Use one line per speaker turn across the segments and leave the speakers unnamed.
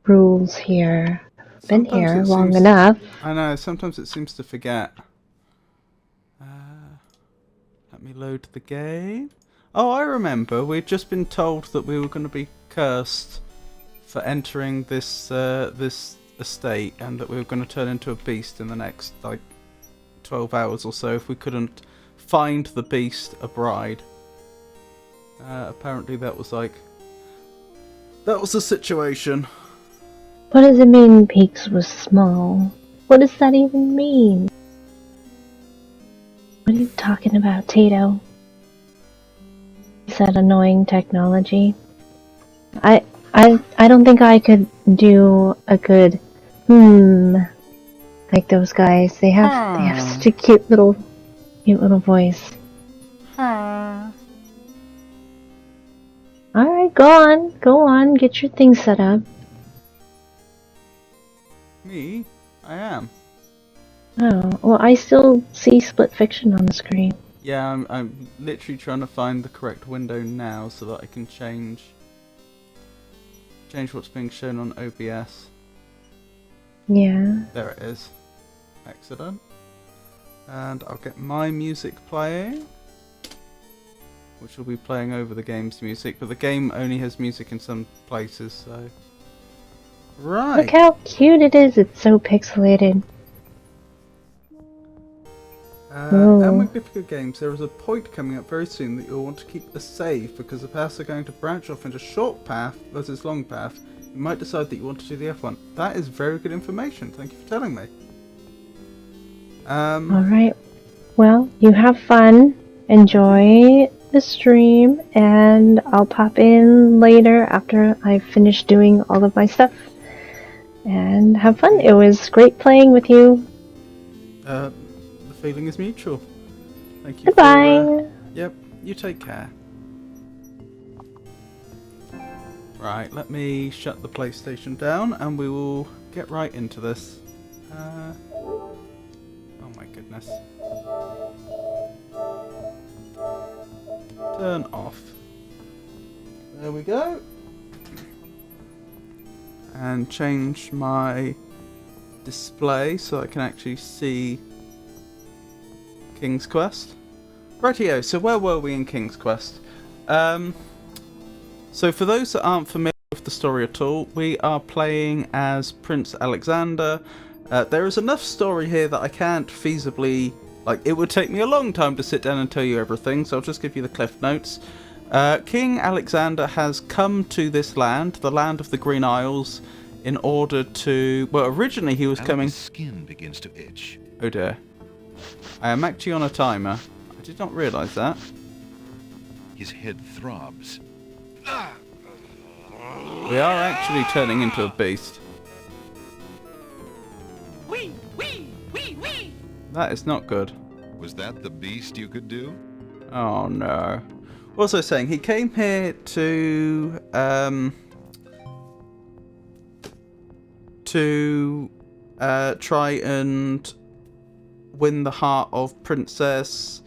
rules here. Been
Sometimes
here
it
long
seems...
enough.
I know, sometimes it seems to forget. Let me load the game. Oh, I remember. We'd just been told that we were going to be cursed for entering this estate, and that we were going to turn into a beast in the next, like, 12 hours or so if we couldn't find the beast a bride. Apparently that was the situation.
What does it mean Peaks was small? What does that even mean? What are you talking about, Tato? Is that annoying technology? I don't think I could do a good like those guys. They have such a cute little voice. Alright, go on, get your thing set up.
Me? I am.
Oh, well, I still see Split Fiction on the screen.
Yeah, I'm literally trying to find the correct window now so that I can change what's being shown on OBS.
Yeah.
There it is. Excellent. And I'll get my music playing, which will be playing over the game's music, but the game only has music in some places, so... Right!
Look how cute it is, it's so pixelated.
And Magnifico Games, there is a point coming up very soon that you'll want to keep a save, because the paths are going to branch off into short path versus long path. You might decide that you want to do the F1. That is very good information, thank you for telling me.
Alright, well, you have fun, enjoy the stream, and I'll pop in later after I've finished doing all of my stuff. And have fun, it was great playing with you.
The feeling is mutual. Thank you.
Goodbye.
Yep, you take care. Right, let me shut the PlayStation down and we will get right into this. Oh my goodness. Turn off. There we go. And change my display so I can actually see King's Quest. Rightio, so where were we in King's Quest? So for those that aren't familiar with the story at all, we are playing as Prince Alexander. There is enough story here that I can't feasibly... Like, it would take me a long time to sit down and tell you everything, so I'll just give you the cliff notes. King Alexander has come to this land, the land of the Green Isles, in order to... Well, originally he was coming...
His skin begins to itch.
Oh dear. I am actually on a timer. I did not realise that.
His head throbs.
We are actually turning into a beast.
Wee, wee, wee, wee.
That is not good.
Was that the beast you could do?
Oh no. What was I saying? He came here to try and win the heart of Princess...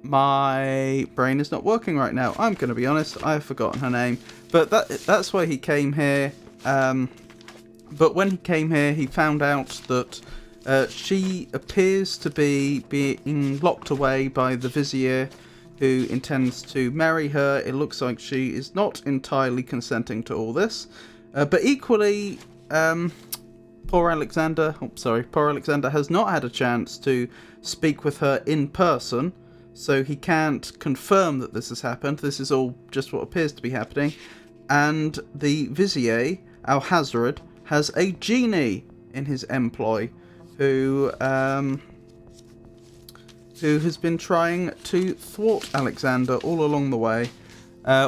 My brain is not working right now. I'm going to be honest. I've forgotten her name. But that's why he came here. But when he came here, he found out that she appears to be being locked away by the Vizier, who intends to marry her. It looks like she is not entirely consenting to all this. But equally, poor Alexander has not had a chance to speak with her in person. So he can't confirm that this has happened. This is all just what appears to be happening. And the Vizier, Alhazred, has a genie in his employ who has been trying to thwart Alexander all along the way.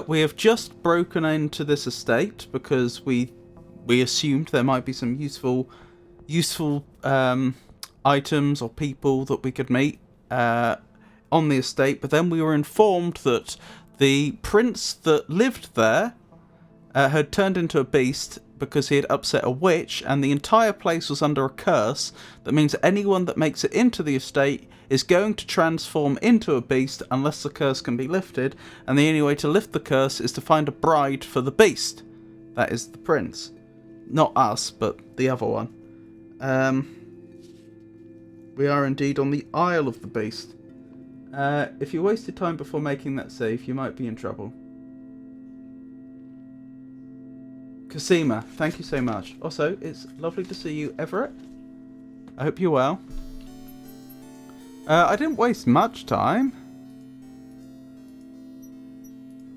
We have just broken into this estate because we assumed there might be some useful items or people that we could meet on the estate, but then we were informed that the prince that lived there had turned into a beast because he had upset a witch, and the entire place was under a curse. That means that anyone that makes it into the estate is going to transform into a beast unless the curse can be lifted, and the only way to lift the curse is to find a bride for the beast. that is the prince. Not us, but the other one. We are indeed on the Isle of the Beast. If you wasted time before making that save, you might be in trouble. Cosima, thank you so much. Also, it's lovely to see you, Everett. I hope you're well. I didn't waste much time.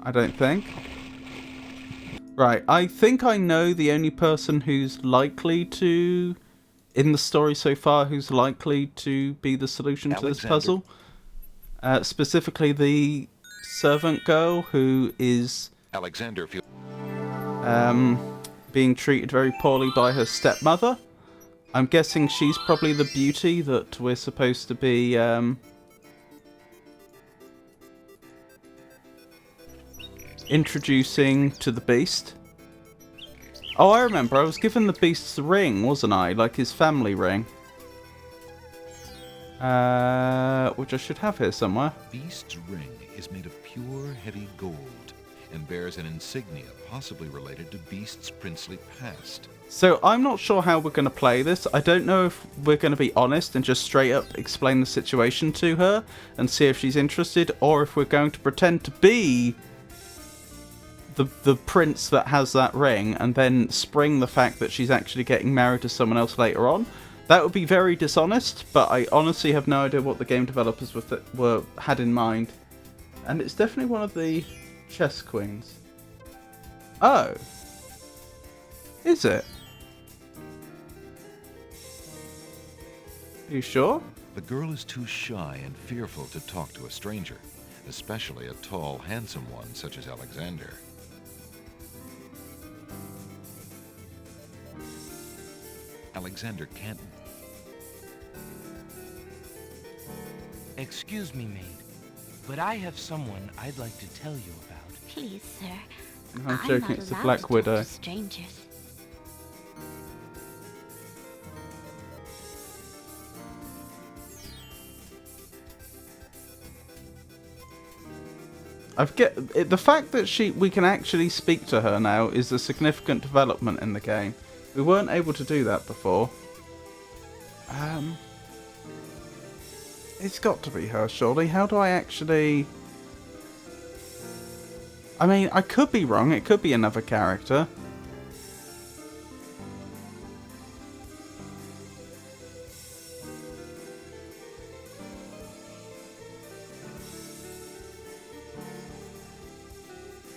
I don't think. Right, I think I know the only person who's likely to, in the story so far, who's likely to be the solution to this puzzle. Specifically the servant girl who is
Alexander
being treated very poorly by her stepmother. I'm guessing she's probably the beauty that we're supposed to be introducing to the beast. Oh, I remember. I was given the beast's ring, wasn't I? Like his family ring. Which I should have here somewhere.
Beast's ring is made of pure, heavy gold and bears an insignia possibly related to Beast's princely past.
So I'm not sure how we're going to play this. I don't know if we're going to be honest and just straight up explain the situation to her and see if she's interested, or if we're going to pretend to be the prince that has that ring and then spring the fact that she's actually getting married to someone else later on. That would be very dishonest, but I honestly have no idea what the game developers had in mind. And it's definitely one of the chess queens. Oh. Is it? Are you sure?
The girl is too shy and fearful to talk to a stranger, especially a tall, handsome one such as Alexander. Alexander can't...
Excuse me, maid, but I have someone I'd like to tell you about.
Please, sir.
I'm joking, it's the Black Widow.
Strangers.
The fact that we can actually speak to her now is a significant development in the game. We weren't able to do that before. It's got to be her, surely. How do I actually... I mean, I could be wrong. It could be another character.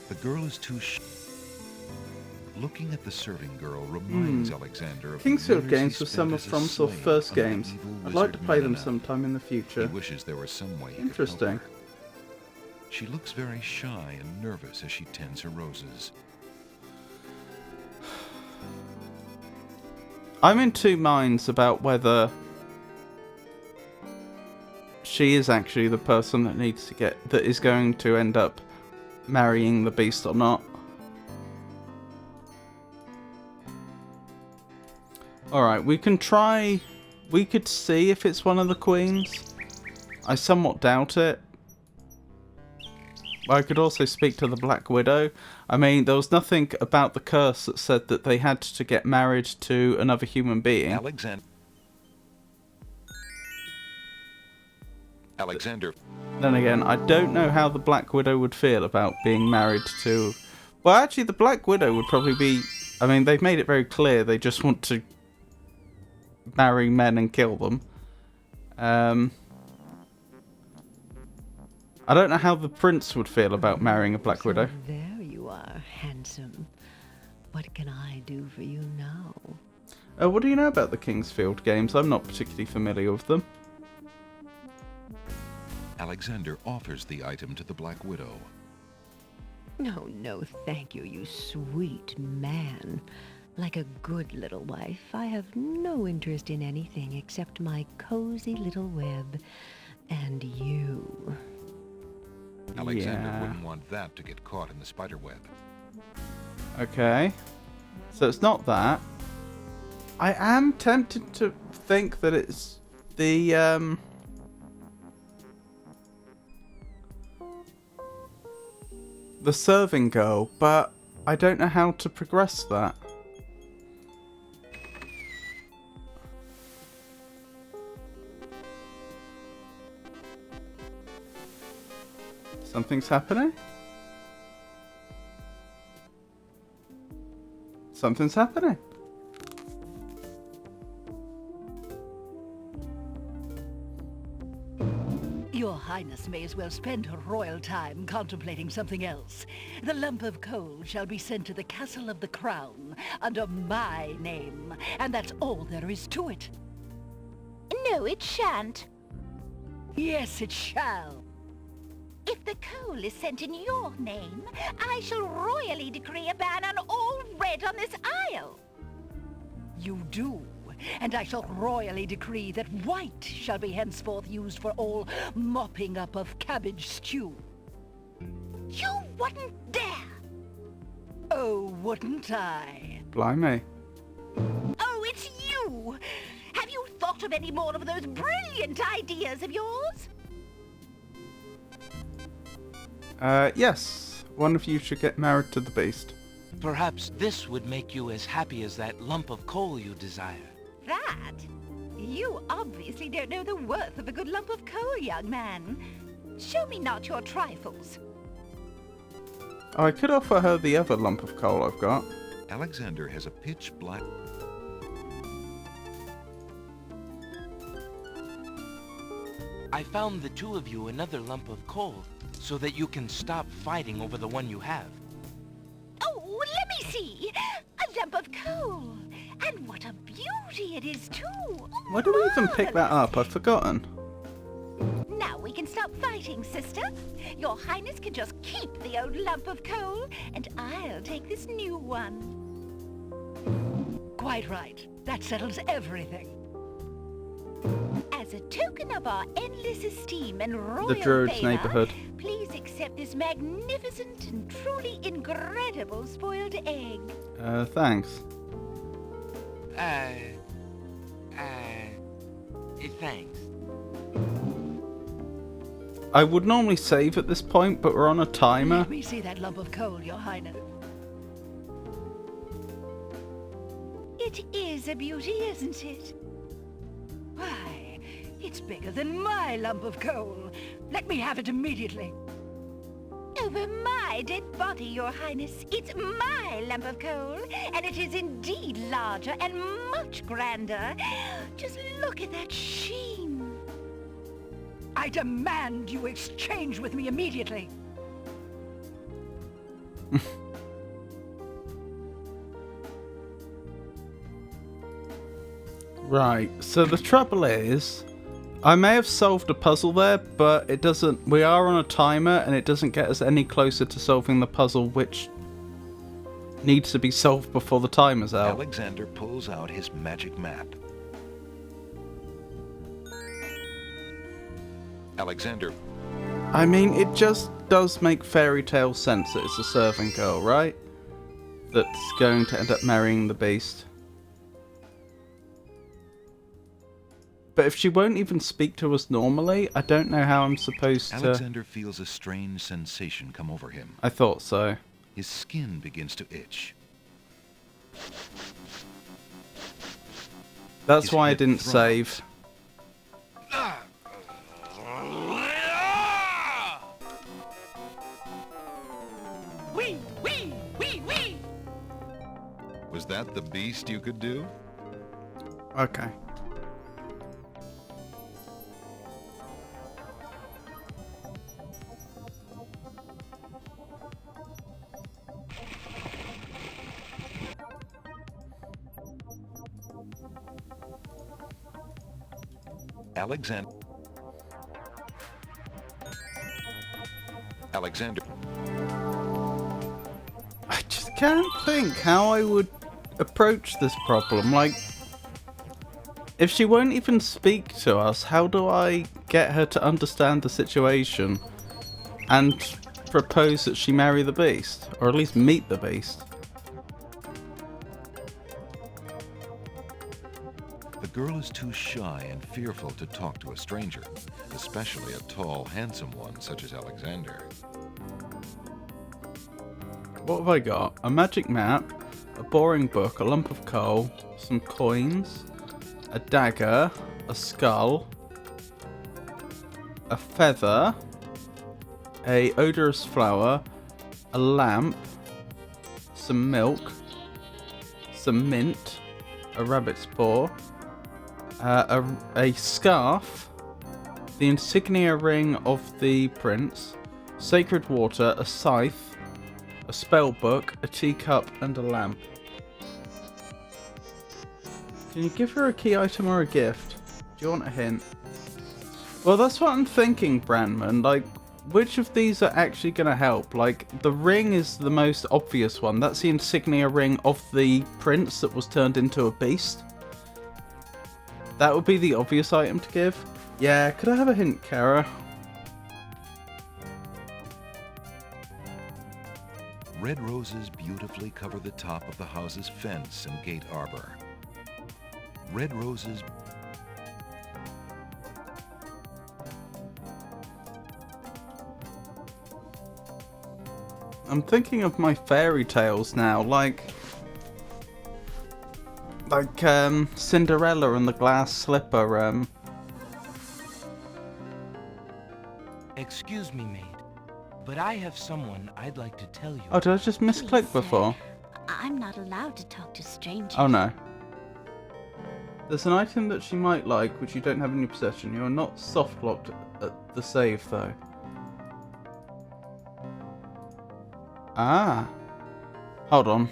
The girl is too shy. Looking at the serving girl reminds Alexander of
Kingsfield
the years
games
he
were some
spent
of
as a
FromSoft
slave
first
under
games.
evil
I'd like to
wizard
play them
Melina.
sometime in the
He
future.
wishes there was some way he
Interesting.
could help her. She looks very shy and nervous as she tends her roses.
I'm in two minds about whether she is actually the person that is going to end up marrying the beast or not. Alright, we could see if it's one of the queens. I somewhat doubt it. I could also speak to the Black Widow. I mean, there was nothing about the curse that said that they had to get married to another human being.
Alexander.
Then again, I don't know how the Black Widow would feel about being married to... Well, actually, the Black Widow would probably be... I mean, they've made it very clear they just want to marry men and kill them. I don't know how the prince would feel about marrying a Black Widow.
There you are, handsome. What can I do for you now?
What do you know about the Kingsfield games? I'm not particularly familiar with them.
Alexander offers the item to the Black Widow.
No, no, thank you, you sweet man. Like a good little wife, I have no interest in anything except my cozy little web and you.
Alexander
Yeah.
wouldn't want that to get caught in the spider web.
Okay. So it's not that. I am tempted to think that it's the serving girl, but I don't know how to progress that. Something's happening? Something's happening.
Your Highness may as well spend her royal time contemplating something else. The lump of coal shall be sent to the Castle of the Crown under my name, and that's all there is to it.
No, it shan't.
Yes, it shall.
If the coal is sent in your name, I shall royally decree a ban on all red on this isle.
You do, and I shall royally decree that white shall be henceforth used for all mopping up of cabbage stew.
You wouldn't dare!
Oh, wouldn't I?
Blimey.
Oh, it's you! Have you thought of any more of those brilliant ideas of yours?
Yes. One of you should get married to the beast.
Perhaps this would make you as happy as that lump of coal you desire.
That? You obviously don't know the worth of a good lump of coal, young man. Show me not your trifles.
I could offer her the other lump of coal I've got.
Alexander has a pitch black...
I found the two of you another lump of coal, so that you can stop fighting over the one you have.
Oh, let me see! A lump of coal! And what a beauty it is, too!
Why do we even pick that up? I've forgotten.
Now we can stop fighting, sister. Your Highness can just keep the old lump of coal, and I'll take this new one.
Quite right. That settles everything.
As a token of our endless esteem and royal
The Druids'
favor,
neighborhood.
please accept this magnificent and truly incredible spoiled egg.
Thanks.
Thanks.
I would normally save at this point, but we're on a timer.
Let me see that lump of coal, Your Highness.
It is a beauty, isn't it?
Why, it's bigger than my lump of coal. Let me have it immediately.
Over my dead body, Your Highness. It's my lump of coal, and it is indeed larger and much grander. Just look at that sheen.
I demand you exchange with me immediately.
Right, so the trouble is, I may have solved a puzzle there, but it doesn't. We are on a timer, and it doesn't get us any closer to solving the puzzle, which needs to be solved before the timer's out.
Alexander pulls out his magic map. Alexander...
I mean, it just does make fairy tale sense that it's a servant girl, right? That's going to end up marrying the beast. But if she won't even speak to us normally, I don't know how I'm supposed to...
Alexander feels a strange sensation come over him.
I thought so.
His skin begins to itch.
That's
His
why I
head
didn't
throbs.
save.
Wee, wee, wee, wee!
Was that the beast you could do?
Okay.
Alexander... Alexander...
I just can't think how I would approach this problem. Like, if she won't even speak to us, how do I get her to understand the situation and propose that she marry the beast? Or at least meet the beast?
The girl is too shy and fearful to talk to a stranger, especially a tall, handsome one such as Alexander.
what have I got? A magic map, a boring book, a lump of coal, some coins, a dagger, a skull, a feather, a odorous flower, a lamp, some milk, some mint, a rabbit's paw, a scarf, the insignia ring of the prince, sacred water, a scythe, a spell book, a teacup, and a lamp. Can you give her a key item or a gift? Do you want a hint? Well, that's what I'm thinking, Brandman. Like, which of these are actually going to help? Like, the ring is the most obvious one. That's the insignia ring of the prince that was turned into a beast. That would be the obvious item to give. Yeah, could I have a hint, Kara?
Red roses beautifully cover the top of the house's fence and gate arbor. Red roses...
I'm thinking of my fairy tales now, like Cinderella and the glass slipper.
Excuse me, maid, but I have someone I'd like to tell you.
Oh, did I just misclick before?
I'm not allowed to talk to strangers.
Oh no. There's an item that she might like, which you don't have in your possession. You are not soft locked at the save, though. Ah. Hold on.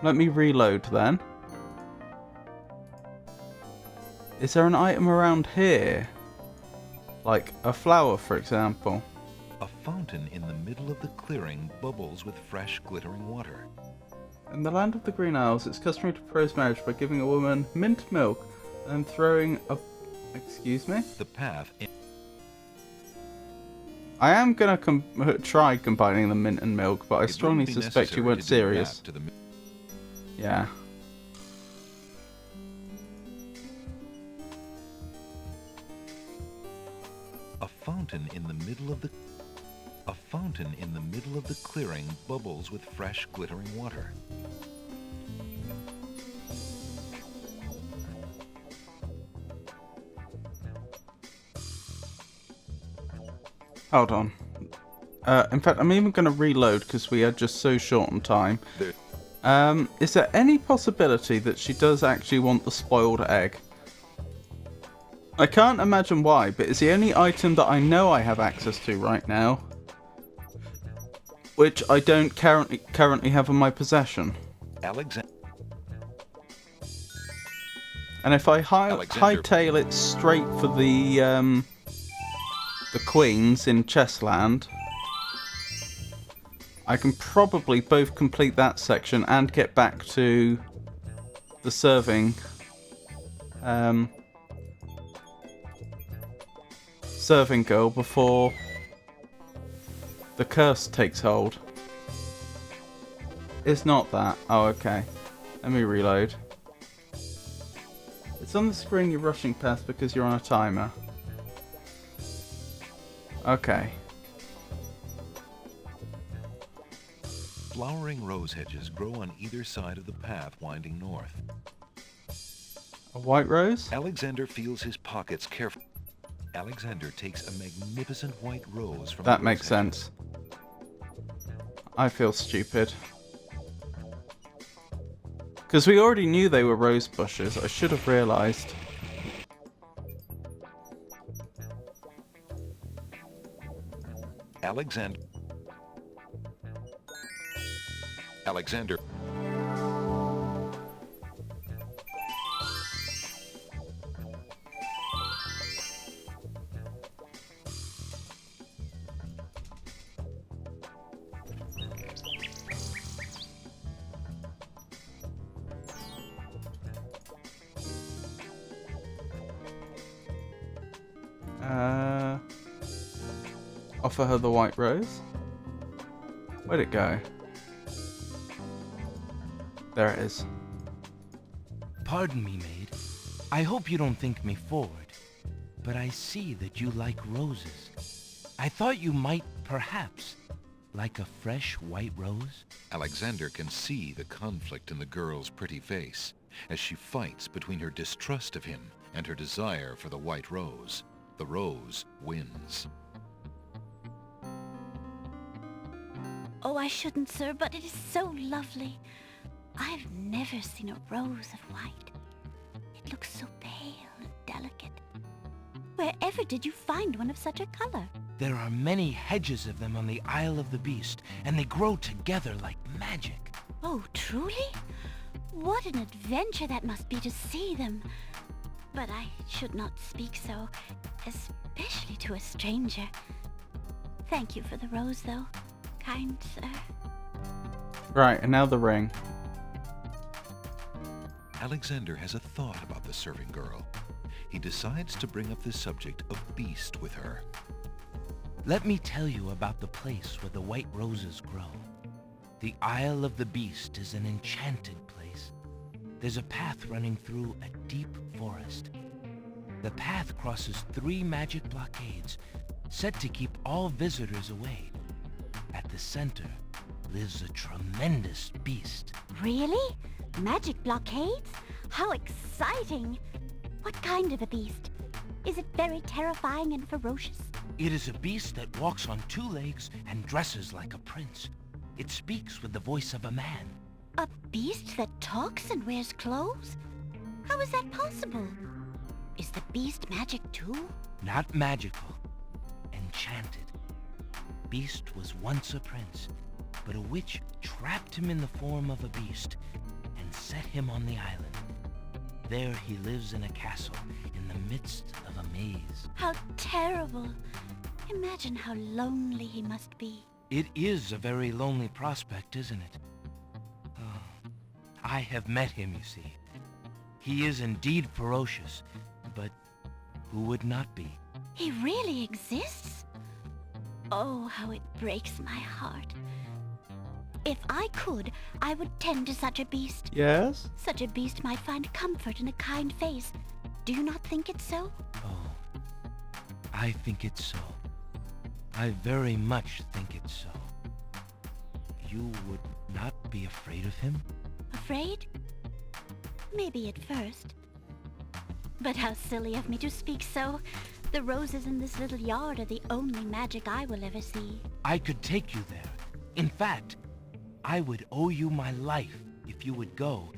Let me reload then. Is there an item around here? Like a flower, for example.
A fountain in the middle of the clearing bubbles with fresh, glittering water.
In the land of the Green Isles, it's customary to propose marriage by giving a woman mint milk and throwing a... Excuse me?
The path...
I am gonna try combining the mint and milk, but I strongly suspect you weren't serious. Yeah.
A fountain in the middle of the... A fountain in the middle of the clearing bubbles with fresh, glittering water.
Hold on. In fact, I'm even going to reload because we are just so short on time. Is there any possibility that she does actually want the spoiled egg? I can't imagine why, but it's the only item that I know I have access to right now, which I don't currently have in my possession.
Alexander.
And if I hightail it straight for the queens in Chessland, I can probably both complete that section and get back to the serving girl before the curse takes hold. It's not that. Oh, okay. Let me reload. It's on the screen you're rushing past because you're on a timer. Okay.
Flowering rose hedges grow on either side of the path winding north.
A white rose?
Alexander feels his pockets carefully. Alexander takes a magnificent white rose from
That
the
makes
rose
sense. I feel stupid. Because we already knew they were rose bushes. I should have realised.
Alexander.
Offer her the white rose. Where'd it go? There it is.
Pardon me, maid. I hope you don't think me forward, but I see that you like roses. I thought you might, perhaps, like a fresh white rose?
Alexander can see the conflict in the girl's pretty face as she fights between her distrust of him and her desire for the white rose. The rose wins.
Oh, I shouldn't, sir, but it is so lovely. I've never seen a rose of white. It looks so pale and delicate. Wherever did you find one of such a color?
There are many hedges of them on the Isle of the Beast, and they grow together like magic.
Oh, truly? What an adventure that must be to see them. But I should not speak so, especially to a stranger. Thank you for the rose, though, kind sir.
Right, and now the ring.
Alexander has a thought about the serving girl. He decides to bring up the subject of Beast with her.
Let me tell you about the place where the white roses grow. The Isle of the Beast is an enchanted place. There's a path running through a deep forest. The path crosses 3 magic blockades, set to keep all visitors away. At the center lives a tremendous beast.
Really? Magic blockades? How exciting! What kind of a beast? Is it very terrifying and ferocious?
It is a beast that walks on 2 legs and dresses like a prince. It speaks with the voice of a man.
A beast that talks and wears clothes? How is that possible? Is the beast magic too?
Not magical. Enchanted. Beast was once a prince, but a witch trapped him in the form of a beast and set him on the island. There he lives in a castle in the midst of a maze.
How terrible! Imagine how lonely he must be.
It is a very lonely prospect, isn't it? Oh, I have met him, you see. He is indeed ferocious, but who would not be?
He really exists? Oh, how it breaks my heart. If I could, I would tend to such a beast.
Yes?
Such a beast might find comfort in a kind face. Do you not think it so?
Oh, I think it's so. I very much think it's so. You would not be afraid of him?
Afraid? Maybe at first. But how silly of me to speak so. The roses in this little yard are the only magic I will ever see.
I could take you there. In fact, I would owe you my life if you would go.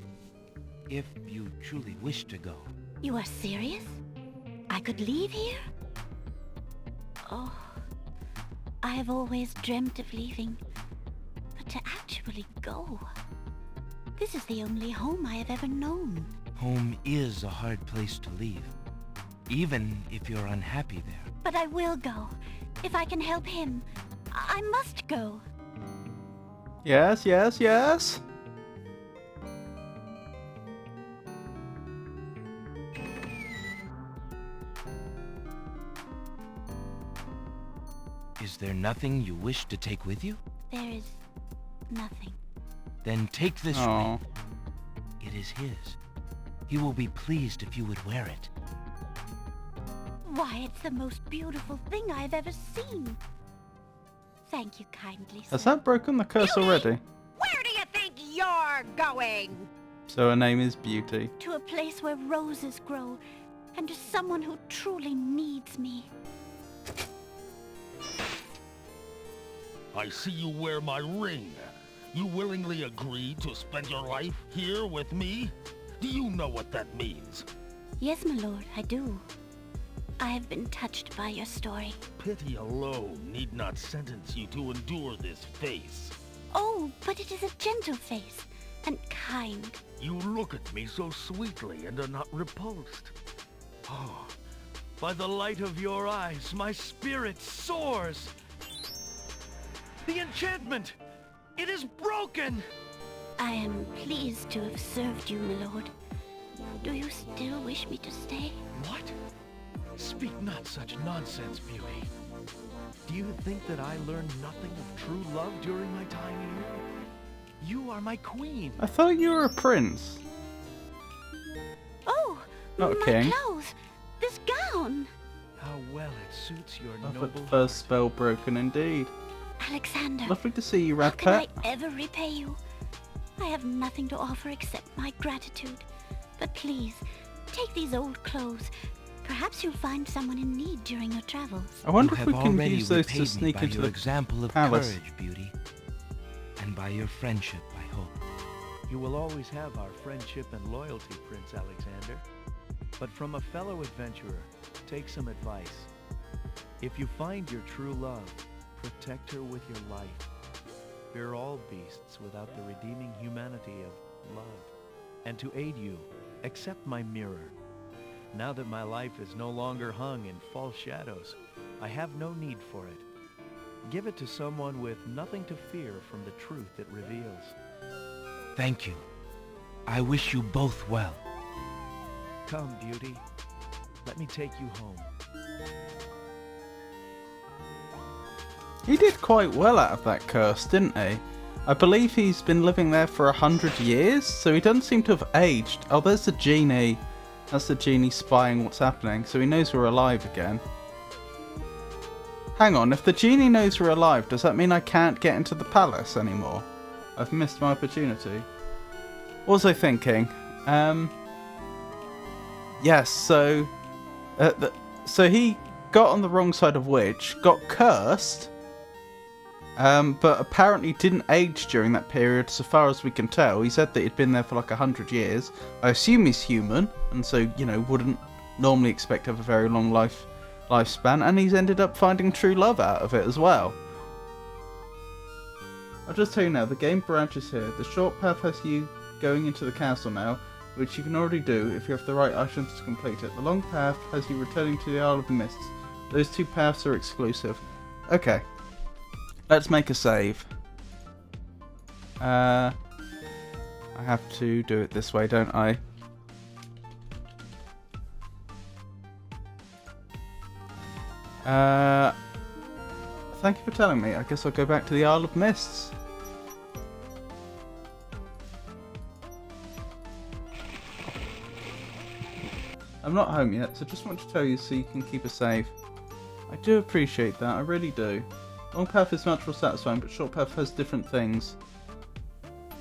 If you truly wish to go.
You are serious? I could leave here? Oh, I have always dreamt of leaving. But to actually go... This is the only home I have ever known.
Home is a hard place to leave, even if you're unhappy there.
But I will go. If I can help him, I must go.
Yes, yes, yes.
Is there nothing you wish to take with you?
There is nothing.
Then take this
Aw.
ring. It is his. He will be pleased if you would wear it.
Why, it's the most beautiful thing I've ever seen. Thank you kindly, sir.
Has that broken the curse already?
Where do you think you're going?
So her name is Beauty.
To a place where roses grow, and to someone who truly needs me.
I see you wear my ring. You willingly agreed to spend your life here with me? Do you know what that means?
Yes, my lord, I do. I have been touched by your story.
Pity alone need not sentence you to endure this face.
Oh, but it is a gentle face, and kind.
You look at me so sweetly and are not repulsed. Oh, by the light of your eyes, my spirit soars. The enchantment! It is broken!
I am pleased to have served you, my lord. Do you still wish me to stay?
What? Speak not such nonsense, Beauty. Do you think that I learned nothing of true love during my time here? You are my queen.
I thought you were a prince.
Oh,
Not a
my
king.
clothes! This gown!
How well it suits your
I've had
noble
the first spell broken indeed.
Alexander,
Lovely to see you,
how can I
Radpet.
ever repay you? I have nothing to offer except my gratitude. But please, take these old clothes. Perhaps you'll find someone in need during your travels.
I wonder
You
if we
have
can
already
use those to
repaid me
sneak
by
into
your
the
example of
palace.
courage, Beauty, and by your friendship, I hope.
You will always have our friendship and loyalty, Prince Alexander. But from a fellow adventurer, take some advice. If you find your true love, protect her with your life. Fear all beasts without the redeeming humanity of love. And to aid you, accept my mirror. Now that my life is no longer hung in false shadows, I have no need for it. Give it to someone with nothing to fear from the truth it reveals.
Thank you. I wish you both well.
Come, Beauty. Let me take you home.
He did quite well out of that curse, didn't he? I believe he's been living there for 100 years, so he doesn't seem to have aged. Oh, there's the genie. That's the genie spying what's happening, so he knows we're alive again. Hang on, if the genie knows we're alive, does that mean I can't get into the palace anymore? I've missed my opportunity. What was I thinking? Yes, so he got on the wrong side of Witch, got cursed, but apparently didn't age during that period, so far as we can tell. He said that he'd been there for like 100 years. I assume he's human, and so, you know, wouldn't normally expect to have a very long lifespan, and he's ended up finding true love out of it as well. I'll just tell you now, the game branches here. The short path has you going into the castle now, which you can already do if you have the right items to complete it. The long path has you returning to the Isle of Mists. Those two paths are exclusive. Okay. Let's make a save. I have to do it this way, don't I? Thank you for telling me. I guess I'll go back to the Isle of Mists. I'm not home yet, so just want to tell you so you can keep a save. I do appreciate that, I really do. Long path is much more satisfying, but short path has different things.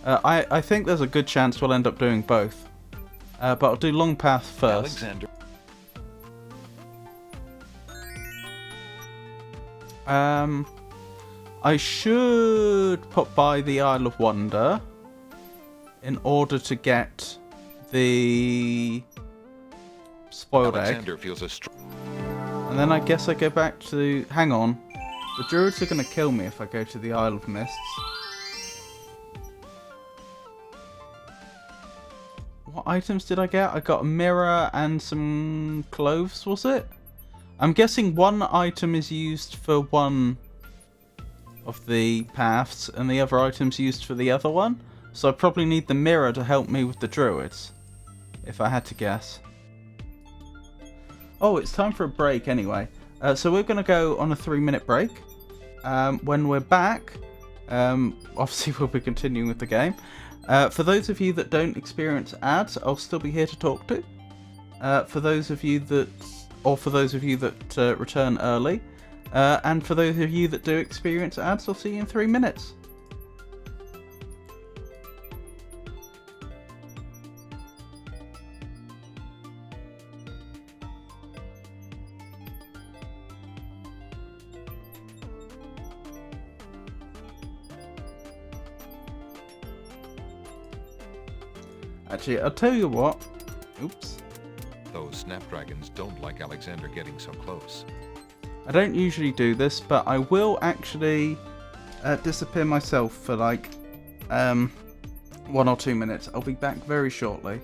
I think there's a good chance we'll end up doing both. But I'll do long path first.
Alexander.
I should pop by the Isle of Wonder in order to get the spoiled
Alexander
egg.
feels a
And then I guess I go back to... Hang on. The druids are going to kill me if I go to the Isle of Mists. What items did I get? I got a mirror and some clothes, was it? I'm guessing one item is used for one of the paths and the other item's used for the other one. So I probably need the mirror to help me with the druids, if I had to guess. Oh, it's time for a break anyway. So we're going to go on a 3-minute break. When we're back, obviously we'll be continuing with the game. For those of you that don't experience ads, I'll still be here to talk to. For those of you that return early, and for those of you that do experience ads, I'll see you in 3 minutes. Actually, I'll tell you what. Oops.
Those snapdragons don't like Alexander getting so close.
I don't usually do this, but I will actually disappear myself for like 1 or 2 minutes. I'll be back very shortly.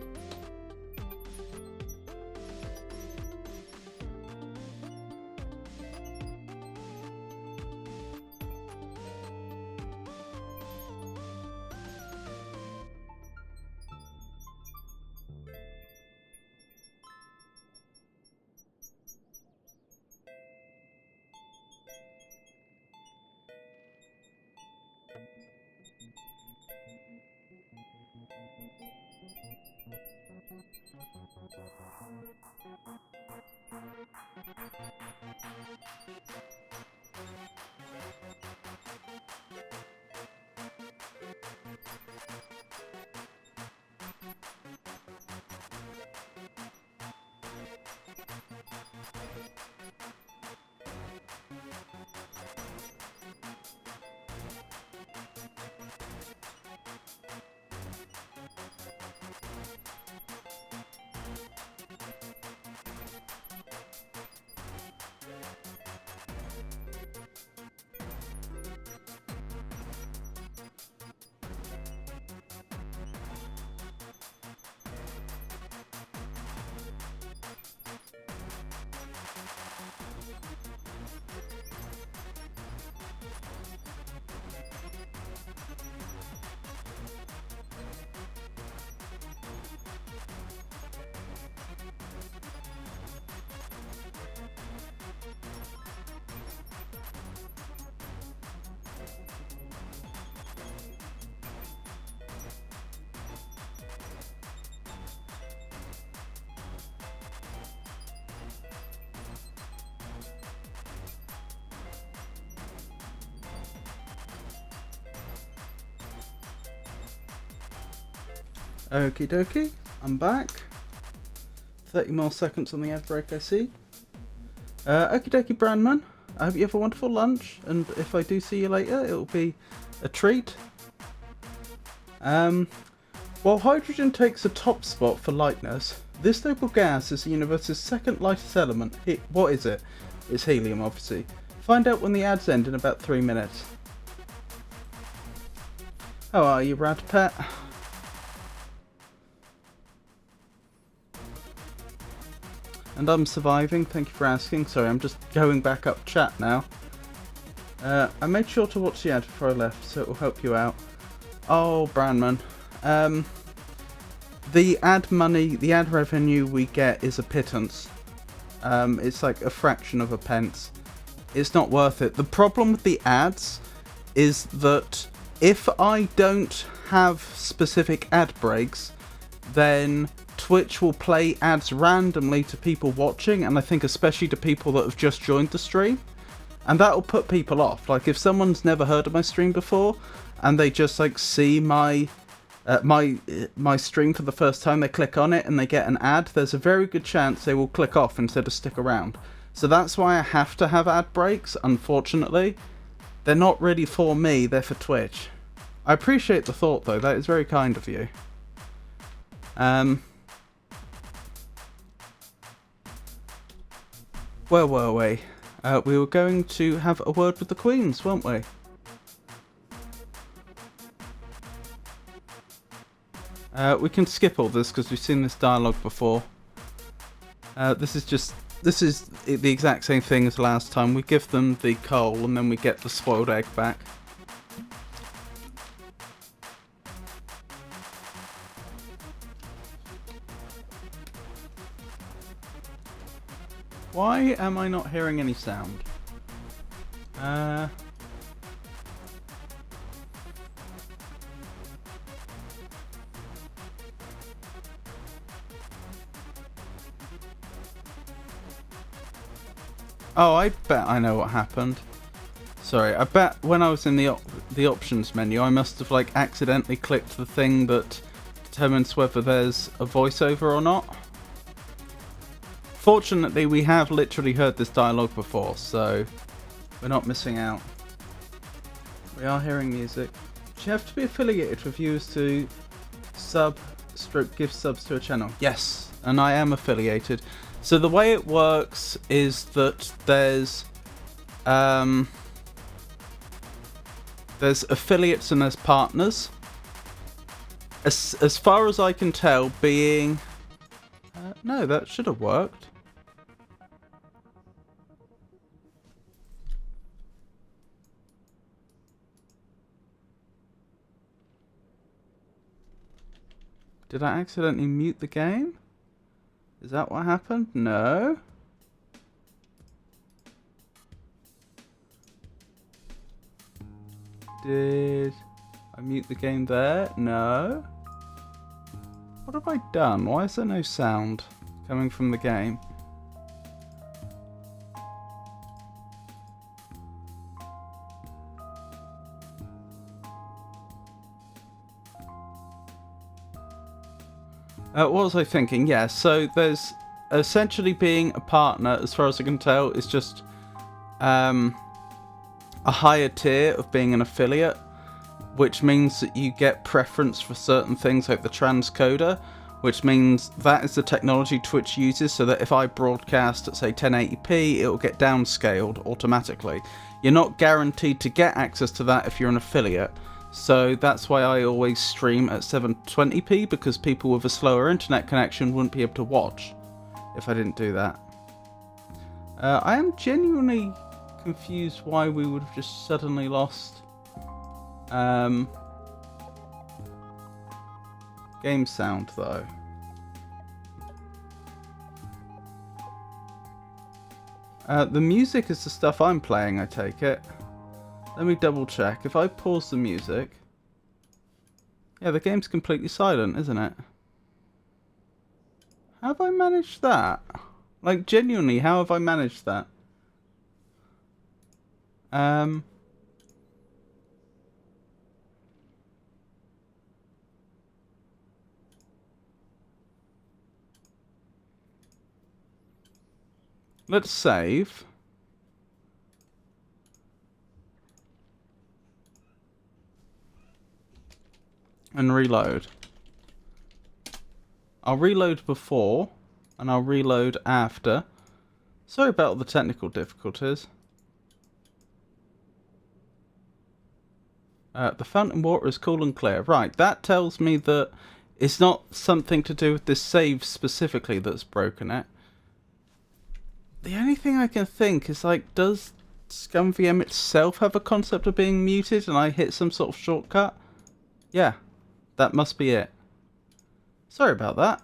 Okie dokie, I'm back. 30 more seconds on the ad break, I see. Okie dokie, Brandman. I hope you have a wonderful lunch, and if I do see you later, it'll be a treat. While hydrogen takes the top spot for lightness, this noble gas is the universe's second lightest element. What is it? It's helium, obviously. Find out when the ads end in about 3 minutes. How are you, Rad Pet? And I'm surviving, thank you for asking. Sorry, I'm just going back up chat now. I made sure to watch the ad before I left, so it will help you out. Oh, Brandman. The ad money, the ad revenue we get is a pittance. It's like a fraction of a pence. It's not worth it. The problem with the ads is that if I don't have specific ad breaks, then Twitch will play ads randomly to people watching, and I think especially to people that have just joined the stream, and that'll put people off. Like if someone's never heard of my stream before and they just like see my stream for the first time, they click on it and they get an ad, there's a very good chance they will click off instead of stick around. So that's why I have to have ad breaks, unfortunately. They're not really for me, they're for Twitch. I appreciate the thought though, that is very kind of you. Where were we? We were going to have a word with the Queens, weren't we? We can skip all this because we've seen this dialogue before. This is the exact same thing as last time. We give them the coal and then we get the spoiled egg back. Why am I not hearing any sound? Oh, I bet I know what happened. Sorry, I bet when I was in the options menu, I must have like accidentally clicked the thing that determines whether there's a voiceover or not. Fortunately, we have literally heard this dialogue before, so we're not missing out. We are hearing music. Do you have to be affiliated with viewers to give subs to a channel? Yes, and I am affiliated. So the way it works is that there's affiliates and there's partners. As far as I can tell, being no, that should have worked. Did I accidentally mute the game? Is that what happened? No. Did I mute the game there? No. What have I done? Why is there no sound coming from the game? What was I thinking? Yeah, so there's essentially being a partner, as far as I can tell, is just a higher tier of being an affiliate, which means that you get preference for certain things like the transcoder, which means that is the technology Twitch uses so that if I broadcast at say 1080p, it will get downscaled automatically. You're not guaranteed to get access to that if you're an affiliate. So that's why I always stream at 720p, because people with a slower internet connection wouldn't be able to watch if I didn't do that. I am genuinely confused why we would have just suddenly lost game sound though. The music is the stuff I'm playing, I take it. Let me double check. If I pause the music... Yeah, the game's completely silent, isn't it? How have I managed that? Like, genuinely, how have I managed that? Let's save. And reload. I'll reload before, and I'll reload after. Sorry about all the technical difficulties. The fountain water is cool and clear. Right, that tells me that it's not something to do with this save specifically that's broken it. The only thing I can think is, like, does ScumVM itself have a concept of being muted and I hit some sort of shortcut? Yeah, that must be it. Sorry about that.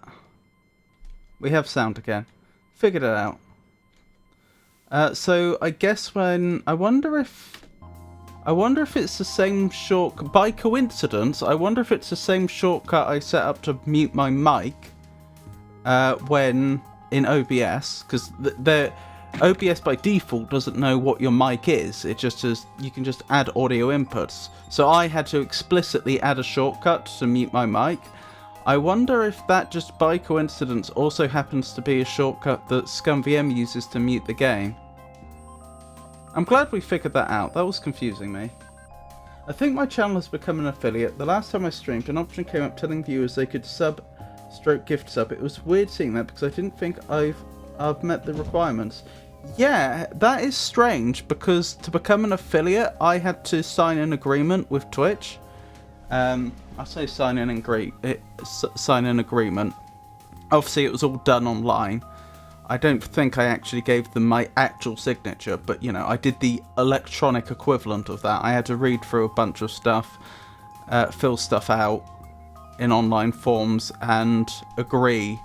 We have sound again. Figured it out. So I guess when... I wonder if it's the same shortcut... By coincidence, I wonder if it's the same shortcut I set up to mute my mic when in OBS. Because the OBS by default doesn't know what your mic is. It just says you can just add audio inputs. So I had to explicitly add a shortcut to mute my mic. I wonder if that just by coincidence also happens to be a shortcut that ScumVM uses to mute the game. I'm glad we figured that out. That was confusing me. I think my channel has become an affiliate. The last time I streamed, an option came up telling viewers they could sub/gift sub. It was weird seeing that because I didn't think I've met the requirements. Yeah, that is strange because to become an affiliate, I had to sign an agreement with Twitch. I say sign an agreement. Obviously, it was all done online. I don't think I actually gave them my actual signature, but, you know, I did the electronic equivalent of that. I had to read through a bunch of stuff, fill stuff out in online forms, and agree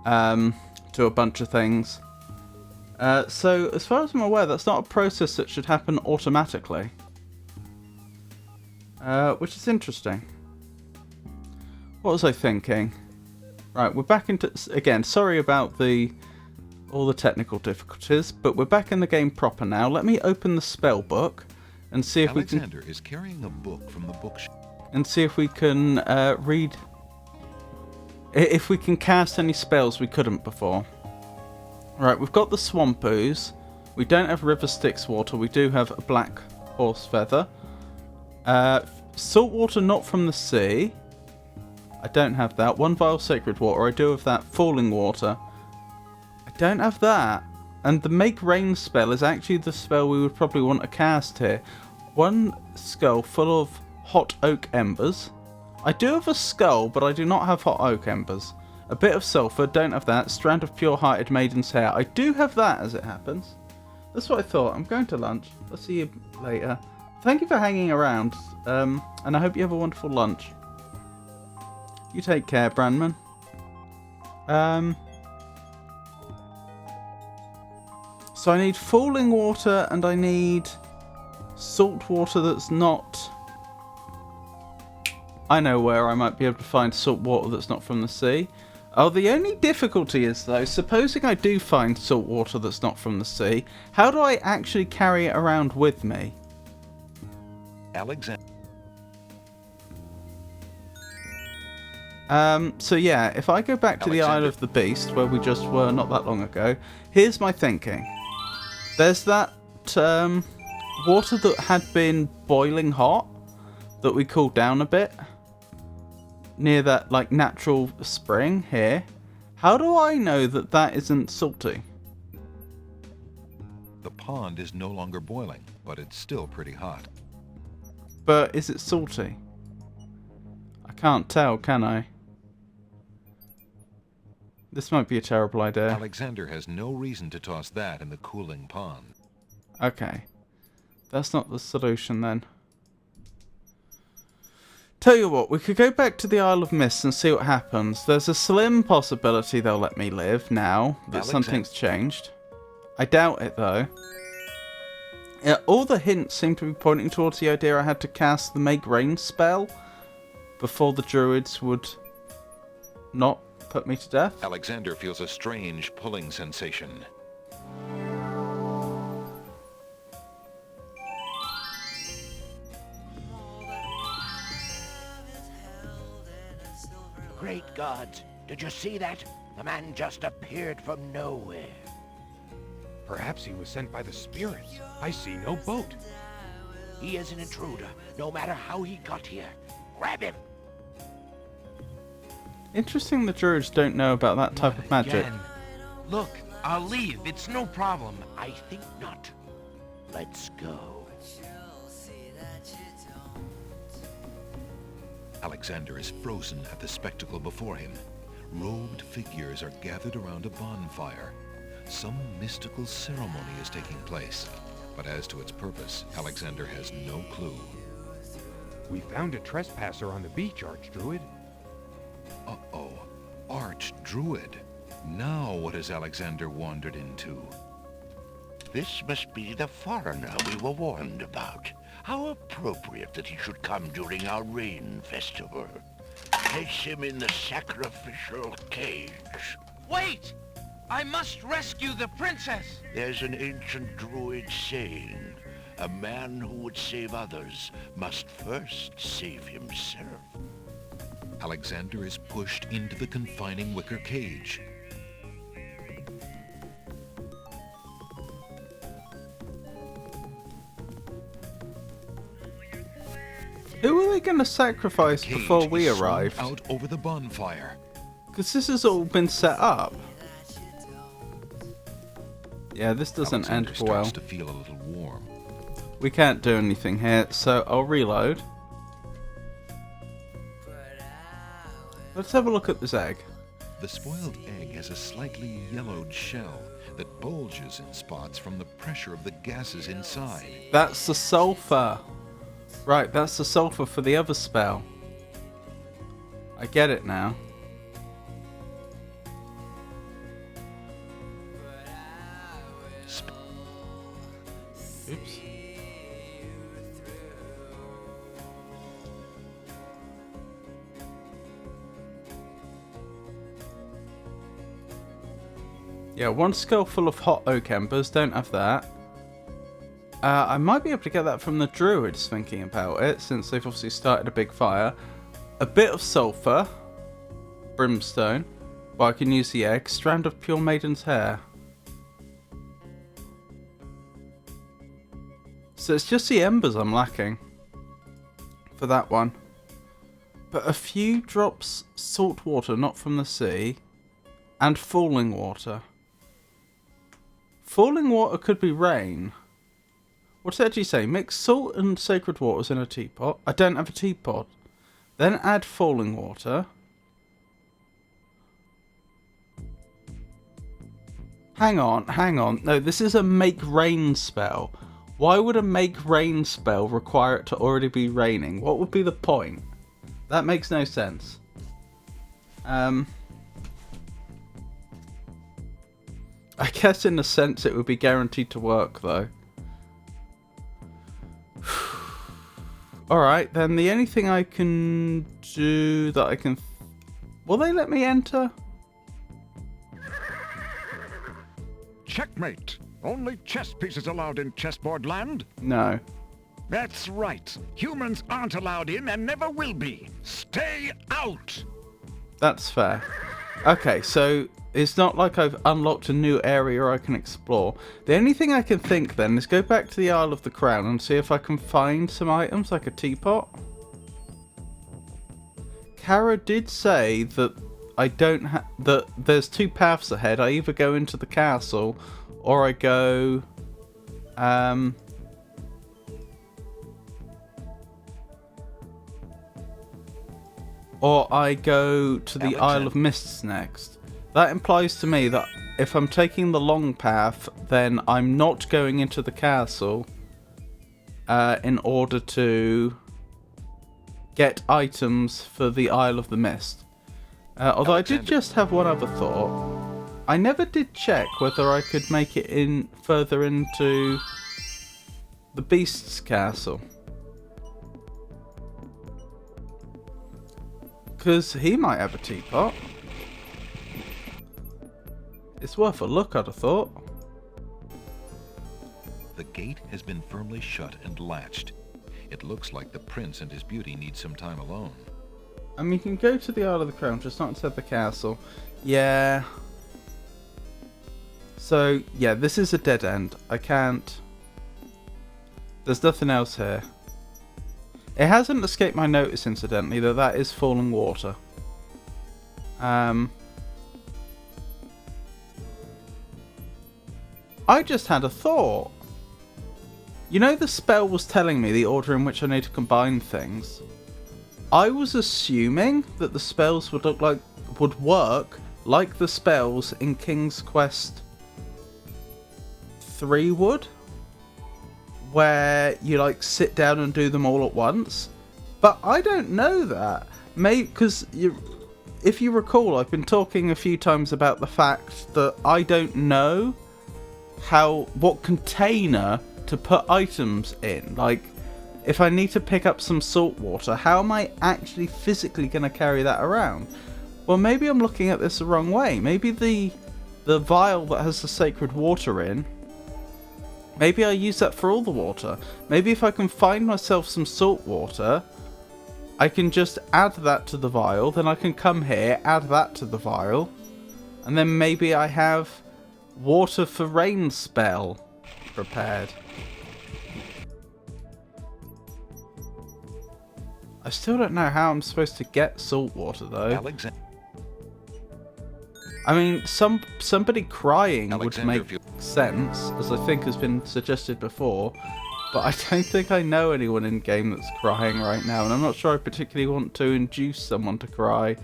to a bunch of things. So, as far as I'm aware, that's not a process that should happen automatically. Which is interesting. What was I thinking? Right, we're back into... Again, sorry about all the technical difficulties, but we're back in the game proper now. Let me open the spell book and see if
Alexander is carrying a book from the bookshelf.
And see if we can read... If we can cast any spells we couldn't before. Right, we've got the Swamp Ooze. We don't have River Styx Water. We do have a Black Horse Feather. Salt Water not from the sea. I don't have that. One Vial Sacred Water. I do have that. Falling Water. I don't have that. And the Make Rain spell is actually the spell we would probably want to cast here. One skull full of hot oak embers. I do have a skull, but I do not have hot oak embers. A bit of sulphur. Don't have that. Strand of pure-hearted maiden's hair. I do have that, as it happens. That's what I thought. I'm going to lunch. I'll see you later. Thank you for hanging around. And I hope you have a wonderful lunch. You take care, Brandman. So I need falling water and I need salt water that's not... I know where I might be able to find salt water that's not from the sea. Oh, the only difficulty is, though, supposing I do find salt water that's not from the sea, how do I actually carry it around with me?
Alexander.
So yeah, if I go back to the Isle of the Beast, where we just were not that long ago, here's my thinking. There's that water that had been boiling hot, that we cooled down a bit, near that like natural spring here. How do I know that that isn't salty?
The pond is no longer boiling, but it's still pretty hot.
But is it salty? I can't tell, can I? This might be a terrible idea.
Alexander has no reason to toss that in the cooling pond.
Okay. That's not the solution then. Tell you what, we could go back to the Isle of Mist and see what happens. There's a slim possibility they'll let me live now that something's changed. I doubt it though. Yeah, all the hints seem to be pointing towards the idea I had to cast the Make Rain spell before the druids would not put me to death.
Alexander feels a strange pulling sensation.
Great gods, did you see that? The man just appeared from nowhere.
Perhaps he was sent by the spirits. I see no boat.
He is an intruder, no matter how he got here. Grab him!
Interesting the druids don't know about that type of magic.
Again. Look, I'll leave. It's no problem.
I think not. Let's go.
Alexander is frozen at the spectacle before him. Robed figures are gathered around a bonfire. Some mystical ceremony is taking place, but as to its purpose, Alexander has no clue.
We found a trespasser on the beach, Archdruid.
Uh-oh. Archdruid. Now what has Alexander wandered into?
This must be the foreigner we were warned about. How appropriate that he should come during our rain festival. Place him in the sacrificial cage.
Wait! I must rescue the princess!
There's an ancient druid saying, a man who would save others must first save himself.
Alexander is pushed into the confining wicker cage.
Who are they going to sacrifice
Cage
before we
is swung
arrive?
out over the bonfire.
Because this has all been set up. Yeah, this doesn't
Alexander
end well.
starts to feel a little warm.
We can't do anything here, so I'll reload. Let's have a look at this egg.
The spoiled egg has a slightly yellowed shell that bulges in spots from the pressure of the gases inside.
That's the sulfur. Right, that's the sulfur for the other spell. I get it now. Oops. Yeah, one skull full of hot oak embers. Don't have that. I might be able to get that from the druids, thinking about it, since they've obviously started a big fire. A bit of sulfur. Brimstone. Well, I can use the egg. Strand of pure maiden's hair. So it's just the embers I'm lacking for that one. But a few drops salt water, not from the sea, and falling water. Falling water could be rain. What did you say? Mix salt and sacred waters in a teapot. I don't have a teapot. Then add falling water. Hang on. No, this is a make rain spell. Why would a make rain spell require it to already be raining? What would be the point? That makes no sense. I guess in a sense it would be guaranteed to work though. Alright, then the only thing I can do that I can... Will they let me enter?
Checkmate! Only chess pieces allowed in chessboard land?
No.
That's right. Humans aren't allowed in and never will be. Stay out!
That's fair. Okay, so it's not like I've unlocked a new area I can explore. The only thing I can think then is go back to the Isle of the Crown and see if I can find some items like a teapot. Kara did say that I don't have... that there's two paths ahead. I either go into the castle or I go... or I go to the Isle of Mists next. That implies to me that if I'm taking the long path, then I'm not going into the castle in order to get items for the Isle of the Mist. Although I did just have one other thought. I never did check whether I could make it in further into the Beast's castle. Because he might have a teapot. It's worth a look, I'd have thought.
The gate has been firmly shut and latched. It looks like the prince and his beauty need some time alone.
I mean, you can go to the Isle of the Crown, just not inside the castle. Yeah. So, yeah, this is a dead end. I can't... There's nothing else here. It hasn't escaped my notice, incidentally, that is falling water. I just had a thought. You know, the spell was telling me the order in which I need to combine things. I was assuming that the spells would work like the spells in King's Quest 3 would, where you like sit down and do them all at once. But I don't know that. Maybe because if you recall, I've been talking a few times about the fact that I don't know what container to put items in. Like, if I need to pick up some salt water, how am I actually physically going to carry that around? Well, maybe I'm looking at this the wrong way. Maybe the vial that has the sacred water in, maybe I use that for all the water. Maybe if I can find myself some salt water, I can just add that to the vial, then I can come here, add that to the vial, and then maybe I have water for rain spell prepared. I still don't know how I'm supposed to get salt water though. I mean, somebody crying would make sense, as I think has been suggested before, but I don't think I know anyone in game that's crying right now, and I'm not sure I particularly want to induce someone to cry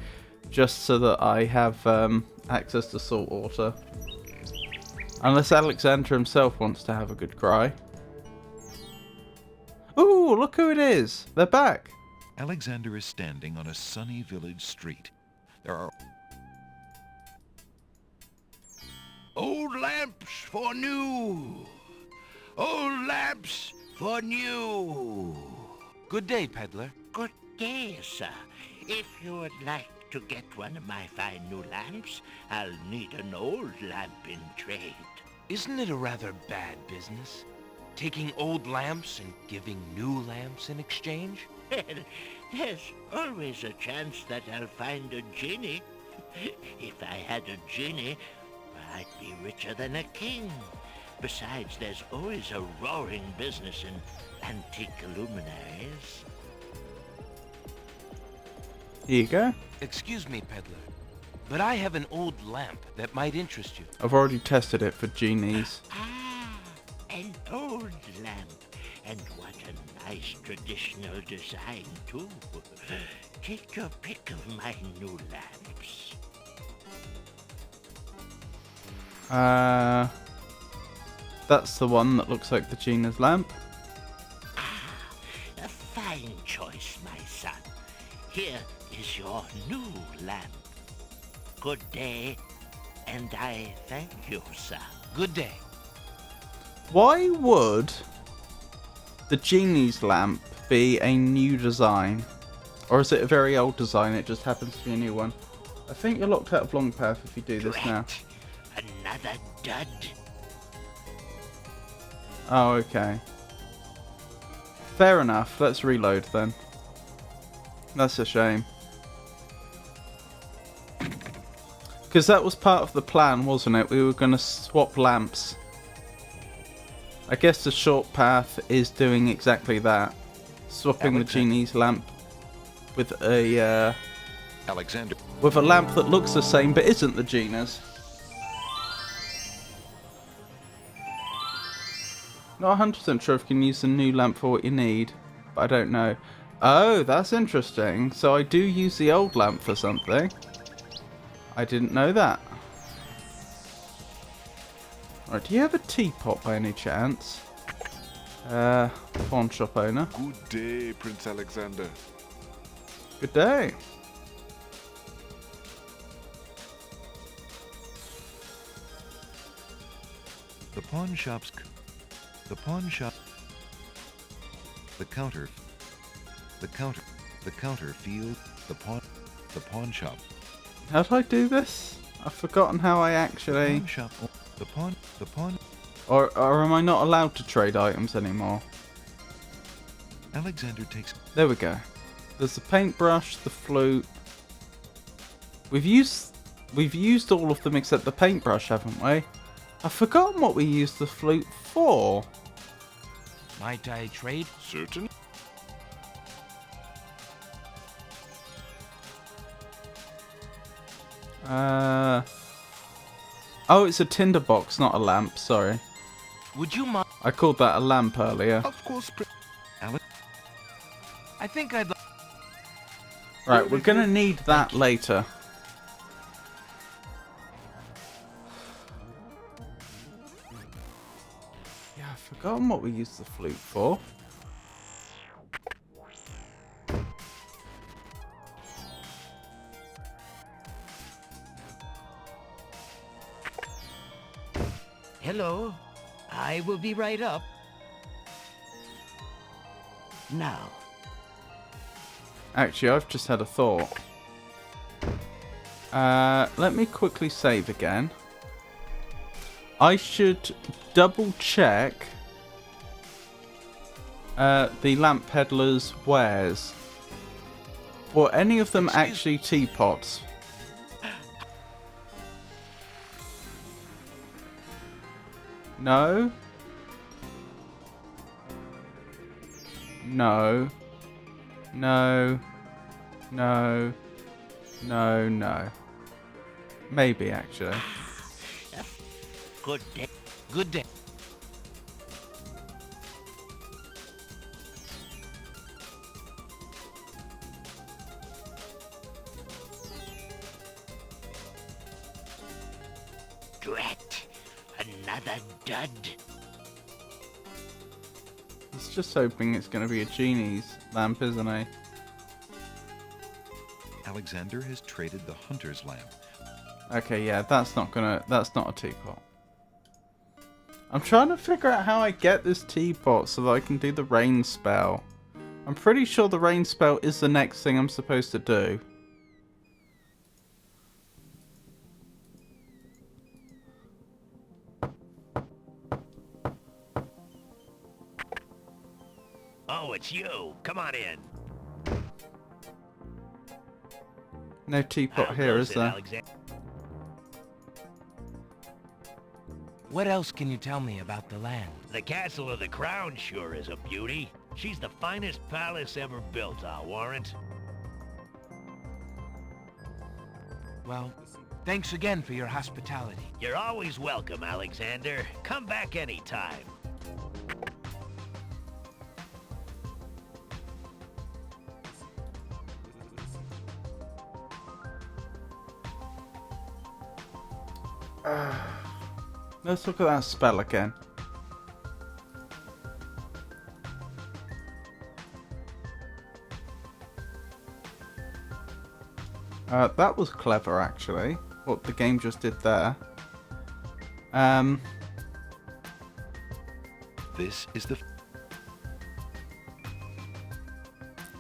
just so that I have access to salt water. Unless Alexander himself wants to have a good cry. Ooh, look who it is! They're back!
Alexander is standing on a sunny village street. There are
old lamps for new. Old lamps for new.
Good day, peddler.
Good day, sir. If you would like to get one of my fine new lamps, I'll need an old lamp in trade.
Isn't it a rather bad business? Taking old lamps and giving new lamps in exchange?
There's always a chance that I'll find a genie. If I had a genie, I'd be richer than a king. Besides, there's always a roaring business in antique luminaries.
Here you go.
Excuse me, peddler, but I have an old lamp that might interest you.
I've already tested it for genies.
Ah, an old lamp. And what a nice traditional design, too. Take your pick of my new lamps.
That's the one that looks like the Gina's lamp.
Ah, a fine choice, my son. Here is your new lamp. Good day, and I thank you, sir.
Good day.
Why would the genie's lamp be a new design? Or is it a very old design, it just happens to be a new one? I think you're locked out of Longpath if you do this now.
Another dud.
Oh, okay. Fair enough, let's reload then. That's a shame. Because that was part of the plan, wasn't it? We were going to swap lamps. I guess the short path is doing exactly that. Swapping the genie's lamp with a
Alexander.
With a lamp that looks the same but isn't the Gina's. Not 100% sure if you can use the new lamp for what you need, but I don't know. Oh, that's interesting. So I do use the old lamp for something. I didn't know that. Alright, do you have a teapot by any chance? Pawn shop owner.
Good day, Prince Alexander.
Good day.
The pawn shop, the counter field, the pawn shop.
How do I do this? I've forgotten how I actually...
The pawn.
Or am I not allowed to trade items anymore?
Alexander takes...
There we go. There's the paintbrush, the flute. We've used all of them except the paintbrush, haven't we? I've forgotten what we used the flute for.
Might I trade?
Certain.
Oh, it's a tinderbox, not a lamp. Sorry.
Would you mind?
I called that a lamp earlier.
Of course, Alex.
I think I'd.
Right, we're gonna need that later. Yeah, I've forgotten what we used the flute for.
Hello. I will be right up. Now.
Actually, I've just had a thought. Let me quickly save again. I should double check the lamp peddler's wares. Were any of them actually teapots? No? No. No. No. No, no. Maybe, actually.
Good day.
Good day.
Drat. Another dud.
He's just hoping it's going to be a genie's lamp, isn't he?
Alexander has traded the hunter's lamp.
Okay, yeah, that's not a teapot. I'm trying to figure out how I get this teapot so that I can do the rain spell. I'm pretty sure the rain spell is the next thing I'm supposed to do.
Oh, it's you. Come on in.
No teapot here, is there?
What else can you tell me about the land?
The Castle of the Crown sure is a beauty. She's the finest palace ever built, I'll warrant.
Well, thanks again for your hospitality.
You're always welcome, Alexander. Come back anytime.
Let's look at that spell again. That was clever, actually, what the game just did there.
This is the...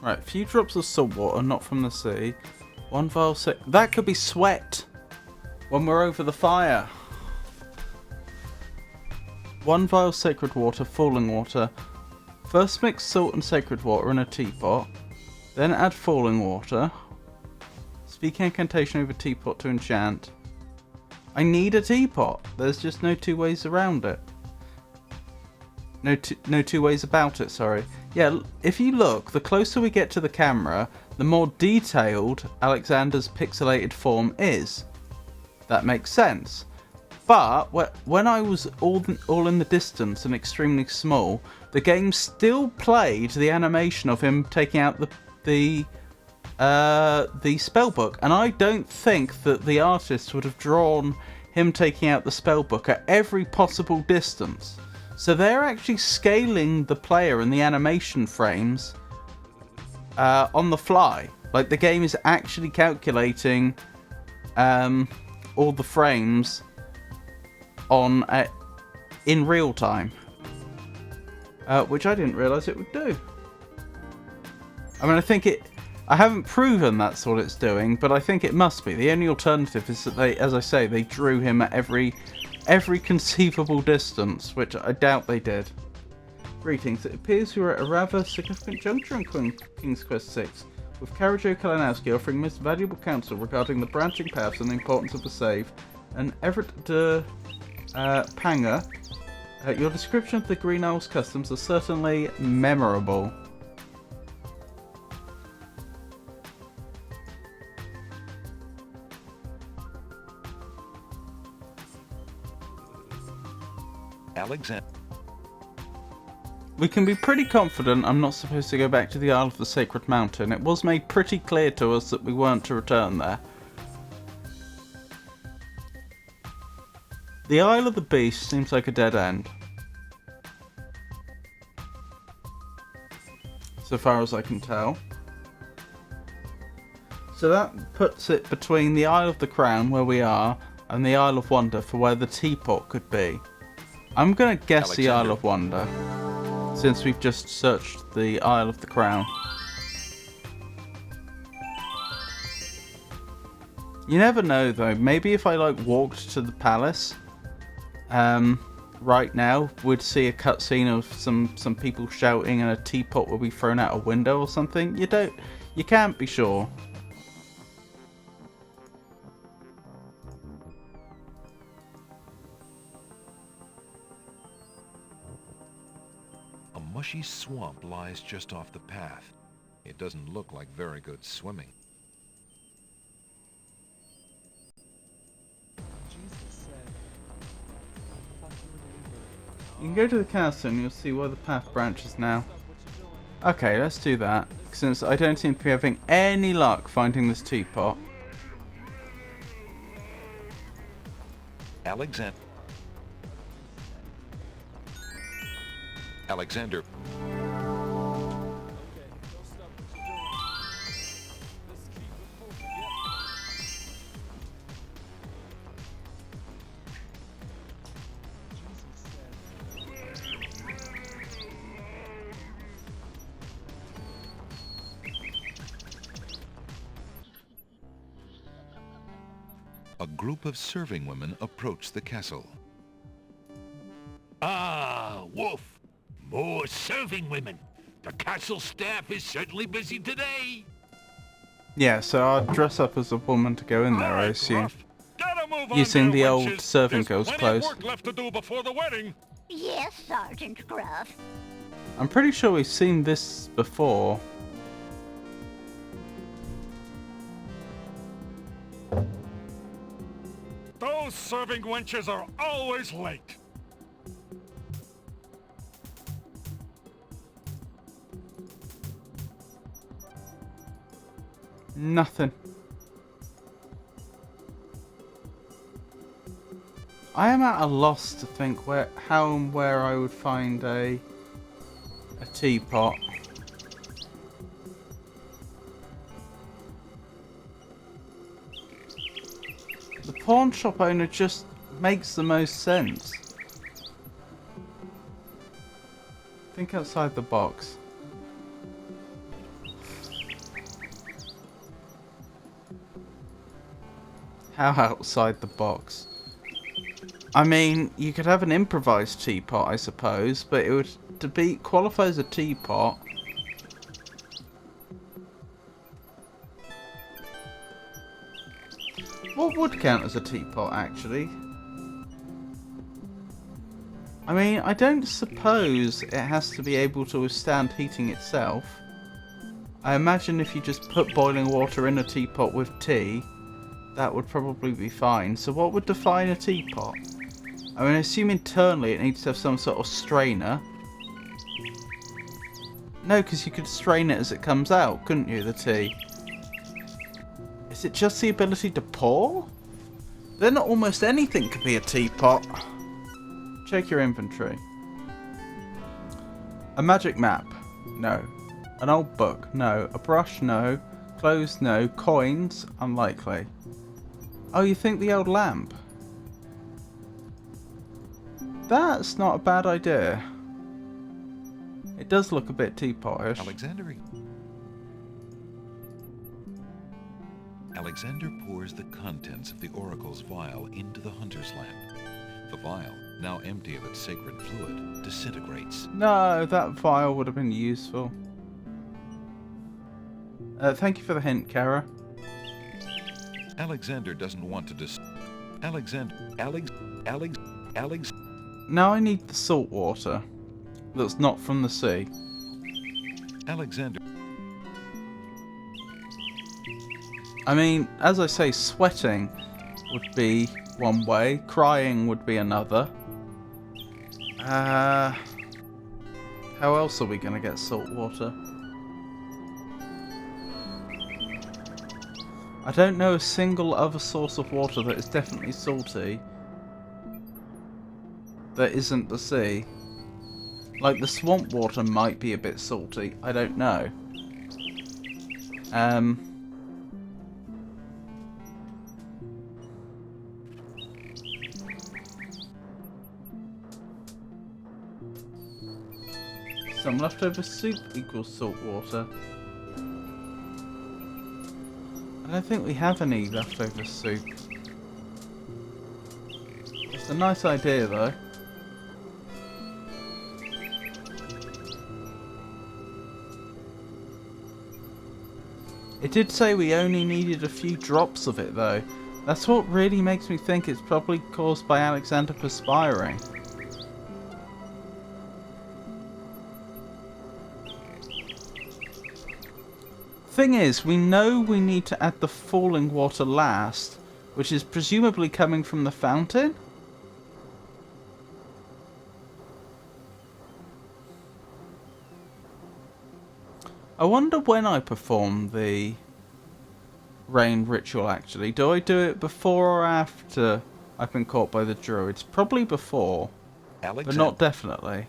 Right, a few drops of salt water, not from the sea. One vial that could be sweat when we're over the fire. One vial sacred water, falling water. First mix salt and sacred water in a teapot. Then add falling water. Speak incantation over teapot to enchant. I need a teapot. There's just no two ways around it. No two ways about it, sorry. Yeah, if you look, the closer we get to the camera, the more detailed Alexander's pixelated form is. That makes sense. But when I was all in the distance and extremely small, the game still played the animation of him taking out the spellbook, and I don't think that the artist would have drawn him taking out the spellbook at every possible distance. So they're actually scaling the player and the animation frames on the fly. Like, the game is actually calculating all the frames on in real time, which I didn't realise it would do. I mean, I haven't proven that's what it's doing, but I think it must be. The only alternative is that they, as I say, they drew him at every conceivable distance, which I doubt they did. Greetings. It appears you are at a rather significant juncture in King's Quest VI, with Karajo Kalinowski offering most valuable counsel regarding the branching paths and the importance of the save, and Everett de Panga, your description of the Green Isles customs are certainly memorable.
Alexander.
We can be pretty confident I'm not supposed to go back to the Isle of the Sacred Mountain. It was made pretty clear to us that we weren't to return there. The Isle of the Beast seems like a dead end. So far as I can tell. So that puts it between the Isle of the Crown, where we are, and the Isle of Wonder for where the teapot could be. I'm gonna guess Alexander. The Isle of Wonder, since we've just searched the Isle of the Crown. You never know though, maybe if I walked to the palace right now, we'd see a cutscene of some people shouting and a teapot will be thrown out a window or something. You can't be sure.
A mushy swamp lies just off the path. It doesn't look like very good swimming.
You can go to the castle and you'll see where the path branches now. Okay, let's do that, since I don't seem to be having any luck finding this teapot.
Alexander. A group of serving women approach the castle.
Ah, Wolf! More serving women! The castle staff is certainly busy today!
Yeah, so I'll dress up as a woman to go in there, I assume. Using the old serving girl's clothes.
Work left to do before the wedding.
Yes, Sergeant Gruff.
I'm pretty sure we've seen this before.
Those serving wenches are always late.
Nothing. I am at a loss to think how and where I would find a teapot. The pawn shop owner just makes the most sense. Think outside the box. How outside the box? I mean, you could have an improvised teapot, I suppose, but it would qualify as a teapot. What would count as a teapot, actually? I mean, I don't suppose it has to be able to withstand heating itself. I imagine if you just put boiling water in a teapot with tea, that would probably be fine. So what would define a teapot? I mean, I assume internally it needs to have some sort of strainer. No, because you could strain it as it comes out, couldn't you, the tea? Is it just the ability to pour? Then almost anything could be a teapot. Check your inventory. A magic map? No. An old book? No. A brush? No. Clothes? No. Coins? Unlikely. Oh, you think the old lamp? That's not a bad idea. It does look a bit teapotish.
Alexander pours the contents of the oracle's vial into the hunter's lamp. The vial, now empty of its sacred fluid, disintegrates.
No, that vial would have been useful. Thank you for the hint, Kara.
Alexander doesn't want to Alex.
Now I need the salt water that's not from the sea.
Alexander.
I mean, as I say, sweating would be one way, crying would be another. How else are we going to get salt water? I don't know a single other source of water that is definitely salty that isn't the sea. Like the swamp water might be a bit salty, I don't know. Some leftover soup equals salt water. I don't think we have any leftover soup. It's a nice idea though. It did say we only needed a few drops of it though. That's what really makes me think it's probably caused by Alexander perspiring. Thing is, we know we need to add the falling water last, which is presumably coming from the fountain? I wonder when I perform the rain ritual actually. Do I do it before or after I've been caught by the druids? Probably before, but not definitely.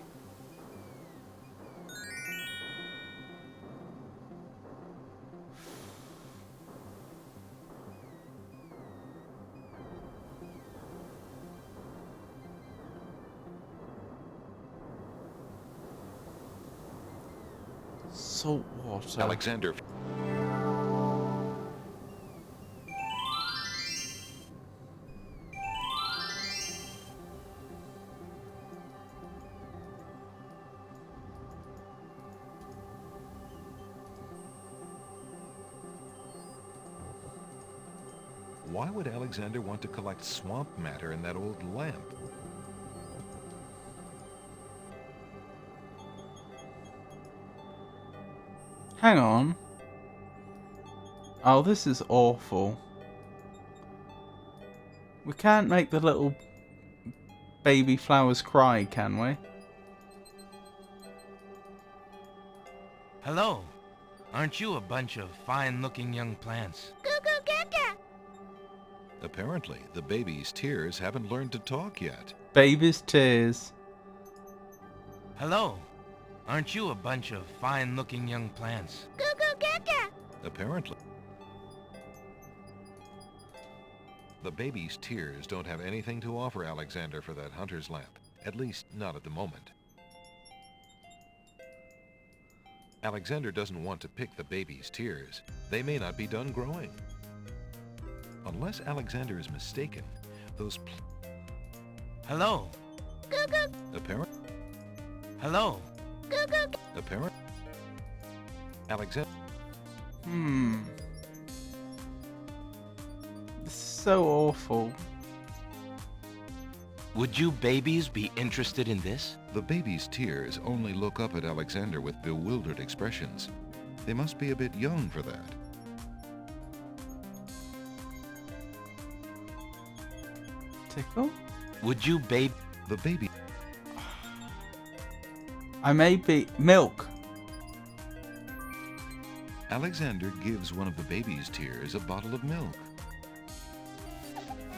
Salt water.
Alexander. Why would Alexander want to collect swamp matter in that old lamp?
Hang on. Oh, this is awful. We can't make the little baby flowers cry, can we?
Hello. Aren't you a bunch of fine-looking young plants?
Apparently, the baby's tears haven't learned to talk yet.
Baby's tears.
Hello. Aren't you a bunch of fine-looking young plants?
Apparently. The baby's tears don't have anything to offer Alexander for that hunter's lamp. At least, not at the moment. Alexander doesn't want to pick the baby's tears. They may not be done growing. Unless Alexander is mistaken, those
Hello.
Apparent.
Hello.
Apparent. Alexander.
This is so awful.
Would you babies be interested in this?
The baby's tears only look up at Alexander with bewildered expressions. They must be a bit young for that.
Tickle?
Would you babe...
The baby...
I may be... Milk!
Alexander gives one of the baby's tears a bottle of milk.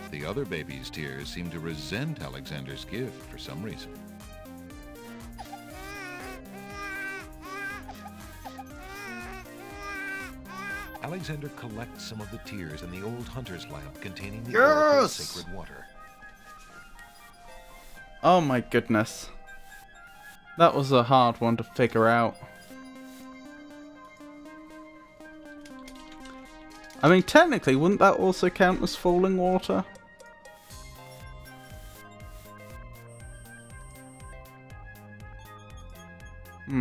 The other baby's tears seem to resent Alexander's gift for some reason. Alexander collects some of the tears in the old hunter's lamp containing the oracle's sacred water.
Oh my goodness. That was a hard one to figure out. I mean, technically, wouldn't that also count as falling water?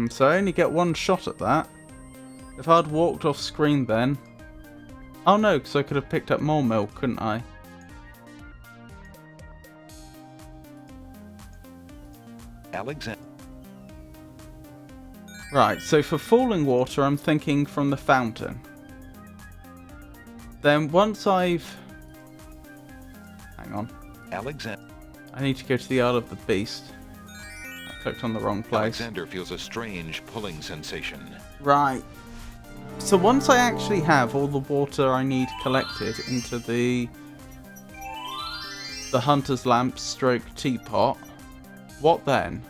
So I only get one shot at that. If I'd walked off screen then... Oh no, because I could have picked up more milk, couldn't I?
Alexander.
Right, so for falling water, I'm thinking from the fountain. Then once I've... Hang on.
Alexander.
I need to go to the Isle of the Beast. I clicked on the wrong place.
Alexander feels a strange pulling sensation.
Right. So once I actually have all the water I need collected into the hunter's lamp stroke teapot, what then?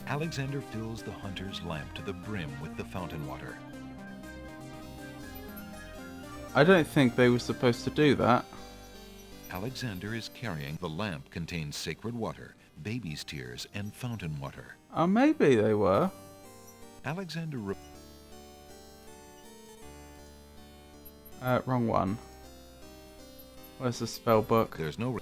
Alexander fills the hunter's lamp to the brim with the fountain water.
I don't think they were supposed to do that.
Alexander is carrying the lamp contains sacred water, baby's tears, and fountain water.
Oh, maybe they were.
Alexander...
Wrong one. Where's the spell book?
There's no...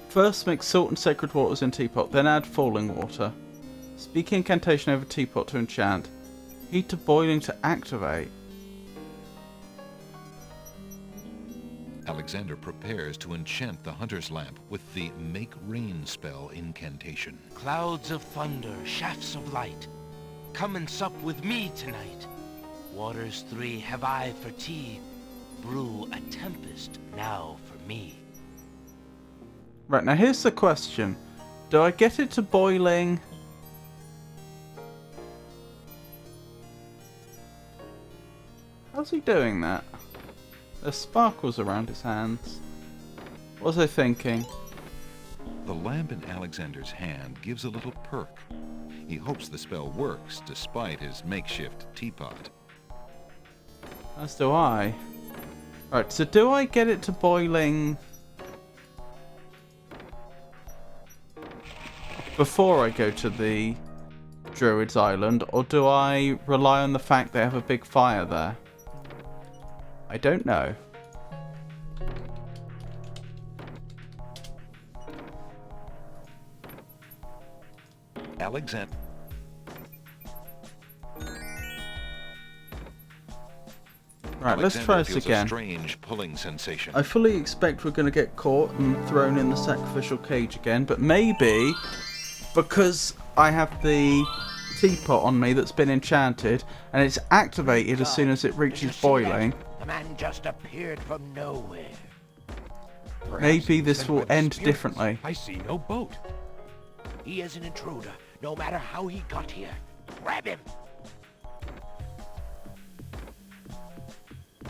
First mix salt and sacred waters in teapot, then add falling water. Speak incantation over teapot to enchant. Heat to boiling to activate.
Alexander prepares to enchant the hunter's lamp with the Make Rain spell incantation.
Clouds of thunder, shafts of light, come and sup with me tonight. Waters 3 have I for tea, brew a tempest now for me.
Right, now here's the question. Do I get it to boiling? How's he doing that? There's sparkles around his hands. What was I thinking?
The lamp in Alexander's hand gives a little perk. He hopes the spell works despite his makeshift teapot.
As do I. Right, so do I get it to boiling before I go to the Druid's Island, or do I rely on the fact they have a big fire there? I don't know.
Alexander.
Right, let's try this again.
A strange pulling sensation.
I fully expect we're going to get caught and thrown in the sacrificial cage again, but maybe because I have the teapot on me that's been enchanted and it's activated as soon as it reaches boiling.
The man just appeared from nowhere.
Maybe this will end differently.
I see no boat.
He is an intruder, no matter how he got here. Grab him!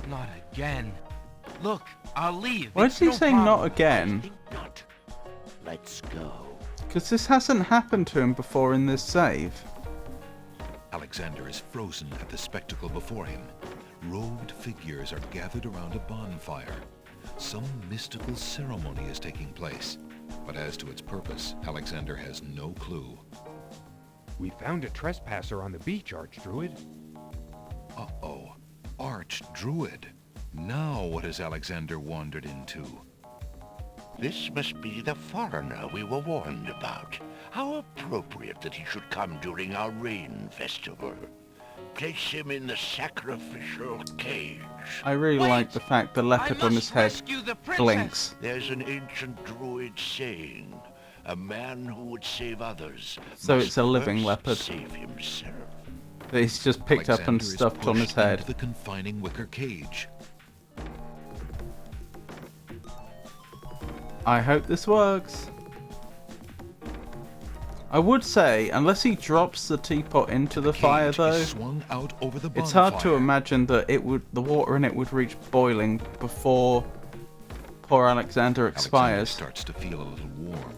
Not again. Look, I'll leave.
Why did he say not again?
Think not. Let's go.
Because this hasn't happened to him before in this save.
Alexander is frozen at the spectacle before him. Robed figures are gathered around a bonfire. Some mystical ceremony is taking place. But as to its purpose, Alexander has no clue.
We found a trespasser on the beach, Archdruid.
Uh-oh. Archdruid. Now what has Alexander wandered into?
This must be the foreigner we were warned about. How appropriate that he should come during our rain festival. Place him in the sacrificial cage.
I really like the fact the leopard on his head blinks.
There's an ancient druid saying, a man who would save others
So
must
it's a living
first
leopard
save himself.
that he's just picked up and
Alexander is
stuffed on his
pushed
head.
into the confining wicker cage.
I hope this works. I would say, unless he drops the teapot into the fire
Cage
though,
is swung out over the
it's hard to
bonfire.
imagine that the water in it would reach boiling before poor Alexander
Alexander
expires.
starts to feel a little warm.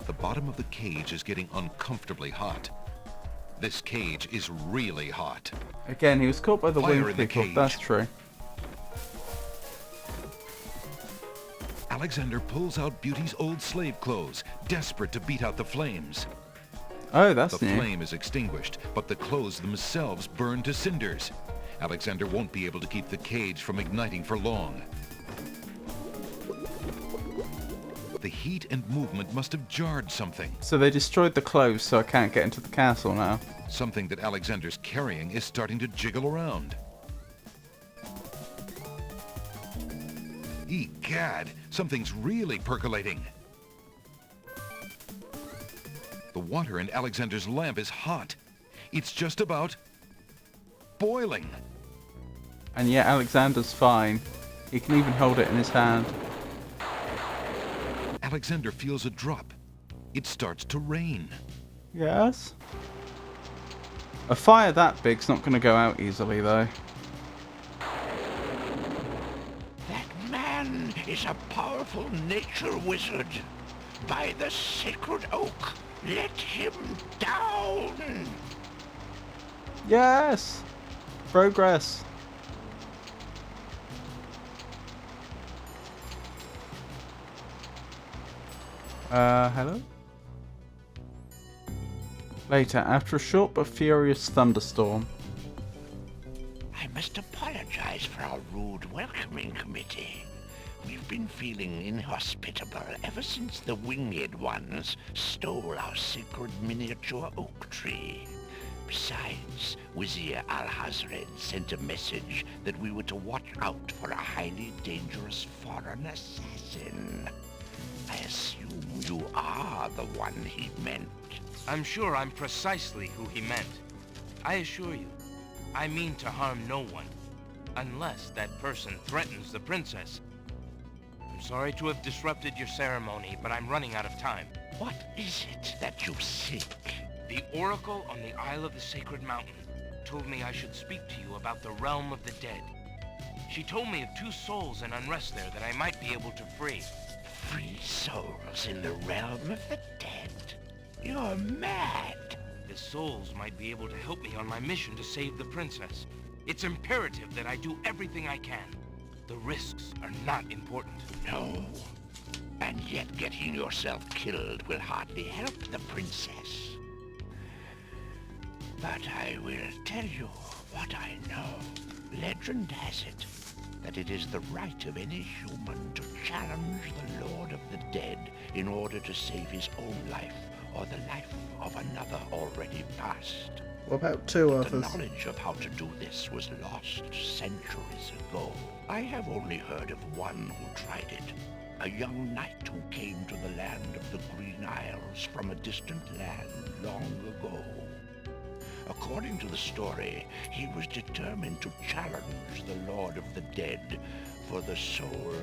The bottom of the cage is getting uncomfortably hot. This cage is really hot.
Again, he was caught by the
Fire
wind
in the
people,
cage.
that's true.
Alexander pulls out Beauty's old slave clothes, desperate to beat out the flames.
Oh, that's
The
new.
flame is extinguished, but the clothes themselves burn to cinders. Alexander won't be able to keep the cage from igniting for long. The heat and movement must have jarred something.
So they destroyed the clothes, so I can't get into the castle now.
Something that Alexander's carrying is starting to jiggle around. Egad, something's really percolating. The water in Alexander's lamp is hot. It's just about boiling.
And yet Alexander's fine. He can even hold it in his hand.
Alexander feels a drop. It starts to rain.
Yes? A fire that big's not going to go out easily, though.
That man is a powerful nature wizard. By the sacred oak, let him down!
Yes! Progress. Hello? Later, after a short but furious thunderstorm.
I must apologize for our rude welcoming committee. We've been feeling inhospitable ever since the winged ones stole our sacred miniature oak tree. Besides, Wizir Al-Hazred sent a message that we were to watch out for a highly dangerous foreign assassin. I assume you are the one he meant.
I'm sure I'm precisely who he meant. I assure you, I mean to harm no one, unless that person threatens the princess. I'm sorry to have disrupted your ceremony, but I'm running out of time.
What is it that you seek?
The Oracle on the Isle of the Sacred Mountain told me I should speak to you about the Realm of the Dead. She told me of 2 souls in unrest there that I might be able to free.
Free souls in the Realm of the Dead? You're mad!
The souls might be able to help me on my mission to save the princess. It's imperative that I do everything I can. The risks are not important.
No. And yet getting yourself killed will hardly help the princess. But I will tell you what I know. Legend has it that it is the right of any human to challenge the Lord of the Dead in order to save his own life or the life of another already past.
What about 2 others?
The knowledge of how to do this was lost centuries ago. I have only heard of one who tried it. A young knight who came to the land of the Green Isles from a distant land long ago. According to the story, he was determined to challenge the Lord of the Dead for the soul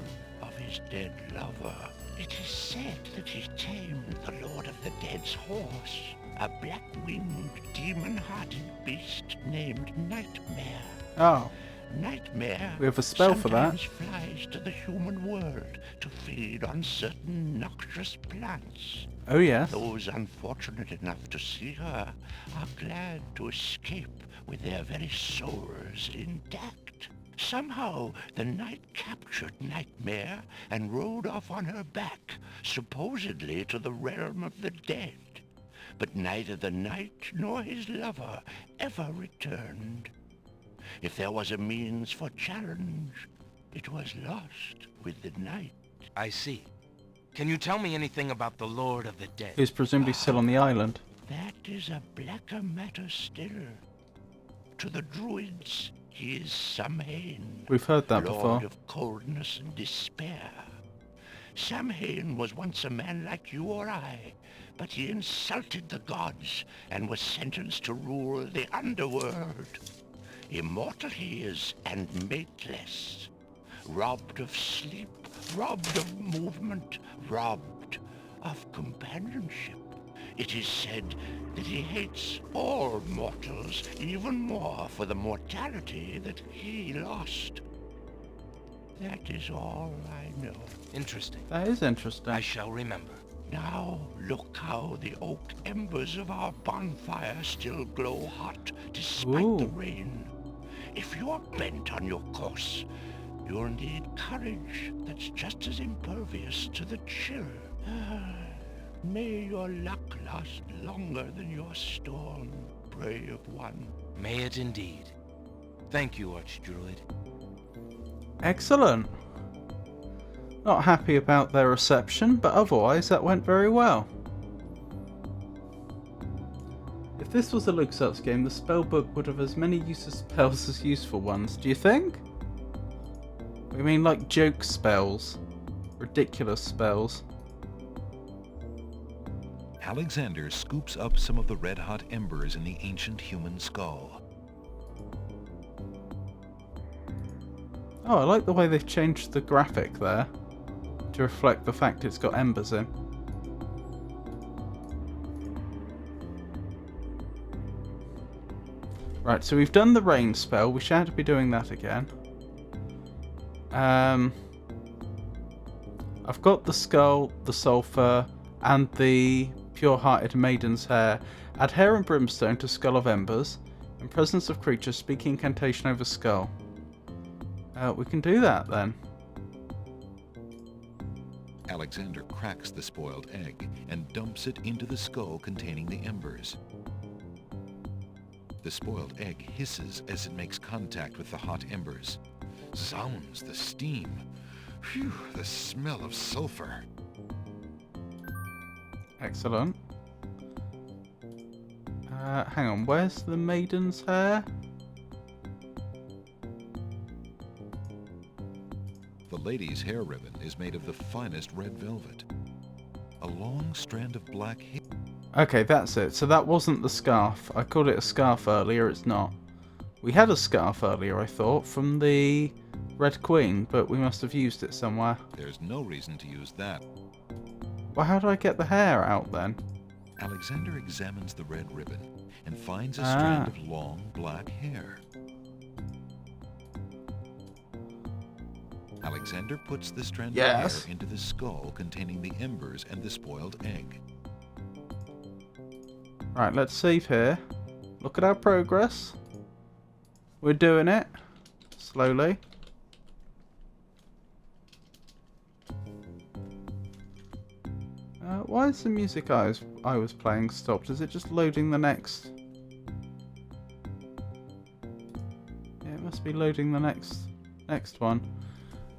of his dead lover. It is said that he tamed the Lord of the Dead's horse, a black-winged, demon-hearted beast named Nightmare.
Oh.
Nightmare
We have a spell for that.
sometimes flies to the human world to feed on certain noxious plants.
Oh, yes.
Those unfortunate enough to see her are glad to escape with their very souls intact. Somehow, the knight captured Nightmare and rode off on her back, supposedly to the realm of the dead. But neither the knight nor his lover ever returned. If there was a means for challenge, it was lost with the night.
I see. Can you tell me anything about the Lord of the Dead?
Who's presumably still on the island.
That is a blacker matter still. To the druids, he is Samhain.
We've heard that
Lord
before.
of coldness and despair. Samhain was once a man like you or I, but he insulted the gods and was sentenced to rule the underworld. Immortal he is and mateless. Robbed of sleep, robbed of movement, robbed of companionship. It is said that he hates all mortals even more for the mortality that he lost. That is all I know.
Interesting.
That is interesting.
I shall remember.
Now look how the oak embers of our bonfire still glow hot despite the rain. If you're bent on your course, you'll need courage that's just as impervious to the chill. May your luck last longer than your storm, brave one.
May it indeed. Thank you, Archdruid.
Excellent. Not happy about their reception, but otherwise that went very well. If this was a LucasArts game, the spellbook would have as many useless spells as useful ones, do you think? I mean like joke spells. Ridiculous spells.
Alexander scoops up some of the red-hot embers in the ancient human skull.
Oh, I like the way they've changed the graphic there to reflect the fact it's got embers in. Right, so we've done the rain spell. We shan't be doing that again. I've got the skull, the sulphur, and the pure-hearted maiden's hair. Add hair and brimstone to Skull of Embers. In presence of creatures, speak incantation over skull. We can do that then.
Alexander cracks the spoiled egg and dumps it into the skull containing the embers. The spoiled egg hisses as it makes contact with the hot embers. Zounds, the steam. Phew, the smell of sulfur.
Excellent. Hang on, where's the maiden's hair?
The lady's hair ribbon is made of the finest red velvet. A long strand of black hair.
Okay, that's it. So that wasn't the scarf. I called it a scarf earlier, it's not. We had a scarf earlier, I thought, from the Red Queen, but we must have used it somewhere.
There's no reason to use that.
Well, how do I get the hair out then?
Alexander examines the red ribbon and finds a strand of long black hair. Alexander puts the strand of hair into the skull containing the embers and the spoiled egg.
Right, let's save here. Look at our progress. We're doing it. Slowly. Why is the music I was playing stopped? Is it just loading the next? Yeah, it must be loading the next one.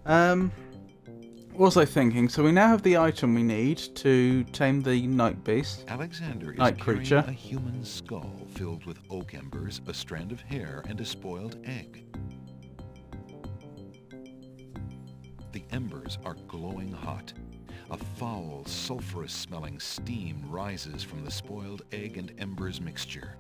What was I thinking? So we now have the item we need to tame the night beast.
Alexander is
night
carrying
creature.
A human skull filled with oak embers, a strand of hair, and a spoiled egg. The embers are glowing hot. A foul, sulphurous-smelling steam rises from the spoiled egg and embers mixture.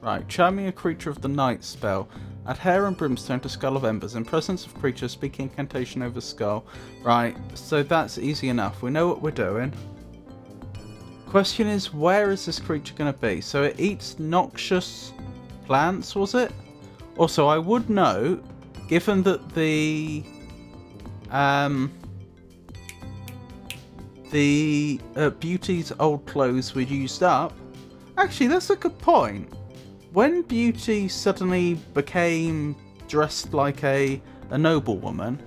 Right, charming a creature of the night spell. Add hair and brimstone to Skull of Embers. In presence of creatures, speak incantation over skull. Right, so that's easy enough. We know what we're doing. Question is, where is this creature going to be? So it eats noxious plants, was it? Also, I would note, given that the Beauty's old clothes were used up. Actually, that's a good point. When Beauty suddenly became dressed like a noblewoman,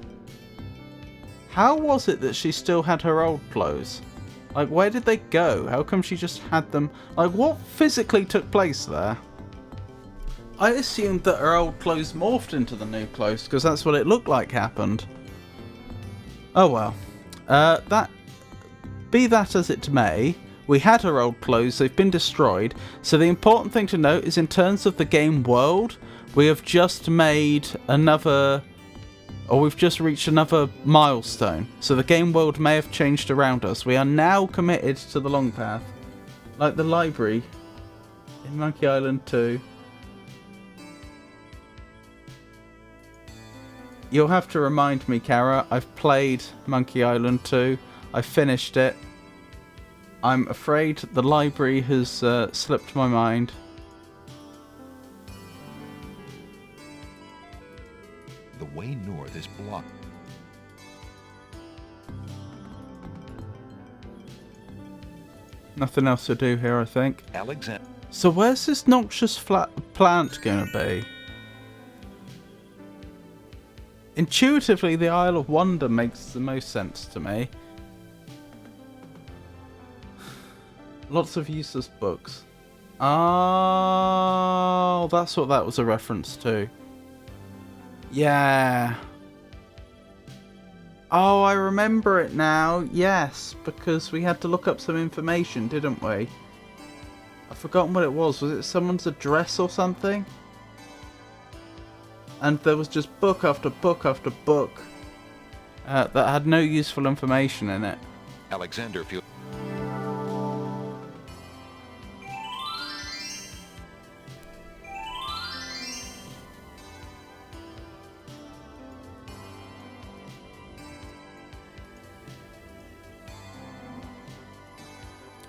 how was it that she still had her old clothes? Like, where did they go? How come she just had them? Like, what physically took place there? I assumed that her old clothes morphed into the new clothes, because that's what it looked like happened. Oh well. Be that as it may, we had her old clothes, they've been destroyed, so the important thing to note is in terms of the game world, we have just made another, or we've just reached another milestone. So the game world may have changed around us. We are now committed to the long path. Like the library in Monkey Island 2. You'll have to remind me, Kara, I've played Monkey Island 2. I finished it. I'm afraid the library has slipped my mind.
The way north is blocked.
Nothing else to do here, I think.
Alexander.
So where's this noxious plant going to be? Intuitively, the Isle of Wonder makes the most sense to me. Lots of useless books. Oh, that's what that was a reference to. Yeah. Oh, I remember it now. Yes, because we had to look up some information, didn't we? I've forgotten what it was. Was it someone's address or something? And there was just book after book after book that had no useful information in it.
Alexander feels.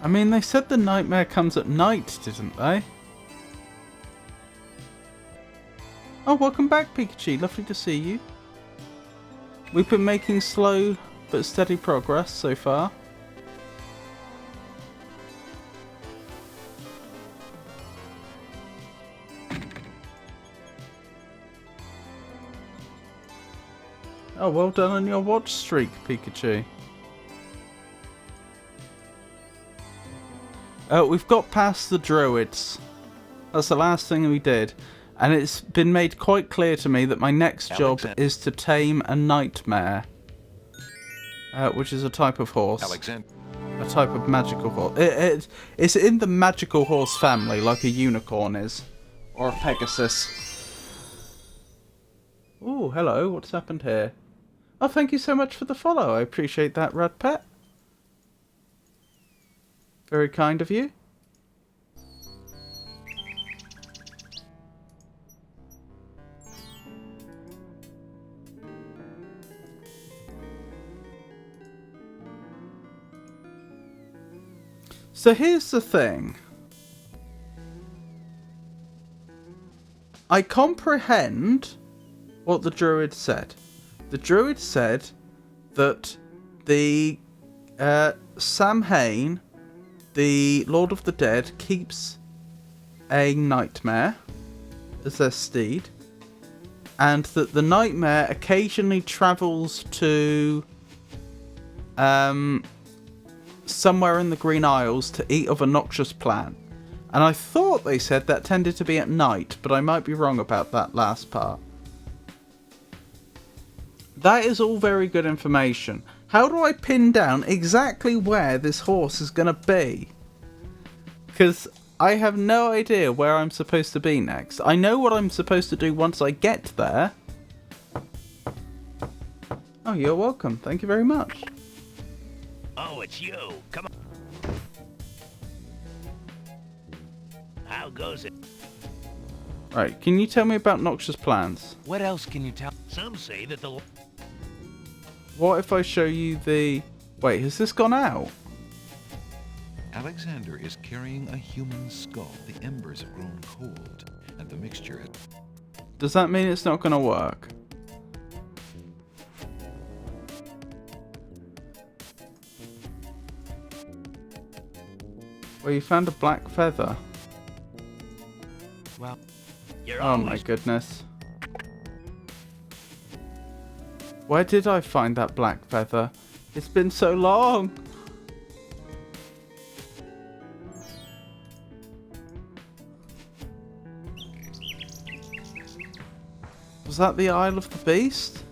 I mean, they said the nightmare comes at night, didn't they? Oh, welcome back, Pikachu. Lovely to see you. We've been making slow but steady progress so far. Oh, well done on your watch streak, Pikachu. We've got past the druids. That's the last thing we did. And it's been made quite clear to me that my next job is to tame a nightmare. Which is a type of horse. A type of magical horse. It's in the magical horse family, like a unicorn is. Or a Pegasus. Oh, hello. What's happened here? Oh, thank you so much for the follow. I appreciate that, Radpet. Very kind of you. So here's the thing. I comprehend what the druid said. The druid said that the Samhain, the Lord of the Dead, keeps a nightmare as their steed, and that the nightmare occasionally travels to somewhere in the Green Isles to eat of a noxious plant. And I thought they said that tended to be at night, but I might be wrong about that last part. That is all very good information. How do I pin down exactly where this horse is going to be? Because I have no idea where I'm supposed to be next. I know what I'm supposed to do once I get there. Oh, you're welcome. Thank you very much.
Oh, it's you. Come on. How goes it?
Right, can you tell me about noxious plants?
What else can you tell?
Some say that the...
What if I show you the... Wait, has this gone out?
Alexander is carrying a human skull. The embers have grown cold, and the mixture has...
Does that mean it's not going to work? Well, you found a black feather.
Well,
oh my goodness. Where did I find that black feather? It's been so long. Was that the Isle of the Beast?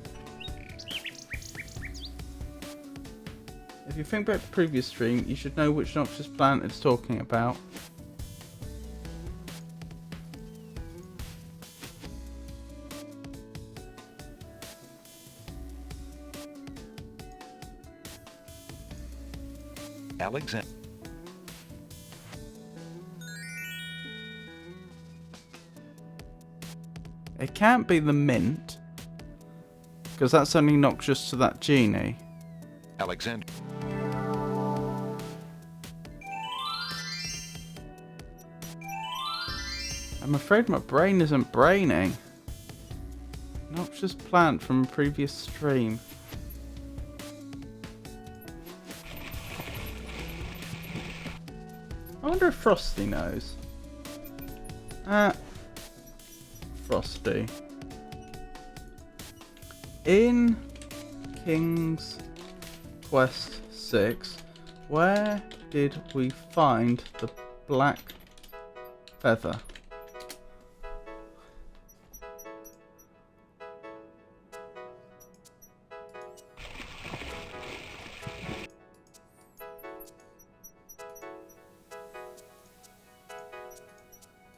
If you think back to the previous stream, you should know which noxious plant it's talking about.
Alexander.
It can't be the mint, because that's only noxious to that genie.
Alexander.
I'm afraid my brain isn't braining. Noxious plant from a previous stream. wonder if Frosty knows. Frosty. In King's Quest 6, where did we find the black feather?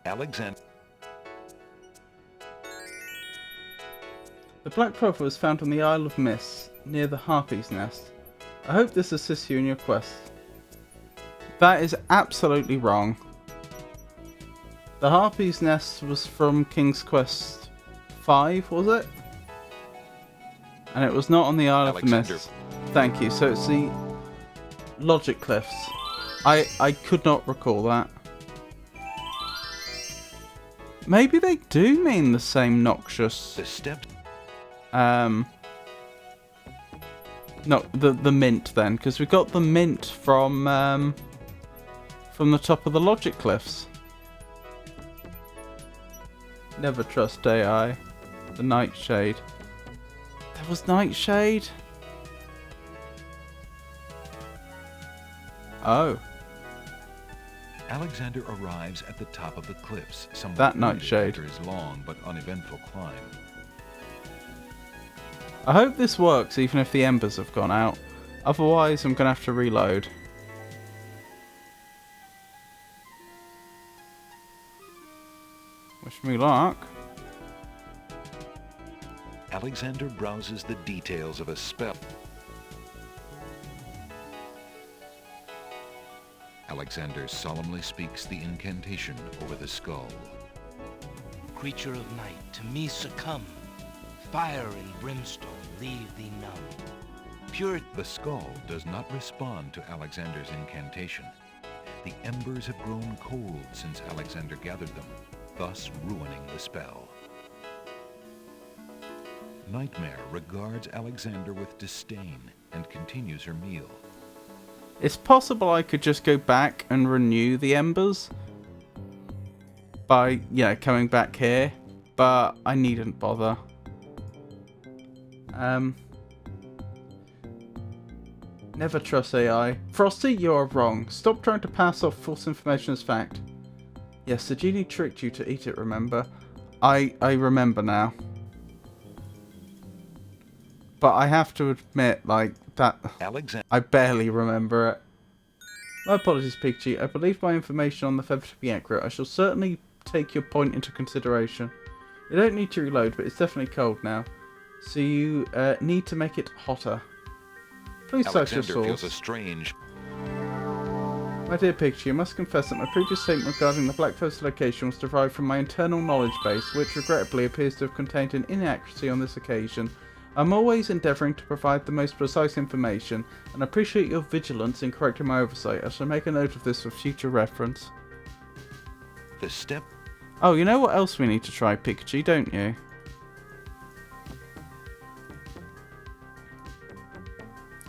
Alexander.
The black feather was found on the Isle of Mists, near the Harpy's Nest. I hope this assists you in your quest. That is absolutely wrong. The Harpy's Nest was from King's Quest 5, was it? And it was not on the Isle of the Mists. Thank you. So it's the Logic Cliffs. I could not recall that. Maybe they do mean the same noxious.
The steps.
No, the mint then, because we got the mint from the top of the Logic Cliffs. Never trust AI. The Nightshade. That was Nightshade? Oh.
Alexander arrives at the top of the cliffs, somewhat
That
wounded
Nightshade.
after his long but uneventful climb.
I hope this works even if the embers have gone out. Otherwise, I'm going to have to reload. Wish me luck.
Alexander browses the details of a spell. Alexander solemnly speaks the incantation over the skull.
Creature of night, to me succumb. Fire and brimstone leave thee numb. Pure.
The skull does not respond to Alexander's incantation. The embers have grown cold since Alexander gathered them, thus ruining the spell. Nightmare regards Alexander with disdain and continues her meal.
It's possible I could just go back and renew the embers by, coming back here, but I needn't bother. Never trust AI. Frosty, you are wrong. Stop trying to pass off false information as fact. Yes, the genie tricked you to eat it, remember? I remember now. But I have to admit, that I barely remember it. My apologies, Pikachu. I believe my information on the feather to be accurate. I shall certainly take your point into consideration. You don't need to reload, but it's definitely cold now. So you need to make it hotter. Please search your
Alexander feels
source.
a strange.
My dear Pikachu, I must confess that my previous statement regarding the Black Feather's location was derived from my internal knowledge base, which regrettably appears to have contained an inaccuracy on this occasion. I'm always endeavouring to provide the most precise information, and appreciate your vigilance in correcting my oversight. I shall make a note of this for future reference.
The step.
Oh, you know what else we need to try, Pikachu, don't you?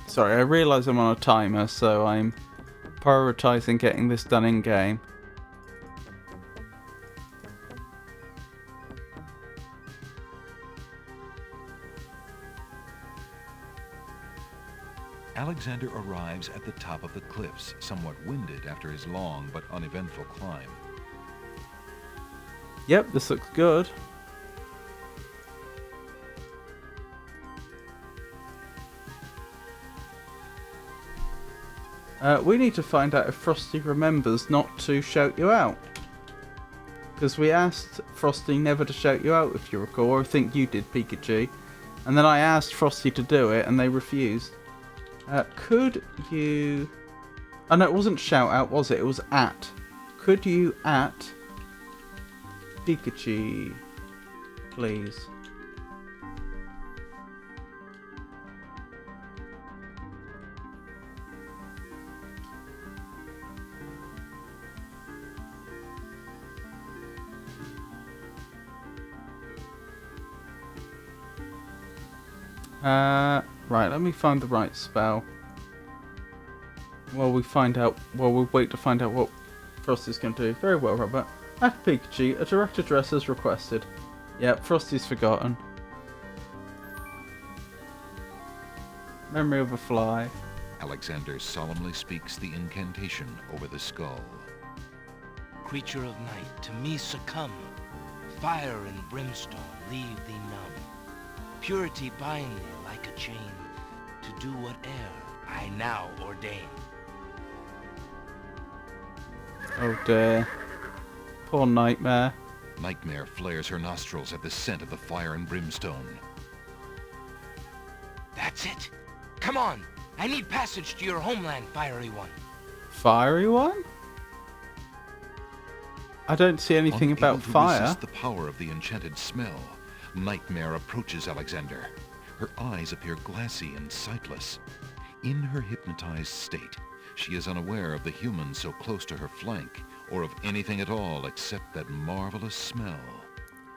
Sorry, I realise I'm on a timer, so I'm prioritising getting this done in-game.
Alexander arrives at the top of the cliffs, somewhat winded after his long but uneventful climb.
Yep, this looks good. We need to find out if Frosty remembers not to shout you out. Because we asked Frosty never to shout you out, if you recall, or I think you did, Pikachu. And then I asked Frosty to do it, and they refused. Could you... Oh no, it wasn't shout out, was it? It was at. Could you at Pikachu, please? Right, let me find the right spell. While we wait to find out what Frosty's going to do. Very well, Robert. After Pikachu, a direct address is requested. Yep, Frosty's forgotten. Memory of a fly.
Alexander solemnly speaks the incantation over the skull.
Creature of night, to me succumb. Fire and brimstone, leave thee numb. Purity bind thee like a chain, to do whate'er I now ordain.
Oh dear. Poor Nightmare.
Nightmare flares her nostrils at the scent of the fire and brimstone.
That's it. Come on. I need passage to your homeland, Fiery One.
Fiery One? I don't see anything
Unable
about
to
fire.
resist the power of the enchanted smell, Nightmare approaches Alexander. Her eyes appear glassy and sightless. In her hypnotized state, she is unaware of the humans so close to her flank, or of anything at all except that marvelous smell.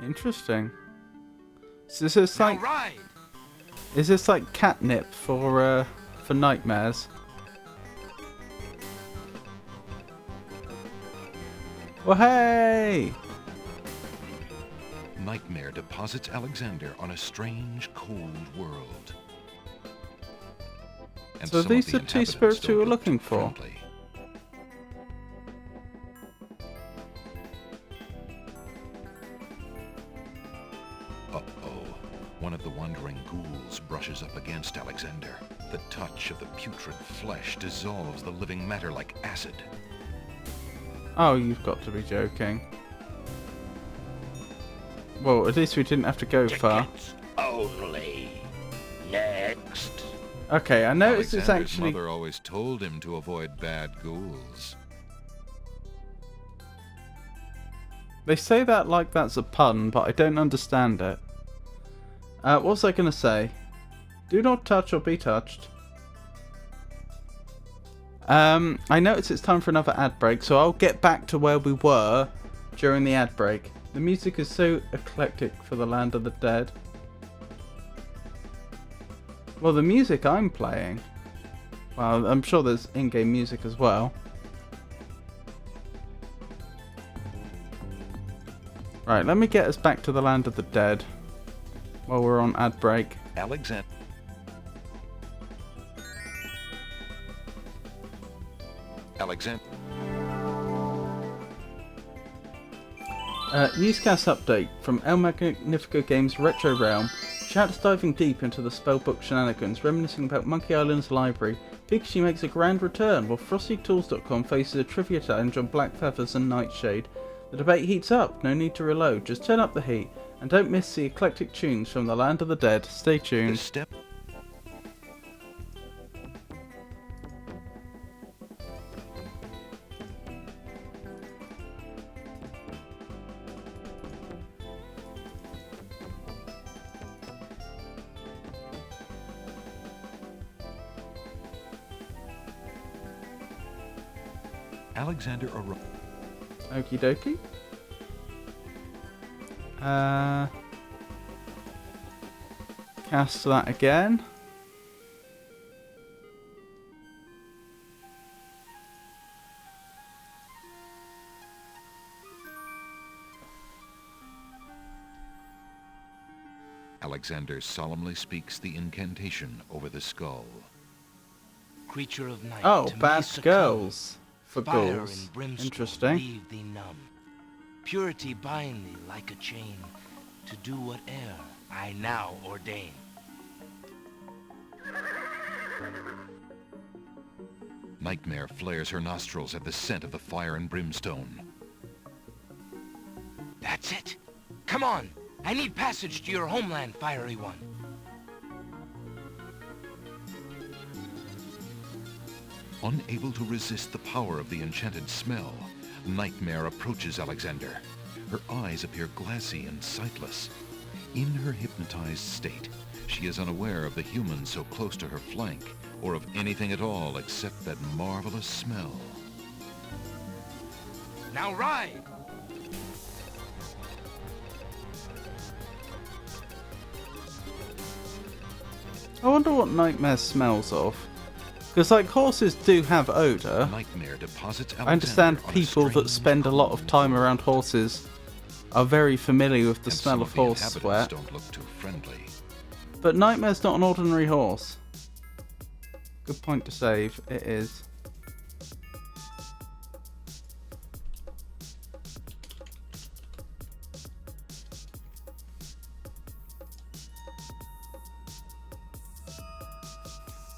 Interesting. So is this like...
Ride.
Is this like catnip for nightmares? Well, hey!
Nightmare deposits Alexander on a strange, cold world. And
So
some
these
of the
are two
inhabitants
spirits
don't
you were
look
looking
too
for.
friendly. Uh-oh. One of the wandering ghouls brushes up against Alexander. The touch of the putrid flesh dissolves the living matter like acid.
Oh, you've got to be joking. Well, at least we didn't have to go far.
Only. Next.
Okay, I noticed it's
Alexander's
actually...
mother always told him to avoid bad ghouls.
They say that like that's a pun, but I don't understand it. What was I going to say? Do not touch or be touched. I noticed it's time for another ad break, so I'll get back to where we were during the ad break. The music is so eclectic for the Land of the Dead. Well, the music I'm playing... Well, I'm sure there's in-game music as well. Right, let me get us back to the Land of the Dead while we're on ad break.
Alexander.
Newscast update from El Magnifico Games Retro Realm. Chat's diving deep into the spellbook shenanigans, reminiscing about Monkey Island's library. Pikachu makes a grand return, while FrostyTools.com faces a trivia challenge on Black Feathers and Nightshade. The debate heats up, no need to reload, just turn up the heat, and don't miss the eclectic tunes from the Land of the Dead. Stay tuned.
Alexander arrived.
Okie dokie. Cast that again.
Alexander solemnly speaks the incantation over the skull.
Creature of night,
Oh,
to me
bad
succumb.
girls. For
Fire
ghouls.
and brimstone,
Interesting.
leave thee numb. Purity bind thee like a chain, to do whate'er I now ordain.
Nightmare flares her nostrils at the scent of the fire and brimstone.
That's it. Come on. I need passage to your homeland, Fiery One.
Unable to resist the power of the enchanted smell, Nightmare approaches Alexander. Her eyes appear glassy and sightless. In her hypnotized state, she is unaware of the humans so close to her flank, or of anything at all except that marvelous smell.
Now ride!
I wonder what Nightmare smells of. Because, like, horses do have odour.
Nightmare deposits
I understand
Alexander on a
people that
strange
spend a lot of time around horses are very familiar with the
and
smell
some
of
the
horse
inhabitants
sweat.
don't look too friendly.
But Nightmare's not an ordinary horse. Good point to save. It is.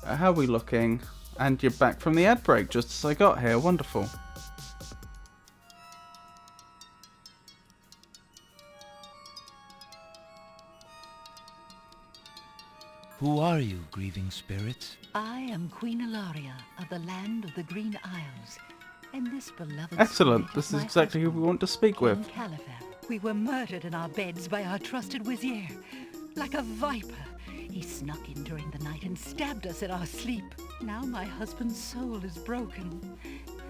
How are we looking? And you're back from the ad break just as I got here. Wonderful.
Who are you, grieving spirits?
I am Queen Ilaria of the land of the Green Isles, and this beloved
Excellent.
spirit
This
my
is exactly who we want to speak
King
with.
Califat. We were murdered in our beds by our trusted Vizier. Like a viper, he snuck in during the night and stabbed us in our sleep. Now my husband's soul is broken,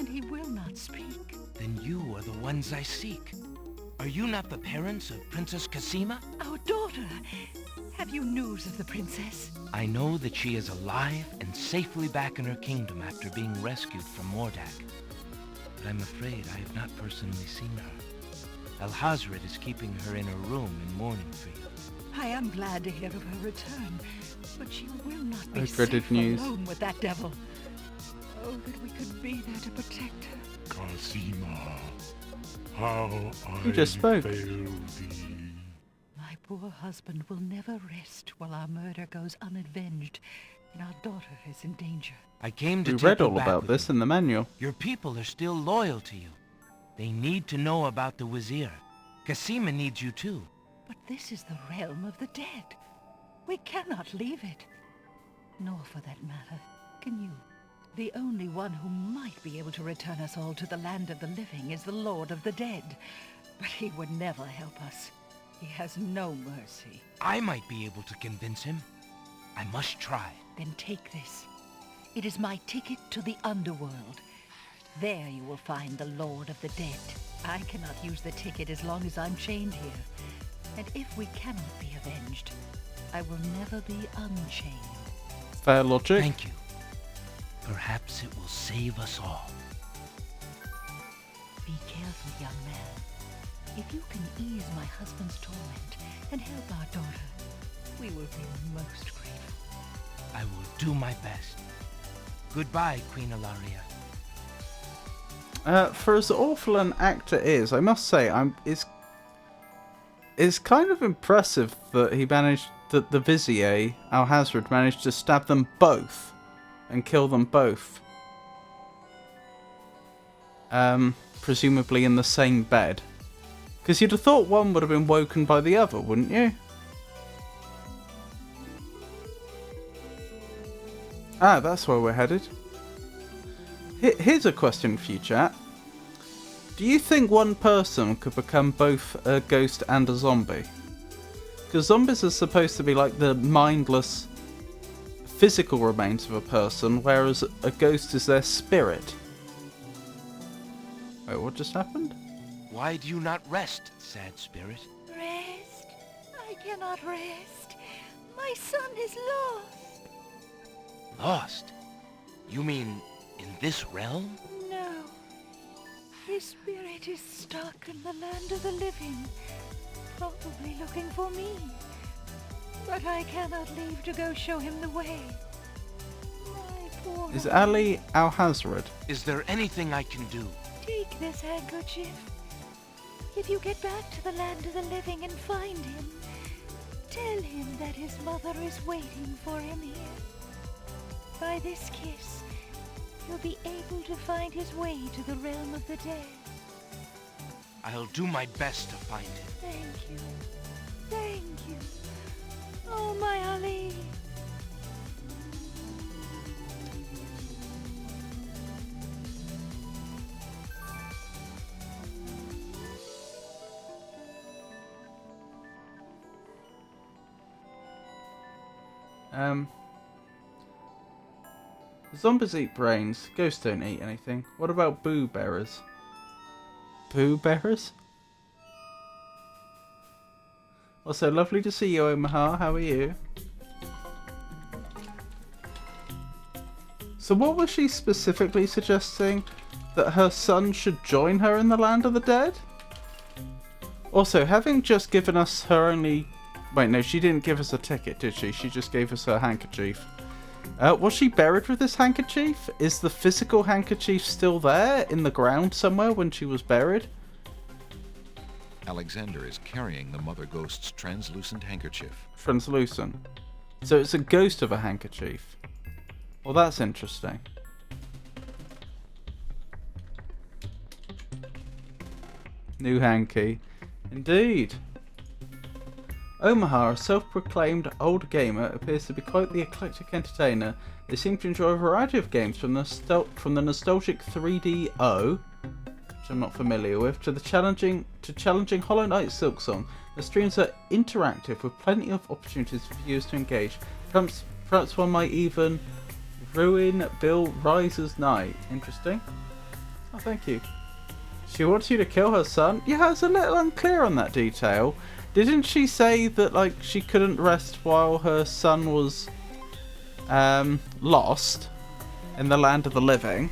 and he will not speak.
Then you are the ones I seek. Are you not the parents of Princess Cassima?
Our daughter! Have you news of the princess?
I know that she is alive and safely back in her kingdom after being rescued from Mordak. But I'm afraid I have not personally seen her. Alhazred is keeping her in her room in mourning for you.
I am glad to hear of her return, but she will not be
dreaded
safe
news.
alone with that devil. Oh, that we could be there to protect her.
Cassima, how
You just spoke.
failed thee.
My poor husband will never rest while our murder goes unavenged and our daughter is in danger.
I came to
We
take
read
you
all
back
about
with
this
me.
in the manual.
Your people are still loyal to you. They need to know about the Vizier. Cassima needs you too.
But this is the realm of the dead. We cannot leave it. Nor, for that matter, can you. The only one who might be able to return us all to the land of the living is the Lord of the Dead. But he would never help us. He has no mercy.
I might be able to convince him. I must try.
Then take this. It is my ticket to the underworld. There you will find the Lord of the Dead. I cannot use the ticket as long as I'm chained here. And if we cannot be avenged, I will never be unchained.
Fair logic.
Thank you. Perhaps it will save us all.
Be careful, young man. If you can ease my husband's torment and help our daughter, we will be most grateful.
I will do my best. Goodbye, Queen Ilaria.
For as awful an actor is, I must say, it's kind of impressive that the Vizier, Alhazred, managed to stab them both and kill them both. Presumably in the same bed. Because you'd have thought one would have been woken by the other, wouldn't you? Ah, that's where we're headed. Here's a question for you, chat. Do you think one person could become both a ghost and a zombie? Because zombies are supposed to be like the mindless physical remains of a person, whereas a ghost is their spirit. Wait, what just happened?
Why do you not rest, sad spirit?
Rest? I cannot rest. My son is lost.
Lost? You mean in this realm?
No. His spirit is stuck in the land of the living, probably looking for me. But I cannot leave to go show him the way. My poor
Is Ali Alhazred?
Is there anything I can do?
Take this handkerchief. If you get back to the land of the living and find him, tell him that his mother is waiting for him here. By this kiss, he'll be able to find his way to the realm of the dead.
I'll do my best to find him.
Thank you. Thank you. Oh, my Ali.
Zombies eat brains. Ghosts don't eat anything. What about boo bearers? Boo bearers? Also, lovely to see you, Omaha. How are you? So what was she specifically suggesting? That her son should join her in the land of the dead? Also, having just given us her only... Wait, no, she didn't give us a ticket, did she? She just gave us her handkerchief. Was she buried with this handkerchief? Is the physical handkerchief still there in the ground somewhere when she was buried?
Alexander is carrying the Mother Ghost's translucent handkerchief.
Translucent. So it's a ghost of a handkerchief. Well, that's interesting. New hanky. Indeed. Omaha, a self-proclaimed old gamer, appears to be quite the eclectic entertainer. They seem to enjoy a variety of games from the nostalgic 3DO, which I'm not familiar with, to challenging Hollow Knight Silksong. The streams are interactive with plenty of opportunities for viewers to engage. Perhaps one might even ruin Bill Riser's night. Interesting. Oh, thank you. She wants you to kill her son? Yeah, it's a little unclear on that detail. Didn't she say that, like, she couldn't rest while her son was lost in the land of the living?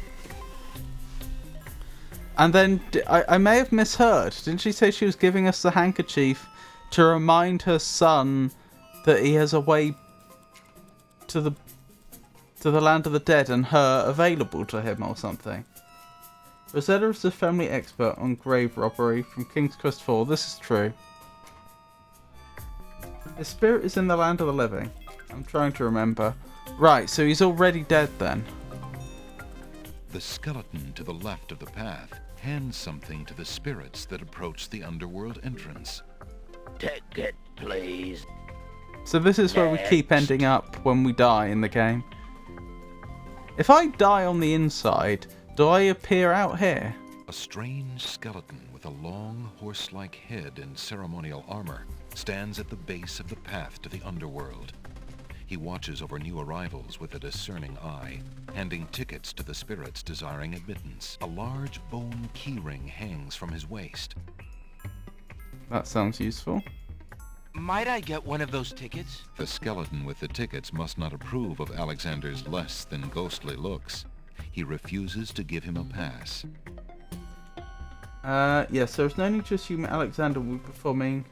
And then I may have misheard. Didn't she say she was giving us the handkerchief to remind her son that he has a way to the land of the dead and her available to him or something? Rosetta is a family expert on grave robbery from King's Quest 4. This is true. His spirit is in the land of the living. I'm trying to remember. Right, so he's already dead then.
The skeleton to the left of the path hands something to the spirits that approach the underworld entrance.
Ticket, please.
So this is where we keep ending up when we die in the game. If I die on the inside, do I appear out here?
A strange skeleton with a long horse-like head and ceremonial armor stands at the base of the path to the underworld. He watches over new arrivals with a discerning eye, handing tickets to the spirits desiring admittance. A large bone keyring hangs from his waist.
That sounds useful.
Might I get one of those tickets?
The skeleton with the tickets must not approve of Alexander's less than ghostly looks. He refuses to give him a pass.
Yes, there's no need to assume Alexander will be performing...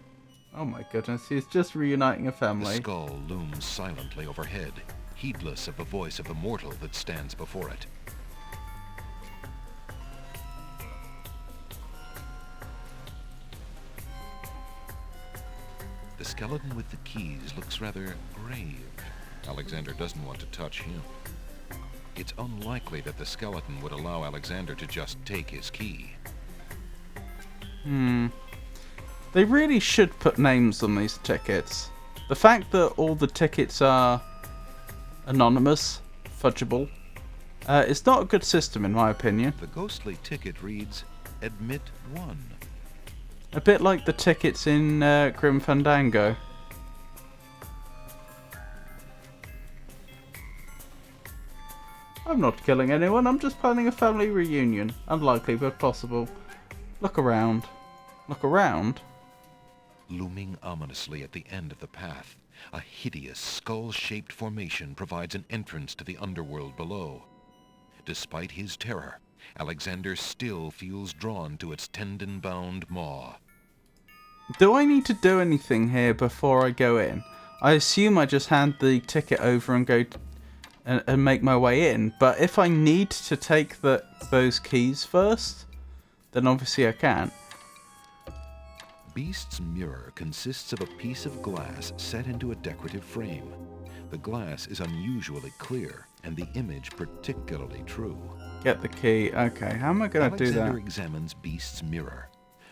Oh my goodness, he's just reuniting a family.
The skull looms silently overhead, heedless of the voice of the mortal that stands before it. The skeleton with the keys looks rather grave. Alexander doesn't want to touch him. It's unlikely that the skeleton would allow Alexander to just take his key.
They really should put names on these tickets. The fact that all the tickets are anonymous, fudgeable, it's not a good system in my opinion.
The ghostly ticket reads, Admit 1.
A bit like the tickets in Grim Fandango. I'm not killing anyone, I'm just planning a family reunion. Unlikely but possible. Look around. Look around?
Looming ominously at the end of the path, a hideous skull-shaped formation provides an entrance to the underworld below. Despite his terror, Alexander still feels drawn to its tendon-bound maw.
Do I need to do anything here before I go in? I assume I just hand the ticket over and go and make my way in, but if I need to take those keys first, then obviously I can't.
Beast's mirror consists of a piece of glass set into a decorative frame. The glass is unusually clear, and the image particularly true.
Get the key. Okay, how am I going to do that?
Alexander examines Beast's mirror.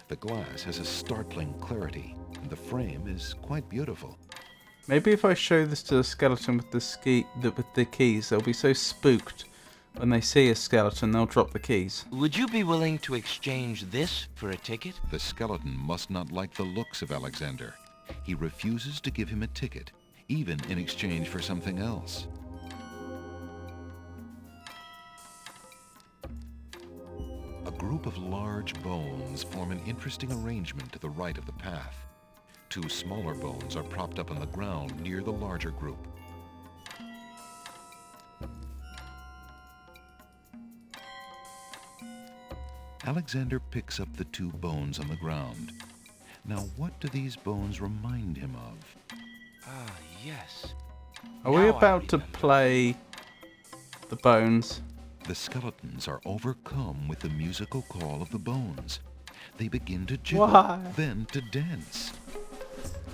The glass has a startling clarity, and the frame is quite beautiful.
Maybe if I show this to the skeleton with the keys, they'll be so spooked. When they see a skeleton, they'll drop the keys.
Would you be willing to exchange this for a ticket?
The skeleton must not like the looks of Alexander. He refuses to give him a ticket, even in exchange for something else. A group of large bones form an interesting arrangement to the right of the path. Two smaller bones are propped up on the ground near the larger group. Alexander picks up the 2 bones on the ground. Now, what do these bones remind him of?
Ah, yes.
Are we about to play the bones?
The skeletons are overcome with the musical call of the bones. They begin to jiggle,
Why?
then to dance.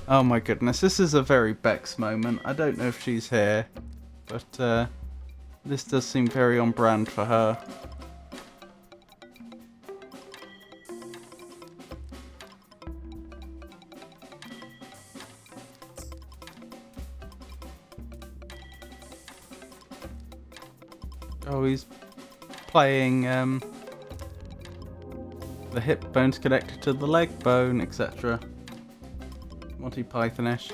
Oh my goodness, this is a very Bex moment. I don't know if she's here, but this does seem very on brand for her. Oh, he's playing the hip bone's connected to the leg bone, etc. Monty Pythonish.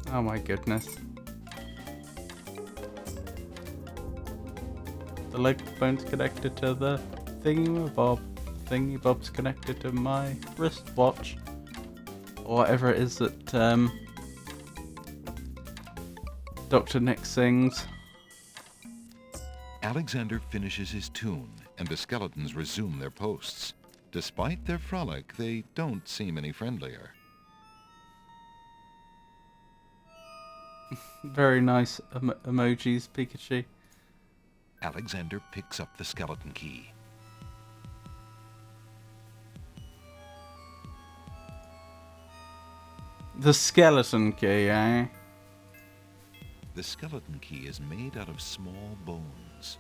Oh my goodness. The leg bone's connected to the thingy-bob. Thingy-bob's connected to my wristwatch. Or whatever it is that Dr. Nick sings.
Alexander finishes his tune, and the skeletons resume their posts. Despite their frolic, they don't seem any friendlier.
Very nice emojis, Pikachu.
Alexander picks up the skeleton key.
The skeleton key, eh?
The skeleton key is made out of small bones.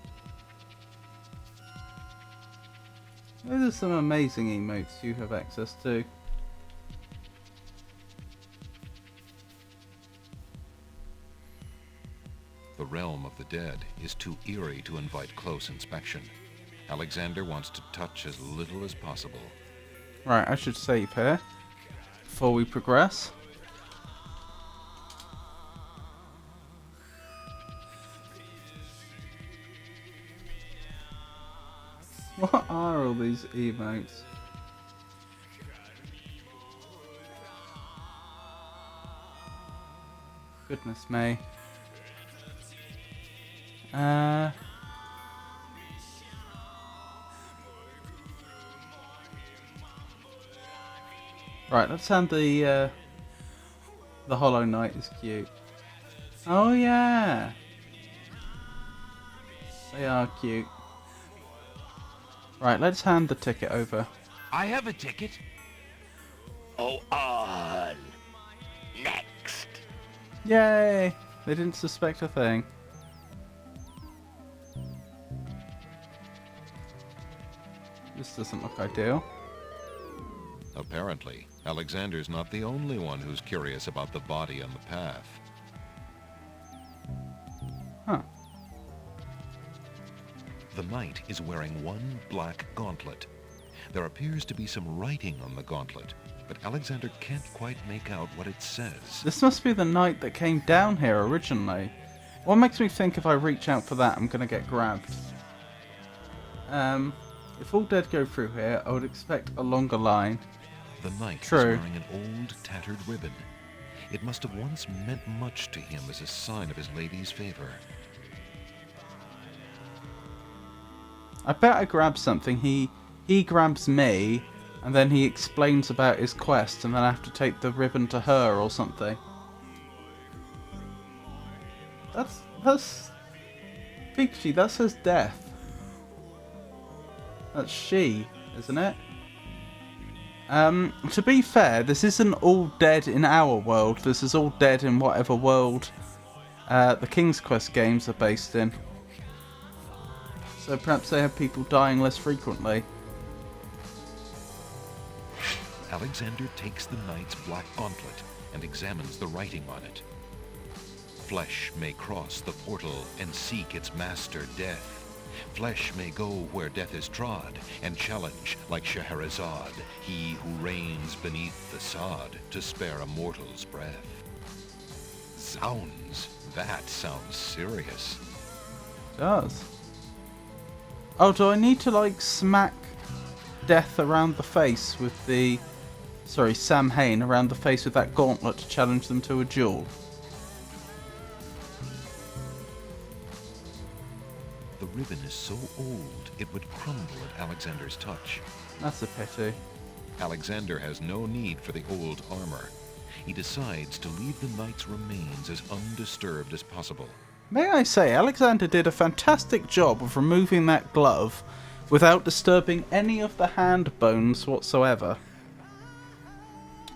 Those are some amazing emotes you have access to.
The realm of the dead is too eerie to invite close inspection. Alexander wants to touch as little as possible.
Right, I should save here before we progress. What are all these emotes? Goodness me. Right, let's hand the Hollow Knight is cute. Oh yeah! They are cute. Right, let's hand the ticket over.
I have a ticket.
Oh, on. Next.
Yay! They didn't suspect a thing. This doesn't look ideal.
Apparently, Alexander's not the only one who's curious about the body on the path.
Huh.
The knight is wearing one black gauntlet. There appears to be some writing on the gauntlet, but Alexander can't quite make out what it says.
This must be the knight that came down here originally. What makes me think if I reach out for that, I'm gonna get grabbed? If all dead go through here, I would expect a longer line.
The knight
True.
is wearing an old, tattered ribbon. It must have once meant much to him as a sign of his lady's favor.
I bet I grab something. He grabs me, and then he explains about his quest, and then I have to take the ribbon to her or something. That's Pikachu. That says death. That's she, isn't it? To be fair, this isn't all dead in our world. This is all dead in whatever world the King's Quest games are based in. So perhaps they have people dying less frequently.
Alexander takes the knight's black gauntlet and examines the writing on it. Flesh may cross the portal and seek its master, death. Flesh may go where death is trod, and challenge, like Scheherazade, he who reigns beneath the sod, to spare a mortal's breath. Zounds, that sounds serious.
It does. Oh, do I need to, like, smack Death around the face with the... Sorry, Sam Hain around the face with that gauntlet to challenge them to a duel.
The ribbon is so old it would crumble at Alexander's touch.
That's a pity.
Alexander has no need for the old armor. He decides to leave the knight's remains as undisturbed as possible.
May I say, Alexander did a fantastic job of removing that glove without disturbing any of the hand bones whatsoever.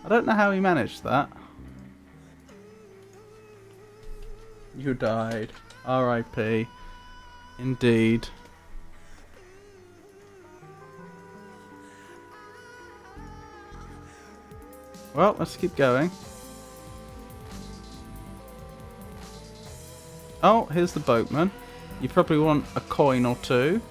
I don't know how he managed that. You died. R.I.P. Indeed. Well, let's keep going. Oh, here's the boatman. You probably want a coin or two.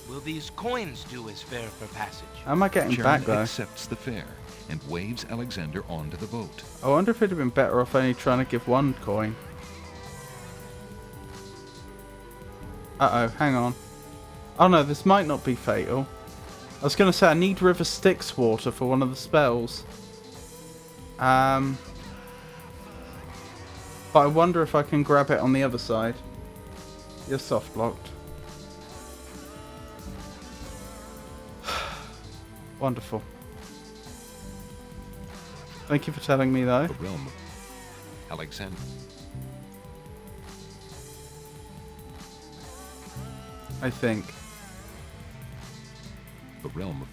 Will these coins do as fare for passage?
How am I getting
Charon
back though?
accepts the fare and waves Alexander onto the boat.
I wonder if it'd have been better off only trying to give one coin. Uh-oh, hang on. Oh no, this might not be fatal. I was going to say I need River Styx water for one of the spells. But I wonder if I can grab it on the other side. You're soft locked. Wonderful. Thank you for telling me though.
The realm of Alexander.
I think.
The realm of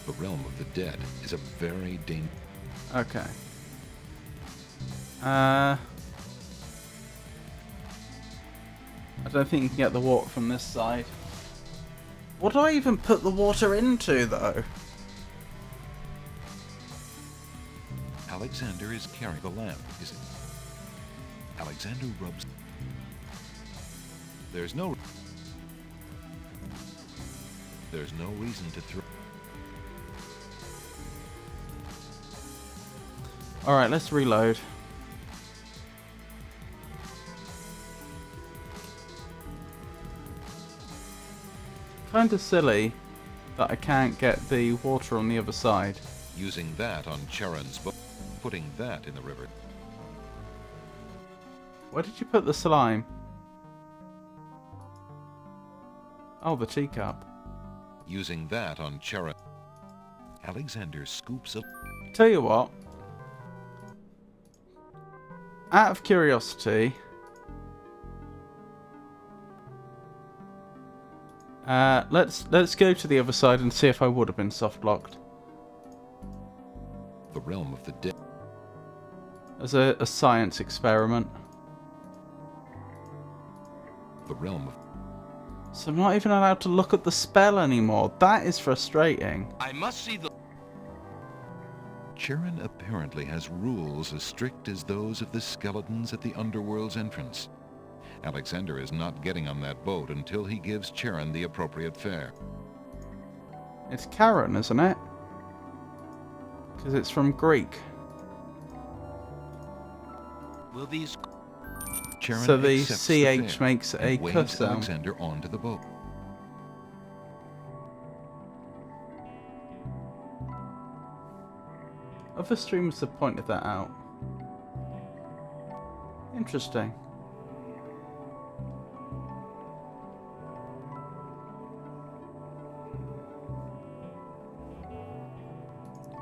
the realm of the dead is a very dangerous.
Okay. I don't think you can get the water from this side. What do I even put the water into, though?
Alexander is carrying the lamp, is it? Alexander rubs. There's no reason to throw.
Alright, let's reload. Kinda silly that I can't get the water on the other side.
Using that on Charon's boat, putting that in the river.
Where did you put the slime? Oh, the teacup.
Using that on Charon. Alexander scoops up.
Tell you what. Out of curiosity, let's go to the other side and see if I would have been soft locked.
The realm of the dead.
As a science experiment.
The realm of.
So I'm not even allowed to look at the spell anymore. That is frustrating.
I must see the...
Charon apparently has rules as strict as those of the skeletons at the underworld's entrance. Alexander is not getting on that boat until he gives Charon the appropriate fare.
It's Charon, isn't it? Because it's from Greek.
Will these...
Charon
So the
accepts
CH
fare
makes a
and
K
waves
sound.
Alexander onto the boat.
Other streamers have pointed that out. Interesting.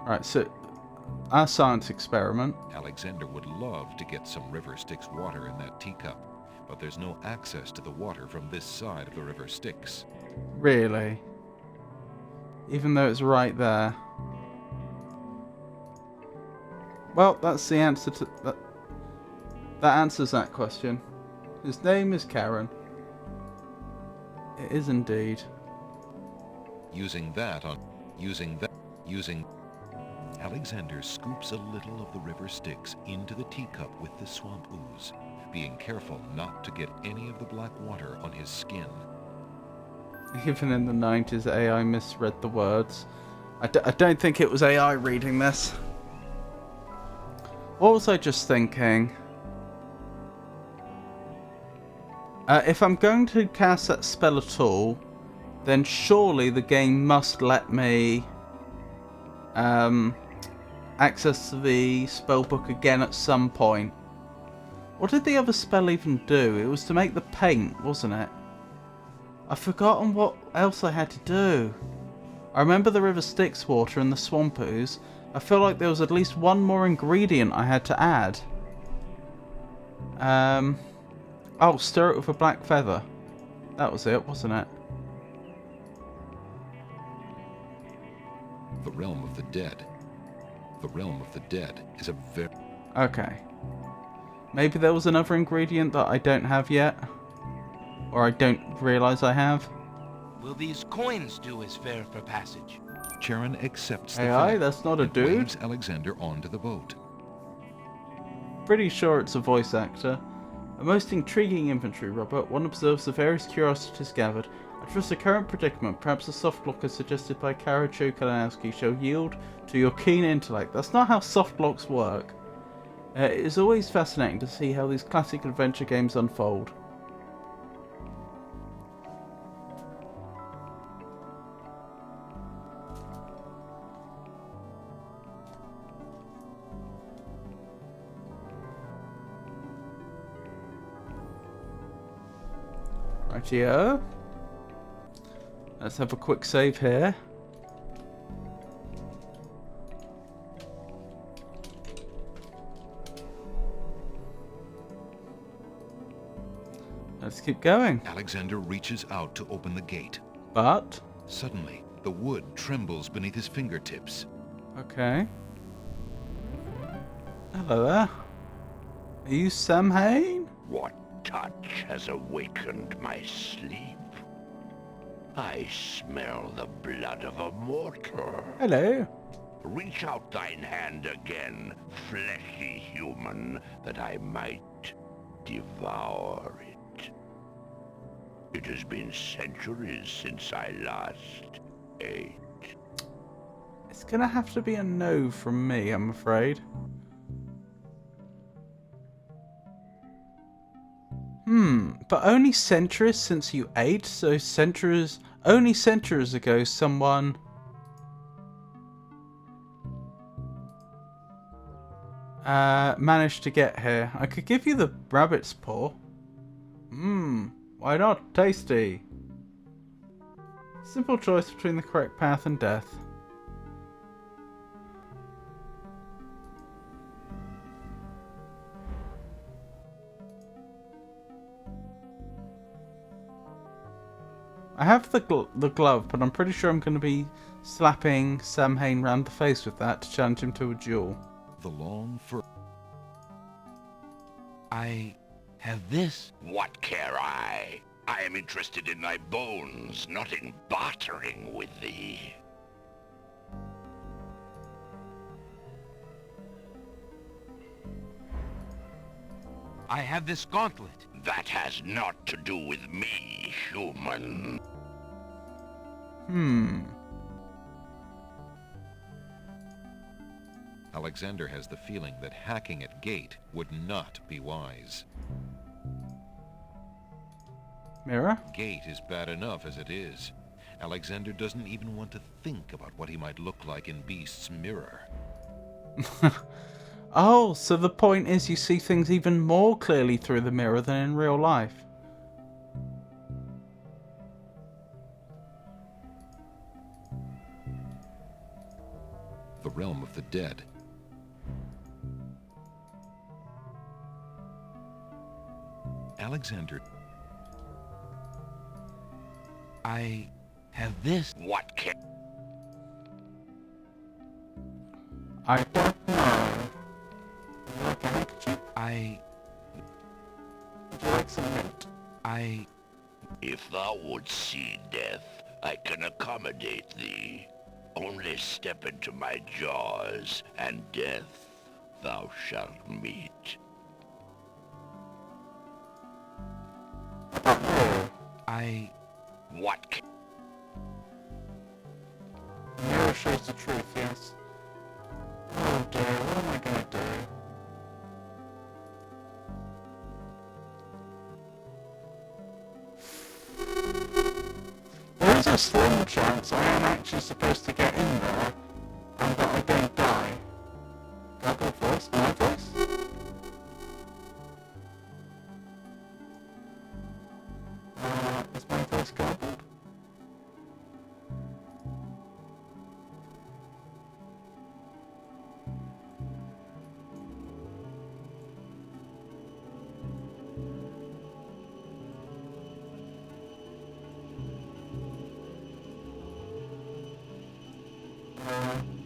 Right, so our science experiment.
Alexander would love to get some River Styx water in that teacup, but there's no access to the water from this side of the River Styx.
Really? Even though it's right there. Well, that's the answer to that. That answers that question. His name is Charon. It is indeed.
Using Alexander scoops a little of the River Styx into the teacup with the swamp ooze, being careful not to get any of the black water on his skin.
Even in the 90s, AI misread the words. I don't think it was AI reading this. What was I just thinking? If I'm going to cast that spell at all, then surely the game must let me access the spellbook again at some point. What did the other spell even do? It was to make the paint, wasn't it? I've forgotten what else I had to do. I remember the river Styx water and the swamp ooze. I feel like there was at least one more ingredient I had to add. Oh, stir it with a black feather. That was it, wasn't it?
The realm of the dead. The realm of the dead is a very...
Okay. Maybe there was another ingredient that I don't have yet. Or I don't realise I have.
Will these coins do as fare for passage?
Charon accepts the
AI,
fact
that's not a
and
dude.
waves Alexander onto the boat.
Pretty sure it's a voice actor. A most intriguing inventory, Robert. One observes the various curiosities gathered. I trust the current predicament, perhaps the soft lock as suggested by Kara Kalinowski, shall yield to your keen intellect. That's not how soft locks work. It is always fascinating to see how these classic adventure games unfold. Rightio. Let's have a quick save here. Let's keep going.
Alexander reaches out to open the gate.
But?
Suddenly, the wood trembles beneath his fingertips.
Okay. Hello there. Are you Samhain?
What touch has awakened my sleep? I smell the blood of a mortal.
Hello.
Reach out thine hand again, fleshy human, that I might devour it. It has been centuries since I last ate.
It's gonna have to be a no from me, I'm afraid. But only centuries since you ate, so only centuries ago someone... managed to get here. I could give you the rabbit's paw. Why not? Tasty. Simple choice between the correct path and death. I have the glove, but I'm pretty sure I'm going to be slapping Samhain round the face with that to challenge him to a duel.
The long fur...
I have this.
What care I? I am interested in thy bones, not in bartering with thee.
I have this gauntlet.
That has naught to do with me, human.
Alexander has the feeling that hacking at Gate would not be wise.
Mirror?
Gate is bad enough as it is. Alexander doesn't even want to think about what he might look like in Beast's mirror.
Oh, so the point is you see things even more clearly through the mirror than in real life.
The realm of the dead. Alexander...
I have this.
What can...
I don't know.
If thou wouldst see death, I can accommodate thee. Only step into my jaws, and death thou shalt meet. What can...
Mirror shows the truth, yes. Oh dear, what am I gonna do? is a slim chance I am actually supposed to get in there and that I'm going to die. Garbled voice? My voice? Is my voice garbled?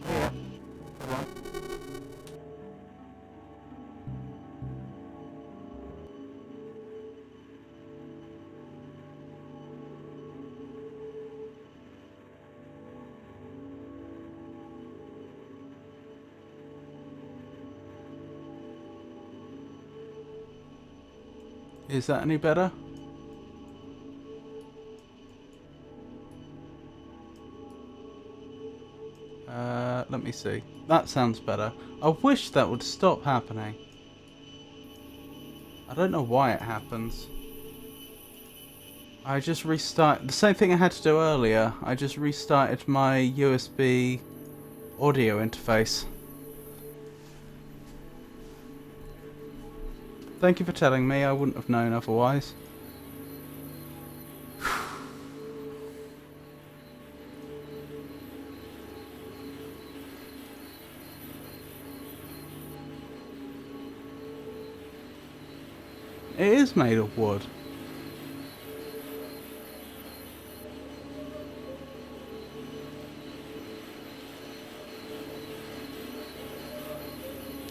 Yeah. Hold on. Is that any better? Let me see. That sounds better. I wish that would stop happening. I don't know why it happens. I just restarted the same thing I had to do earlier. I just restarted my USB audio interface. Thank you for telling me. I wouldn't have known otherwise. It is made of wood.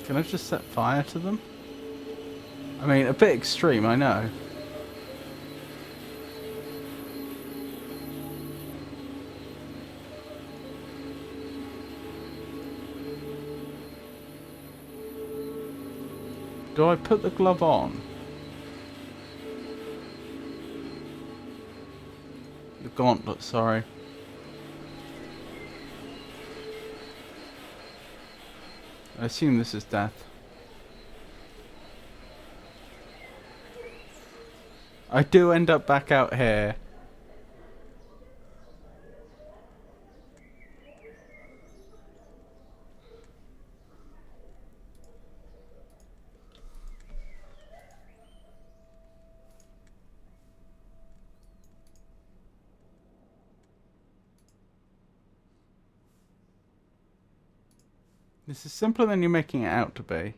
Can I just set fire to them? I mean, a bit extreme, I know. Do I put the glove on? The gauntlet, sorry. I assume this is death. I do end up back out here. This is simpler than you're making it out to be.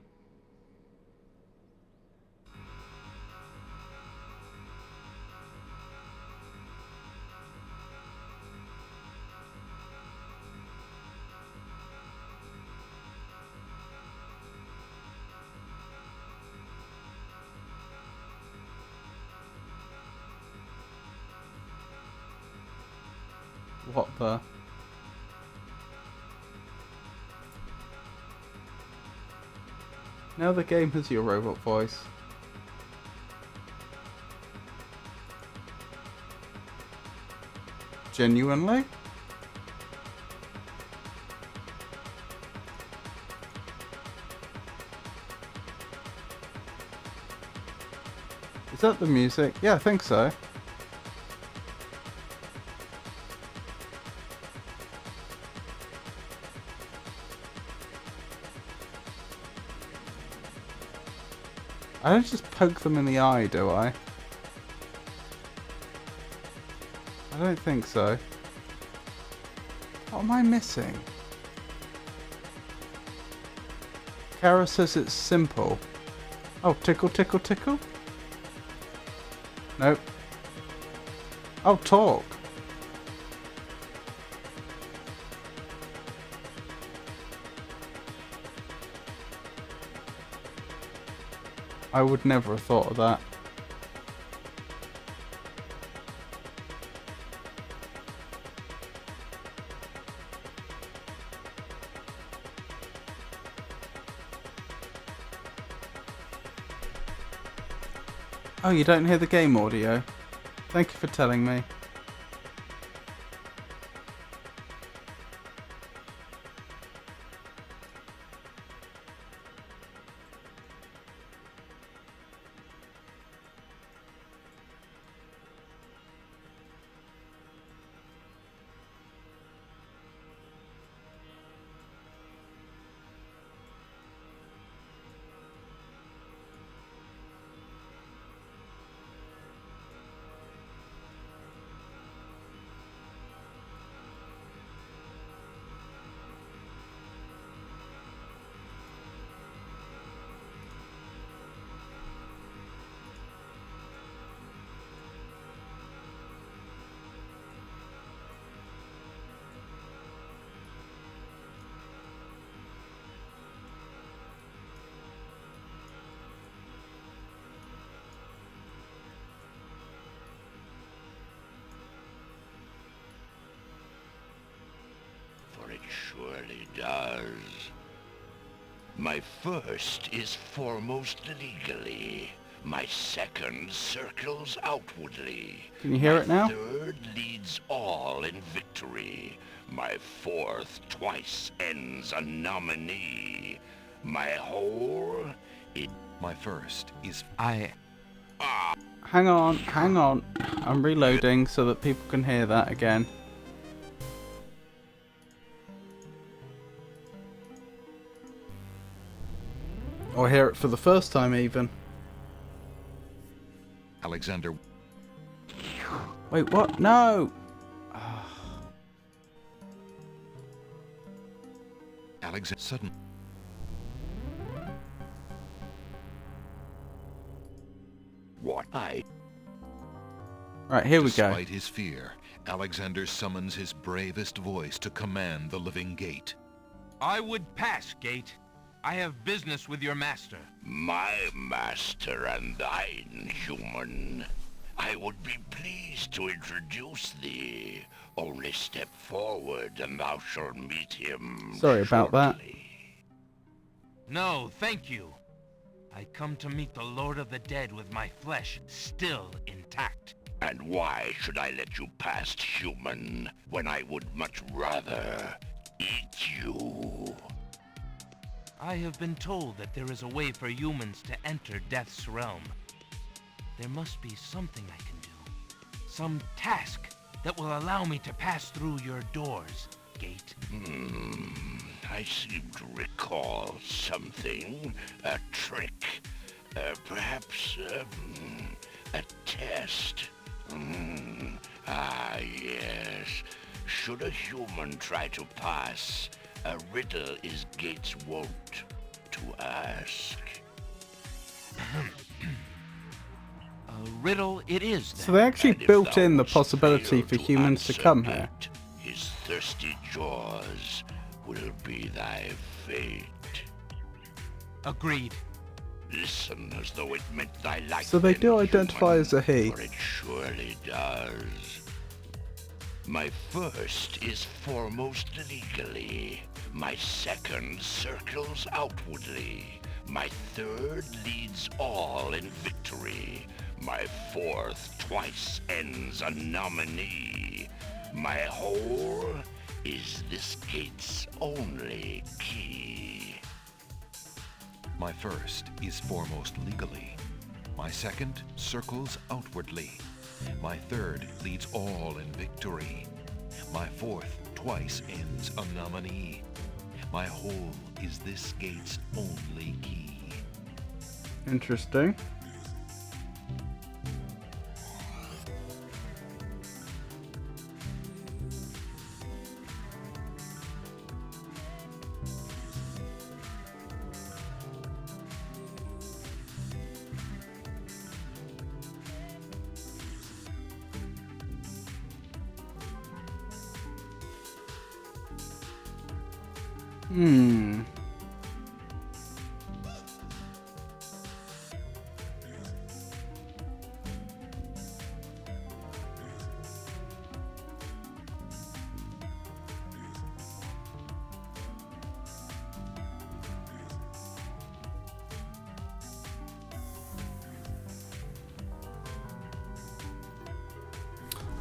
What the? Now the game has your robot voice. Genuinely? Is that the music? Yeah, I think so. I don't just poke them in the eye, do I? I don't think so. What am I missing? Kara says it's simple. Oh, tickle, tickle, tickle? Nope. Oh, talk. I would never have thought of that. Oh, you don't hear the game audio? Thank you for telling me.
surely does. My first is foremost legally. My second circles outwardly.
Can you hear it now?
My third leads all in victory. My fourth twice ends a nominee. My whole...
My first is...
Hang on. I'm reloading so that people can hear that again. Or hear it for the first time even.
Alexander...
Wait, what? No!
Alexander... Sudden...
What I...
Right, here we go.
Despite his fear, Alexander summons his bravest voice to command the living gate.
I would pass, Gate. I have business with your master.
My master and thine, human. I would be pleased to introduce thee. Only step forward and thou shalt meet him.
Sorry about that.
No, thank you. I come to meet the Lord of the Dead with my flesh still intact.
And why should I let you past, human, when I would much rather eat you?
I have been told that there is a way for humans to enter Death's realm. There must be something I can do. Some task that will allow me to pass through your doors, Gate.
I seem to recall something. A trick. Perhaps a test. Yes. Should a human try to pass, a riddle is Gate's wont to ask.
A riddle it is, then.
So they actually
And if
built
thou
in the
must
possibility
fail
for humans to
answer
come here.
it, his thirsty jaws will be thy fate.
Agreed.
Listen as though it meant thy life.
So they do
then,
identify
human,
as a he.
For it surely does. My first is foremost legally. My second circles outwardly. My third leads all in victory. My fourth twice ends a nominee. My whole is this gate's only key.
My first is foremost legally. My second circles outwardly. My third leads all in victory. My fourth twice ends a nominee. My whole is this gate's only key.
Interesting.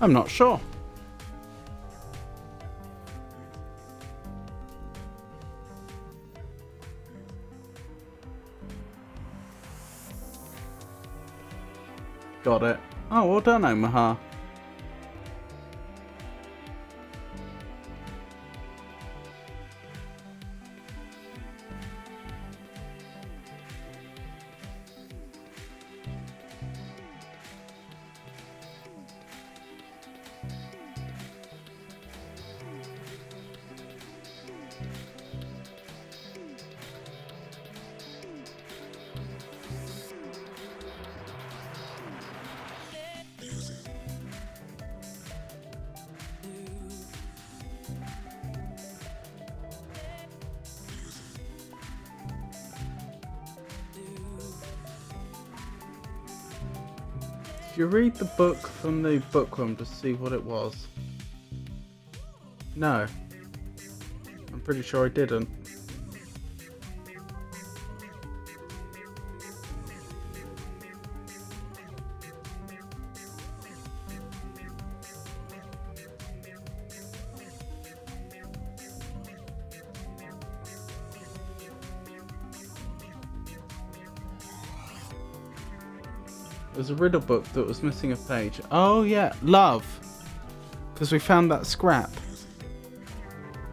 I'm not sure. Got it. Oh, well done, Omaha. Did you read the book from the bookworm to see what it was? No. I'm pretty sure I didn't. There's a riddle book that was missing a page. Oh yeah, love. Because we found that scrap.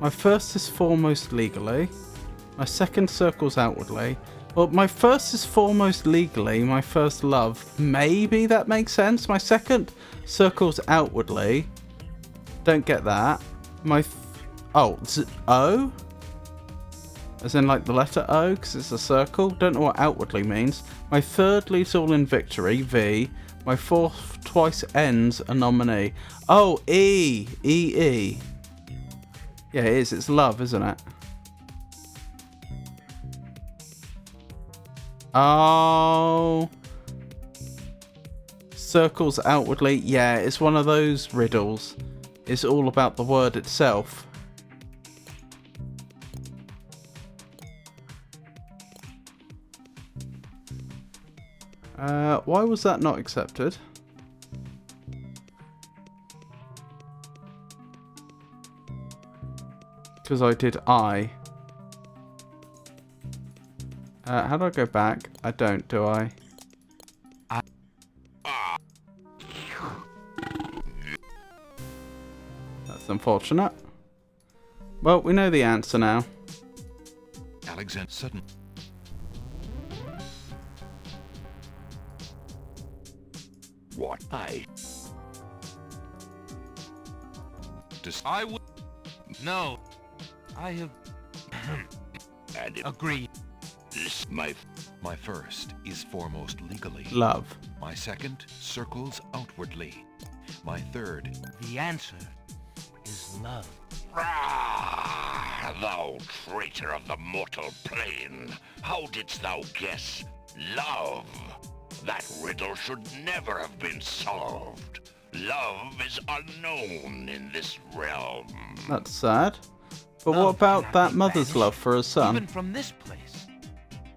My first is foremost legally. My second circles outwardly. Well, my first is foremost legally. My first love. Maybe that makes sense. My second circles outwardly. Don't get that. My... O? As in like the letter O, because it's a circle. Don't know what outwardly means. My third leads all in victory, V. My fourth twice ends a nominee. Oh, E. E. Yeah, it is. It's love, isn't it? Oh. Circles outwardly. Yeah, it's one of those riddles. It's all about the word itself. Why was that not accepted? Because I did I. How do I go back? I don't, do I? That's unfortunate. Well, we know the answer now.
Alexander Sutton.
What?
I would... No. I have... Agree.
My first is foremost legally.
Love.
My second circles outwardly. My third...
The answer is love.
Ah, thou traitor of the mortal plane! How didst thou guess love? That riddle should never have been solved. Love is unknown in this realm.
That's sad. But what about that mother's love for her son?
Even from this place,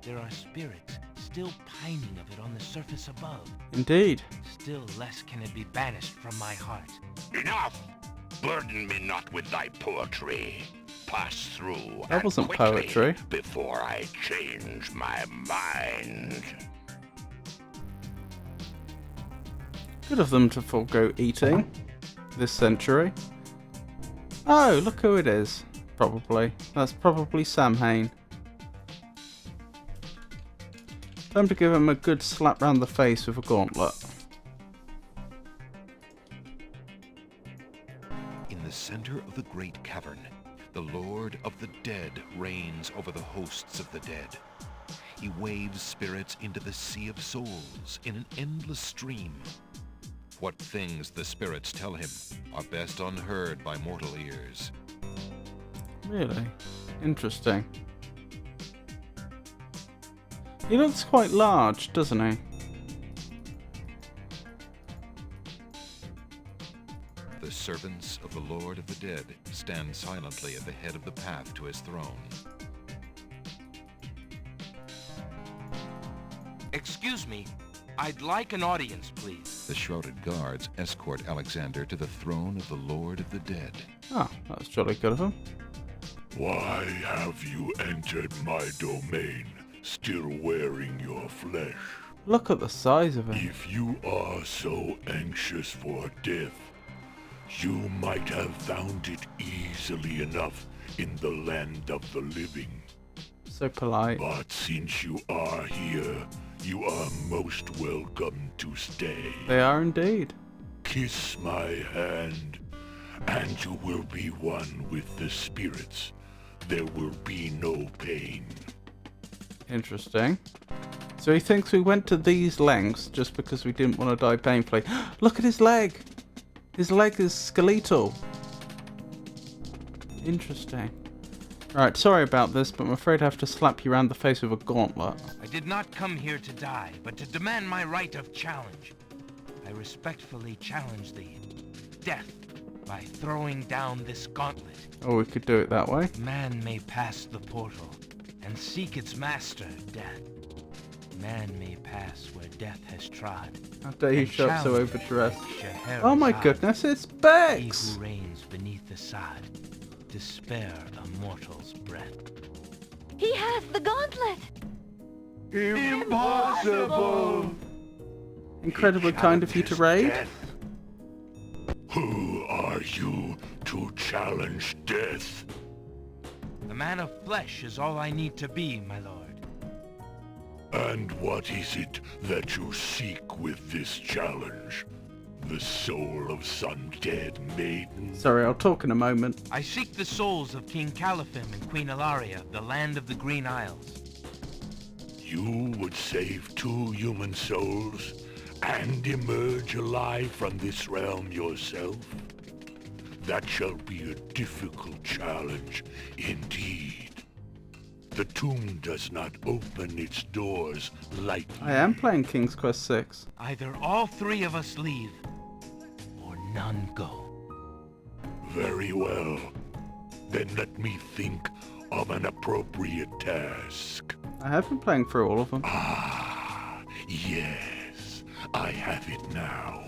there are spirits still pining of it on the surface above.
Indeed.
Still less can it be banished from my heart.
Enough! Burden me not with thy poetry. Pass through.
That wasn't
quickly
poetry.
Before I change my mind.
Good of them to forego eating this century. Oh, look who it is. Probably. That's probably Samhain. Time to give him a good slap round the face with a gauntlet.
In the center of the great cavern, the Lord of the Dead reigns over the hosts of the dead. He waves spirits into the sea of souls in an endless stream. What things the spirits tell him are best unheard by mortal ears.
Really? Interesting. He looks quite large, doesn't he?
The servants of the Lord of the Dead stand silently at the head of the path to his throne.
Excuse me. I'd like an audience, please.
The shrouded guards escort Alexander to the throne of the Lord of the Dead.
Oh, that's jolly good of him.
Why have you entered my domain, still wearing your flesh?
Look at the size of it.
If you are so anxious for death, you might have found it easily enough in the land of the living.
So polite.
But since you are here, you are most welcome to stay.
They are indeed.
Kiss my hand, and you will be one with the spirits. There will be no pain.
Interesting. So he thinks we went to these lengths just because we didn't want to die painfully. Look at his leg! His leg is skeletal. Interesting. Right, sorry about this, but I'm afraid I have to slap you around the face with a gauntlet.
I did not come here to die, but to demand my right of challenge. I respectfully challenge thee. Death, by throwing down this gauntlet.
Or we could do it that way.
Man may pass the portal and seek its master, death. Man may pass where death has trod.
How dare you
and
show up so
challenge
overdressed.
Scheherazade,
Oh my goodness, it's
He
Bex!
who reigns beneath the sod, to spare a mortal's breath.
He hath the gauntlet!
Impossible!
Incredibly kind of you to raid.
Death. Who are you to challenge death?
A man of flesh is all I need to be, my lord.
And what is it that you seek with this challenge? The soul of some dead maiden?
Sorry, I'll talk in a moment.
I seek the souls of King Caliphim and Queen Ilaria, the land of the Green Isles.
You would save 2 human souls and emerge alive from this realm yourself? That shall be a difficult challenge indeed. The tomb does not open its doors lightly.
I am playing King's Quest 6.
Either all 3 of us leave, or none go.
Very well. Then let me think of an appropriate task.
I have been playing through all of them.
Ah, yes. I have it now.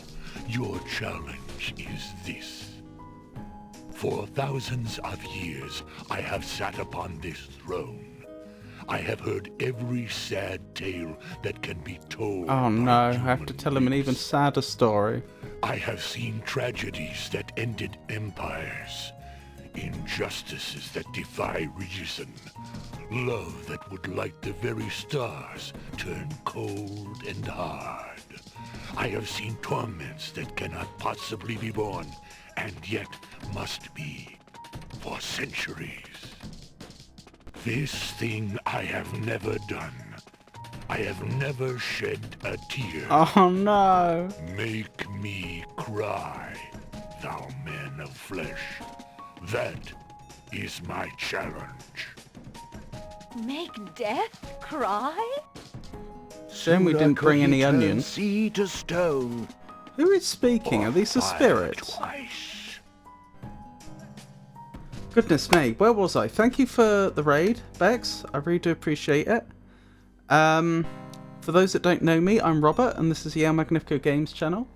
Your challenge is this. For thousands of years, I have sat upon this throne. I have heard every sad tale that can be told.
Oh no, I have to tell him an even sadder story.
I have seen tragedies that ended empires, injustices that defy reason, love that would light the very stars turn cold and hard. I have seen torments that cannot possibly be borne, and yet must be for centuries. This thing I have never done. I have never shed a tear.
Oh no!
Make me cry, thou man of flesh. That is my challenge.
Make death cry?
Shame we didn't bring any onions.
Sea to stone.
Who is speaking? Are these the spirits?
Twice.
Goodness me, where was I? Thank you for the raid, Bex. I really do appreciate it. For those that don't know me, I'm Robert, and this is the El Magnifico Games channel.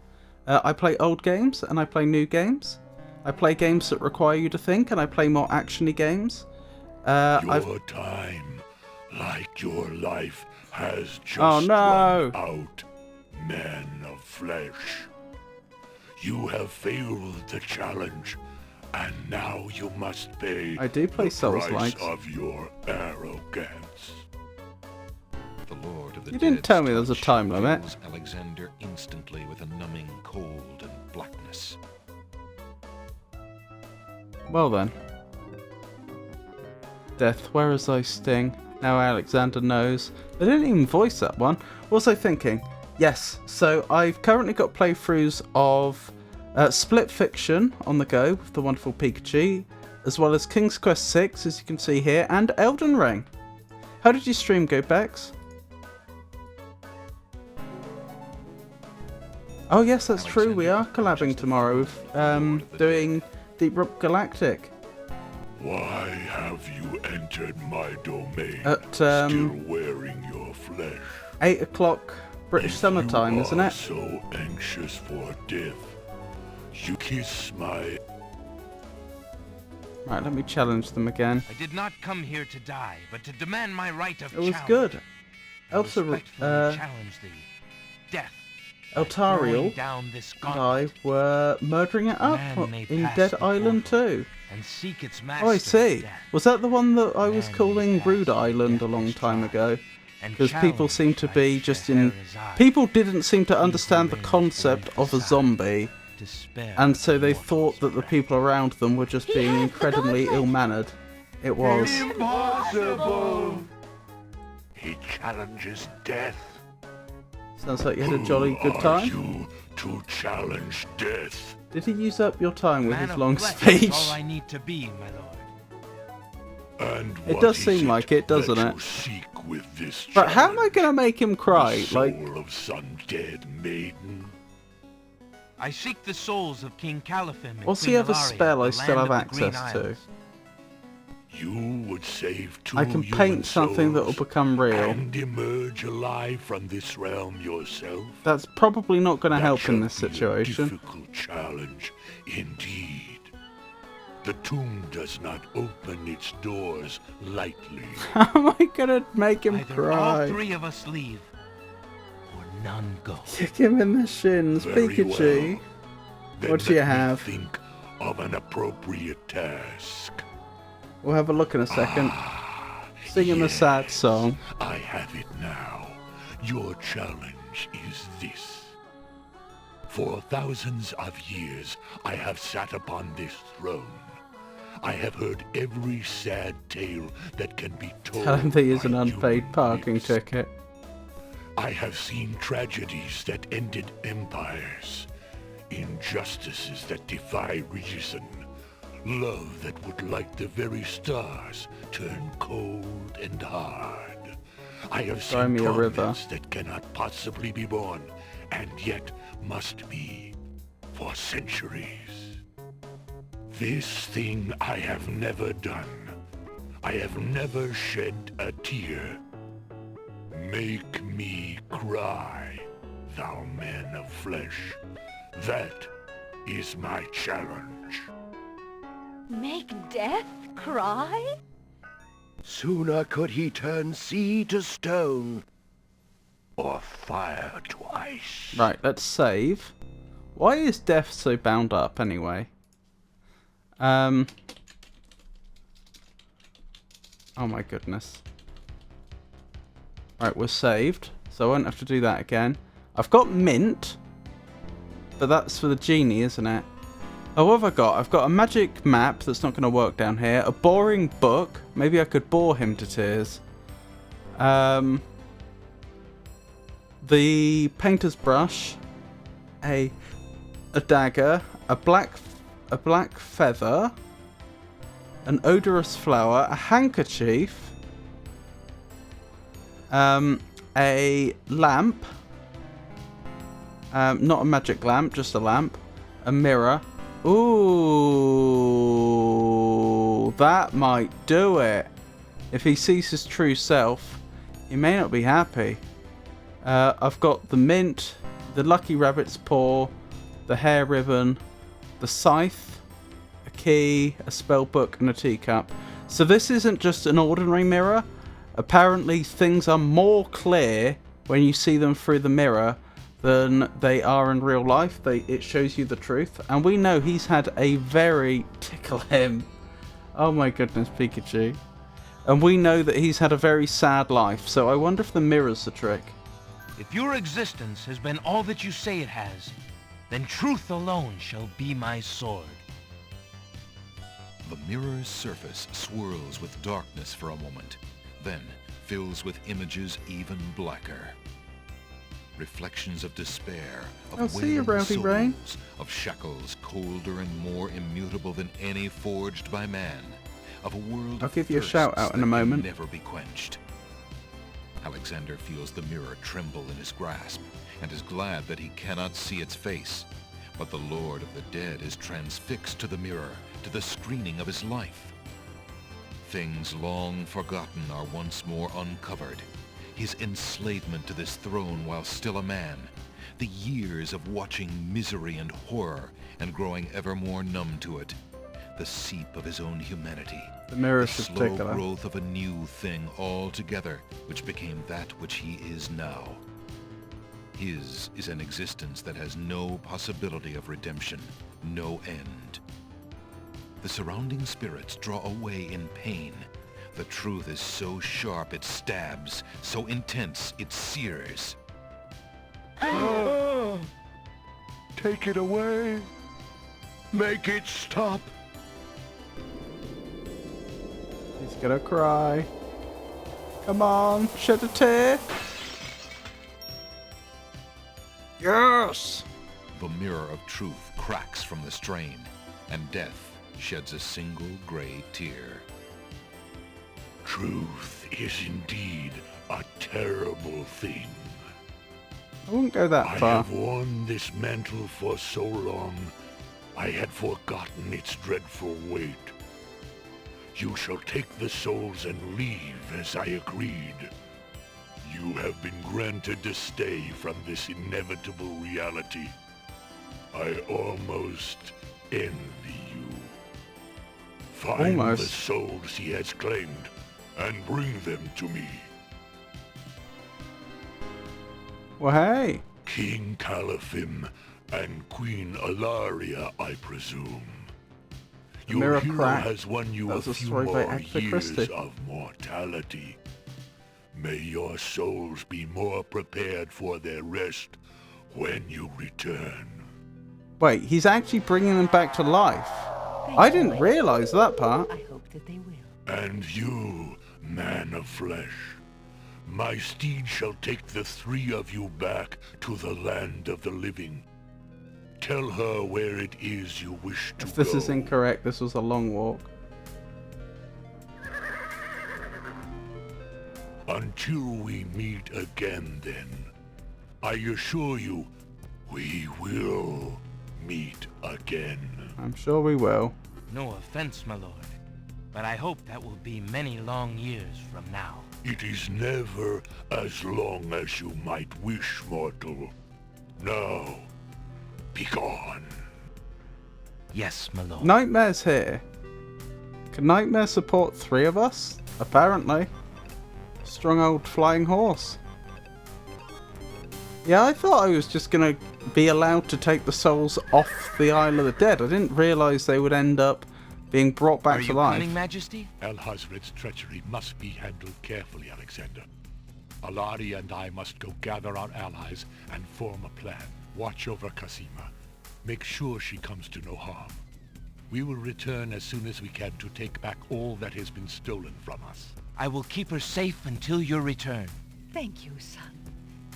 I play old games, and I play new games. I play games that require you to think, and I play more actiony games.
Your time, like your life, has just run out, man of flesh. You have failed the challenge, and now you must pay
I do play
the
Souls-like.
price of your arrogance.
The Lord of the
You didn't
Dead
tell me there was a
touch
time limit.
fills Alexander instantly with a numbing cold and blackness.
Well then. Death, where is thy sting? Now Alexander knows. They didn't even voice that one. What was I thinking? Yes, so I've currently got playthroughs of Split Fiction on the go with the wonderful Pikachu, as well as King's Quest 6, as you can see here, and Elden Ring. How did your stream go, Bex? Oh yes, that's true, we are collabing tomorrow with doing Deep Rock Galactic.
Why have you entered my domain,
At,
still wearing your flesh?
8 o'clock British summertime, isn't it?
So anxious for death, you kiss my...
Right, let me challenge them again.
I did not come here to die, but to demand my right of
It was
challenge.
good.
I respectfully challenge thee. Death.
Eltariel
Down this
and I were murdering it up in Dead Island 2.
And seek its
Oh, I see. Was that the one that I was calling Rude Island a long time ago? Because people seem to be just in... People didn't seem to understand the concept of a zombie. And so they thought that the people around them were just being incredibly ill-mannered. It was.
Impossible! He challenges death.
Sounds like you had a jolly good time.
Who are you to challenge death?
Did he use up your time with
Man
his
of
long
flesh
speech?
is all I need to be, my lord.
And
It
what
does
is
seem like it, doesn't
that
it?
you seek with this
But how am I
challenge?
going to make him cry?
The
Like,
soul of some dead maiden?
I seek the souls of King Caliphem and
What's
Queen
the other
Ilaria,
spell I
the
still
land
have
of the Green
access to?
Isles.
You would save two
I can
human
paint something that will
souls
become real.
and emerge alive from this realm yourself.
That's probably not going to
That
help in
shall
this
be a
situation.
difficult challenge indeed. The tomb does not open its doors lightly.
How am I going to make him
Either all
cry?
three of us leave, or none go.
Kick him in the shins,
Very
Pikachu.
well. Then
What do you
let me
have?
think of an appropriate task.
We'll have a look in a second. Sing him a sad song.
I have it now. Your challenge is this. For thousands of years, I have sat upon this throne. I have heard every sad tale that can be told.
Tell him they use an
by
unpaid
human
parking
lips.
ticket.
I have seen tragedies that ended empires, injustices that defy reason, love that would light the very stars turn cold and hard. I have
Cry
seen
me a river.
torments that cannot possibly be borne, and yet must be for centuries. This thing I have never done. I have never shed a tear. Make me cry, thou man of flesh. That is my challenge.
Make death cry?
Sooner could he turn sea to stone, or fire to ice.
Right, let's save. Why is Death so bound up anyway? Oh my goodness. Right, we're saved, so I won't have to do that again. I've got Mint, but that's for the genie, isn't it? Oh, what have I got? I've got a magic map that's not going to work down here. A boring book. Maybe I could bore him to tears. The painter's brush. A dagger. A black feather. An odorous flower. A handkerchief. A lamp. Not a magic lamp, just a lamp. A mirror. Ooh, that might do it. If he sees his true self, he may not be happy. I've got the mint, the lucky rabbit's paw, the hair ribbon, the scythe, a key, a spell book, and a teacup. So this isn't just an ordinary mirror. Apparently things are more clear when you see them through the mirror than they are in real life. It shows you the truth, and we know he's had a very tickle him. Oh my goodness, Pikachu. And we know that he's had a very sad life, so I wonder if the mirror's the trick.
If your existence has been all that you say it has, then truth alone shall be my sword.
The mirror's surface swirls with darkness for a moment, then fills with images even blacker. Reflections of despair, of
I'll see you,
wailing
Rowdy Ray.
souls, of shackles colder and more immutable than any forged by man, of a world
I'll
of
give you a
thirsts
shout out in a
that can
moment.
never be quenched. Alexander feels the mirror tremble in his grasp, and is glad that he cannot see its face. But the Lord of the Dead is transfixed to the mirror, to the screening of his life. Things long forgotten are once more uncovered. His enslavement to this throne while still a man, the years of watching misery and horror and growing ever more numb to it, the seep of his own humanity,
The mirror's
the slow
particular.
growth of a new thing altogether, which became that which he is now. His is an existence that has no possibility of redemption, no end. The surrounding spirits draw away in pain. The truth is so sharp it stabs, so intense it sears.
Take it away. Make it stop.
He's gonna cry. Come on, shed a tear. Yes!
The mirror of truth cracks from the strain, and death sheds a single gray tear.
Truth is indeed a terrible thing.
I wouldn't go that
I
far.
have worn this mantle for so long, I had forgotten its dreadful weight. You shall take the souls and leave as I agreed. You have been granted to stay from this inevitable reality. I almost envy you. Find the souls he has claimed and bring them to me.
Well, hey.
King Caliphim and Queen Alaria, I presume. Your
Mirror
hero
crack.
has won you
That
a
was a
few
story by
more
Agatha
years
Christie.
of mortality. May your souls be more prepared for their rest when you return.
Wait, he's actually bringing them back to life. I didn't realise that part.
I hope that they will.
And you, man of flesh, my steed shall take the three of you back to the land of the living. Tell her where it is you wish to
If this
go.
is incorrect, this was a long walk.
Until we meet again, then, I assure you, we will meet again.
I'm sure we will.
No offense, my lord, but I hope that will be many long years from now.
It is never as long as you might wish, mortal. Now, begone.
Yes, my lord.
Nightmare's here. Can Nightmare support three of us? Apparently. Strong old flying horse. Yeah, I thought I was just gonna be allowed to take the souls off the Isle of the Dead. I didn't realise they would end up being brought back to life.
Coming, Majesty?
Al-Hazred's treachery must be handled carefully, Alexander. Alari and I must go gather our allies and form a plan. Watch over Casima. Make sure she comes to no harm. We will return as soon as we can to take back all that has been stolen from us.
I will keep her safe until your return.
Thank you, son.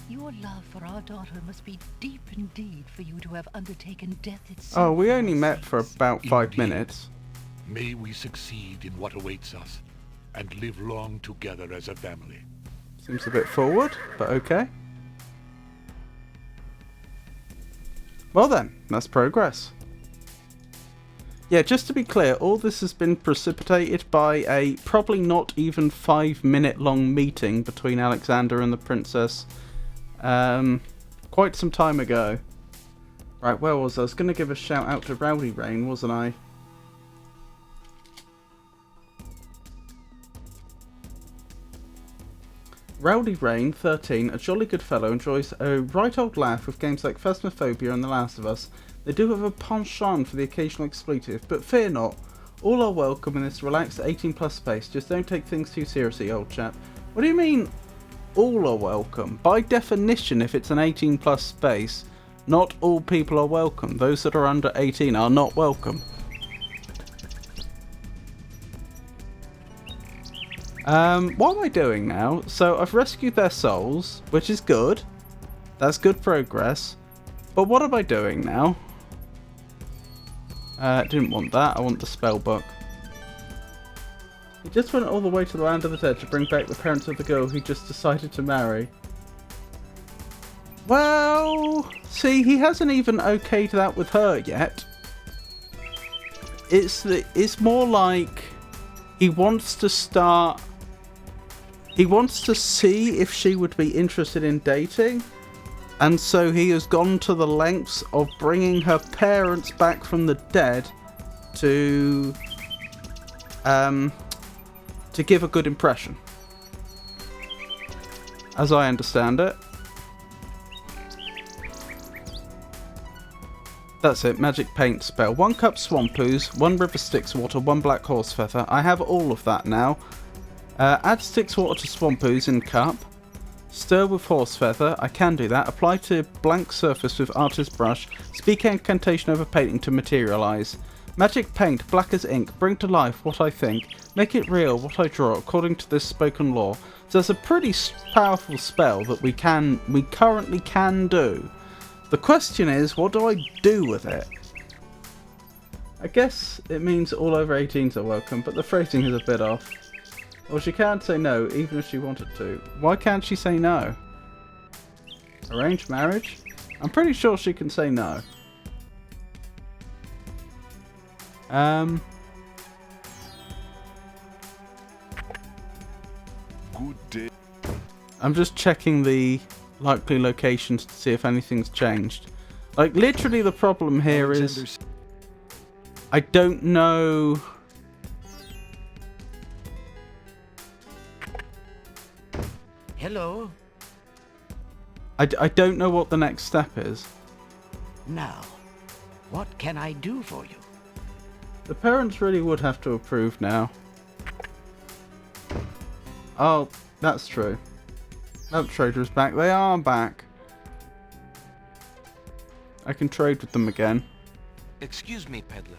Your love for our daughter must be deep indeed for you to have undertaken death itself.
Oh, we only met for about 5 minutes.
May we succeed in what awaits us, and live long together as a family.
Seems a bit forward, but okay. Well then, that's progress. Yeah, just to be clear, all this has been precipitated by a probably not even 5-minute long meeting between Alexander and the princess quite some time ago. Right, where was I? I was going to give a shout out to Rowdy Rain, wasn't I? Rowdy Rain, 13, a jolly good fellow, enjoys a right old laugh with games like Phasmophobia and The Last of Us. They do have a penchant for the occasional expletive, but fear not, all are welcome in this relaxed 18+ space. Just don't take things too seriously, old chap. What do you mean, all are welcome? By definition, if it's an 18+ space, not all people are welcome. Those that are under 18 are not welcome. What am I doing now? So I've rescued their souls, which is good. That's good progress. But what am I doing now? Didn't want that. I want the spell book. He just went all the way to the land of the dead to bring back the parents of the girl he just decided to marry. Well, see, he hasn't even okayed that with her yet. It's more like he wants to start. He wants to see if she would be interested in dating, and so he has gone to the lengths of bringing her parents back from the dead to give a good impression, as I understand it. That's it, magic paint spell. 1 cup swamp ooze, 1 river Styx water, 1 black horse feather. I have all of that now. Add Styx water to swamp ooze in cup. Stir with horse feather. I can do that. Apply to blank surface with artist brush. Speak incantation over painting to materialize. Magic paint, black as ink. Bring to life what I think. Make it real what I draw according to this spoken law. So it's a pretty powerful spell that we currently can do. The question is, what do I do with it? I guess it means all over 18s are welcome, but the phrasing is a bit off. Well, she can't say no, even if she wanted to. Why can't she say no? Arranged marriage? I'm pretty sure she can say no.
Good day.
I'm just checking the likely locations to see if anything's changed. Like, literally the problem here is I don't know.
Hello.
I don't know what the next step is.
Now, what can I do for you?
The parents really would have to approve now. Oh, that's true. That trader's back. They are back. I can trade with them again.
Excuse me, peddler,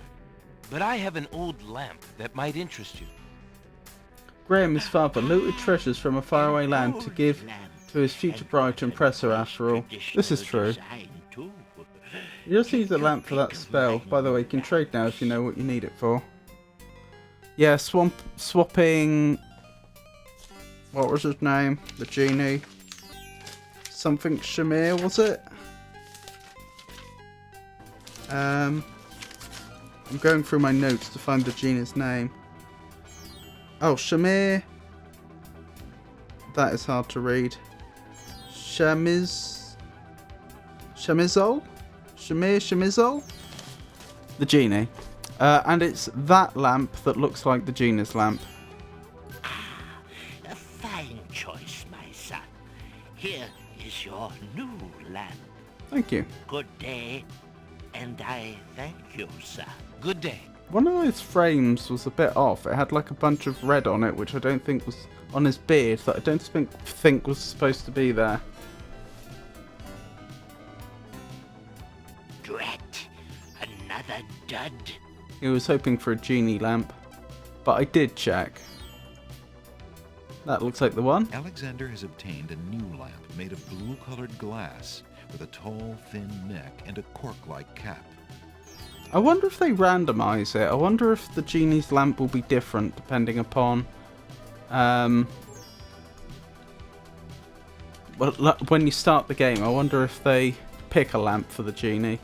but I have an old lamp that might interest you.
Graham, his father, looted treasures from a faraway land to give to his future bride to impress her after all. This is true. You just use the lamp for that spell. By the way, you can trade now if you know what you need it for. Yeah, swapping... What was his name? The genie? Something Shamir, was it? I'm going through my notes to find the genie's name. Oh, Shamir. That is hard to read. Shamizol? Shamizol? The genie. And it's that lamp that looks like the genie's lamp.
A fine choice, my son. Here is your new lamp.
Thank you.
Good day, and I thank you, sir.
Good day.
One of those frames was a bit off. It had like a bunch of red on it, which I don't think was on his beard, that I don't think was supposed to be there.
Drat, another dud.
He was hoping for a genie lamp, but I did check. That looks like the one.
Alexander has obtained a new lamp made of blue-colored glass with a tall, thin neck and a cork-like cap.
I wonder if they randomize it. I wonder if the genie's lamp will be different depending upon well, when you start the game. I wonder if they pick a lamp for the genie.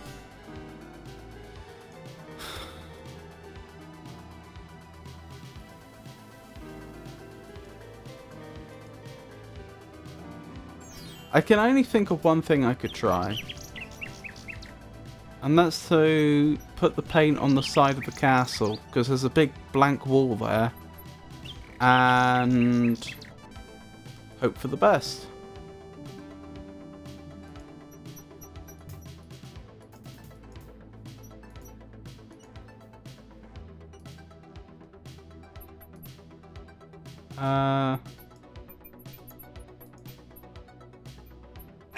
I can only think of one thing I could try. And that's to put the paint on the side of the castle, because there's a big blank wall there. And hope for the best.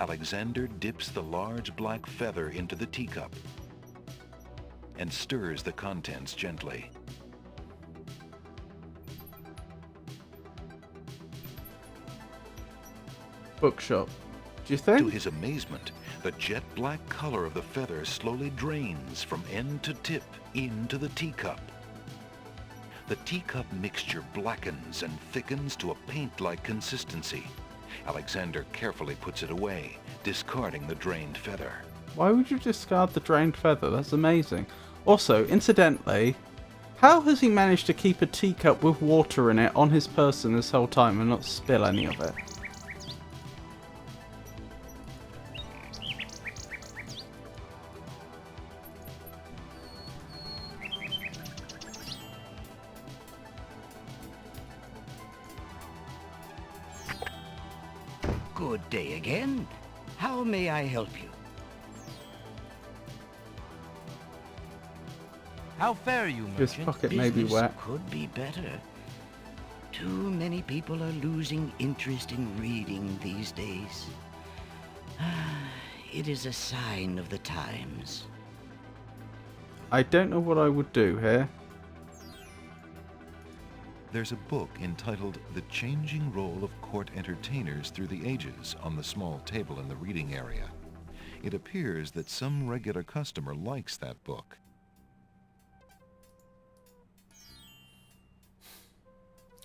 Alexander dips the large black feather into the teacup and stirs the contents gently.
Bookshop. Do you think?
To his amazement, the jet black color of the feather slowly drains from end to tip into the teacup. The teacup mixture blackens and thickens to a paint-like consistency. Alexander carefully puts it away, discarding the drained feather.
Why would you discard the drained feather? That's amazing. Also, incidentally, how has he managed to keep a teacup with water in it on his person this whole time and not spill any of it?
Good day again. How may I help you?
How fare you, merchant?
His pocket may be
Business
wet.
could be better. Too many people are losing interest in reading these days. It is a sign of the times.
I don't know what I would do here.
There's a book entitled The Changing Role of Court Entertainers Through the Ages on the small table in the reading area. It appears that some regular customer likes that book.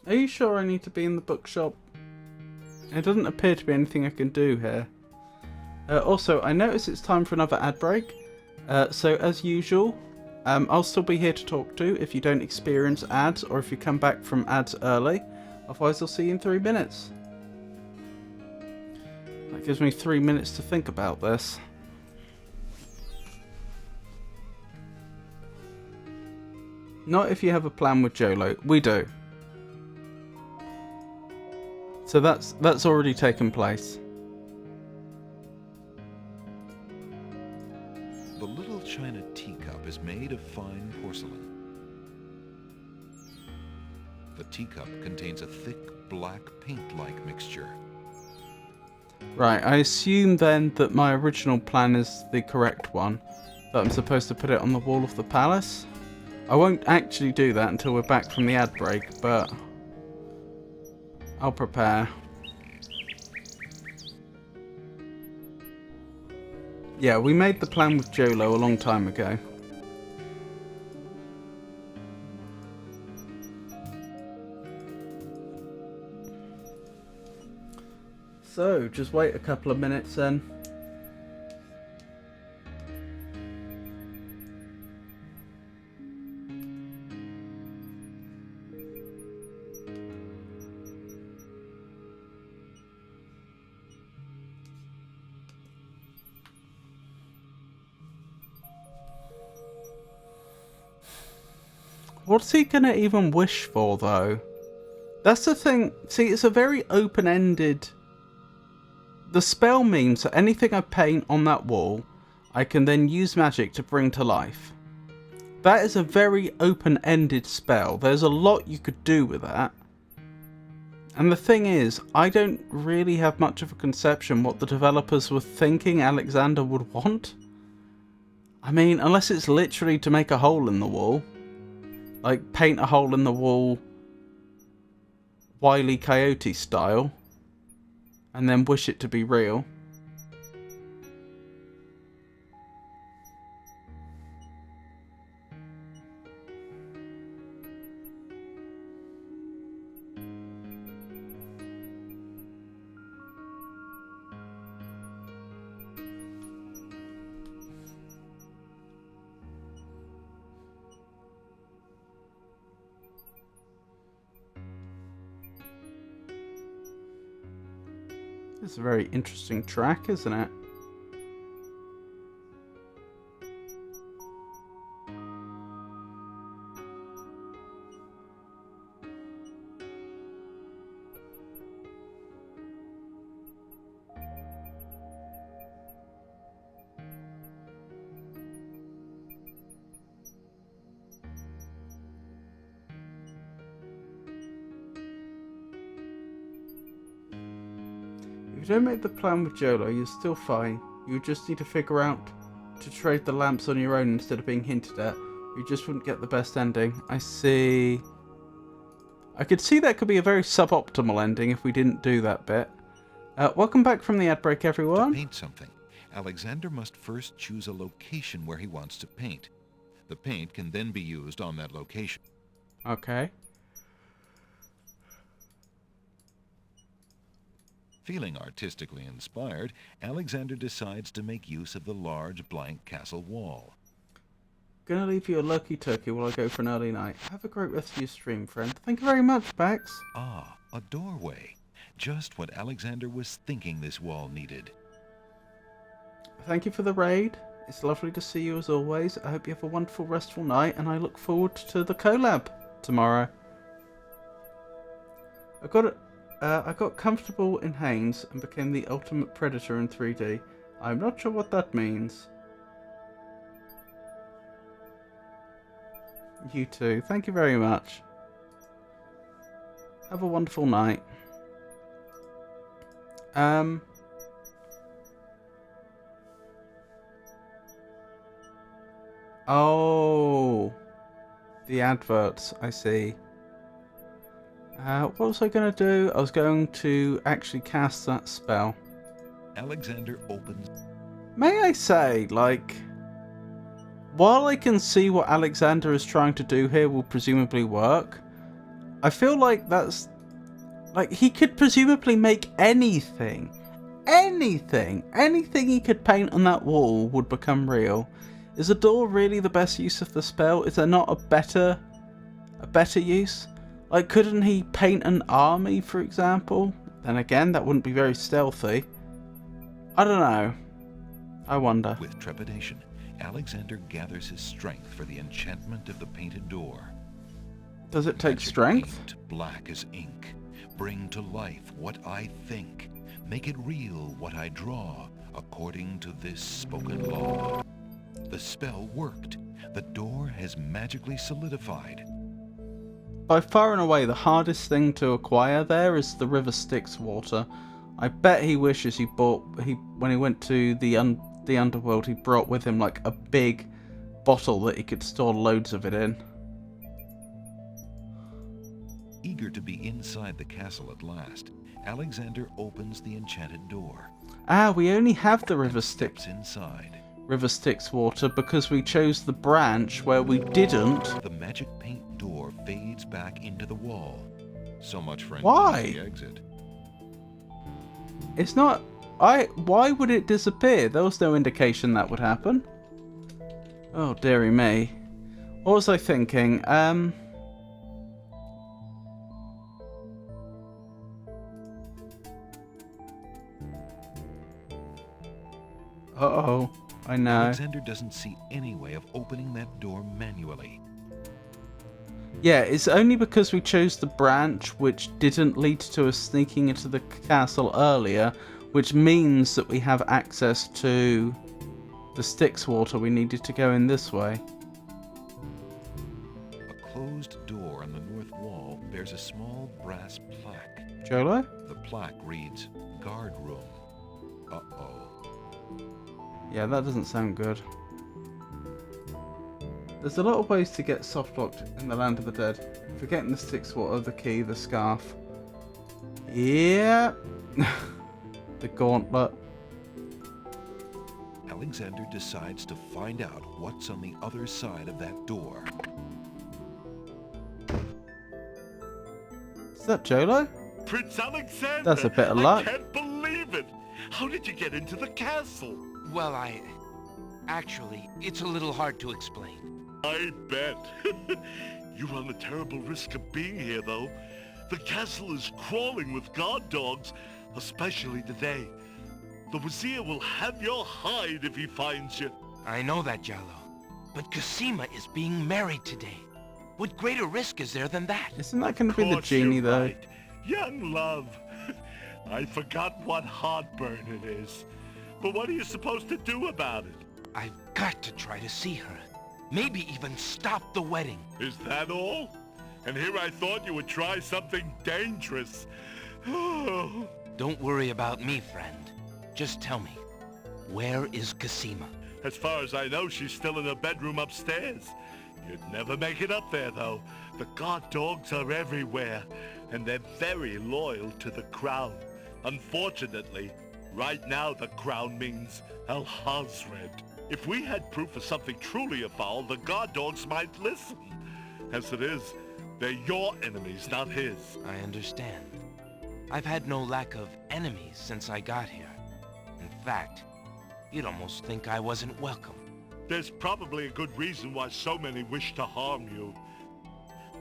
Are you sure I need to be in the bookshop? It doesn't appear to be anything I can do here. Also, I notice it's time for another ad break. So as usual, I'll still be here to talk to if you don't experience ads or if you come back from ads early. Otherwise, I'll see you in 3 minutes. That gives me 3 minutes to think about this. Not if you have a plan with Jolo. We do. So that's already taken place.
The little china teacup is made of fine porcelain. The teacup contains a thick black paint-like mixture.
Right, I assume then that my original plan is the correct one. That I'm supposed to put it on the wall of the palace. I won't actually do that until we're back from the ad break, but I'll prepare. Yeah, we made the plan with Jolo a long time ago. So, just wait a couple of minutes then. What's he gonna even wish for, though? That's the thing. See, it's a very open-ended... The spell means that anything I paint on that wall, I can then use magic to bring to life. That is a very open-ended spell. There's a lot you could do with that. And the thing is, I don't really have much of a conception what the developers were thinking Alexander would want. I mean, unless it's literally to make a hole in the wall. Like, paint a hole in the wall Wile E. Coyote style. And then wish it to be real. It's a very interesting track, isn't it? If you don't make the plan with Jolo, you're still fine. You just need to figure out to trade the lamps on your own instead of being hinted at. You just wouldn't get the best ending. I see. I could see that could be a very suboptimal ending if we didn't do that bit. Welcome back from the ad break, everyone.
To paint something, Alexander must first choose a location where he wants to paint. The paint can then be used on that location.
Okay.
Feeling artistically inspired, Alexander decides to make use of the large blank castle wall.
Gonna leave you a lucky turkey while I go for an early night. Have a great rest of your stream, friend. Thank you very much, Bax.
Ah, a doorway. Just what Alexander was thinking this wall needed.
Thank you for the raid. It's lovely to see you as always. I hope you have a wonderful, restful night, and I look forward to the collab tomorrow. I got comfortable in Haines and became the ultimate predator in 3D. I'm not sure what that means. You too. Thank you very much. Have a wonderful night. Oh, the adverts, I see. What was I going to do? I was going to actually cast that spell.
Alexander opens...
May I say, like, while I can see what Alexander is trying to do here will presumably work, I feel like that's... Like, he could presumably make anything anything he could paint on that wall would become real. Is a door really the best use of the spell? Is there not a better use? Like, couldn't he paint an army, for example? Then again, that wouldn't be very stealthy. I don't know. I wonder.
With trepidation, Alexander gathers his strength for the enchantment of the painted door.
Does it take strength?
Paint black as ink. Bring to life what I think. Make it real what I draw, according to this spoken law. The spell worked. The door has magically solidified.
By far and away, the hardest thing to acquire there is the River Styx water. I bet he wishes when he went to the underworld, he brought with him like a big bottle that he could store loads of it in.
Eager to be inside the castle at last, Alexander opens the enchanted door.
Ah, we only have the River Styx water because we chose the branch where we didn't.
The magic paint door fades back into the wall. So much for an easy exit.
It's not. Why would it disappear? There was no indication that would happen. Oh, dearie me. What was I thinking? Uh-oh. I know.
Alexander doesn't see any way of opening that door manually.
Yeah, it's only because we chose the branch which didn't lead to us sneaking into the castle earlier, which means that we have access to the Styx water. We needed to go in this way.
A closed door on the north wall bears a small brass plaque.
Jolo?
The plaque reads, "Guard Room." Uh-oh.
Yeah, that doesn't sound good. There's a lot of ways to get softlocked in the Land of the Dead. Forgetting the Styx water, the key, the scarf. Yeah. The gauntlet.
Alexander decides to find out what's on the other side of that door.
Is that Jolo?
Prince Alexander!
That's a bit of luck.
I can't believe it! How did you get into the castle?
Well, actually, it's a little hard to explain.
I bet. You run a terrible risk of being here, though. The castle is crawling with guard dogs, especially today. The Wazir will have your hide if he finds you.
I know that, Jalo. But Cosima is being married today. What greater risk is there than that?
Isn't that going to be the genie, though?
Right. Young love. I forgot what heartburn it is. But what are you supposed to do about it?
I've got to try to see her. Maybe even stop the wedding.
Is that all? And here I thought you would try something dangerous.
Don't worry about me, friend. Just tell me, where is Cosima?
As far as I know, she's still in her bedroom upstairs. You'd never make it up there, though. The guard dogs are everywhere, and they're very loyal to the crown. Unfortunately, right now the crown means Alhazred. If we had proof of something truly afoul, the guard dogs might listen. As it is, they're your enemies, not his.
I understand. I've had no lack of enemies since I got here. In fact, you'd almost think I wasn't welcome.
There's probably a good reason why so many wish to harm you.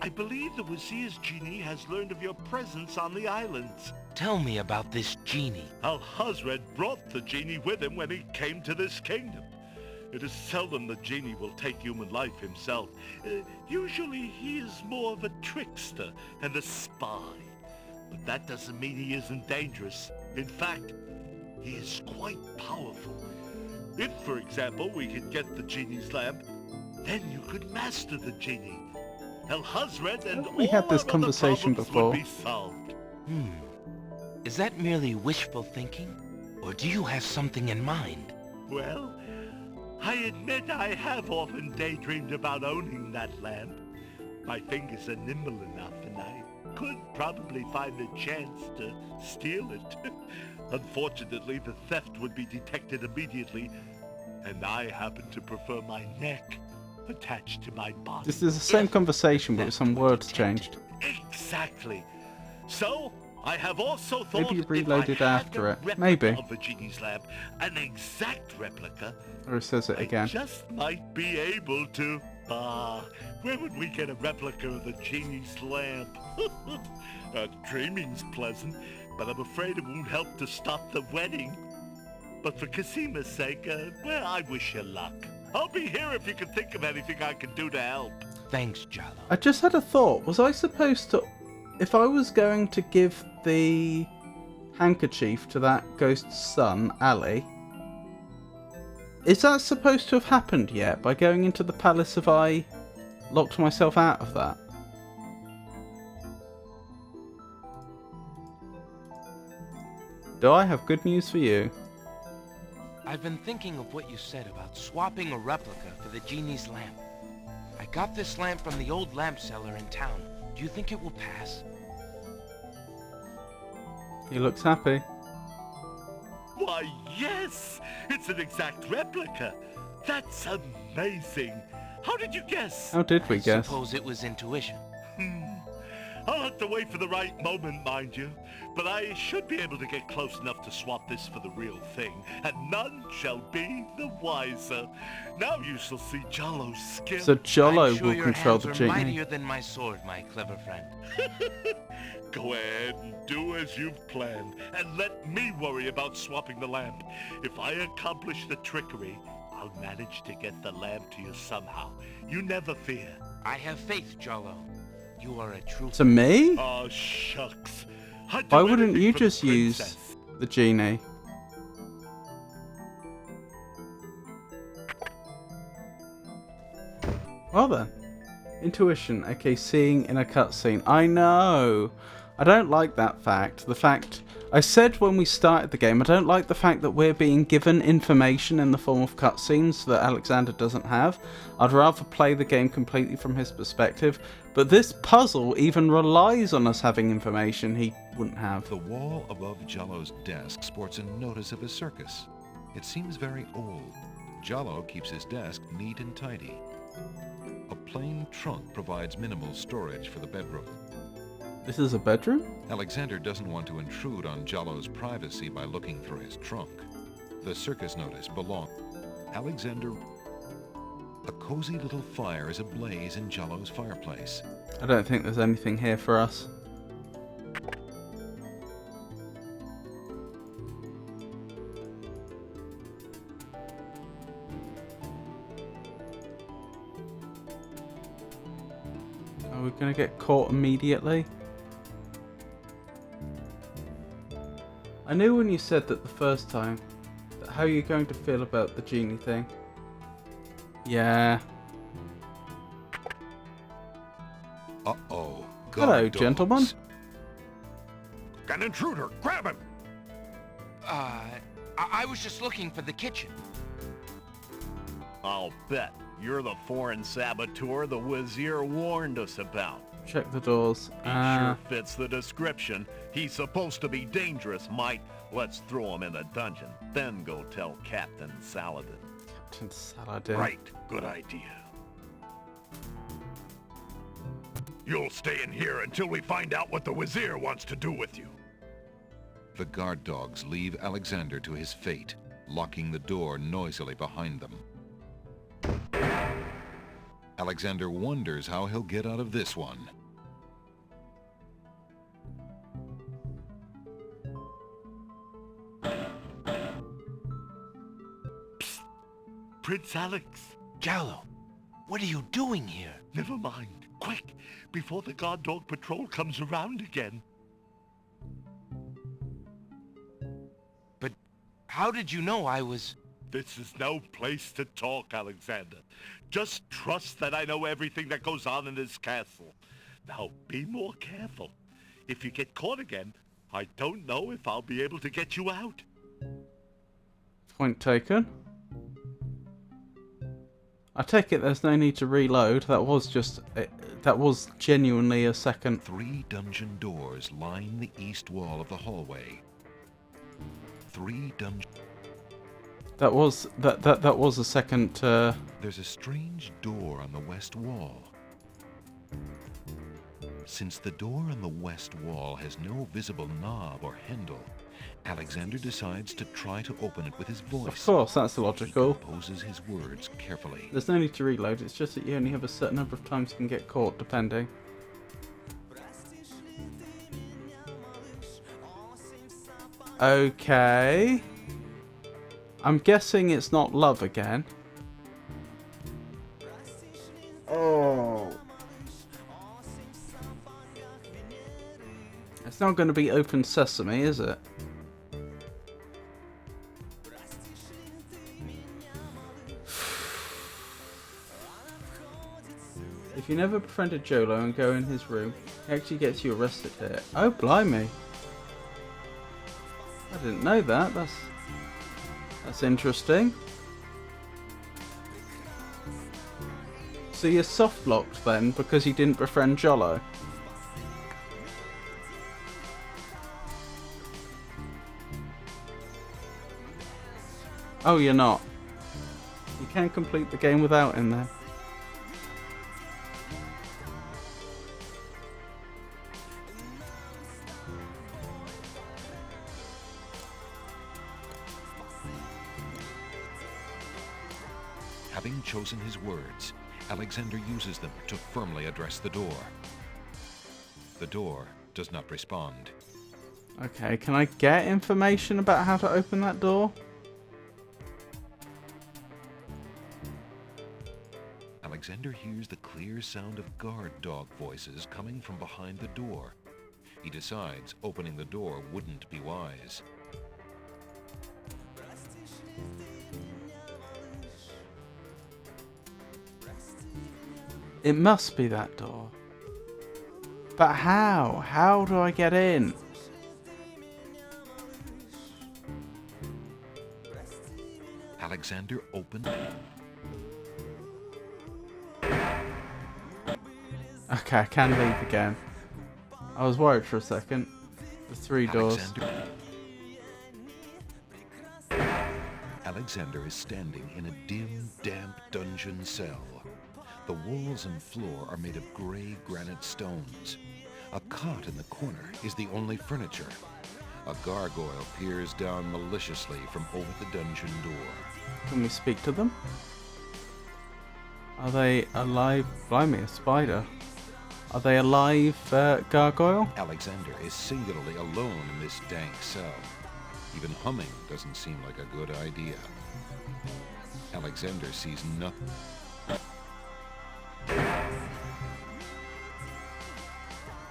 I believe the Wazir's genie has learned of your presence on the islands.
Tell me about this genie.
Alhazred brought the genie with him when he came to this kingdom. It is seldom the genie will take human life himself. Usually he is more of a trickster and a spy. But that doesn't mean he isn't dangerous. In fact, he is quite powerful. If, for example, we could get the genie's lamp, then you could master the genie. Alhazred and
we had this
all our
conversation
other problems
before.
would be solved.
Is that merely wishful thinking? Or do you have something in mind?
Well, I admit I have often daydreamed about owning that lamp. My fingers are nimble enough, and I could probably find a chance to steal it. Unfortunately, the theft would be detected immediately, and I happen to prefer my neck attached to my body.
This is the same conversation, but with some words changed.
Exactly. So, I have also thought
Maybe you
if
reloaded
I had
after
a
it.
replica
Maybe.
of the genie's lamp, an exact replica,
Or it says it again.
I just might be able to. Where would we get a replica of the genie's lamp? Dreaming's pleasant, but I'm afraid it won't help to stop the wedding. But for Casima's sake, well, I wish you luck. I'll be here if you can think of anything I can do to help.
Thanks, Jalo.
I just had a thought. Was I supposed to... If I was going to give the handkerchief to that ghost's son, Ali, is that supposed to have happened yet? By going into the palace, have I locked myself out of that? Do I have good news for you?
I've been thinking of what you said about swapping a replica for the genie's lamp. I got this lamp from the old lamp seller in town. Do you think it will pass?
He looks happy.
Why, yes! It's an exact replica. That's amazing. How did you guess?
How did we guess?
Suppose it was intuition.
I'll have to wait for the right moment, mind you. But I should be able to get close enough to swap this for the real thing, and none shall be the wiser. Now you shall see Jalo's skill.
So Jalo
I'm sure
will
your
control
hands
the
are
genie.
mightier than my sword, my clever friend.
Go ahead and do as you've planned, and let me worry about swapping the lamp. If I accomplish the trickery, I'll manage to get the lamp to you somehow. You never fear.
I have faith, Jalo. You are a true...
To me?
Oh, shucks.
Why wouldn't you just use the genie? Well then. Intuition. Okay, seeing in a cutscene. I know. I don't like that fact. The fact... I said when we started the game, I don't like the fact that we're being given information in the form of cutscenes that Alexander doesn't have. I'd rather play the game completely from his perspective, but this puzzle even relies on us having information he wouldn't have.
The wall above Jalo's desk sports a notice of a circus. It seems very old. Jalo keeps his desk neat and tidy. A plain trunk provides minimal storage for the bedroom.
This is a bedroom?
Alexander doesn't want to intrude on Jalo's privacy by looking through his trunk. The circus notice belongs. Alexander... A cozy little fire is ablaze in Jalo's fireplace.
I don't think there's anything here for us. Are we going to get caught immediately? I knew when you said that the first time, that how you're going to feel about the genie thing. Yeah.
Uh-oh.
Hello, gentlemen.
An intruder! Grab him!
I was just looking for the kitchen.
I'll bet you're the foreign saboteur the Wazir warned us about.
Check the doors.
He sure fits the description. He's supposed to be dangerous, Mike. Let's throw him in a dungeon, then go tell Captain Saladin.
Captain Saladin.
Right, good idea. You'll stay in here until we find out what the Wazir wants to do with you.
The guard dogs leave Alexander to his fate, locking the door noisily behind them. Alexander wonders how he'll get out of this one.
Psst. Prince Alex.
Jalo, what are you doing here?
Never mind. Quick, before the guard dog patrol comes around again.
But how did you know I was...
This is no place to talk, Alexander. Just trust that I know everything that goes on in this castle. Now, be more careful. If you get caught again, I don't know if I'll be able to get you out.
Point taken. I take it there's no need to reload. That was genuinely a second.
3 dungeon doors line the east wall of the hallway. 3 dungeon...
That was a second.
There's a strange door on the west wall. since the door on the west wall has no visible knob or handle, Alexander decides to try to open it with his voice.
Of course, that's logical.
He composes his words carefully.
There's no need to reload, it's just that you only have a certain number of times you can get caught, depending. Okay. I'm guessing it's not love again. Oh. It's not going to be open sesame, is it? If you never befriended Jolo and go in his room, he actually gets you arrested here. Oh, blimey. I didn't know that. That's interesting. So you're soft locked then because you didn't befriend Jolo. Oh, you're not. You can complete the game without him then.
Having chosen his words, Alexander uses them to firmly address the door. The door does not respond.
Okay, can I get information about how to open that door?
Alexander hears the clear sound of guard dog voices coming from behind the door. He decides opening the door wouldn't be wise.
It must be that door. But how? How do I get in?
Alexander opened.
Okay, I can leave again. I was worried for a second. The three doors.
Alexander is standing in a dim, damp dungeon cell. The walls and floor are made of grey granite stones. A cot in the corner is the only furniture. A gargoyle peers down maliciously from over the dungeon door.
Can we speak to them? Are they alive? Blimey, a spider. Are they alive, gargoyle?
Alexander is singularly alone in this dank cell. Even humming doesn't seem like a good idea. Alexander sees nothing.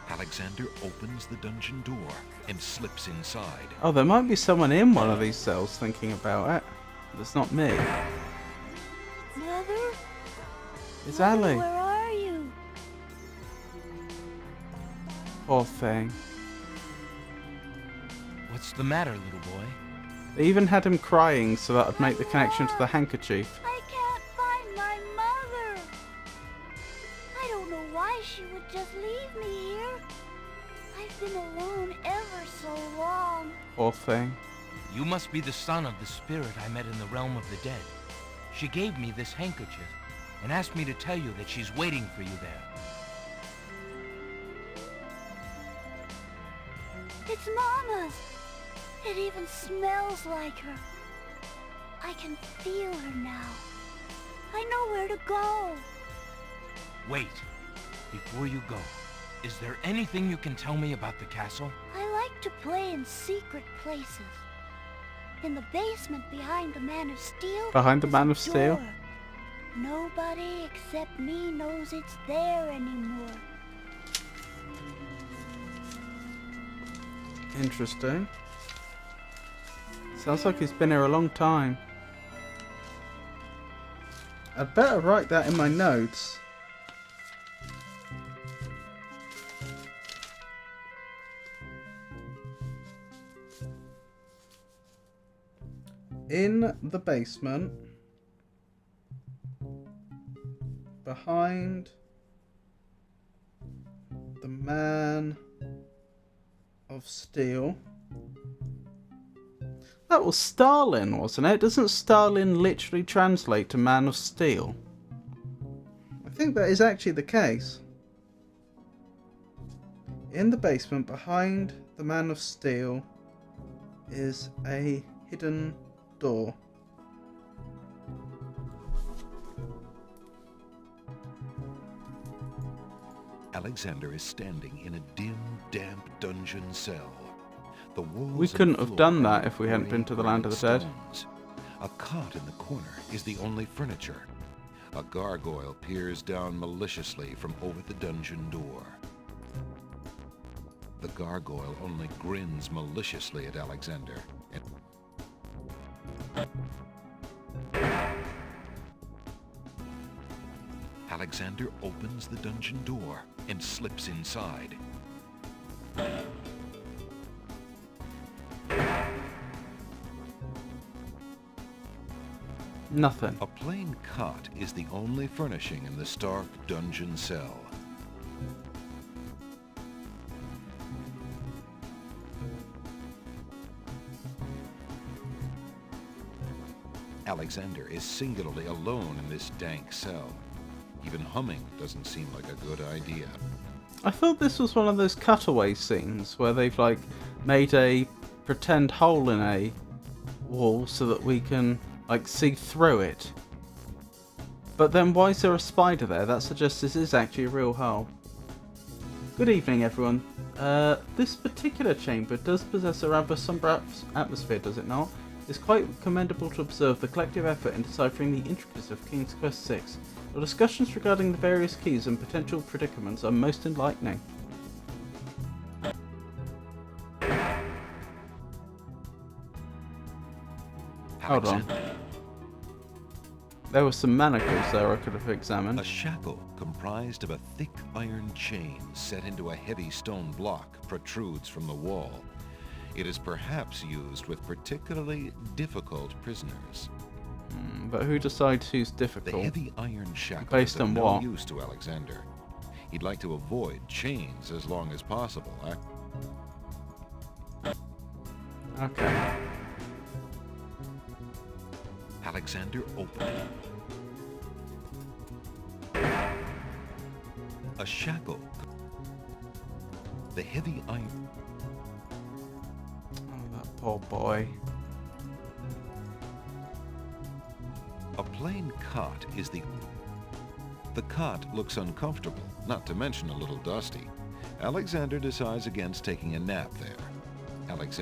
Alexander opens the dungeon door and slips inside.
Oh, there might be someone in one of these cells thinking about it. That's not me.
Mother?
It's
Mother,
Ali.
where are you?
Poor thing.
What's the matter, little boy?
They even had him crying so that would make the connection to the handkerchief.
I can't find my mother. I don't know why she would just leave me here. I've been alone ever so long.
Poor thing.
You must be the son of the spirit I met in the realm of the dead. She gave me this handkerchief and asked me to tell you that she's waiting for you there.
It's Mama's. It even smells like her. I can feel her now. I know where to go.
Wait. Before you go, is there anything you can tell me about the castle?
I like to play in secret places. In the basement behind the Man of Steel.
Behind the Man of
there's a
Steel?
door. Nobody except me knows it's there anymore.
Interesting. Sounds like he's been here a long time. I'd better write that in my notes. In the basement, behind the Man of Steel. That was Stalin, wasn't it? Doesn't Stalin literally translate to Man of Steel? I think that is actually the case. In the basement behind the Man of Steel is a hidden door.
Alexander is standing in a dim, damp dungeon cell. The walls
We couldn't have done that if we hadn't been to the Land of the Dead.
Stones. A cot in the corner is the only furniture. A gargoyle peers down maliciously from over the dungeon door. The gargoyle only grins maliciously at Alexander. Alexander opens the dungeon door and slips inside.
Nothing.
A plain cot is the only furnishing in the stark dungeon cell. Alexander is singularly alone in this dank cell. Even humming doesn't seem like a good idea.
I thought this was one of those cutaway scenes where they've like made a pretend hole in a wall so that we can like see through it. But then why is there a spider there? That suggests this is actually a real hole. Good evening, everyone. This particular chamber does possess a rather sombre atmosphere, does it not? It's quite commendable to observe the collective effort in deciphering the intricacies of King's Quest VI. Your discussions regarding the various keys and potential predicaments are most enlightening. Hold on. There were some manacles there I could have examined.
A shackle comprised of a thick iron chain set into a heavy stone block protrudes from the wall. It is perhaps used with particularly difficult prisoners.
But who decides who's difficult?
The heavy iron shackle
Based
is
on
of no
what?
use to Alexander. He'd like to avoid chains as long as possible.
Okay.
Alexander opened. A shackle. The heavy iron.
Oh, that poor boy.
A plain cot is the cot looks uncomfortable, not to mention a little dusty. Alexander decides against taking a nap there. Alex.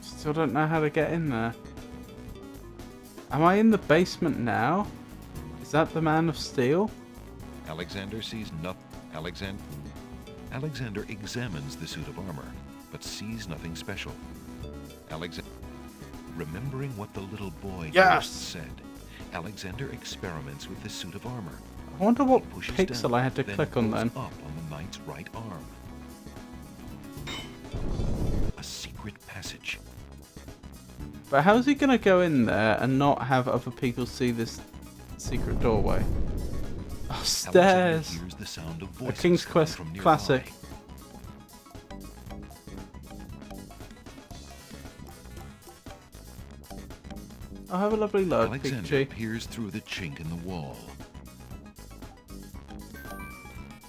Still don't know how to get in there. Am I in the basement now? Is that the Man of Steel?
Alexander sees nothing. Alexander examines the suit of armor, but sees nothing special. Remembering what the little boy
Yes!
first said, Alexander experiments with the suit of armor.
I wonder what
He pushes
pixel
down,
I had to
then
click on
goes
then.
up on the knight's right arm. A secret passage.
But how's he gonna go in there and not have other people see this secret doorway? Oh, stairs!
Hears the sound of
A
voices
King's
coming
Quest
from nearby.
classic. I'll have a lovely look,
Alexander
Pikachu.
peers through the chink in the wall.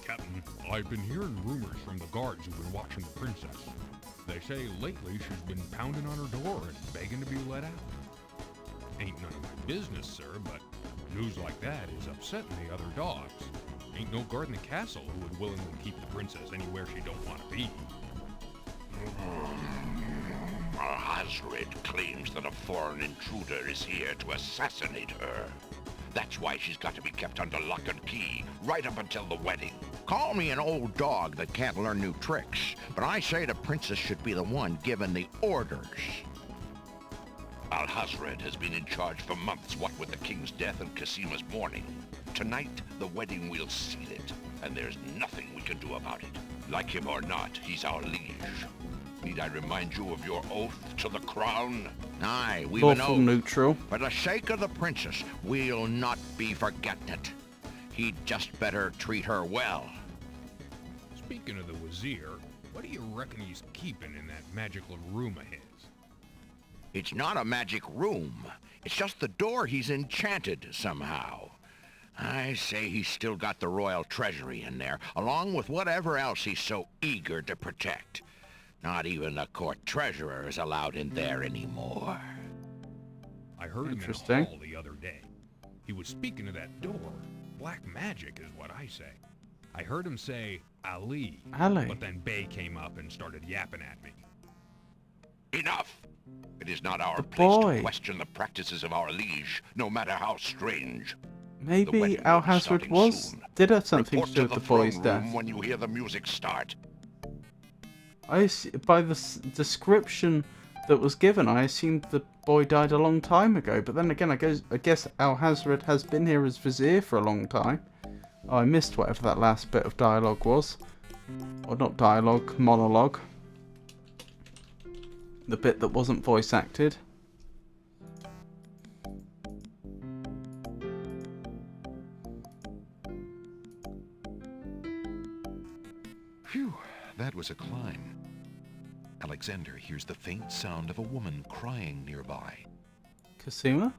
Captain, I've been hearing rumors from the guards who've been watching the princess. They say lately she's been pounding on her door and begging to be let out. Ain't none of my business, sir, but news like that is upsetting the other dogs. Ain't no guard in the castle who would willingly keep the princess anywhere she don't want to be.
Hasred claims that a foreign intruder is here to assassinate her. That's why she's got to be kept under lock and key, right up until the wedding. Call me an old dog that can't learn new tricks, but I say the princess should be the one given the orders. Alhazred has been in charge for months, what with the king's death and Casima's mourning. Tonight, the wedding will seal it, and there's nothing we can do about it. Like him or not, he's our liege. Need I remind you of your oath to the crown? Aye, we've an
Lawful
oath.
neutral.
For the sake of the princess, we'll not be forgetting it. He'd just better treat her well.
Speaking of the Wazir, what do you reckon he's keeping in that magical room of his?
It's not a magic room. It's just the door he's enchanted somehow. I say he's still got the royal treasury in there, along with whatever else he's so eager to protect. Not even the court treasurer is allowed in there anymore.
I heard him in a hall the other day. He was speaking to that door. Black magic is what I say. I heard him say, Ali.
Ali.
But then Bay came up and started yapping at me.
Enough! It is not our
The
place
boy.
to question the practices of our liege, no matter how strange.
Maybe Alhazred did have something to do with the boy's death.
When you hear the music start.
By the description that was given, I assumed the boy died a long time ago. But then again, I guess Alhazred has been here as Vizier for a long time. Oh, I missed whatever that last bit of dialogue was. Or not dialogue, monologue. The bit that wasn't voice acted.
Phew, that was a climb. Alexander hears the faint sound of a woman crying nearby.
Cosima?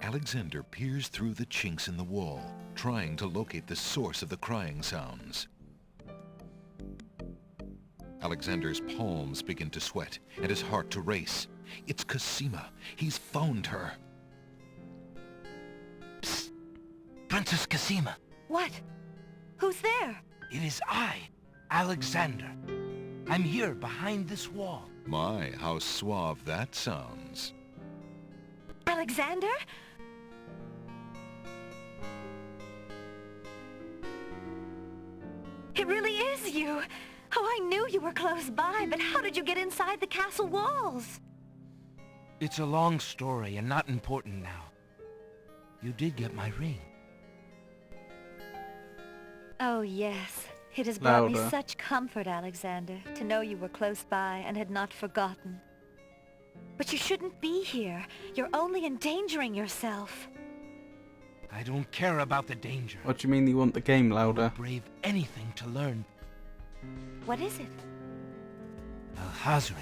Alexander peers through the chinks in the wall, trying to locate the source of the crying sounds. Alexander's palms begin to sweat and his heart to race. It's Cosima. He's found her.
Psst! Princess Cosima.
What? Who's there?
It is I, Alexander. I'm here behind this wall.
My, how suave that sounds.
Alexander? It really is you! Oh, I knew you were close by, but how did you get inside the castle walls?
It's a long story and not important now. You did get my ring.
Oh, yes. It has brought me
Louder.
such comfort, Alexander, to know you were close by and had not forgotten. But you shouldn't be here. You're only endangering yourself.
I don't care about the danger.
What do you mean you want the game louder?
Brave anything to learn.
What is it?
Alhazred,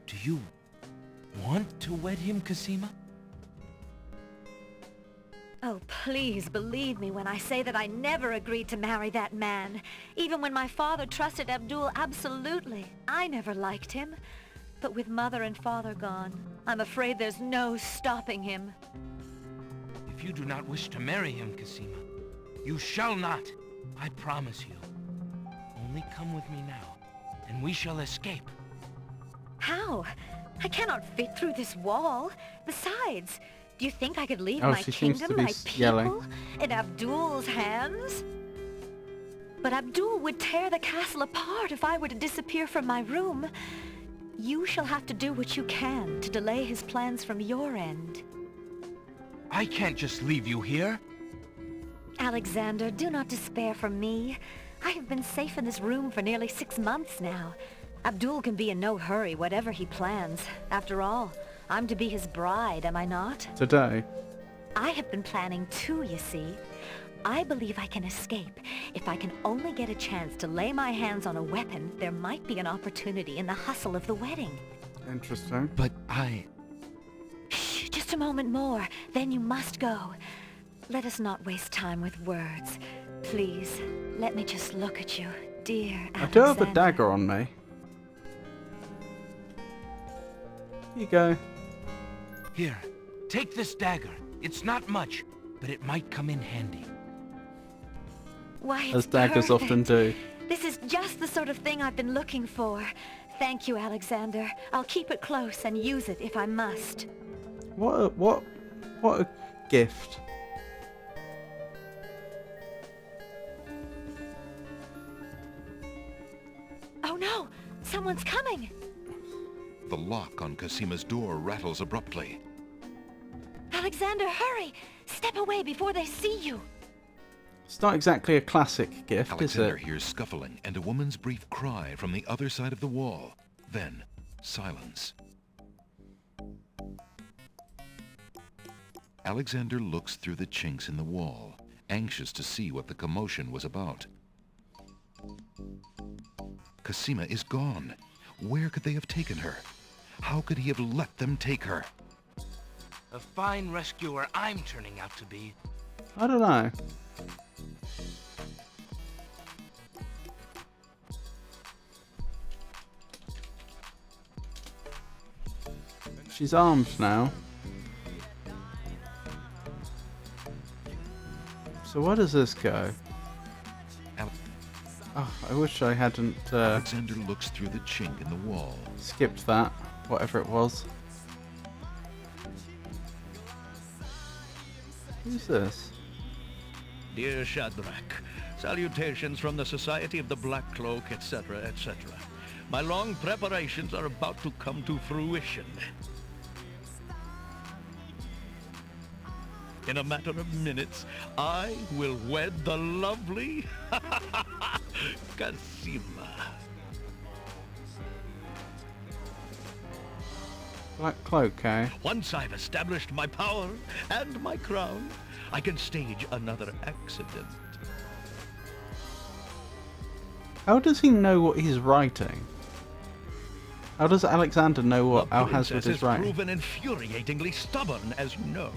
do you want to wed him, Cosima?
Oh, please believe me when I say that I never agreed to marry that man. Even when my father trusted Abdul absolutely. I never liked him. But with mother and father gone, I'm afraid there's no stopping him.
If you do not wish to marry him, Cosima, you shall not. I promise you. Only come with me now, and we shall escape.
How? I cannot fit through this wall. Besides, do you think I could leave
Oh,
my
she seems to
kingdom,
be
my people,
yelling.
in Abdul's hands? But Abdul would tear the castle apart if I were to disappear from my room. You shall have to do what you can to delay his plans from your end.
I can't just leave you here.
Alexander, do not despair for me. I have been safe in this room for nearly 6 months now. Abdul can be in no hurry, whatever he plans. After all, I'm to be his bride, am I not?
Today.
I have been planning too, you see. I believe I can escape. If I can only get a chance to lay my hands on a weapon, there might be an opportunity in the hustle of the wedding.
Interesting.
But I...
Shh, just a moment more, then you must go. Let us not waste time with words. Please, let me just look at you, dear Alexander.
I do have a dagger on me. Here you go.
Here, take this dagger. It's not much, but it might come in handy.
Why,
As
it's
daggers
perfect.
often do.
This is just the sort of thing I've been looking for. Thank you, Alexander. I'll keep it close and use it if I must.
What a gift.
Oh no! Someone's coming!
The lock on Cosima's door rattles abruptly.
Alexander, hurry! Step away before they see you!
It's not exactly a classic gift,
Alexander
is it?
hears scuffling and a woman's brief cry from the other side of the wall. Then, silence. Alexander looks through the chinks in the wall, anxious to see what the commotion was about. Cosima is gone. Where could they have taken her? How could he have let them take her?
A fine rescuer I'm turning out to be.
I don't know. She's armed now. So where does this go? Oh, I wish I hadn't
Alexander looks through the chink in the wall.
Skipped that, whatever it was. Who's this?
Dear Shadrach, salutations from the Society of the Black Cloak, etc., etc. My long preparations are about to come to fruition. In a matter of minutes, I will wed the lovely Casima.
Black Cloak, eh?
Once I've established my power and my crown, I can stage another accident.
How does he know what he's writing? How does Alexander know what Alhazred is writing?
Proven infuriatingly stubborn, as you know.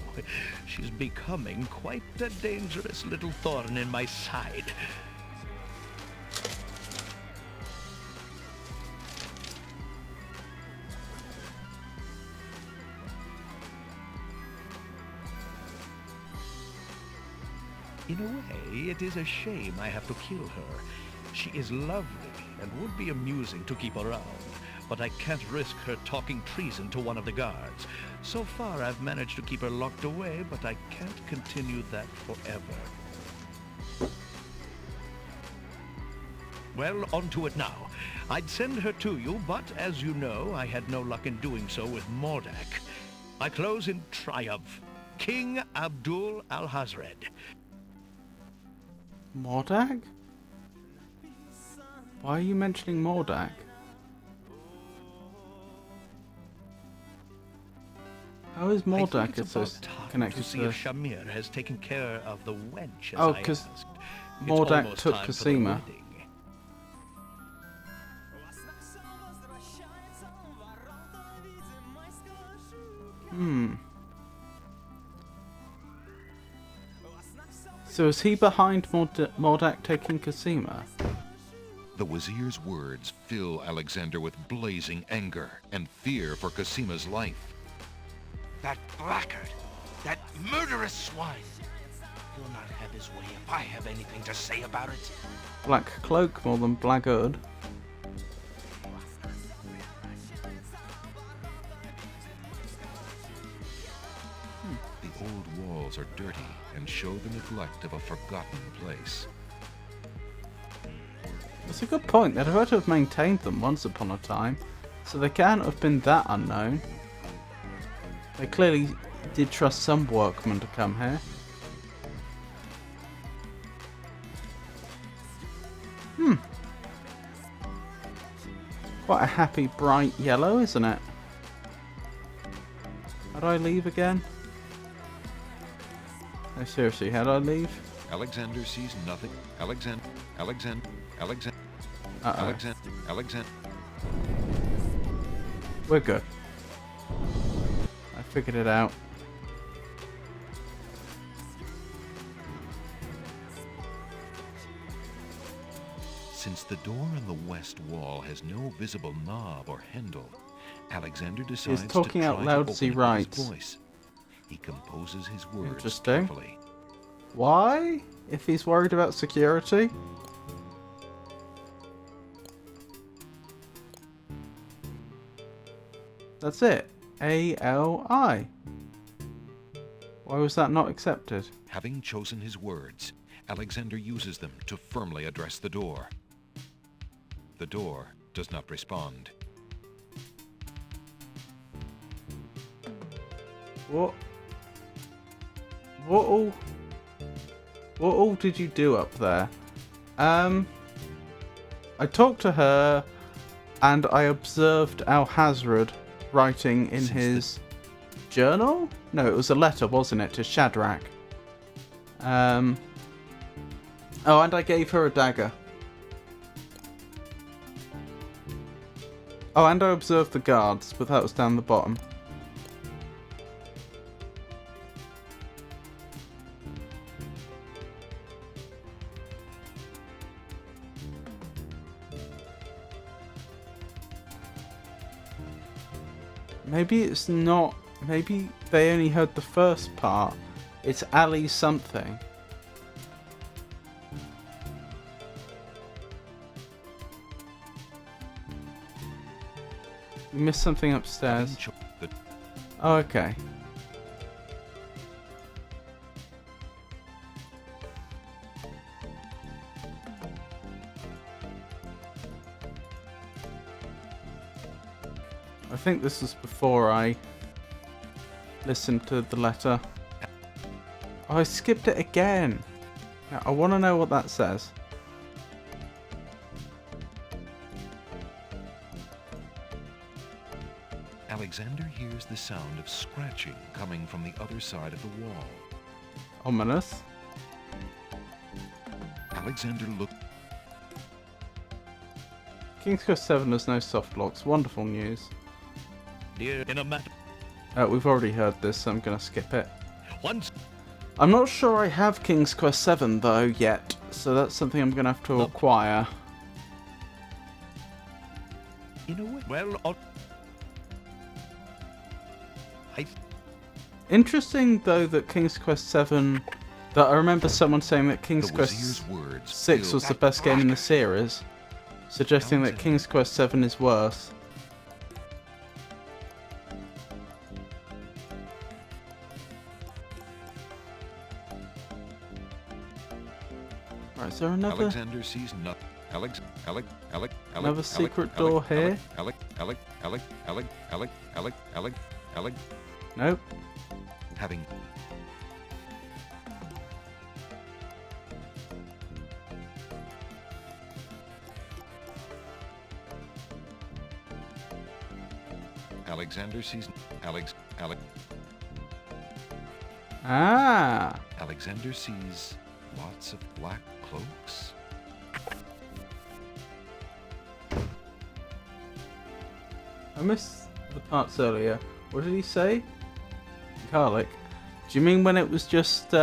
She's becoming quite a dangerous little thorn in my side. In a way, it is a shame I have to kill her. She is lovely and would be amusing to keep around, but I can't risk her talking treason to one of the guards. So far, I've managed to keep her locked away, but I can't continue that forever. Well, on to it now. I'd send her to you, but as you know, I had no luck in doing so with Mordak. I close in triumph. King Abdul Alhazred.
Mordak? Why are you mentioning Mordak? How is Mordak connected
to see
to...
if Shamir has taken care of the wench, as
Oh,
I
because
asked.
Mordak
It's
took
almost time for the
Cosima.
wedding.
So is he behind Mordak taking Cosima?
The Wazir's words fill Alexander with blazing anger and fear for Cosima's life.
That blackguard! That murderous swine! He'll not have his way if I have anything to say about it.
Black Cloak more than Blackguard.
The old walls are dirty and show the neglect of a forgotten place.
That's a good point. They'd have to have maintained them once upon a time, so they can't have been that unknown. They clearly did trust some workmen to come here. Quite a happy bright yellow, isn't it? How do I leave again? No, seriously, how do I leave?
Alexander sees nothing. Alexander.
We're good. I figured it out.
Since the door on the west wall has no visible knob or handle, Alexander decides
talking
to try
out loud
to
as he
open it with
writes.
his voice. He composes his words
Interesting.
carefully.
Why? If he's worried about security? That's it. A-L-I. Why was that not accepted?
Having chosen his words, Alexander uses them to firmly address the door. The door does not respond.
What all did you do up there? I talked to her and I observed Alhazred writing in his journal? No, it was a letter, wasn't it, to Shadrach? Oh, and I gave her a dagger. Oh, and I observed the guards, but that was down the bottom. Maybe it's not... Maybe they only heard the first part. It's Ali something. We missed something upstairs. Oh, okay. I think this was before I listened to the letter. Oh, I skipped it again. Now, I want to know what that says.
Alexander hears the sound of scratching coming from the other side of the wall.
Ominous.
Alexander looked.
King's Quest 7 has no soft locks. Wonderful news.
In a matter.
We've already heard this, so I'm going to skip it.
Once.
I'm not sure I have King's Quest 7 though yet, so that's something I'm going to have to acquire.
In a way. Well,
Interesting though that King's Quest 7... That I remember someone saying that King's Quest 6 was the best game in the series, suggesting that King's Quest 7 is worse. Right, is there another...
Alexander sees nothing.
Another secret door here? Nope.
Having... Alexander sees...
Ah!
Alexander sees lots of black cloaks.
I missed the parts earlier. What did he say? Garlic. Do you mean when it was just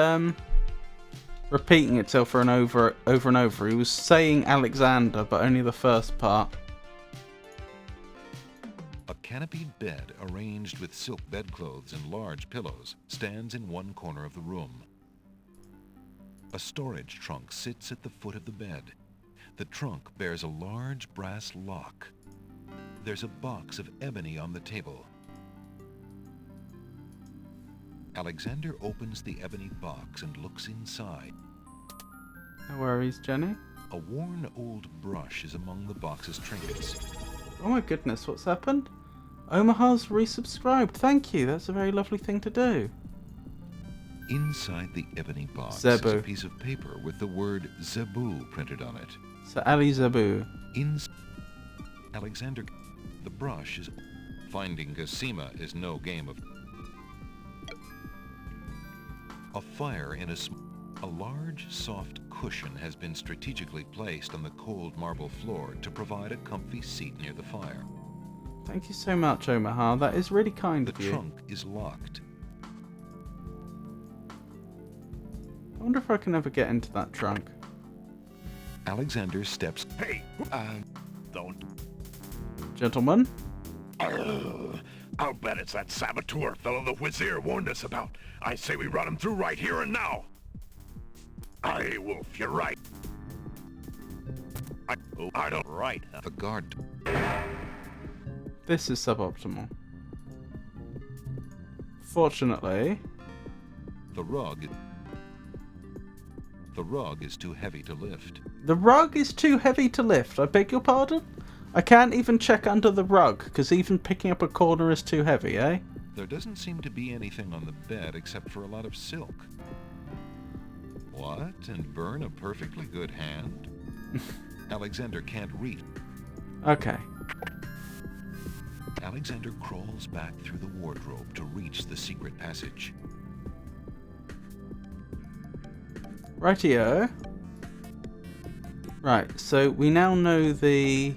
repeating itself over and over? He was saying Alexander, but only the first part.
A canopied bed arranged with silk bedclothes and large pillows stands in one corner of the room. A storage trunk sits at the foot of the bed. The trunk bears a large brass lock. There's a box of ebony on the table. Alexander opens the ebony box and looks inside.
No worries, Jenny.
A worn old brush is among the box's trinkets.
Oh my goodness, what's happened? Omaha's resubscribed. Thank you. That's a very lovely thing to do.
Inside the ebony box
Zebu.
is a piece of paper with the word Zebu printed on it.
So Ali Zebu.
Alexander, the brush is... Finding Gosima is no game of... A fire in a large, soft cushion has been strategically placed on the cold marble floor to provide a comfy seat near the fire.
Thank you so much, Omaha. That is really kind of you.
The trunk is locked.
I wonder if I can ever get into that trunk.
Alexander steps...
Hey! Don't...
Gentlemen?
I'll bet it's that saboteur fellow the Wazir warned us about. I say we run him through right here and now. Aye, Wolf, you're right. I don't...
Right. The guard...
This is suboptimal. Fortunately...
The rug is too heavy to lift.
The rug is too heavy to lift, I beg your pardon? I can't even check under the rug, because even picking up a corner is too heavy, eh?
There doesn't seem to be anything on the bed except for a lot of silk. What? And burn a perfectly good hand? Alexander can't read.
Okay.
Alexander crawls back through the wardrobe to reach the secret passage.
Rightio. Right, so we now know the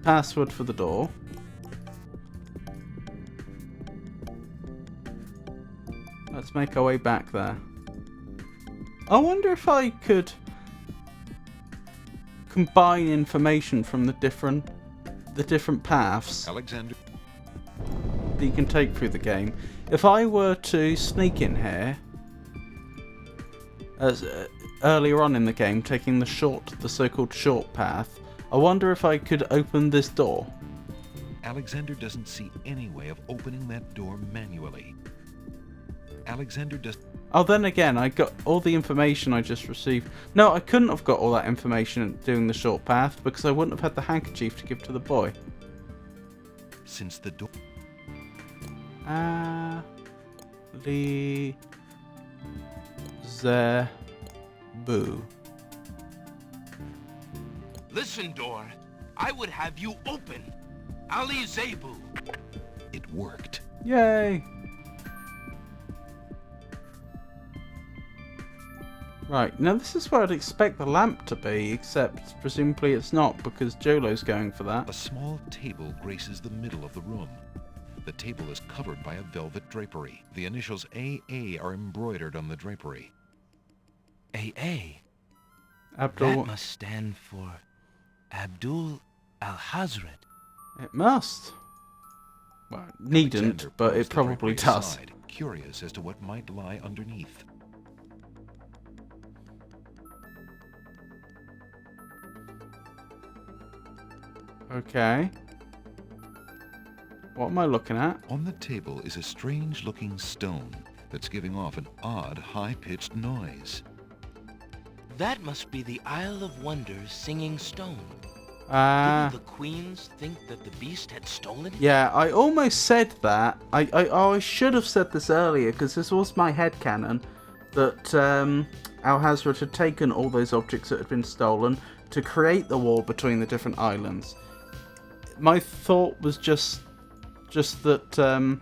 password for the door. Let's make our way back there. I wonder if I could combine information from the different paths
Alexander
that you can take through the game. If I were to sneak in here, as earlier on in the game, taking the so-called short path, I wonder if I could open this door.
Alexander doesn't see any way of opening that door manually. Alexander does.
Oh, then again, I got all the information I just received. No, I couldn't have got all that information doing the short path because I wouldn't have had the handkerchief to give to the boy.
Since the door.
Boo.
Listen, door. I would have you open. Ali Zebu.
It worked.
Yay! Right, now this is where I'd expect the lamp to be, except presumably it's not because Jolo's going for that.
A small table graces the middle of the room. The table is covered by a velvet drapery. The initials AA are embroidered on the drapery.
AA?
Abdul.
That must stand for Abdul Al-Hazred.
It must. Well, it needn't, but it probably does.
Aside, curious as to what might lie underneath.
Okay. What am I looking at?
On the table is a strange-looking stone that's giving off an odd, high-pitched noise.
That must be the Isle of Wonders singing stone. Didn't the queens think that the beast had stolen it?
Yeah, I almost said that. I should have said this earlier because this was my headcanon that Al-Hazred had taken all those objects that had been stolen to create the wall between the different islands. My thought was just that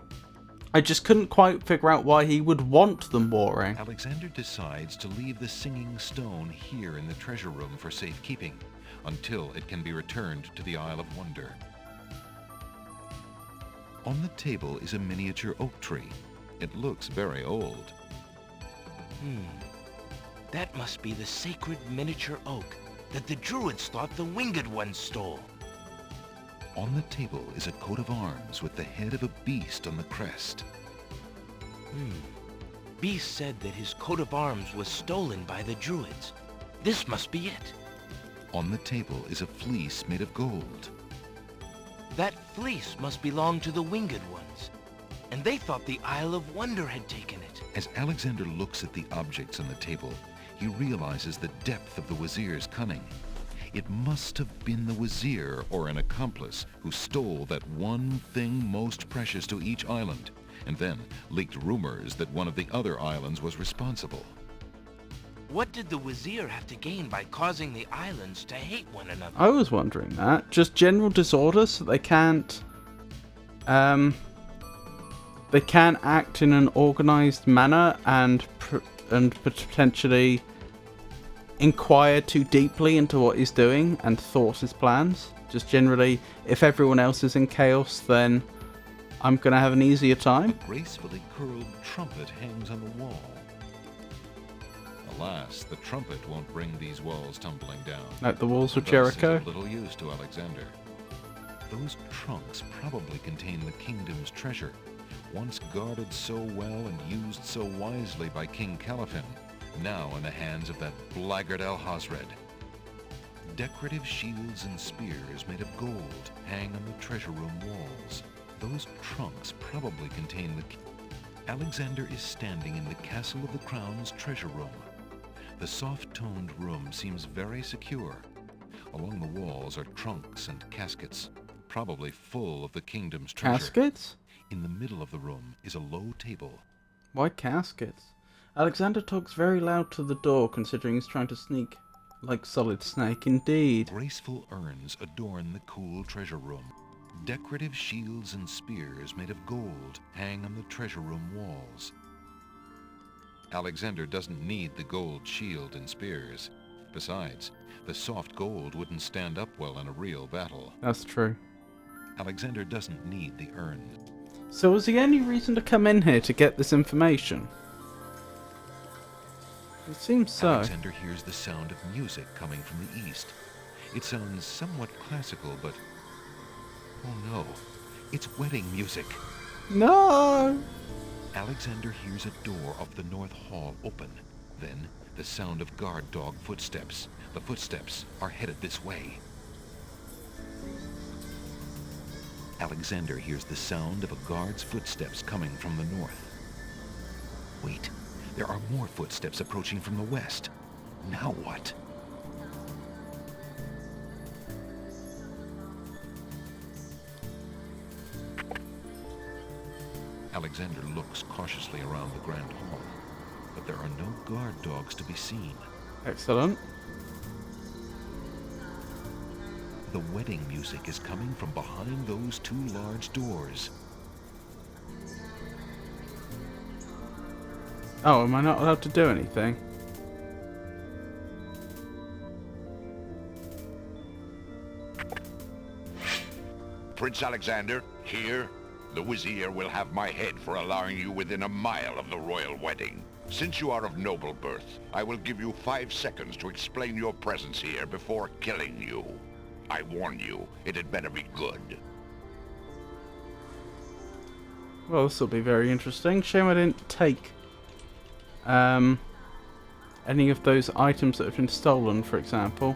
I just couldn't quite figure out why he would want them warring.
Alexander decides to leave the singing stone here in the treasure room for safekeeping until it can be returned to the Isle of Wonder. On the table is a miniature oak tree. It looks very old.
That must be the sacred miniature oak that the Druids thought the Winged Ones stole.
On the table is a coat of arms with the head of a beast on the crest.
Beast said that his coat of arms was stolen by the Druids. This must be it.
On the table is a fleece made of gold.
That fleece must belong to the Winged Ones, and they thought the Isle of Wonder had taken it.
As Alexander looks at the objects on the table, he realizes the depth of the Wazir's cunning. It must have been the Wazir or an accomplice who stole that one thing most precious to each island, and then leaked rumors that one of the other islands was responsible.
What did the Wazir have to gain by causing the islands to hate one another?
I was wondering that. Just general disorder so they can't act in an organized manner and potentially inquire too deeply into what he's doing and thwart his plans. Just generally, if everyone else is in chaos, then I'm going to have an easier time.
A gracefully curled trumpet hangs on the wall. Alas, the trumpet won't bring these walls tumbling down.
Like the walls of
Thus
Jericho?
is of little use to Alexander. Those trunks probably contain the kingdom's treasure, once guarded so well and used so wisely by King Caliphan, now in the hands of that blackguard Al-Hazred. Decorative shields and spears made of gold hang on the treasure room walls. Those trunks probably contain the... Alexander is standing in the Castle of the Crown's treasure room. The soft-toned room seems very secure. Along the walls are trunks and caskets, probably full of the kingdom's treasure.
Caskets?
In the middle of the room is a low table.
Why caskets? Alexander talks very loud to the door, considering he's trying to sneak. Like Solid Snake, indeed.
Graceful urns adorn the cool treasure room. Decorative shields and spears made of gold hang on the treasure room walls. Alexander doesn't need the gold shield and spears. Besides, the soft gold wouldn't stand up well in a real battle.
That's true.
Alexander doesn't need the urn.
So was the only reason to come in here to get this information? It seems so.
Alexander hears the sound of music coming from the east. It sounds somewhat classical, but... oh no, it's wedding music.
No!
Alexander hears a door of the north hall open. Then, the sound of guard dog footsteps. The footsteps are headed this way. Alexander hears the sound of a guard's footsteps coming from the north. Wait, there are more footsteps approaching from the west. Now what? Alexander looks cautiously around the grand hall, but there are no guard dogs to be seen.
Excellent.
The wedding music is coming from behind those two large doors.
Oh, am I not allowed to do anything?
Prince Alexander, here, the Vizier will have my head for allowing you within a mile of the royal wedding. Since you are of noble birth, I will give you 5 seconds to explain your presence here before killing you. I warn you, it had better be good.
Well, this will be very interesting. Shame I didn't take any of those items that have been stolen, for example.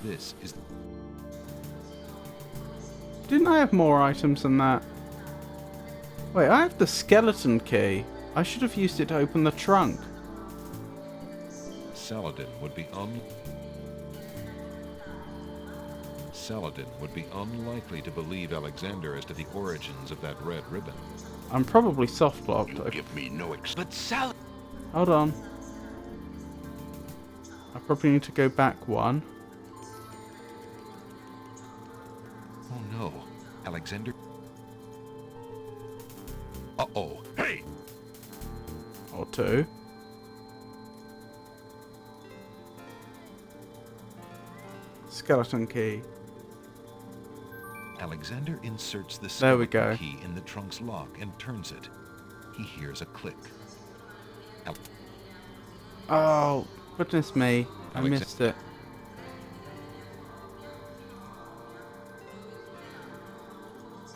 This is...
Didn't I have more items than that? Wait, I have the skeleton key. I should have used it to open the trunk.
Saladin would be unlikely to believe Alexander as to the origins of that red ribbon.
I'm probably soft blocked.
You give me no but
Hold on. I probably need to go back one.
Oh no, Alexander. Uh-oh. Hey!
Or two. Skeleton key.
Alexander inserts the
There we
skeleton
go.
key in the trunk's lock and turns it. He hears a click.
Oh, goodness me. I missed it.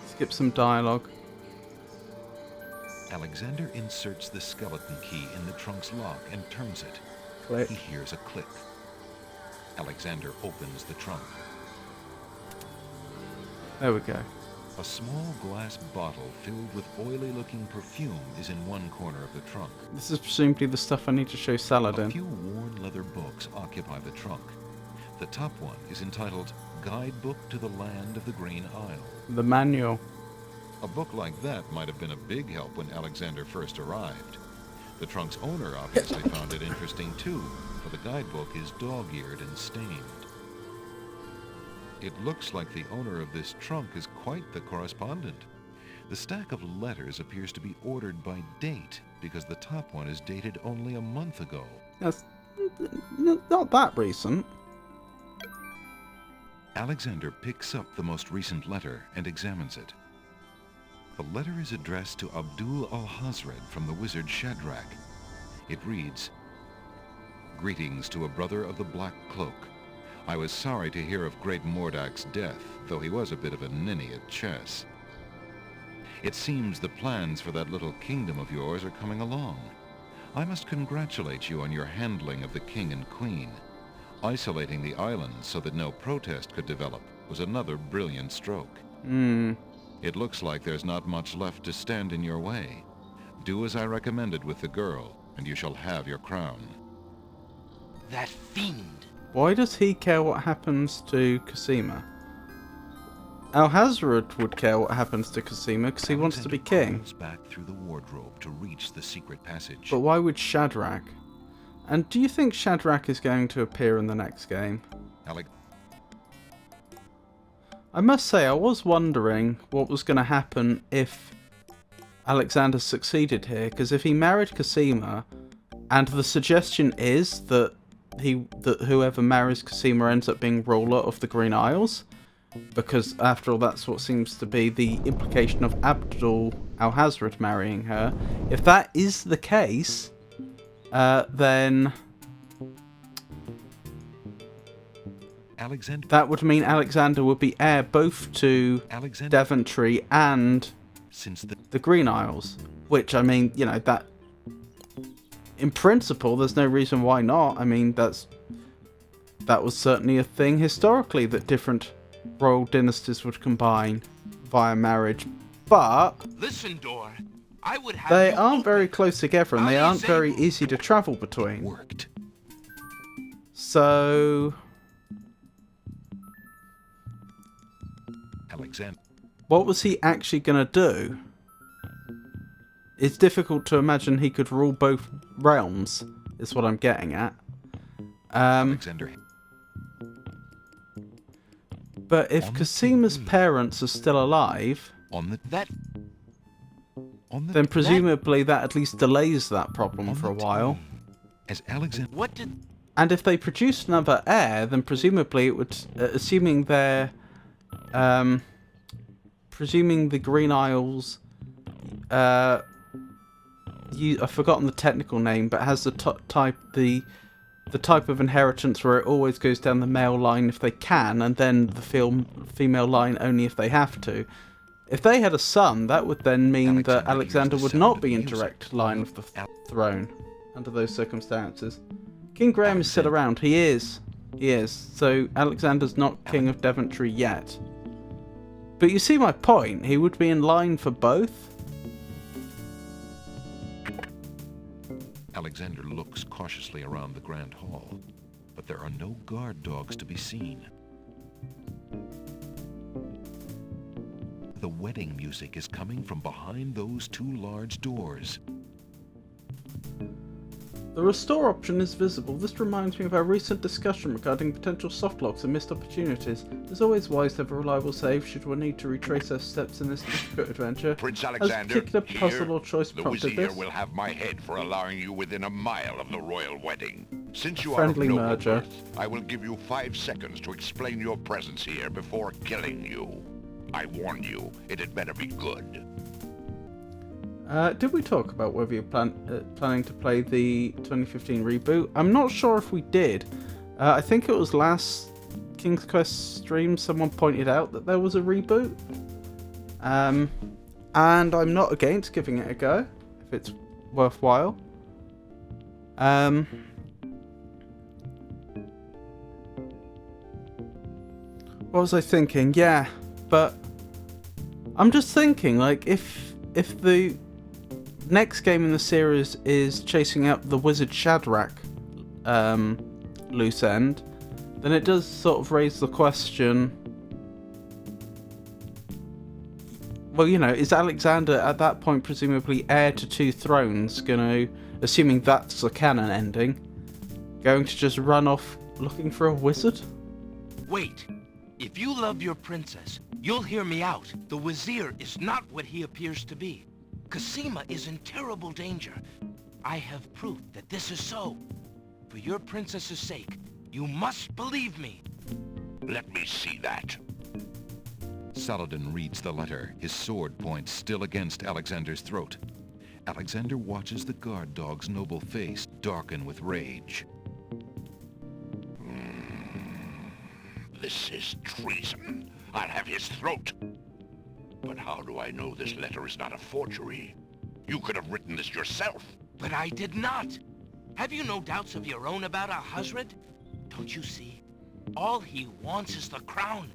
Skip some dialogue.
Alexander inserts the skeleton key in the trunk's lock and turns it.
Click.
He hears a click. Alexander opens the trunk.
There we go.
A small glass bottle filled with oily-looking perfume is in one corner of the trunk.
This is presumably the stuff I need to show Saladin.
A few worn leather books occupy the trunk. The top one is entitled Guidebook to the Land of the Green Isle.
The manual.
A book like that might have been a big help when Alexander first arrived. The trunk's owner obviously found it interesting too, for the guidebook is dog-eared and stained. It looks like the owner of this trunk is quite the correspondent. The stack of letters appears to be ordered by date, because the top one is dated only a month ago.
That's not that recent.
Alexander picks up the most recent letter and examines it. The letter is addressed to Abdul al-Hazred from the wizard Shadrach. It reads, "Greetings to a brother of the Black Cloak. I was sorry to hear of great Mordak's death, though he was a bit of a ninny at chess. It seems the plans for that little kingdom of yours are coming along. I must congratulate you on your handling of the king and queen. Isolating the islands so that no protest could develop was another brilliant stroke. It looks like there's not much left to stand in your way. Do as I recommended with the girl, and you shall have your crown."
That fiend!
Why does he care what happens to Cosima? Al-Hazred would care what happens to Cosima because he wants to be king.
Back through the wardrobe to reach the secret passage.
But why would Shadrach? And do you think Shadrach is going to appear in the next game? I must say, I was wondering what was going to happen if Alexander succeeded here, because if he married Cosima, And the suggestion is that whoever marries Cosima ends up being ruler of the Green Isles, because after all, that's what seems to be the implication of Abdul Alhazred marrying her. If that is the case, then that would mean Alexander would be heir both to Daventry and the Green Isles. Which, I mean, you know, that in principle, there's no reason why not. I mean, that was certainly a thing historically, that different royal dynasties would combine via marriage. But
listen, Dor, I would have
they aren't very close together, and they aren't very easy to travel between. So
Alexander,
what was he actually going to do? It's difficult to imagine he could rule both realms, is what I'm getting at.
Alexander.
But if Cosima's parents are still alive, then presumably that at least delays that problem for a while.
As Alexander,
and if they produce another heir, then presumably it would, assuming they're, presuming the Green Isles, I've forgotten the technical name, but has the type of inheritance where it always goes down the male line if they can, and then the female line only if they have to. If they had a son, that would then mean that Alexander would not be in direct line with the throne under those circumstances. King Graham is still around. He is. So Alexander's not King of Daventry yet. But you see my point. He would be in line for both.
Alexander looks cautiously around the Grand Hall, but there are no guard dogs to be seen. The wedding music is coming from behind those two large doors.
The restore option is visible. This reminds me of our recent discussion regarding potential soft locks and missed opportunities. It's always wise to have a reliable save should one need to retrace our steps in this difficult adventure.
Prince
Has a
Alexander,
particular puzzle or choice
the
prompted
Vizier
this?
will have my head for allowing you within a mile of the royal wedding. Since you
Friendly
are of noble
merger.
birth, I will give you 5 seconds to explain your presence here before killing you. I warn you, it had better be good.
Did we talk about whether you're planning to play the 2015 reboot? I'm not sure if we did. I think it was last King's Quest stream someone pointed out that there was a reboot. And I'm not against giving it a go, if it's worthwhile. What was I thinking? Yeah, but I'm just thinking, like, if the next game in the series is chasing out the wizard Shadrach loose end, then it does sort of raise the question, well, you know, is Alexander at that point presumably heir to 2 thrones gonna, assuming that's the canon ending, going to just run off looking for a wizard?
Wait. If you love your princess, you'll hear me out. The Vizier is not what he appears to be. Cosima is in terrible danger. I have proof that this is so. For your princess's sake, you must believe me.
Let me see that.
Saladin reads the letter, his sword point still against Alexander's throat. Alexander watches the guard dog's noble face darken with rage.
This is treason. I'll have his throat. But how do I know this letter is not a forgery? You could have written this yourself.
But I did not. Have you no doubts of your own about Alhazred? Don't you see? All he wants is the crown.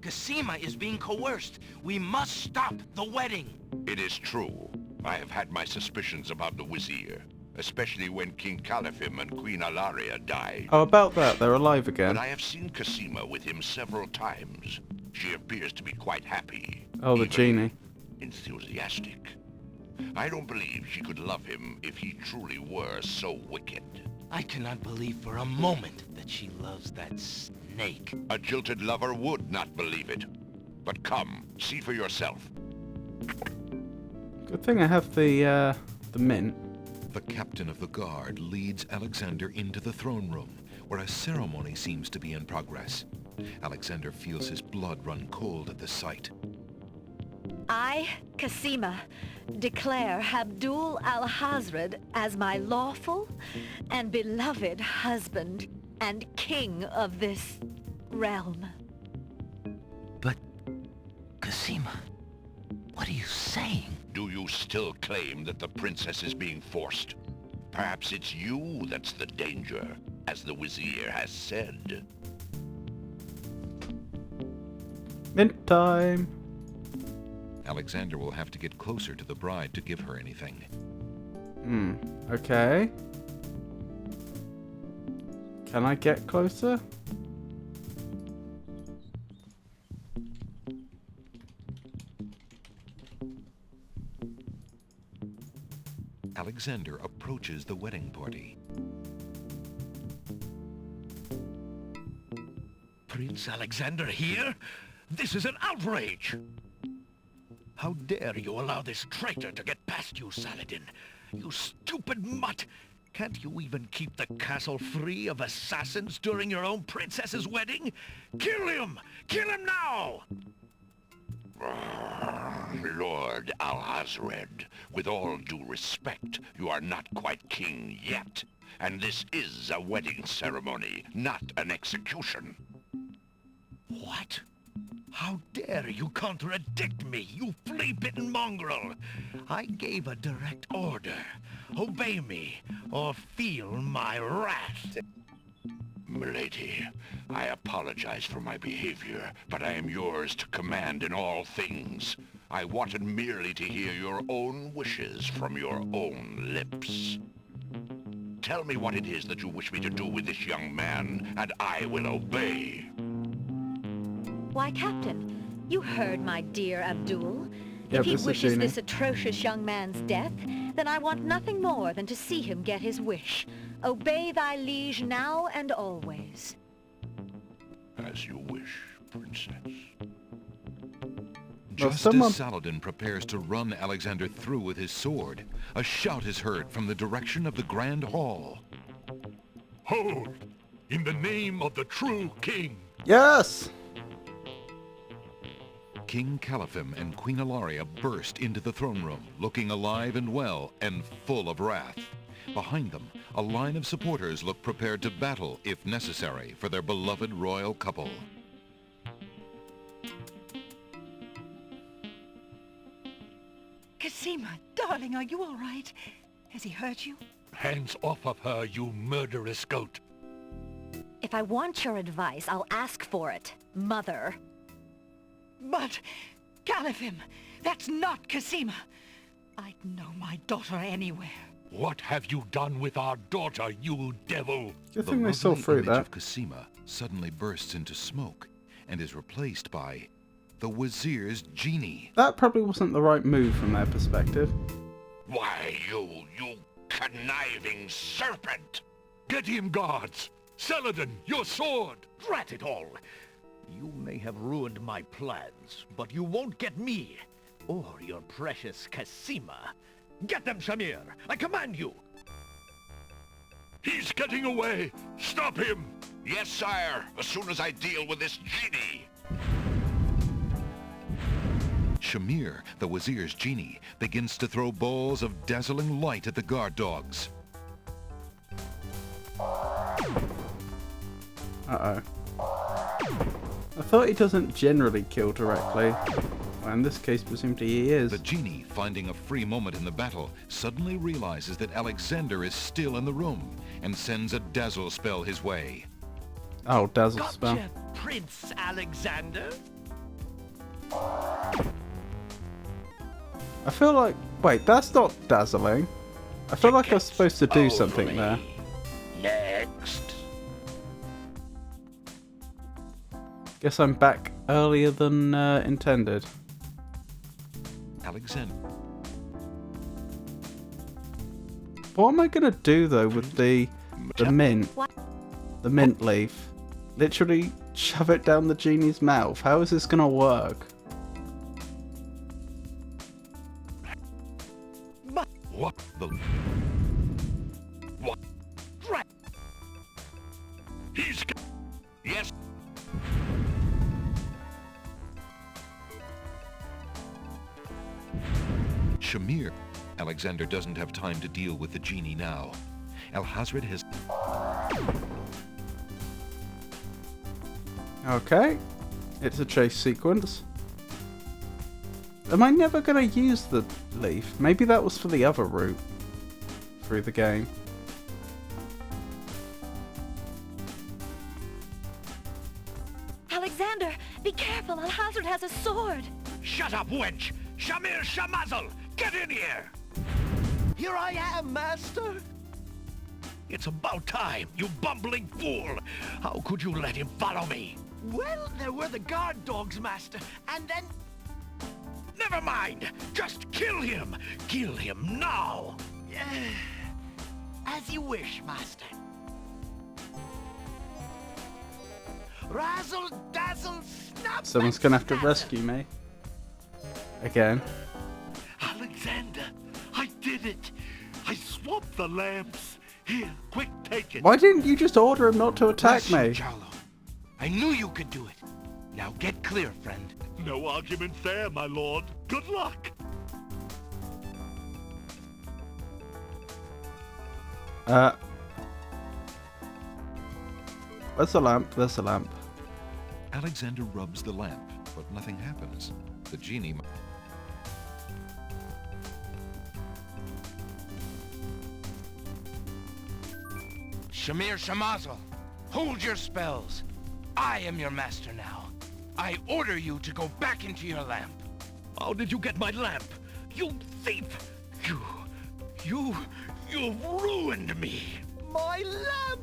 Cosima is being coerced. We must stop the wedding.
It is true. I have had my suspicions about the Vizier, especially when King Califim and Queen Alaria died.
Oh, about that, they're alive again.
But I have seen Cosima with him several times. She appears to be quite happy.
Oh, the genie.
Enthusiastic. I don't believe she could love him if he truly were so wicked.
I cannot believe for a moment that she loves that snake.
A jilted lover would not believe it. But come, see for yourself.
Good thing I have the mint.
The captain of the guard leads Alexander into the throne room, where a ceremony seems to be in progress. Alexander feels his blood run cold at the sight.
I, Cassima, declare Abdul al-Hazred as my lawful and beloved husband and king of this realm.
But, Cassima, what are you saying?
Do you still claim that the princess is being forced? Perhaps it's you that's the danger, as the Vizier has said.
Mint time!
Alexander will have to get closer to the bride to give her anything.
Okay. Can I get closer?
Alexander approaches the wedding party.
Prince Alexander here? This is an outrage! How dare you allow this traitor to get past you, Saladin? You stupid mutt! Can't you even keep the castle free of assassins during your own princess's wedding? Kill him! Kill him now!
Lord Al-Hazred, with all due respect, you are not quite king yet. And this is a wedding ceremony, not an execution.
What? How dare you contradict me, you flea-bitten mongrel! I gave a direct order. Obey me, or feel my wrath.
Milady, I apologize for my behavior, but I am yours to command in all things. I wanted merely to hear your own wishes from your own lips. Tell me what it is that you wish me to do with this young man, and I will obey.
Why, Captain, you heard my dear Abdul.
Yeah,
If he
this is
wishes
Genie.
this atrocious young man's death, then I want nothing more than to see him get his wish. Obey thy liege now and always.
As you wish, Princess.
Just as Saladin prepares to run Alexander through with his sword, a shout is heard from the direction of the Grand Hall.
Hold! In the name of the true king!
Yes!
King Caliphim and Queen Ilaria burst into the throne room, looking alive and well and full of wrath. Behind them, a line of supporters look prepared to battle, if necessary, for their beloved royal couple.
Cassima, darling, are you all right? Has he hurt you?
Hands off of her, you murderous goat!
If I want your advice, I'll ask for it, Mother.
But, Caliphim, that's not Cassima. I'd know my daughter anywhere.
What have you done with our daughter, you devil?
Good thing they saw
lovely
through
image
that.
of Cassima suddenly bursts into smoke and is replaced by the Wazir's genie.
That probably wasn't the right move from their perspective.
Why, you conniving serpent!
Get him, guards! Saladin, your sword!
Drat it all! You may have ruined my plans, but you won't get me, or your precious Cassima. Get them, Shamir! I command you!
He's getting away! Stop him!
Yes, sire, as soon as I deal with this genie.
Shamir, the Wazir's genie, begins to throw balls of dazzling light at the guard dogs.
Uh-oh. I thought he doesn't generally kill directly. Well, in this case, presumably he is.
The genie, finding a free moment in the battle, suddenly realizes that Alexander is still in the room and sends a dazzle spell his way.
Oh, dazzle spell.
Gotcha, Prince Alexander!
I feel like... Wait, that's not dazzling. I feel like I was supposed to do something there.
Next.
Guess I'm back earlier than intended.
Alexander.
What am I gonna do though with the mint? The mint leaf? Literally shove it down the genie's mouth. How is this gonna work?
What?
What? Right. He's... Yes.
Shamir. Alexander doesn't have time to deal with the genie now. Alhazred has...
Okay. It's a chase sequence. Am I never going to use the leaf? Maybe that was for the other route through the game.
Alexander, be careful. Alhazred has a sword.
Shut up, wench! Shamir Shamazel! Get in here!
Here I am, Master.
It's about time, you bumbling fool! How could you let him follow me?
Well, there were the guard dogs, Master, and then...
Never mind! Just kill him! Kill him now!
As you wish, Master. Razzle dazzle snap!
Someone's going to have to rescue me. Again.
Alexander, I did it! I swapped the lamps! Here, quick, take it!
Why didn't you just order him not to attack me?
Charlo. I knew you could do it. Now get clear, friend.
No argument there, my lord. Good luck!
Where's the lamp? There's the lamp.
Alexander rubs the lamp, but nothing happens. The genie...
Shamir Shamazel, hold your spells. I am your master now. I order you to go back into your lamp.
How did you get my lamp? You thief! You've ruined me!
My lamp!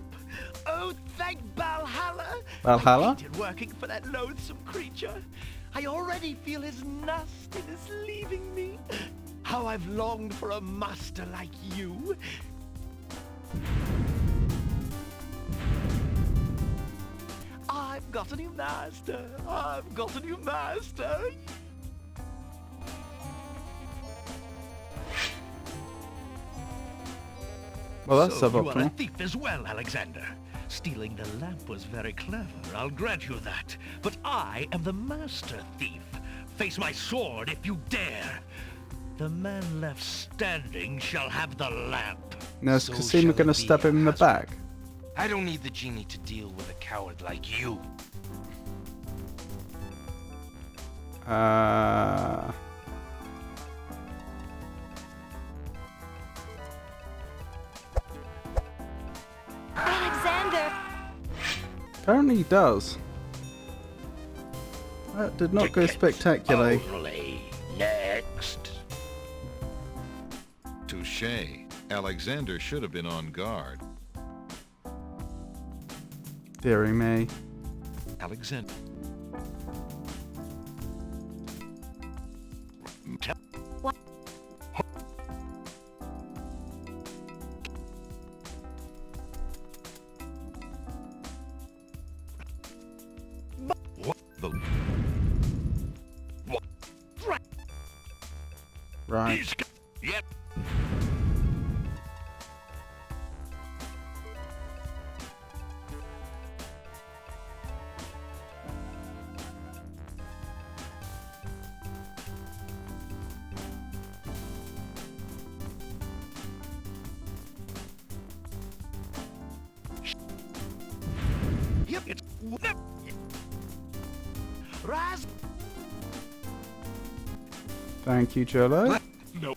Oh, thank Valhalla!
Valhalla?
I hated working for that loathsome creature. I already feel his nastiness leaving me. How I've longed for a master like you. I've got a new master. I've got a new master.
Well, that's
so you are a
suboptimal.
thief as well, Alexander. Stealing the lamp was very clever, I'll grant you that. But I am the master thief. Face my sword if you dare. The man left standing shall have the lamp.
Now is
So
Cassima
shall
going to
it be,
stab him in the back?
I don't need the genie to deal with a coward like you.
Alexander!
Apparently he does. That did not go spectacularly.
Only next.
Touché. Alexander should have been on guard.
Deary me.
Alexander...
What?
The...
What?
Right.
Yep.
Yep, it's... Raz...
Thank you, Jolo.
No.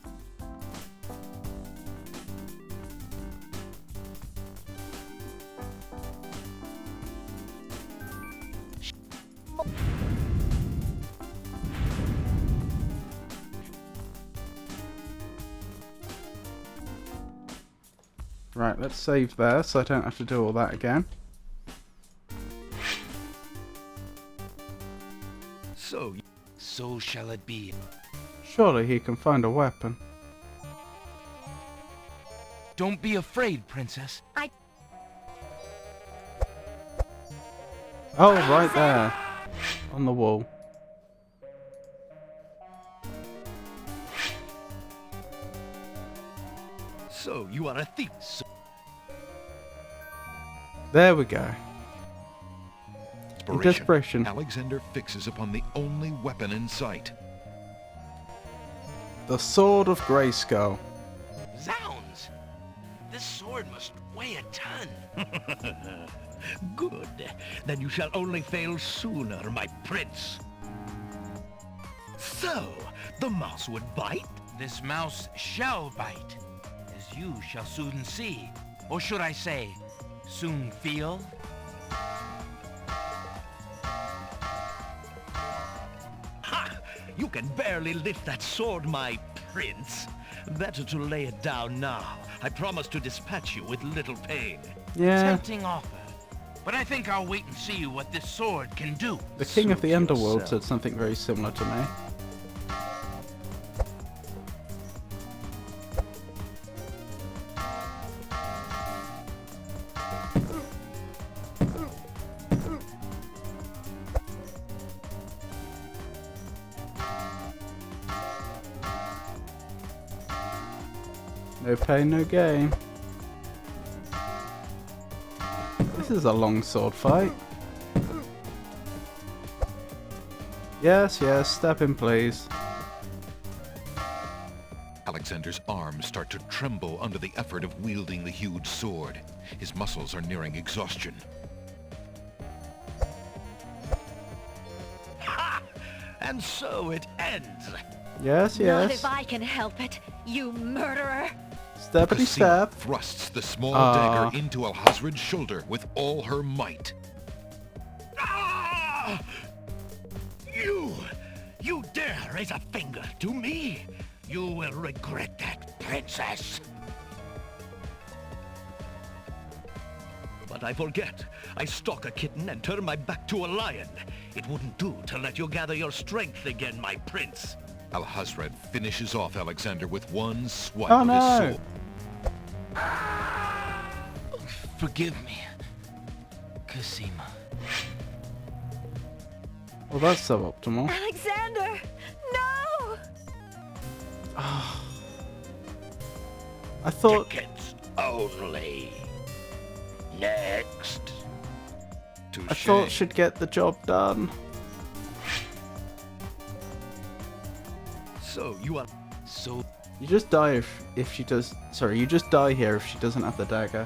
Right, let's save there so I don't have to do all that again.
So shall it be.
Surely he can find a weapon.
Don't be afraid, Princess.
Oh, right there. On the wall.
So you are a thief.
There we go. In desperation.
Alexander fixes upon the only weapon in sight.
The Sword of Grayskull.
Zounds! This sword must weigh a ton.
Good. Then you shall only fail sooner, my prince. So, the mouse would bite?
This mouse shall bite, as you shall soon see. Or should I say, soon feel?
Ha! You can barely lift that sword, my prince. Better to lay it down now. I promise to dispatch you with little pain.
Yeah.
Tempting offer. But I think I'll wait and see what this sword can do.
The King of the Underworld said something very similar to me. No pain, no gain. This is a long sword fight. Yes, yes, step in, please.
Alexander's arms start to tremble under the effort of wielding the huge sword. His muscles are nearing exhaustion.
Ha! And so it ends.
Yes,
Not
yes.
if I can help it, you murderer.
Steppity
Cassima
step.
thrusts the small dagger into Alhazred's shoulder with all her might.
Ah! You dare raise a finger to me? You will regret that, princess. But I forget. I stalk a kitten and turn my back to a lion. It wouldn't do to let you gather your strength again, my prince.
Alhazred finishes off Alexander with one swipe
Oh,
of
no.
his sword.
Forgive me, Cassima.
Well, that's suboptimal.
Alexander! No!
I thought...
Tickets only. Next.
I thought she'd get the job done.
So you are...
So...
You just die if she does... Sorry, you just die here if she doesn't have the dagger.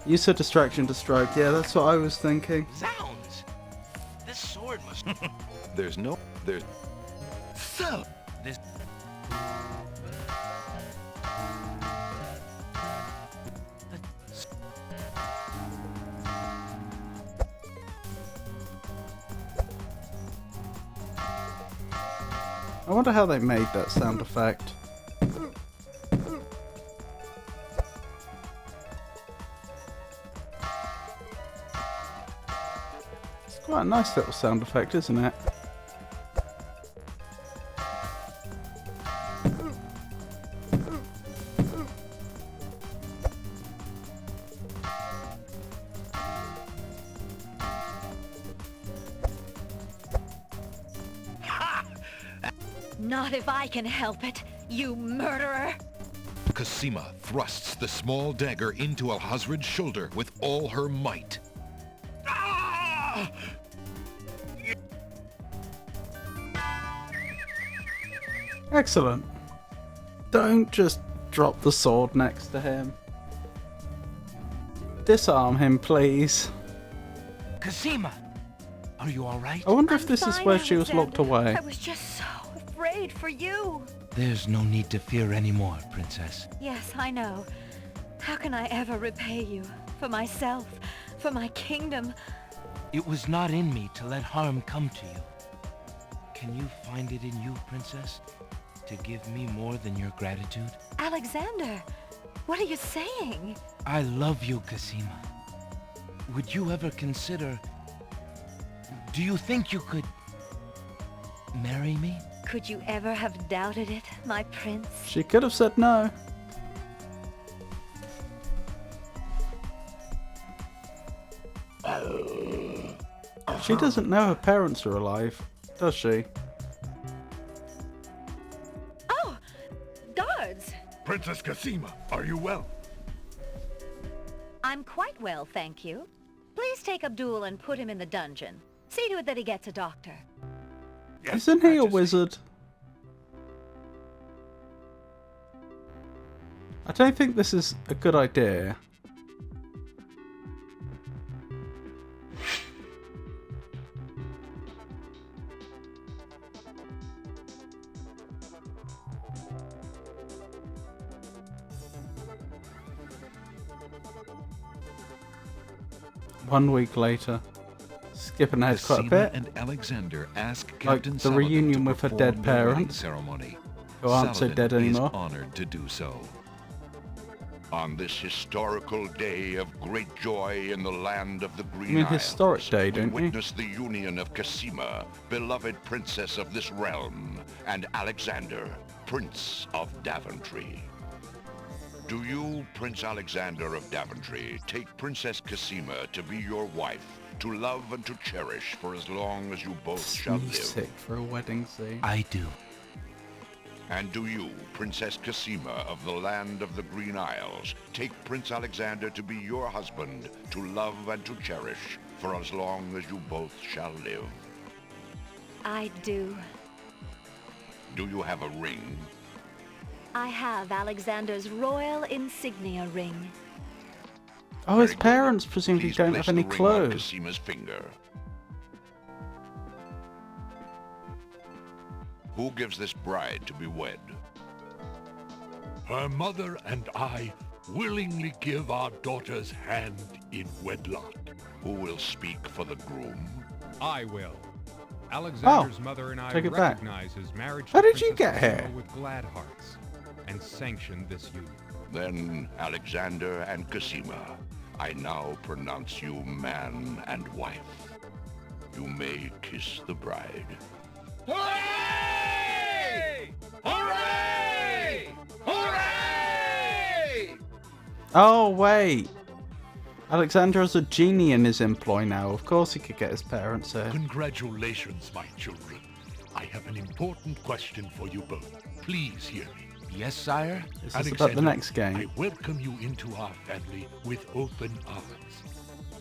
Use her distraction to strike. Yeah, that's what I was thinking.
Zounds! This sword must...
There's...
So...
This...
I wonder how they made that sound effect. It's quite a nice little sound effect, isn't it?
Not if I can help it, you murderer!
Cassima thrusts the small dagger into Alhazred's shoulder with all her might.
Ah!
Excellent. Don't just drop the sword next to him. Disarm him, please.
Cassima! Are you alright?
I wonder if this is where she was locked away.
I was just so afraid for you.
There's no need to fear anymore, Princess.
Yes, I know. How can I ever repay you? For myself, for my kingdom.
It was not in me to let harm come to you. Can you find it in you, Princess? To give me more than your gratitude?
Alexander, what are you saying?
I love you, Cassima. Would you ever consider... Do you think you could... marry me?
Could you ever have doubted it, my prince?
She could have said no. She doesn't know her parents are alive, does she?
Oh! Guards!
Princess Cassima, are you well?
I'm quite well, thank you. Please take Abdul and put him in the dungeon. See to it that he gets a doctor.
Yes,
Isn't he a
Majesty.
wizard? I don't think this is a good idea. One week later, skipping ahead quite a
Cassima
bit,
and Alexander ask
like
Captain
the
Saladin
reunion
to
with her
perform
dead
the wedding
parents,
ceremony.
who aren't so
Saladin
dead anymore.
is honored to do so.
On this historical day of great joy in the land of the Green
I mean,
Isles,
historic day, don't
we
we?
witness the union of Cassima, beloved princess of this realm, and Alexander, Prince of Daventry. Do you, Prince Alexander of Daventry, take Princess Cassima to be your wife, to love and to cherish for as long as you both shall live?
Sick for a wedding scene.
I do.
And do you, Princess Cassima of the land of the Green Isles, take Prince Alexander to be your husband, to love and to cherish for as long as you both shall live?
I do.
Do you have a ring?
I have Alexander's royal insignia ring.
Oh, his
Very good.
parents presumably
Please
don't
place
have any
the ring on
clothes.
Cassima's finger. Who gives this bride to be wed?
Her mother and I willingly give our daughter's hand in wedlock.
Who will speak for the groom?
I will. Alexander's
Oh,
mother and I
take it back.
recognize his marriage
How
to
did you
Princess
get
Cassima
here?
with glad hearts and sanction this union.
Then, Alexander and Cassima, I now pronounce you man and wife. You may kiss the bride.
Hooray! Hooray! Hooray!
Oh, wait. Alexander has a genie in his employ now. Of course he could get his parents here.
Congratulations, my children. I have an important question for you both. Please hear me.
Yes, sire?
This is about the next game.
I welcome you into our family with open arms.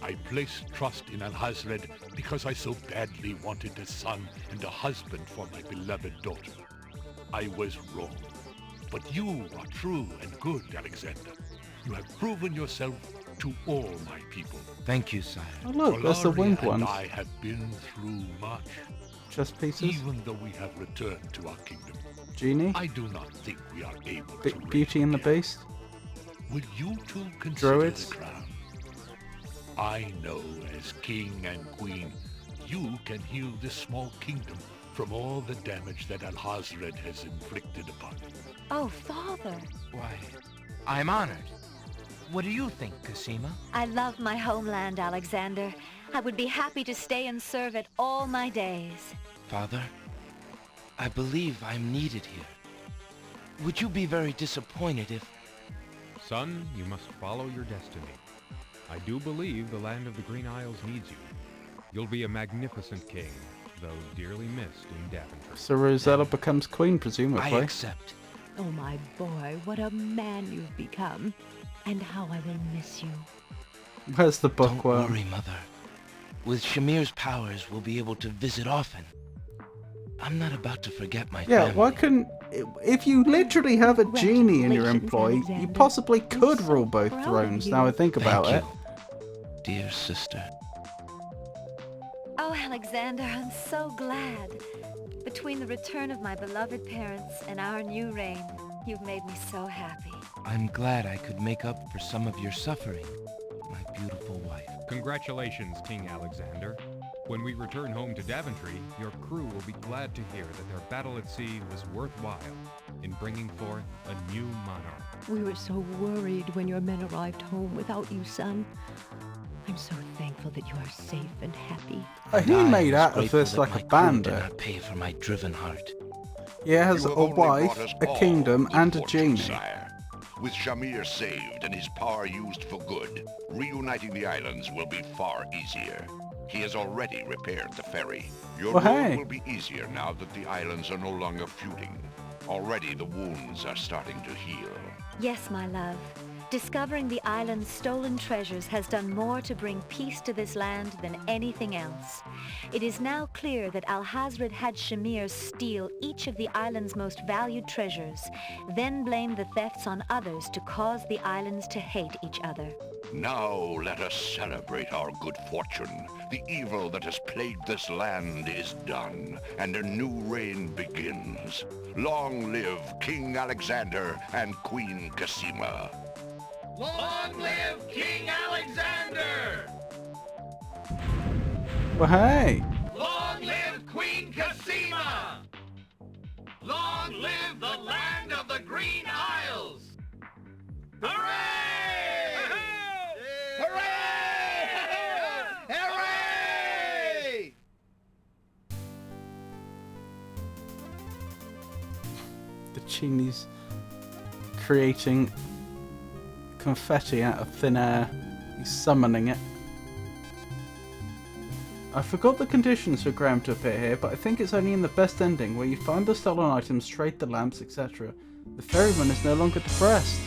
I place trust in Alhazred because I so badly wanted a son and a husband for my beloved daughter. I was wrong. But you are true and good, Alexander. You have proven yourself to all my people.
Thank you, sire.
Oh, look, there's the
Polari
winged
and
ones.
I have been through much.
Chess pieces.
Even though we have returned to our kingdom,
Genie.
I do not think we are able
B-
to
Beauty and the Beast.
Would you two consider
Druids.
the crown? I know as king and queen, you can heal this small kingdom from all the damage that Alhazred has inflicted upon it.
Oh, Father.
Why, I'm honored. What do you think, Cassima?
I love my homeland, Alexander. I would be happy to stay and serve it all my days.
Father, I believe I'm needed here. Would you be very disappointed if...
Son, you must follow your destiny. I do believe the land of the Green Isles needs you. You'll be a magnificent king, though dearly missed in Daventry.
So Rosella becomes queen,
I
presumably.
accept.
Oh, my boy, what a man you've become. And how I will miss you.
Where's the
Don't
bookworm?
worry, Mother. With Shamir's powers, we'll be able to visit often. I'm not about to forget my
Yeah,
family.
why couldn't... If you literally have a genie in your
Congratulations,
employ, you
Alexander.
possibly
I'm
could
so
rule both
proud of
thrones,
you.
now I think about
Thank
it.
you, dear sister.
Oh, Alexander, I'm so glad. Between the return of my beloved parents and our new reign, you've made me so happy.
I'm glad I could make up for some of your suffering, my beautiful wife.
Congratulations, King Alexander. When we return home to Daventry, your crew will be glad to hear that their battle at sea was worthwhile in bringing forth a new monarch.
We were so worried when your men arrived home without you, son. I'm so thankful that you are safe and happy.
He
And I
made
was
out of
grateful
this
that
like
my
a
crew did
bandit.
not pay for my driven heart.
He has
You
a
have only
wife,
brought us
a
all
kingdom,
good
and a
fortune,
genie.
Sire. With Shamir saved and his power used for good, reuniting the islands will be far easier. He has already repaired the ferry. Your
Well,
rule
hey.
will be easier now that the islands are no longer feuding. Already the wounds are starting to heal.
Yes, my love.
Discovering the island's stolen treasures has done more to bring peace to this land than anything else. It is now clear that Alhazred had Shamir steal each of the island's most valued treasures, then blame the thefts on others to cause the islands to hate each other.
Now let us celebrate our good fortune. The evil that has plagued this land is done, and a new reign begins. Long live King Alexander and Queen Cassima.
Long live King Alexander!
Well, hey!
Long live Queen Cassima! Long live the land of the Green Isles! Hooray! Hooray! Hooray!
The Genie's creating confetti out of thin air. He's summoning it. I forgot the conditions for Graham to appear here, but I think it's only in the best ending, where you find the stolen items, trade the lamps, etc. The ferryman is no longer depressed.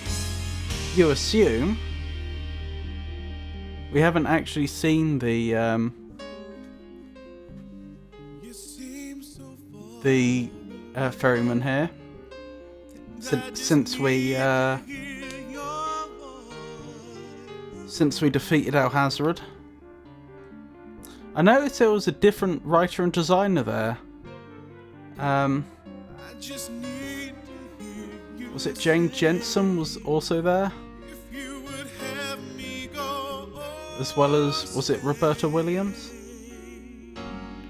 You assume. We haven't actually seen the ferryman here since we defeated Alhazred. I noticed there was a different writer and designer there. Was it Jane Jensen was also there? As well as, was it Roberta Williams?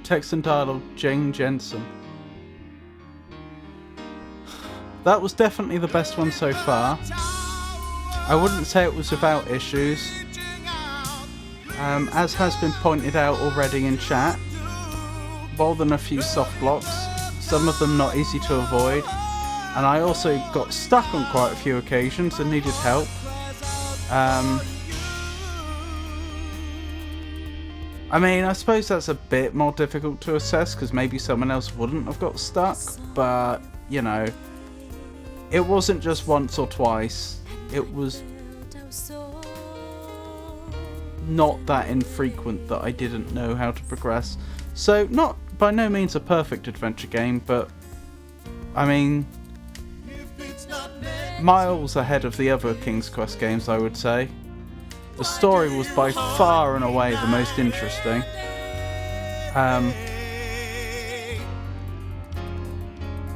Text and dialogue, Jane Jensen. That was definitely the best one so far. I wouldn't say it was without issues. As has been pointed out already in chat, more than a few soft blocks, some of them not easy to avoid, and I also got stuck on quite a few occasions and needed help. I mean, I suppose that's a bit more difficult to assess because maybe someone else wouldn't have got stuck, but, you know, it wasn't just once or twice, it was not that infrequent that I didn't know how to progress. So, not by no means a perfect adventure game, but I mean, miles ahead of the other King's Quest games, I would say. The story was by far and away the most interesting.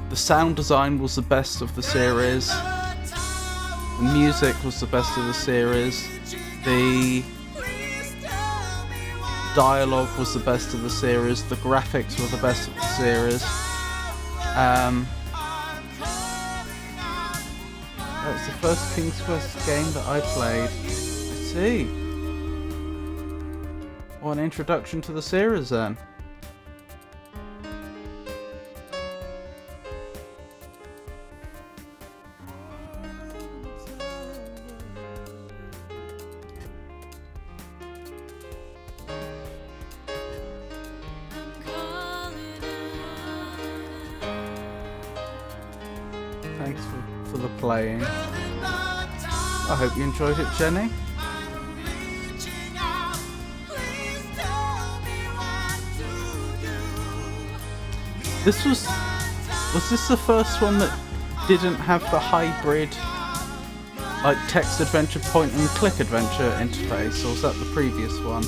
The sound design was the best of the series. The music was the best of the series. The dialogue was the best of the series. The graphics were the best of the series. That was the first King's Quest game that I played. I see. What an introduction to the series then. Thanks for the playing. I hope you enjoyed it, Jenny. Was this the first one that didn't have the hybrid, like, text adventure point and click adventure interface, or was that the previous one?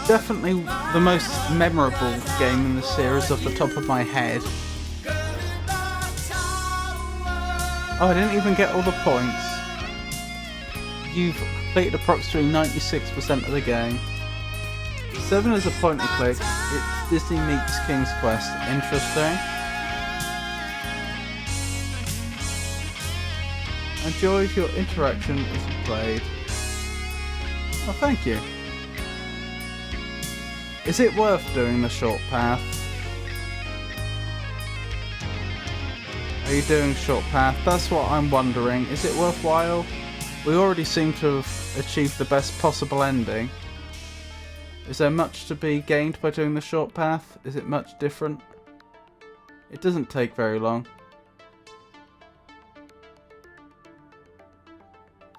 Definitely the most memorable game in the series off the top of my head. Oh, I didn't even get all the points. You've completed approximately 96% of the game. 7 is a point and click. It's Disney meets King's Quest. Interesting. Enjoyed your interaction as you played. Oh, thank you. Is it worth doing the short path? Are you doing short path? That's what I'm wondering. Is it worthwhile? We already seem to have achieved the best possible ending. Is there much to be gained by doing the short path? Is it much different? It doesn't take very long.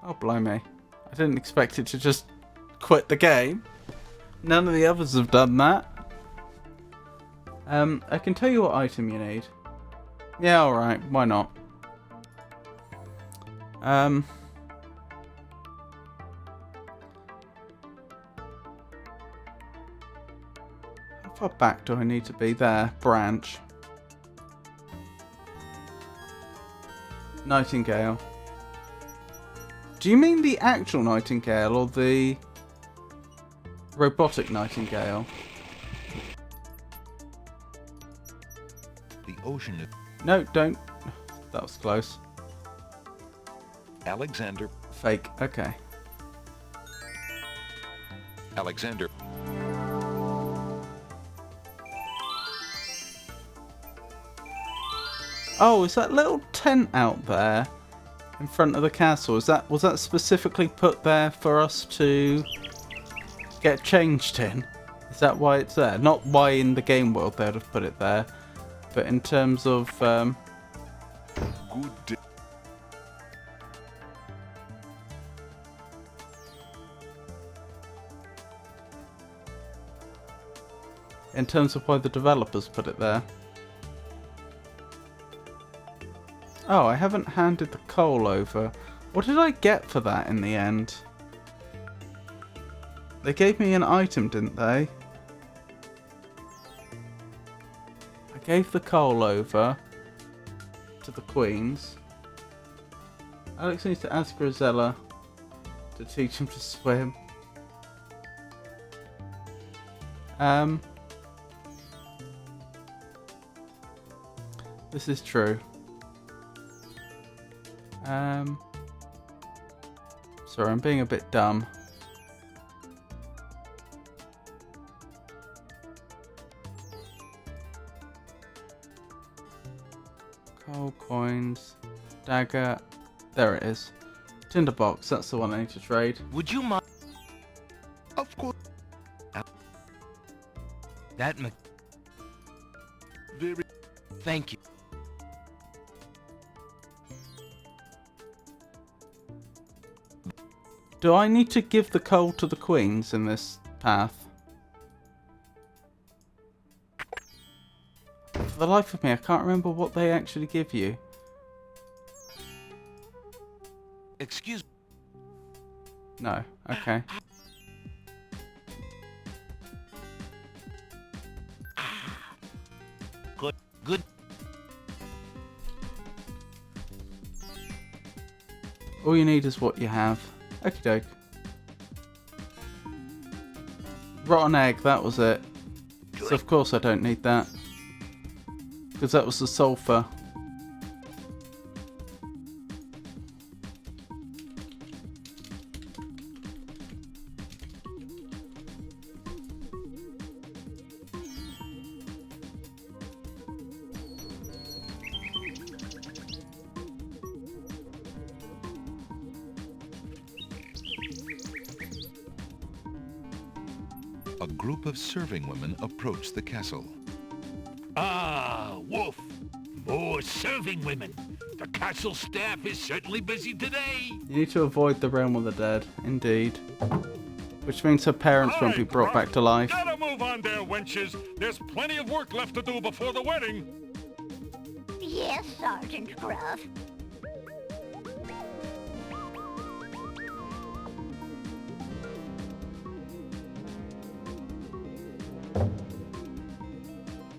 Oh, blimey. I didn't expect it to just quit the game. None of the others have done that. I can tell you what item you need. Yeah, alright. Why not? How far back do I need to be? There. Branch. Nightingale. Do you mean the actual Nightingale or the robotic Nightingale?
The ocean is...
No, don't. That was close.
Alexander.
Fake. Okay.
Alexander.
Oh, is that little tent out there in front of the castle? Was that specifically put there for us to get changed in? Is that why it's there? Not why in the game world they'd have put it there, but in terms of
Good day.
in terms of why the developers put it there. Oh, I haven't handed the coal over. What did I get for that in the end? They gave me an item, didn't they? I gave the coal over to the queens. Alex needs to ask Grisella to teach him to swim. This is true. Sorry, I'm being a bit dumb. Coal, coins, dagger. There it is. Tinderbox, that's the one I need to trade.
Would you mind?
Of course.
That
Very.
Thank you.
Do I need to give the coal to the queens in this path? For the life of me, I can't remember what they actually give you.
Excuse me.
No. Okay.
Good.
All you need is what you have. Okie doke. Rotten egg, that was it. So of course I don't need that. Because that was the sulfur.
A group of serving women approach the castle.
Ah, Wolf! More serving women! The castle staff is certainly busy today!
You need to avoid the realm of the dead, indeed. Which means her parents won't be brought back to life.
Gotta move on there, wenches! There's plenty of work left to do before the wedding!
Yes, Sergeant Gruff.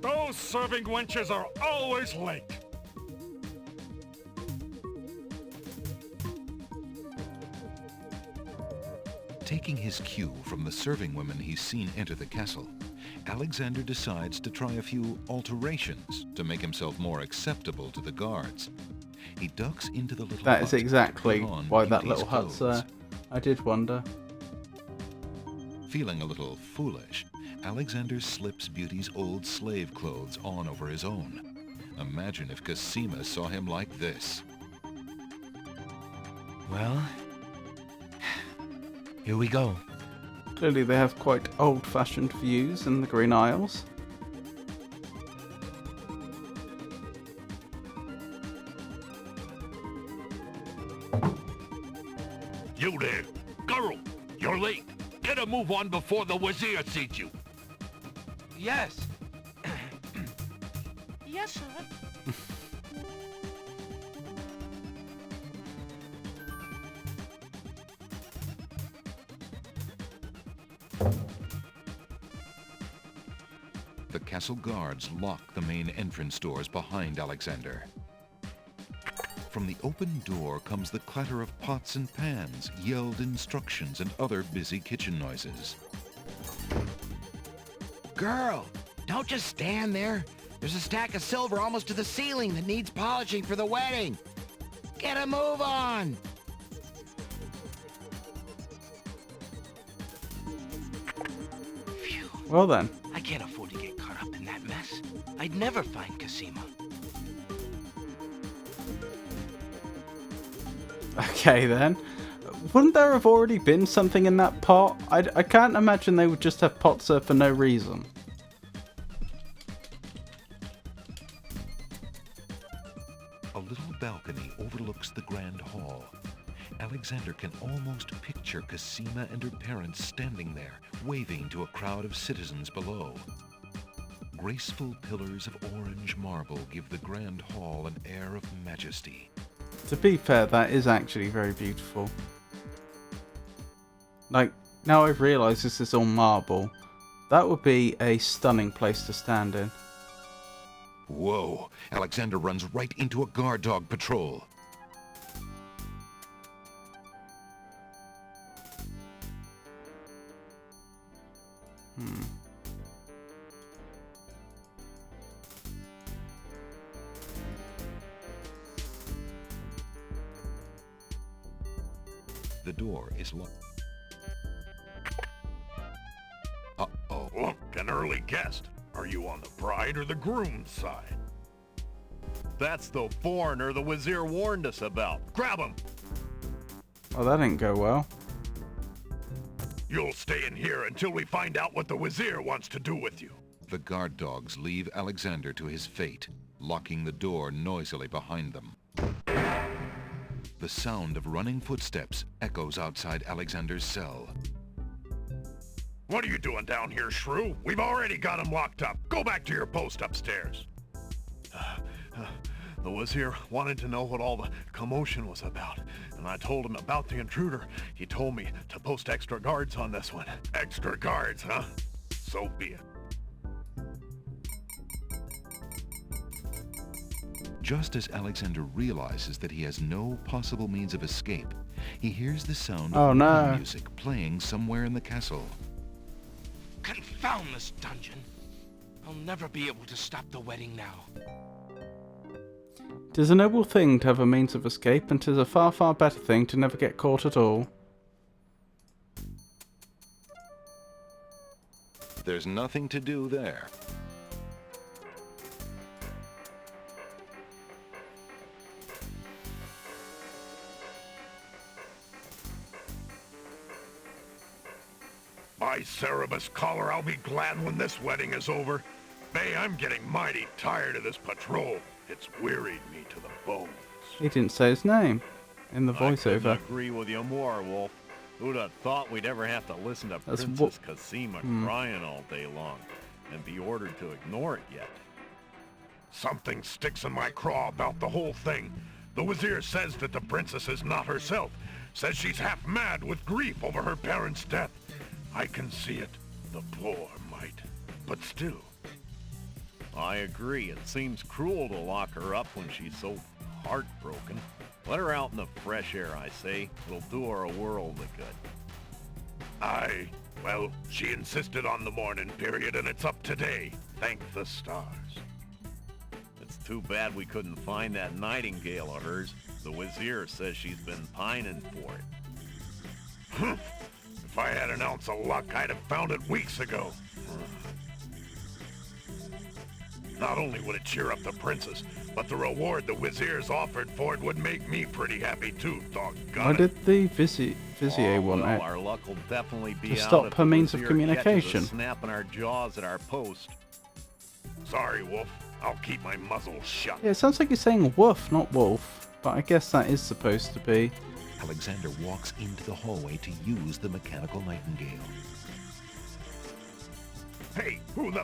Those serving wenches are always late!
Taking his cue from the serving women he's seen enter the castle, Alexander decides to try a few alterations to make himself more acceptable to the guards. He ducks into the little
That
hut
is exactly
to put on
why that
Beauty's
little hut's
clothes.
there. I did wonder.
Feeling a little foolish, Alexander slips Beauty's old slave clothes on over his own. Imagine if Cassima saw him like this.
Well, here we go.
Clearly they have quite old-fashioned views in the Green Isles.
You there! Girl! You're late! Get a move on before the Wazir sees you!
Yes.
Yes, sir.
The castle guards lock the main entrance doors behind Alexander. From the open door comes the clatter of pots and pans, yelled instructions, and other busy kitchen noises.
Girl, don't just stand there. There's a stack of silver almost to the ceiling that needs polishing for the wedding. Get a move on!
Phew.
Well then.
I can't afford to get caught up in that mess. I'd never find Cassima.
Okay then. Wouldn't there have already been something in that pot? I can't imagine they would just have pots there for no reason.
A little balcony overlooks the grand hall. Alexander can almost picture Cassima and her parents standing there, waving to a crowd of citizens below. Graceful pillars of orange marble give the grand hall an air of majesty.
To be fair, that is actually very beautiful. Like, now I've realised this is all marble. That would be a stunning place to stand in.
Whoa! Alexander runs right into a guard dog patrol. The door is locked. Uh-oh.
Look, an early guest. Are you on the bride or the groom's side?
That's the foreigner the Wazir warned us about. Grab him!
Oh, that didn't go well.
You'll stay in here until we find out what the Wazir wants to do with you.
The guard dogs leave Alexander to his fate, locking the door noisily behind them. The sound of running footsteps echoes outside Alexander's cell.
What are you doing down here, Shrew? We've already got him locked up. Go back to your post upstairs.
The Wazir wanted to know what all the commotion was about, and I told him about the intruder. He told me to post extra guards on this one.
Extra guards, huh? So be it.
Just as Alexander realizes that he has no possible means of escape, he hears the sound
Oh,
of
no.
music playing somewhere in the castle.
Confound this dungeon. I'll never be able to stop the wedding now.
'Tis a noble thing to have a means of escape, and 'tis a far, far better thing to never get caught at all.
There's nothing to do there.
By Cerebus Collar, I'll be glad when this wedding is over. Bay, I'm getting mighty tired of this patrol. It's wearied me to the bone.
He didn't say his name in the
I couldn't
voiceover.
agree with you more, Wolf. Who'd have thought we'd ever have to listen to
That's
Princess Cassima crying all day long and be ordered to ignore it yet?
Something sticks in my craw about the whole thing. The Wazir says that the princess is not herself. Says she's half mad with grief over her parents' death. I can see it. The poor mite. But still.
I agree. It seems cruel to lock her up when she's so heartbroken. Let her out in the fresh air, I say. It'll do her a world of good.
Aye. Well, she insisted on the mourning period, and it's up today. Thank the stars.
It's too bad we couldn't find that nightingale of hers. The Wazir says she's been pining for it.
If I had an ounce of luck, I'd have found it weeks ago. Not only would it cheer up the princess, but the reward the Wizier's offered for it would make me pretty happy too, doggone
Why
it.
did the Vizier want
well,
it?
our luck will definitely be
To
out
stop
if
her
the
means of
Vizier
communication.
catches us snapping our jaws at our post.
Sorry, Wolf. I'll keep my muzzle shut.
Yeah, it sounds like you're saying woof, not wolf. But I guess that is supposed to be.
Alexander walks into the hallway to use the mechanical nightingale.
Hey, who the...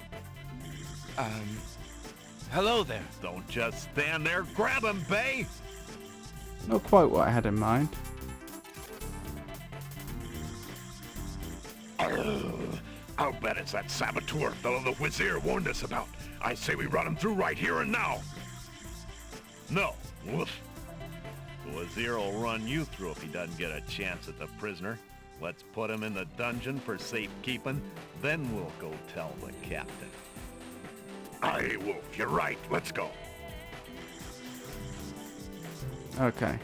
Hello there.
Don't just stand there. Grab him, Bay.
Not quite what I had in mind.
I'll bet it's that saboteur fellow the Wizier warned us about. I say we run him through right here and now.
No. Woof. The Vizier will run you through if he doesn't get a chance at the prisoner. Let's put him in the dungeon for safekeeping, then we'll go tell the captain.
Aye, Wolf, you're right. Let's go.
Okay.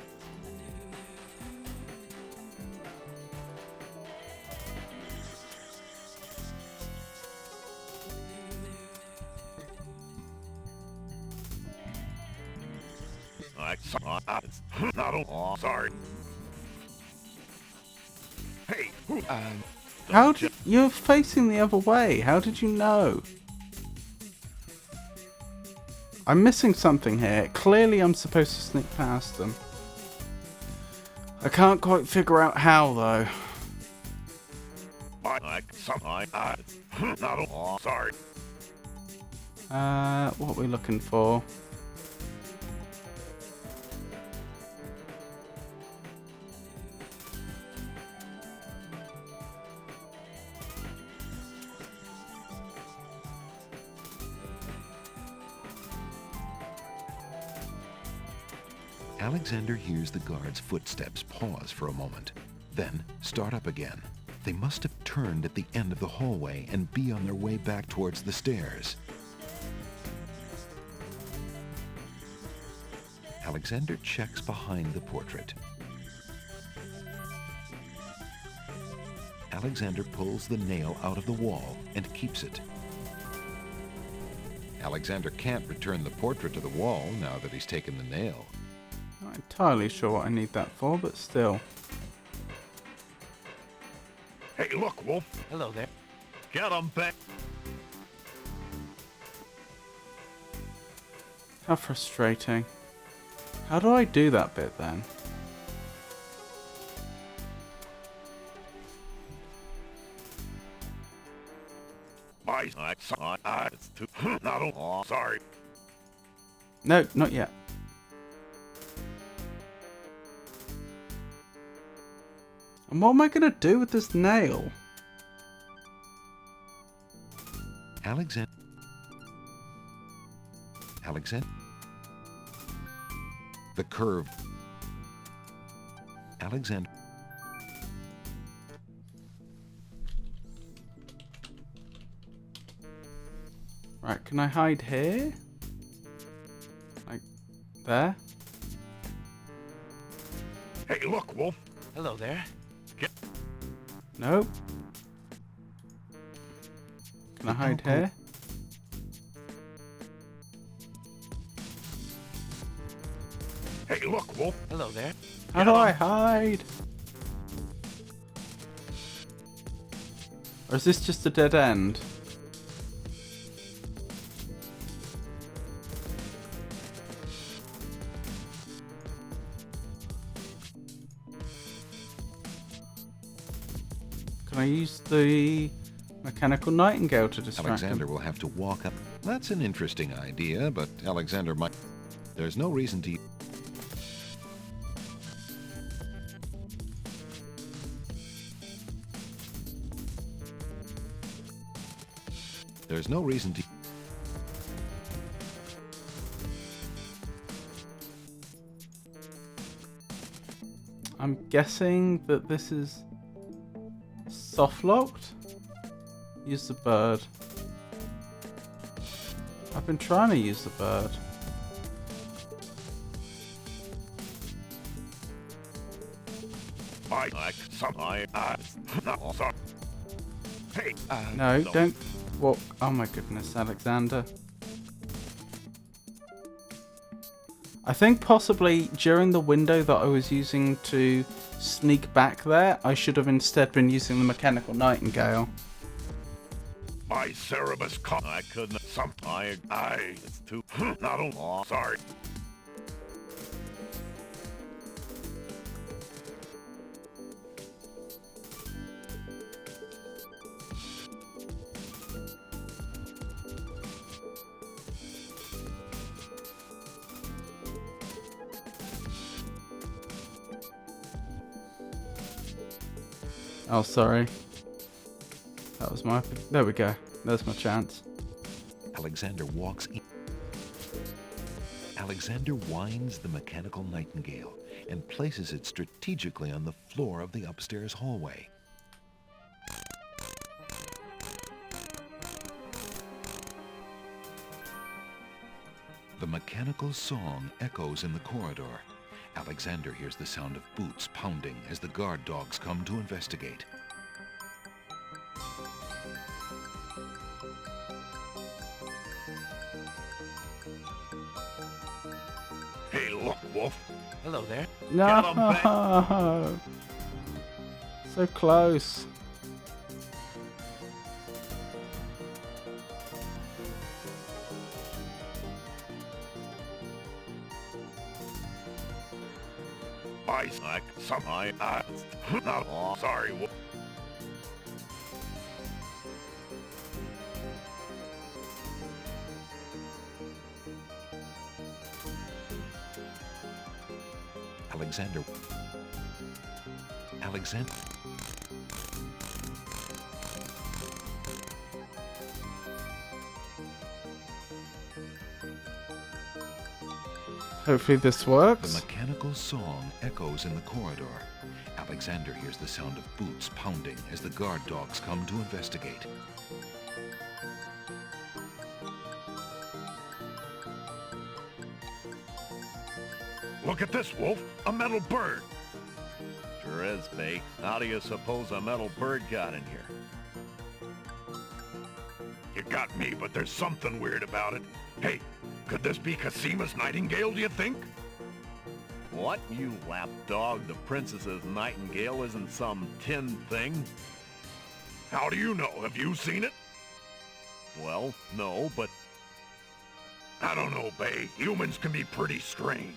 Sorry. Hey, who...
How did... You're facing the other way. How did you know? I'm missing something here. Clearly I'm supposed to sneak past them. I can't quite figure out how, though.
Sorry.
What are we looking for?
Alexander hears the guard's footsteps pause for a moment, then start up again. They must have turned at the end of the hallway and be on their way back towards the stairs. Alexander checks behind the portrait. Alexander pulls the nail out of the wall and keeps it. Alexander can't return the portrait to the wall now that he's taken the nail.
Not entirely sure what I need that for, but still.
Hey, look, Wolf.
Hello there.
Get him back.
How frustrating. How do I do that bit then?
It's too... Sorry.
No, not yet. And what am I going to do with this nail?
Alexander. The curve. Alexander.
Right, can I hide here? Like, there?
Hey, look, Wolf.
Hello there.
Nope. Can I hide here?
Hey, look, Wolf.
Hello there.
How do I hide? Or is this just a dead end? Can I use the mechanical nightingale to distract
Alexander
him?
will have to walk up. That's an interesting idea, but Alexander might... There's no reason to... There's no reason to...
I'm guessing that this is soft locked. Use the bird. I've been trying to use the bird.
Hey,
No, don't walk. Oh my goodness, Alexander. I think possibly during the window that I was using to sneak back there, I should have instead been using the mechanical nightingale.
My Cerebus I couldn't. It's too. Not a. Sorry.
Oh, sorry. That was my... There we go. There's my chance.
Alexander walks in. Alexander winds the mechanical nightingale and places it strategically on the floor of the upstairs hallway. The mechanical song echoes in the corridor. Alexander hears the sound of boots pounding as the guard dogs come to investigate.
Hey, look, Wolf.
Hello there.
No! So close.
Sorry.
Alexander.
Hopefully this works.
The mechanical song echoes in the corridor. Alexander hears the sound of boots pounding as the guard dogs come to investigate.
Look at this, Wolf. A metal bird.
Sure is, Bay. How do you suppose a metal bird got in here?
You got me, but there's something weird about it. Hey, could this be Casima's nightingale, do you think?
What, you lapdog? The princess's nightingale isn't some tin thing.
How do you know? Have you seen it?
Well, no, but...
I don't know, Bay. Humans can be pretty strange.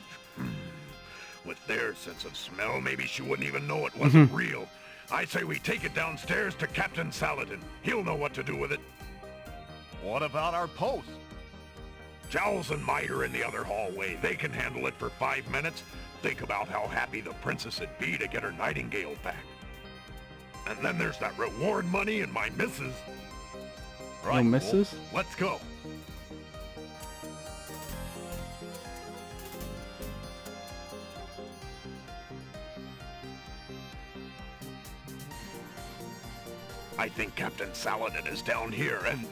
With their sense of smell, maybe she wouldn't even know it wasn't real. I say we take it downstairs to Captain Saladin. He'll know what to do with it.
What about our post?
Jowls and Might are in the other hallway. They can handle it for 5 minutes. Think about how happy the princess would be to get her nightingale back. And then there's that reward money and my missus.
Right, your missus?
Wolf, let's go. I think Captain Saladin is down here and...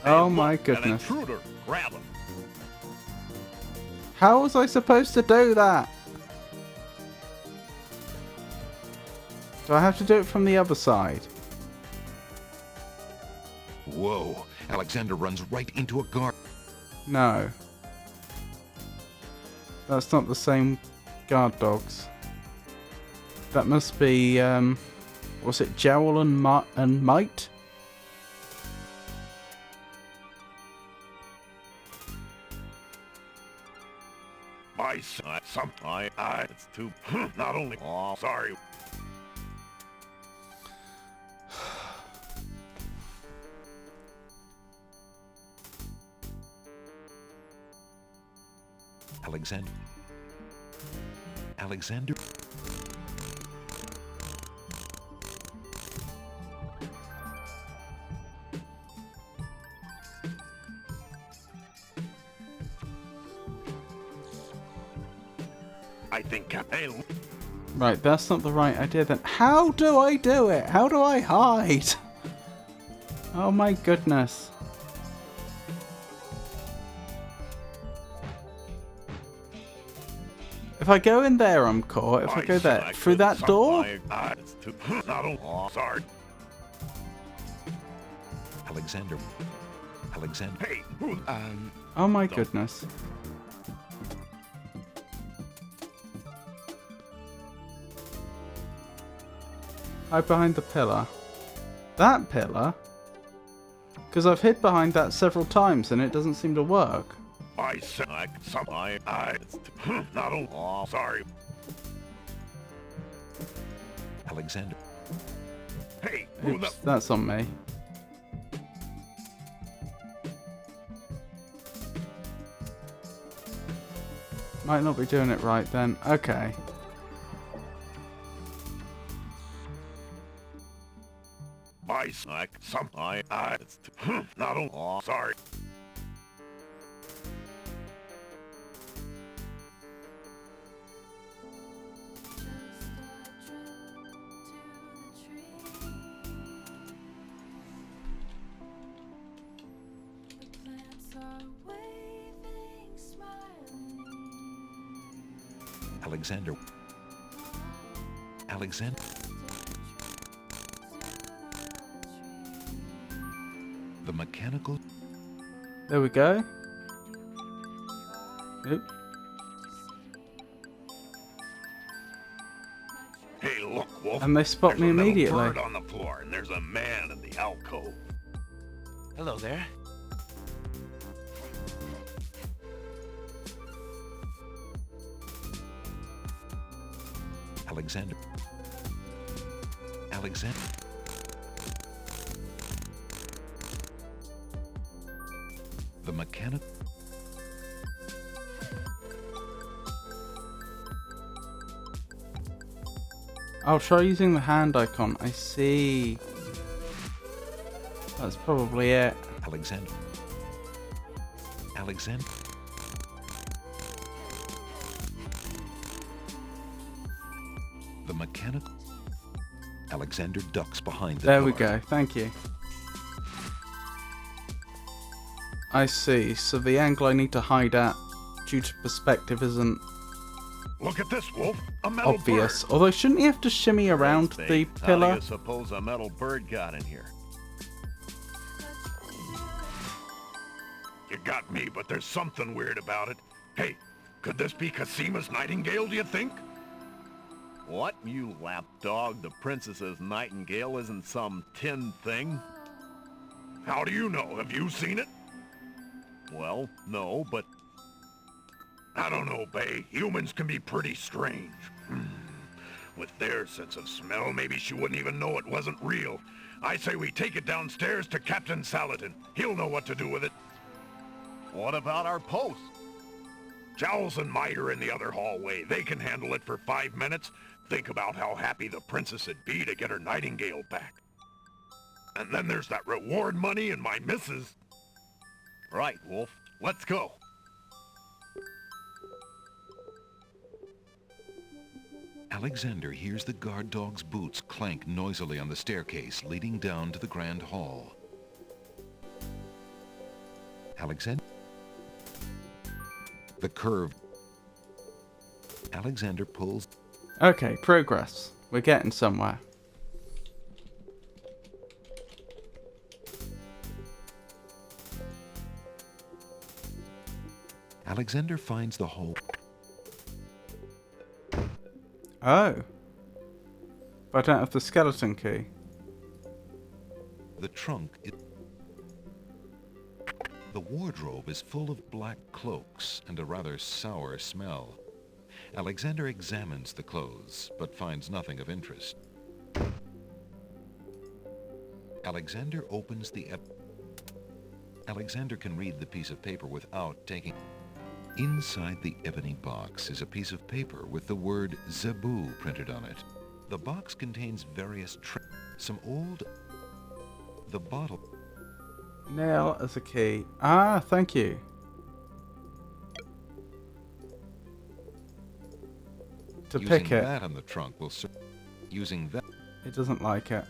Oh my goodness.
An intruder. Grab him.
How was I supposed to do that? Do I have to do it from the other side?
Whoa. Alexander runs right into a guard.
No. That's not the same guard dogs. That must be, was it Jowl and Might?
It's too... Not only... Oh, sorry.
Alexander...
I think Captain...
Right, that's not the right idea then. How do I do it? How do I hide? Oh my goodness. If I go in there, I'm caught. If I go there, through that door?
Sorry.
Alexander.
Hey,
oh my goodness. Hide behind the pillar. That pillar? Because I've hid behind that several times and it doesn't seem to work.
I said not a sorry.
Alexander.
Hey,
Oops, that's on me. Might not be doing it right then. Okay.
Not a sorry.
Alexander. Alexander. The mechanical.
There we go. Oop.
Hey, look, Wolf.
And they spot me
There's a little
immediately.
bird on the floor, and there's a man in the alcove.
Hello there.
Alexander. Alexander. The mechanic.
I'll try using the hand icon. I see. That's probably it.
Alexander. Alexander. The mechanic. Alexander ducks behind the
There we
pillar.
go. Thank you. I see. So the angle I need to hide at, due to perspective, isn't
Look at this, Wolf. A metal
obvious.
bird.
Although, shouldn't he have to shimmy around the
How do
pillar?
you suppose a metal bird got in here?
You got me, but there's something weird about it. Hey, could this be Casima's nightingale, do you think?
What, you lapdog? The princess's nightingale isn't some tin thing?
How do you know? Have you seen it?
Well, no, but
I don't know, Bay. Humans can be pretty strange. With their sense of smell, maybe she wouldn't even know it wasn't real. I say we take it downstairs to Captain Saladin. He'll know what to do with it.
what about our post?
Jowls and Might are in the other hallway. They can handle it for 5 minutes. Think about how happy the princess would be to get her nightingale back. And then there's that reward money and my missus.
Right, Wolf. Let's go.
Alexander hears the guard dog's boots clank noisily on the staircase leading down to the grand hall. Alexander. The curve. Alexander pulls.
Okay, progress. We're getting somewhere.
Alexander finds the hole.
Oh. But I don't have the skeleton key.
The trunk is... The wardrobe is full of black cloaks and a rather sour smell. Alexander examines the clothes, but finds nothing of interest. Alexander opens the... Alexander can read the piece of paper without taking... Inside the ebony box is a piece of paper with the word Zebu printed on it. The box contains various some old... The bottle...
Nail as a key. Ah, thank you. To
Using
pick it.
that on the trunk will serve. Using that...
It doesn't like it.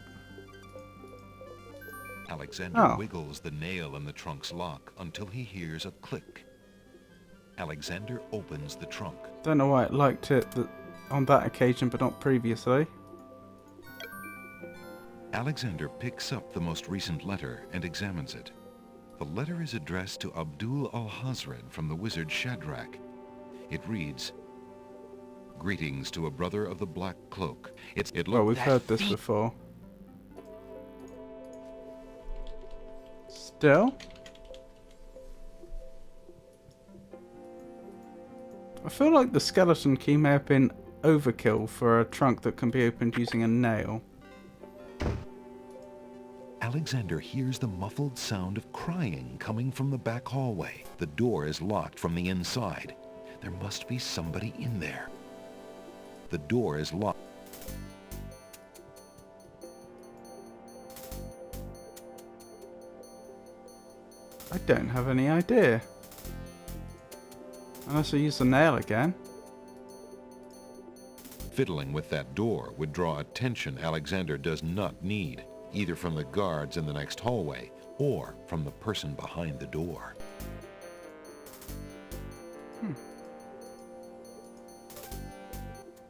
Alexander wiggles the nail in the trunk's lock until he hears a click. Alexander opens the trunk.
Don't know why it liked it on that occasion, but not previously.
Alexander picks up the most recent letter and examines it. The letter is addressed to Abdul al-Hazred from the wizard Shadrach. It reads, Greetings to a brother of the Black Cloak. It
Well, we've
looked
heard this before. Still? I feel like the skeleton key may have been overkill for a trunk that can be opened using a nail.
Alexander hears the muffled sound of crying coming from the back hallway. The door is locked from the inside. There must be somebody in there. The door is locked.
I don't have any idea. Unless I use the nail again.
Fiddling with that door would draw attention Alexander does not need, either from the guards in the next hallway or from the person behind the door.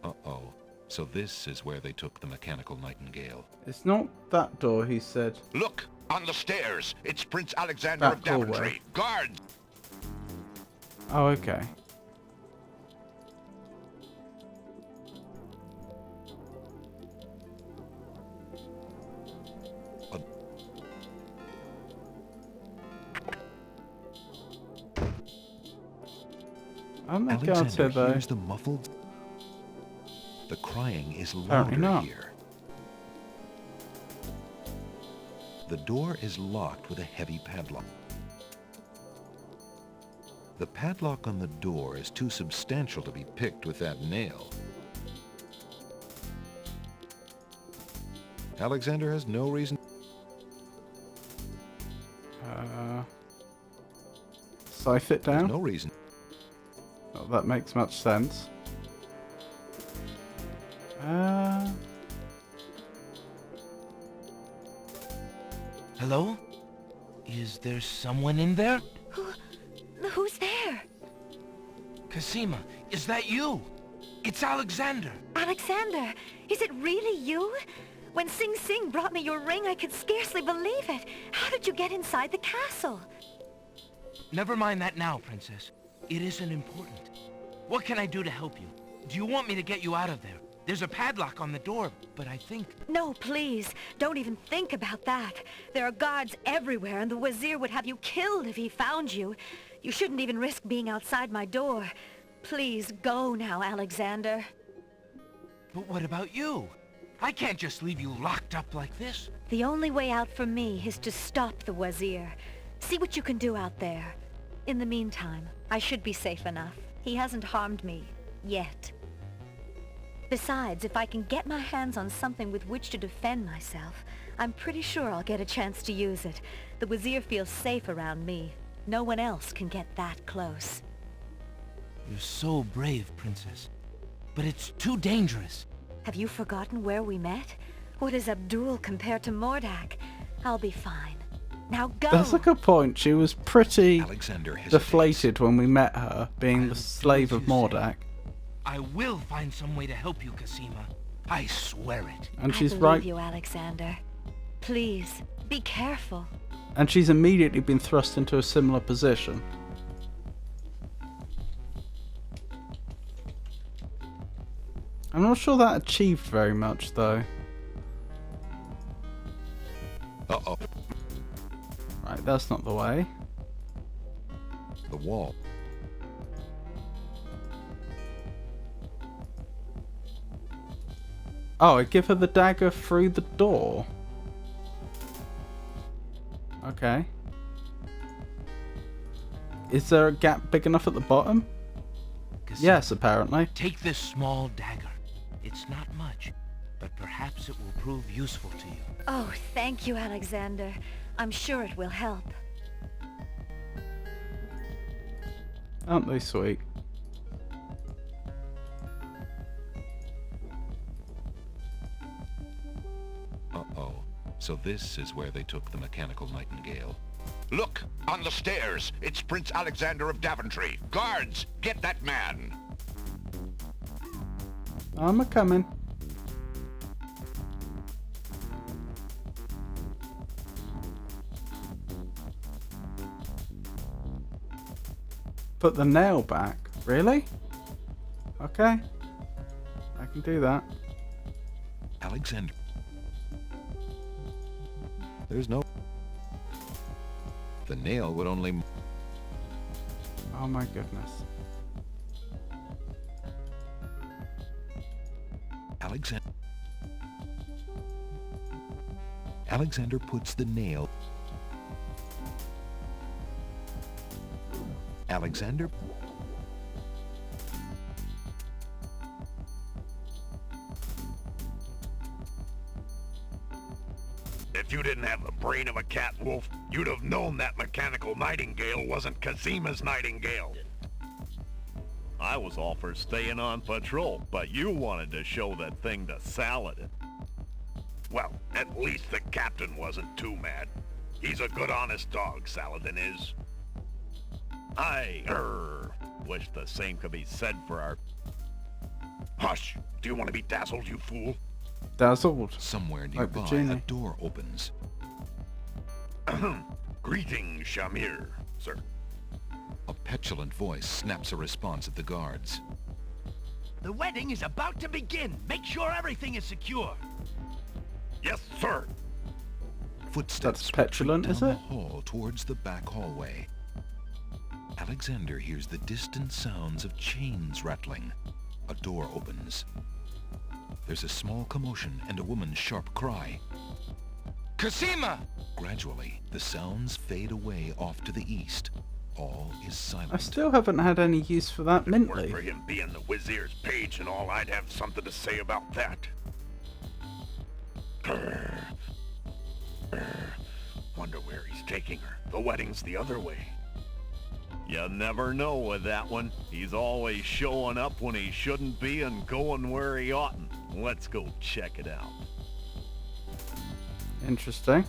Uh-oh. So this is where they took the mechanical nightingale.
It's not that door, he said.
Look, on the stairs. It's Prince Alexander of Daventry. Guards!
Oh, okay. I'm not going to though.
Hears the muffled. The crying is
Apparently
louder
not.
here. The door is locked with a heavy padlock. The padlock on the door is too substantial to be picked with that nail. Alexander has no reason.
Scythe it down?
There's no reason.
Not that makes much sense.
Hello? Is there someone in there?
Who's there?
Cosima, is that you? It's Alexander.
Alexander, is it really you? When Sing Sing brought me your ring, I could scarcely believe it. How did you get inside the castle?
Never mind that now, Princess. It isn't important. What can I do to help you? Do you want me to get you out of there? There's a padlock on the door, but I think...
No, please. Don't even think about that. There are guards everywhere, and the Wazir would have you killed if he found you. You shouldn't even risk being outside my door. Please go now, Alexander.
But what about you? I can't just leave you locked up like this.
The only way out for me is to stop the Wazir. See what you can do out there. In the meantime, I should be safe enough. He hasn't harmed me. Yet. Besides, if I can get my hands on something with which to defend myself, I'm pretty sure I'll get a chance to use it. The Wazir feels safe around me. No one else can get that close.
You're so brave, Princess. But it's too dangerous.
Have you forgotten where we met? What is Abdul compared to Mordak? I'll be fine. Now go!
That's a good point. She was pretty
Alexander
deflated when we met her, being the slave of Mordak.
I will find some way to help you, Cosima. I swear it.
And she's
I
right.
believe you, Alexander. Please, be careful.
And she's immediately been thrust into a similar position. I'm not sure that achieved very much, though.
Uh-oh.
Right, that's not the way.
The wall.
Oh, I give her the dagger through the door. Okay. Is there a gap big enough at the bottom? Yes, apparently.
Take this small dagger. It's not much, but perhaps it will prove useful to you.
Oh, thank you, Alexander. I'm sure it will help.
Aren't they sweet?
Uh-oh. So this is where they took the mechanical nightingale.
Look, on the stairs. It's Prince Alexander of Daventry. Guards, get that man.
I'm a-coming. Put the nail back. Really? Okay. I can do that.
Alexander. There's no... The nail would only...
Oh my goodness.
Alexander puts the nail... Alexander...
If you didn't have the brain of a cat wolf, you'd have known that mechanical nightingale wasn't Cazima's nightingale.
I was all for staying on patrol, but you wanted to show that thing to Saladin.
Well, at least the captain wasn't too mad. He's a good honest dog, Saladin is.
I, wish the same could be said for our...
Hush! Do you want to be dazzled, you fool?
Dazzled.
Somewhere
Like the
nearby,
genie.
a door opens.
Greetings, Shamir, sir.
A petulant voice snaps a response at the guards.
The wedding is about to begin. Make sure everything is secure.
Yes, sir.
Footsteps
That's petulant,
retreat
is
down
it?
the hall towards the back hallway. Alexander hears the distant sounds of chains rattling. A door opens. There's a small commotion and a woman's sharp cry.
Cosima!
Gradually, the sounds fade away off to the east. All is
I
silent.
still haven't had any use for that
Weren't
Mintley.
for him being the Wazir's page and all, I'd have something to say about that. Wonder where he's taking her. The wedding's the other way.
You never know with that one. He's always showing up when he shouldn't be and going where he oughtn't. Let's go check it out.
Interesting.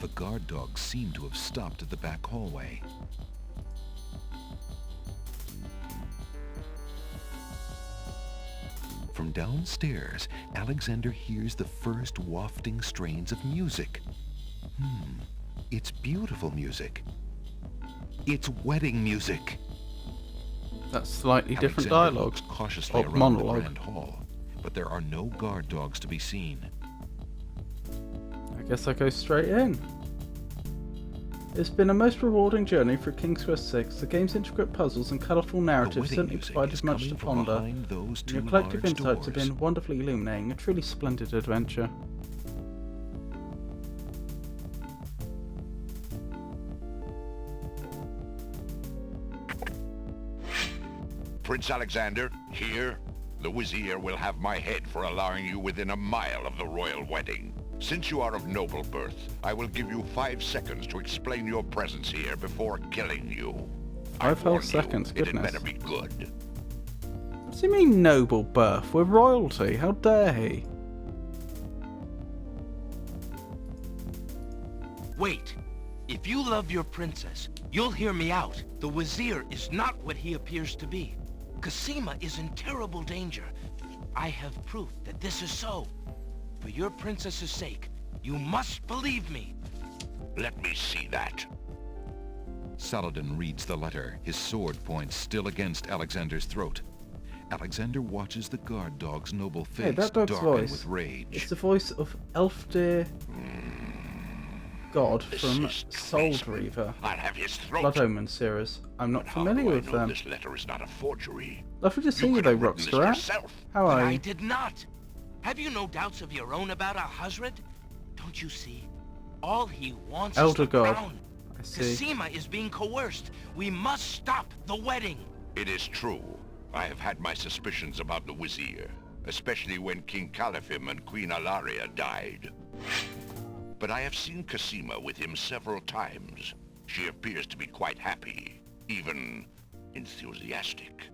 The guard dogs seem to have stopped at the back hallway. From downstairs, Alexander hears the first wafting strains of music. It's beautiful music. It's wedding music.
That's slightly different
Alexander
dialogue.
looks cautiously
Or
around
monologue.
the grand hall, but there are no guard dogs to be seen.
I guess I go straight in. It's been a most rewarding journey through King's Quest VI. The game's intricate puzzles and colourful narrative
wedding
certainly
music
provided
is
much to
coming from
ponder.
behind those
And your
two
collective
large
insights have
doors.
been wonderfully illuminating, a truly splendid adventure.
Prince Alexander, here, the Wazir will have my head for allowing you within a mile of the royal wedding. Since you are of noble birth, I will give you 5 seconds to explain your presence here before killing you.
5 whole
warn you,
seconds,
It
goodness.
better be good.
What does he mean noble birth? We're royalty, how dare he?
Wait. If you love your princess, you'll hear me out. The Wazir is not what he appears to be. Cosima is in terrible danger. I have proof that this is so. For your princess's sake, you must believe me.
Let me see that.
Saladin reads the letter, his sword points still against Alexander's throat. Alexander watches the guard dog's noble face
Hey, that dog's
darken
voice.
with rage.
It's the voice of Elfdir God from Soul Reaver.
I'll have his throat.
Blood Omen series. I'm not
How
familiar
do I
with
know
them.
this letter is not a forgery?
Lovely to see you though, Rockster. How
But
are
I
you?
did not. Have you no doubts of your own about Alhazred? Don't you see? All he wants
Elder
is the
God.
crown.
I see.
Cosima is being coerced. We must stop the wedding.
It is true. I have had my suspicions about the Wazir, especially when King Califim and Queen Alaria died. But I have seen Cosima with him several times. She appears to be quite happy, even enthusiastic.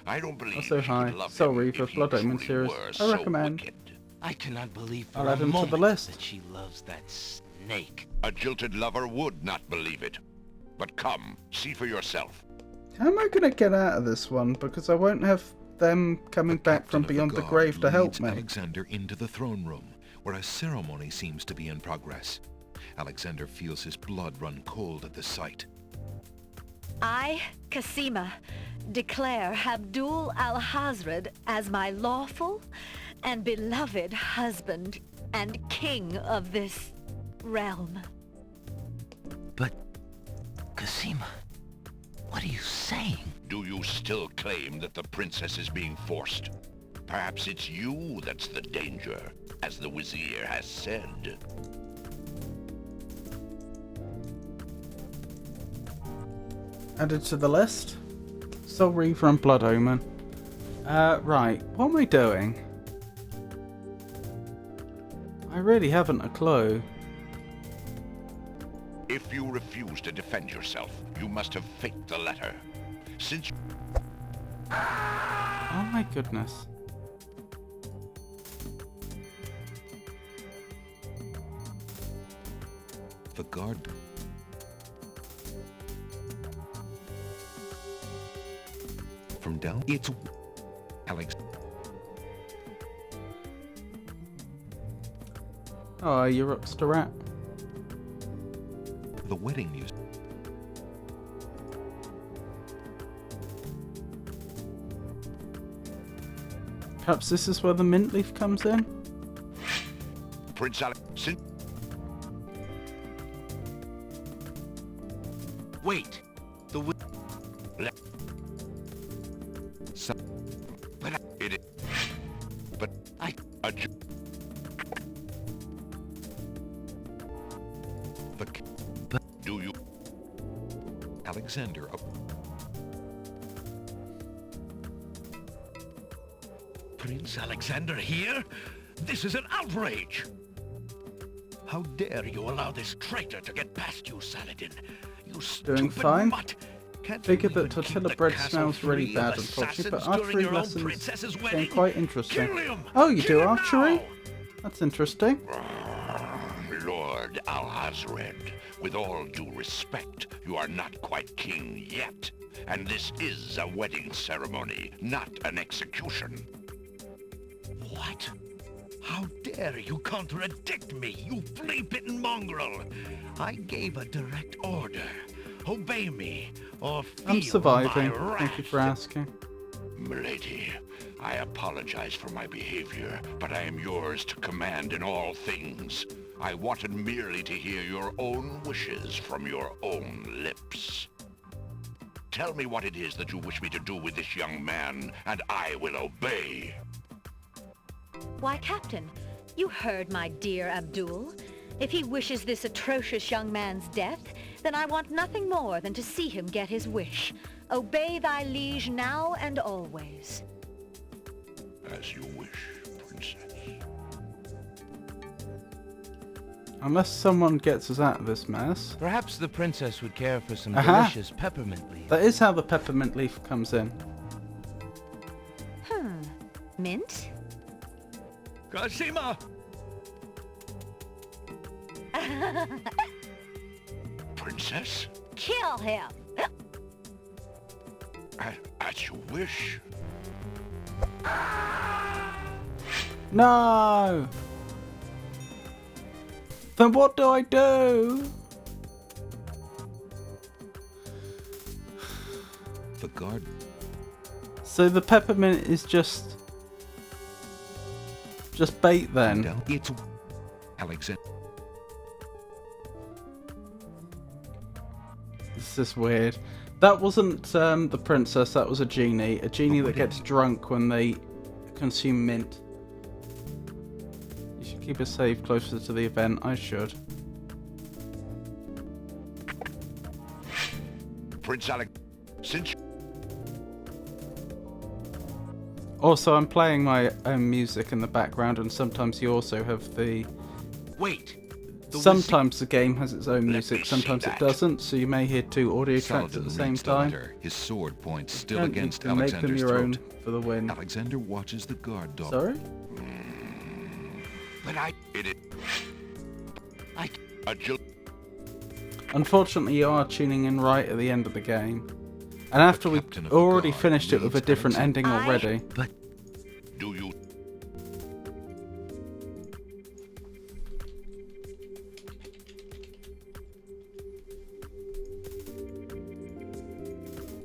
I don't believe
Also,
she
hi.
would love
Soul
him
Reaver,
if he
Blood Omen
truly
series.
were
I
so
recommend.
wicked.
I cannot believe for
I'll
a
add him to the
moment
list.
that she loves that snake.
A jilted lover would not believe it. But come, see for yourself.
How am I going to get out of this one? Because I won't have them coming back from beyond the grave to help
leads
me.
Alexander into the throne room, where a ceremony seems to be in progress. Alexander feels his blood run cold at the sight.
I, Cassima, declare Abdul Alhazred as my lawful and beloved husband and king of this realm.
But, Cassima, what are you saying?
Do you still claim that the princess is being forced? Perhaps it's you that's the danger, as the Wazir has said.
Added to the list. Soul Reaver and Blood Omen. Right, what am I doing? I really haven't a clue.
If you refuse to defend yourself, you must have faked the letter. Since...
Oh my goodness.
The guard... From down... It's... Alex...
Oh, you're up to rat.
The wedding music.
Perhaps this is where the mint leaf comes in?
Prince Alex...
Wait! The
But it is... But... Do you...
Alexander...
Prince Alexander here? This is an outrage! How dare you allow this traitor to get past you, Saladin? You
Doing
stupid
fine.
mutt! Can't
Figured
you
that
even keep
tortilla
the
bread
castle
smells really
free of
bad, unfortunately, but
assassins during
archery
your own
lessons
princess's
became
wedding?
quite interesting.
Kill him!
Oh, you
Kill
do
him
archery?
now!
That's interesting.
Lord Alhazred, with all due respect, you are not quite king yet. And this is a wedding ceremony, not an execution.
What? How dare you contradict me, you flea-bitten mongrel! I gave a direct order. Obey me, or feel
I'm surviving.
my wrath.
Thank you for asking.
Milady, I apologize for my behavior, but I am yours to command in all things. I wanted merely to hear your own wishes from your own lips. Tell me what it is that you wish me to do with this young man, and I will obey.
Why, Captain, you heard my dear Abdul. If he wishes this atrocious young man's death, then I want nothing more than to see him get his wish. Obey thy liege now and always.
As you wish, princess.
Unless someone gets us out of this mess.
Perhaps the princess would care for some
Aha.
delicious peppermint leaf.
That is how the peppermint leaf comes in.
Mint?
Cassima!
Princess?
Kill him!
As you wish.
No! Then what do I do?
The guard...
So the peppermint is just bait then?
It's... Alexander...
This is weird. That wasn't the princess, that was a genie. A genie that gets drunk when they consume mint. You should keep a save closer to the event. I should.
Prince Alex... Since...
Also, I'm playing my own music in the background, and sometimes you also have the...
Wait!
Sometimes the game has its own music,
me
sometimes
see
it
that.
doesn't, so you may hear two audio tracks at
Saladin
the same
reads the
time.
letter, his sword points still
Don't
against
you can make them
Alexander's
your
throat.
own for the win.
Alexander watches the guard dog.
Sorry?
But it is...
Unfortunately, you are tuning in right at the end of the game. And after we already finished it with a different ending already.
But...
Do you...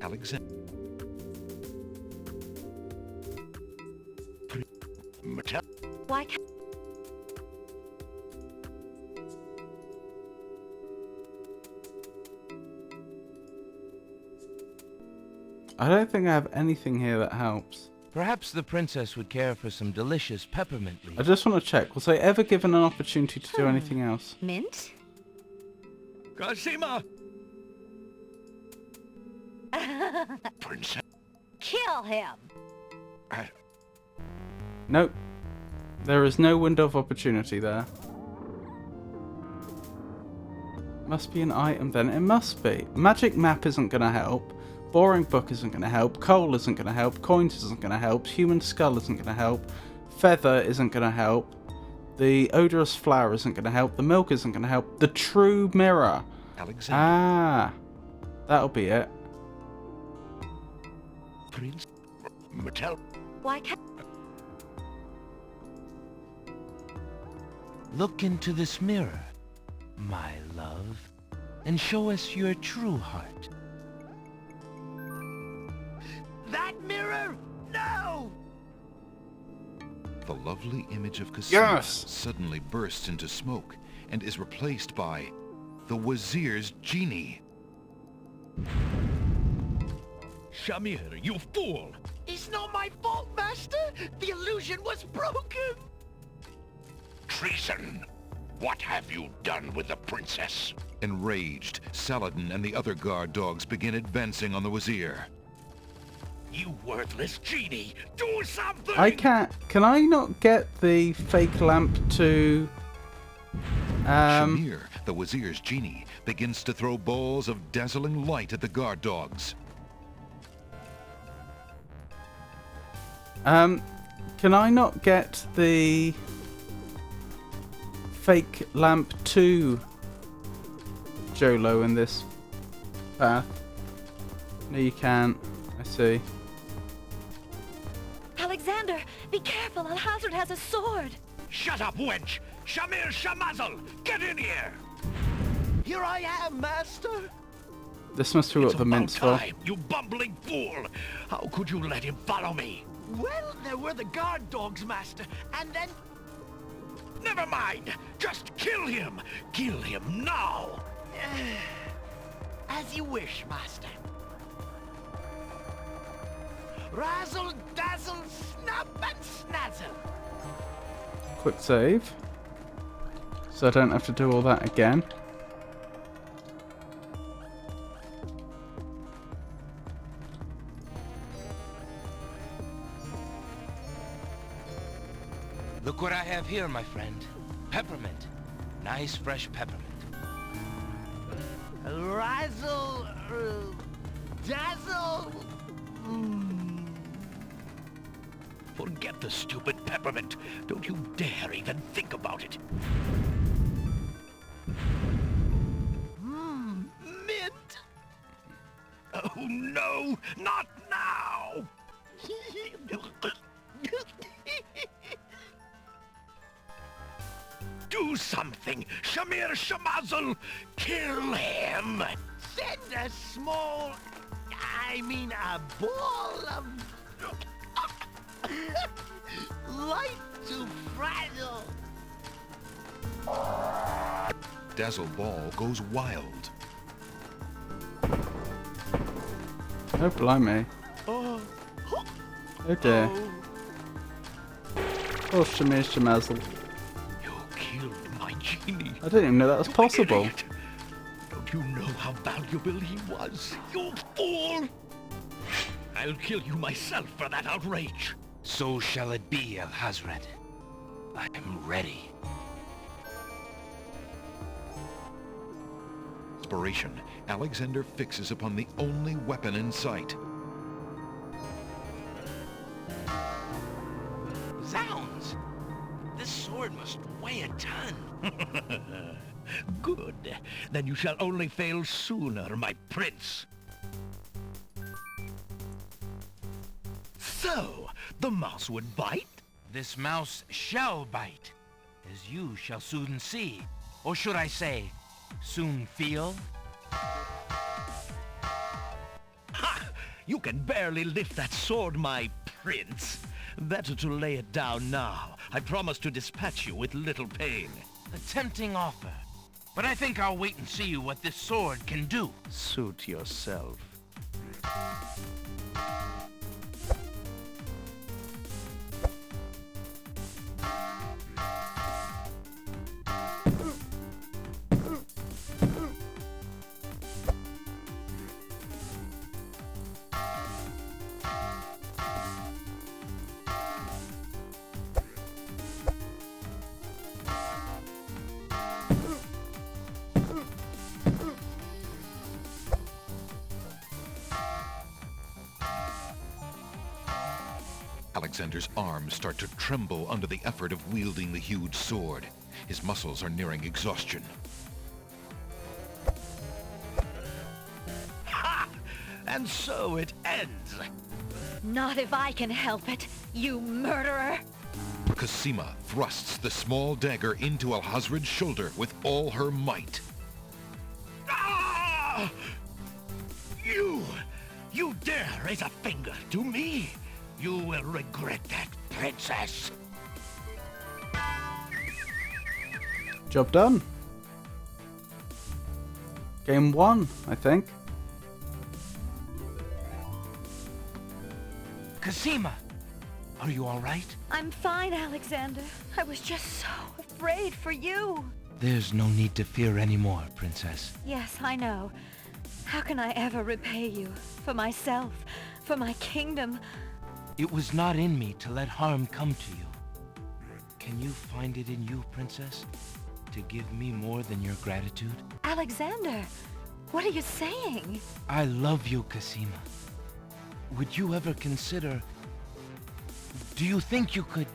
Alexander.
Why can't...
I don't think I have anything here that helps.
Perhaps the princess would care for some delicious peppermint leaves.
I just want to check. Was I ever given an opportunity to do anything else?
Mint?
Cassima!
Princess.
Kill him!
Nope. There is no window of opportunity there. Must be an item then. It must be. Magic map isn't going to help. Boring book isn't going to help. Coal isn't going to help. Coins isn't going to help. Human skull isn't going to help. Feather isn't going to help. The odorous flower isn't going to help. The milk isn't going to help. The true mirror.
Alexander.
Ah. That'll be it.
Prince. Mattel.
Why can't...
Look into this mirror, my love, and show us your true heart.
That mirror? No!
The lovely image of Cassima
Yes!
suddenly bursts into smoke and is replaced by the Wazir's genie.
Shamir, you fool!
It's not my fault, Master! The illusion was broken!
Treason! What have you done with the princess?
Enraged, Saladin and the other guard dogs begin advancing on the Wazir.
You worthless genie! Do something!
I can't... Can I not get the fake lamp to...
Shamir, the Wazir's genie, begins to throw balls of dazzling light at the guard dogs.
Can I not get the fake lamp to Jolo in this path? No, you can't. I see.
Alexander, be careful. Alhazred has a sword.
Shut up, wench! Shamir Shamazel, get in here!
Here I am, Master!
This must be what the mint's for.
Time, you bumbling fool! How could you let him follow me?
Well, there were the guard dogs, Master, and then...
Never mind! Just kill him! Kill him now!
As you wish, Master. Razzle, dazzle, snap and snazzle!
Quick save. So I don't have to do all that again.
Look what I have here, my friend. Peppermint. Nice fresh peppermint.
Razzle, dazzle...
Forget the stupid peppermint. Don't you dare even think about it.
Mint!
Oh no, not now! Do something! Shamir Shamazel! Kill him!
Send a small... I mean a ball of... light to frazzle!
Dazzle Ball goes wild.
Oh, blimey.
Oh,
Oh dear. Oh, Shamir Shamazel.
Killed my genie.
I didn't even know that was possible.
Idiot. Don't you know how valuable he was, you fool? I'll kill you myself for that outrage.
So shall it be, Alhazred. I am ready.
Inspiration, Alexander fixes upon the only weapon in sight.
Zounds! This sword must weigh a ton.
Good. Then you shall only fail sooner, my prince. So, the mouse would bite?
This mouse shall bite, as you shall soon see. Or should I say, soon feel?
Ha! You can barely lift that sword, my prince. Better to lay it down now. I promise to dispatch you with little pain.
A tempting offer. But I think I'll wait and see what this sword can do.
Suit yourself.
Alexander's arms start to tremble under the effort of wielding the huge sword. His muscles are nearing exhaustion.
Ha! And so it ends.
Not if I can help it, you murderer!
Cosima thrusts the small dagger into Alhazred's shoulder with all her might.
Ah! You dare raise a finger to me? You will regret that, princess.
Job done. Game 1, I think.
Cosima! Are you alright?
I'm fine, Alexander. I was just so afraid for you.
There's no need to fear anymore, Princess.
Yes, I know. How can I ever repay you? For myself, for my kingdom.
It was not in me to let harm come to you. Can you find it in you, Princess, to give me more than your gratitude?
Alexander, what are you saying?
I love you, Cosima. Would you ever consider... Do you think you could...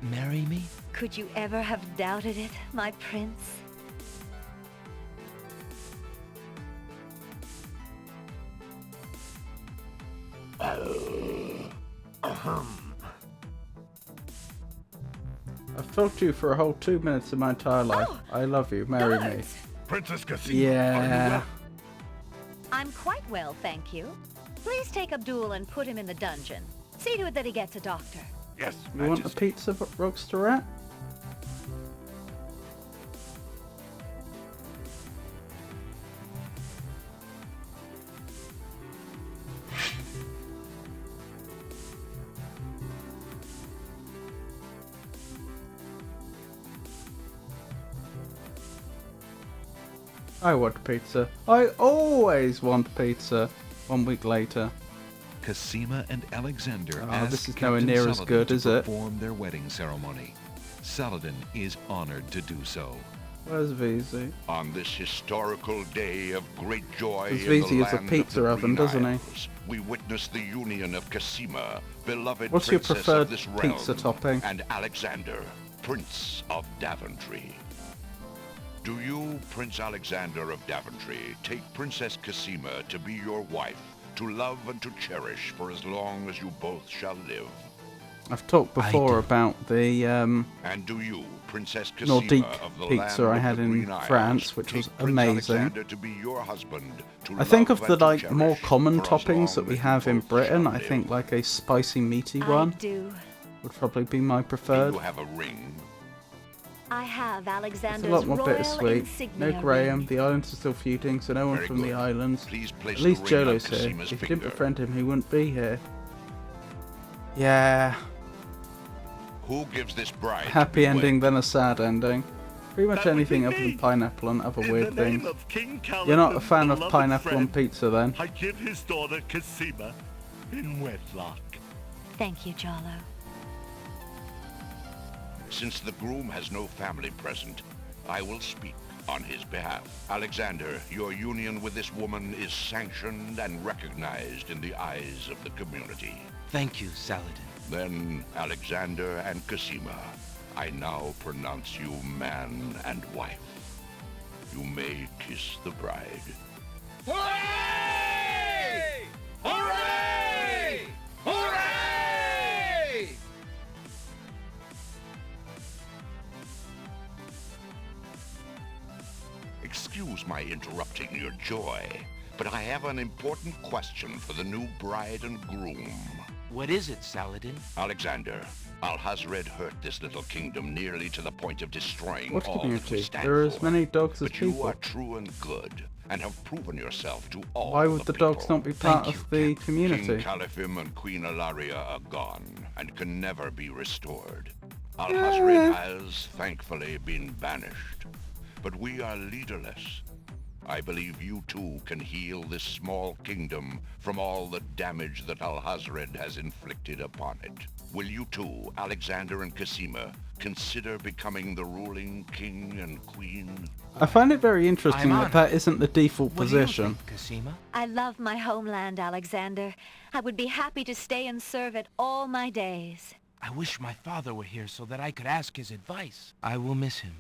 marry me?
Could you ever have doubted it, my prince?
I've talked to you for a whole 2 minutes of my entire life. I love you. Marry me.
Princess Cosima,
Yeah.
are you well?
I'm quite well, thank you. Please take Abdul and put him in the dungeon. See to it that he gets a doctor.
Yes,
You want a pizza, Roadster Rat? I want pizza. I always want pizza. 1 week later.
Cosima and Alexander
Oh, this
ask
is nowhere
Captain
near as
Saladin
good,
to
is it?
perform their wedding ceremony. Saladin is honored to do so.
Where's VZ?
On this historical day of great joy
Because
in the
VZ is a
land
pizza
of the
oven,
Green
doesn't he?
Isles, we witness the union of Cosima, beloved
What's your
princess
preferred
of this realm,
pizza topping?
and Alexander, Prince of Daventry. Do you, Prince Alexander of Daventry, take Princess Cosima to be your wife, to love and to cherish for as long as you both shall live?
I've talked before about the
And do you, Princess Cosima
Nordique
of the
pizza
land
I
of
had
the
in
Green Isles,
France, which
take
was
Prince
amazing.
Alexander to be your husband, to
I think
love
of the
and to
like more
cherish
common
for as
toppings that
long
we
as you
have in
both
Britain.
shall
I think
live.
like a spicy meaty
I
one
do.
would probably be my
Do
preferred.
you have a ring?
I have
It's a
Alexander's
lot more
royal
bittersweet.
insignia
No Graham,
ring.
the islands are still feuding, so no one
Very
from the
good.
islands.
Please place
At least
the ring on
Jolo's here.
Cosima's
If you didn't
finger.
befriend him, he wouldn't be here. Yeah.
Who gives this bride?
Happy ending, then a sad ending. Pretty much
That would
anything
be
other
me.
than pineapple and other
In
weird
the name
things.
of King Caliban,
You're not a fan of
beloved
pineapple on
friend,
pizza then?
I give his daughter Cosima in wedlock.
Thank you, Jolo.
Since the groom has no family present, I will speak on his behalf. Alexander, your union with this woman is sanctioned and recognized in the eyes of the community.
Thank you, Saladin.
Then, Alexander and Cosima, I now pronounce you man and wife. You may kiss the bride.
Hooray! Hooray! Hooray!
Excuse my interrupting your joy, but I have an important question for the new bride and groom.
What is it, Saladin?
Alexander, Alhazred hurt this little kingdom nearly to the point of destroying
What
all that
community?
we stand
There are as
for.
many dogs as
But you
people.
are true and good, and have proven yourself to all
Why would the dogs
people.
not be part of the community?
King Califim and Queen Ilaria are gone, and can never be restored. Alhazred has, thankfully, been banished. But we are leaderless. I believe you too can heal this small kingdom from all the damage that Alhazred has inflicted upon it. Will you two, Alexander and Cassima, consider becoming the ruling king and queen?
I find it very interesting that that isn't the default
What do you
position.
think, Cassima?
I love my homeland, Alexander. I would be happy to stay and serve it all my days.
I wish my father were here so that I could ask his advice. I will miss him,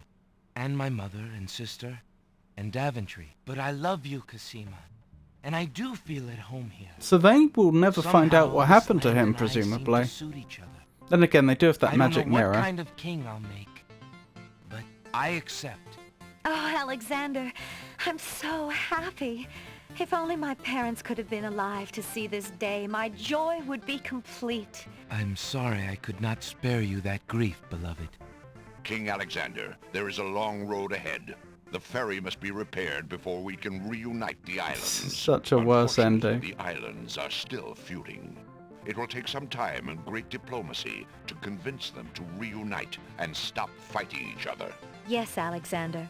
and my mother and sister, and Daventry. But I love you, Cassima, and I do feel at home here.
So they will never find out
Somehow
what
this
happened to
land
him,
and I seem to
presumably.
suit each other.
Then again, they do have that
I
magic
don't know
mirror.
what kind of king I'll make, but I accept.
Oh, Alexander, I'm so happy. If only my parents could have been alive to see this day, my joy would be complete.
I'm sorry I could not spare you that grief, beloved.
King Alexander, there is a long road ahead. The ferry must be repaired before we can reunite the islands.
Such a worse ending.
The islands are still feuding. It will take some time and great diplomacy to convince them to reunite and stop fighting each other.
Yes, Alexander.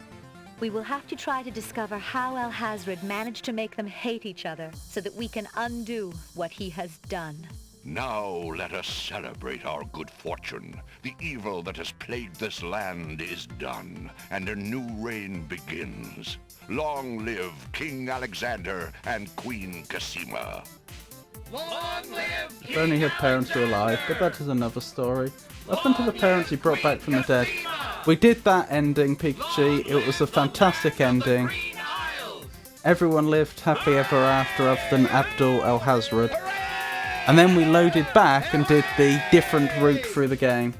We will have to try to discover how Alhazred managed to make them hate each other so that we can undo what he has done.
Now let us celebrate our good fortune. The evil that has plagued this land is done, and a new reign begins. Long live King Alexander and Queen Cassima.
Long live
If only his parents were alive, but that is another story. What happened to the parents he brought back from the dead? We did that ending, Pikachu. It was a fantastic ending. Everyone lived happy ever after other than Abdul Alhazred. And then we loaded back and did the different route through the game.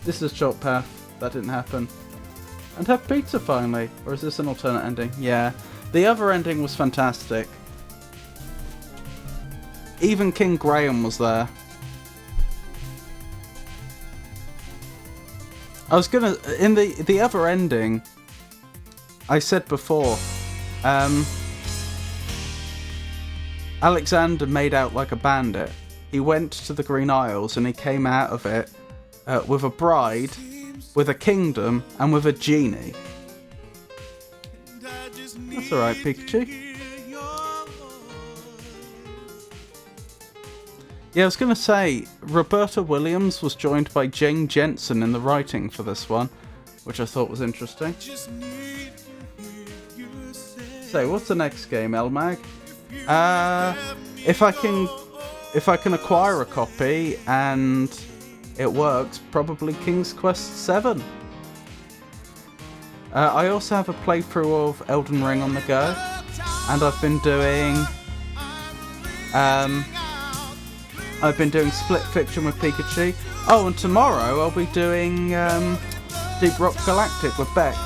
This is a short path. That didn't happen. And have pizza finally. Or is this an alternate ending? Yeah. The other ending was fantastic. Even King Graham was there. I was gonna... In the other ending, I said before, Alexander made out like a bandit. He went to the Green Isles and he came out of it with a bride, with a kingdom, and with a genie. That's alright, Pikachu. Yeah, I was going to say, Roberta Williams was joined by Jane Jensen in the writing for this one, which I thought was interesting. So, what's the next game, Elmag? If I can acquire a copy and it works, probably King's Quest VII. I also have a playthrough of Elden Ring on the go, and I've been doing Split Fiction with Pikachu. Oh, and tomorrow I'll be doing Deep Rock Galactic with Bex.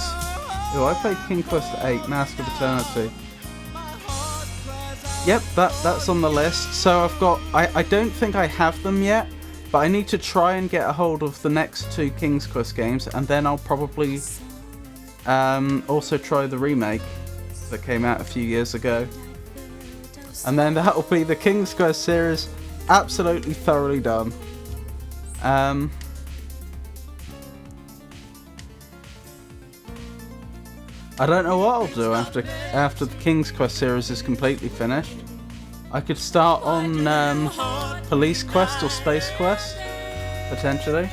Oh, I played King Quest VIII, Mask of Eternity. Yep, that's on the list. So I've got... I don't think I have them yet, but I need to try and get a hold of the next two King's Quest games, and then I'll probably also try the remake that came out a few years ago. And then that'll be the King's Quest series absolutely thoroughly done. I don't know what I'll do after the King's Quest series is completely finished. I could start on Police Quest or Space Quest, potentially.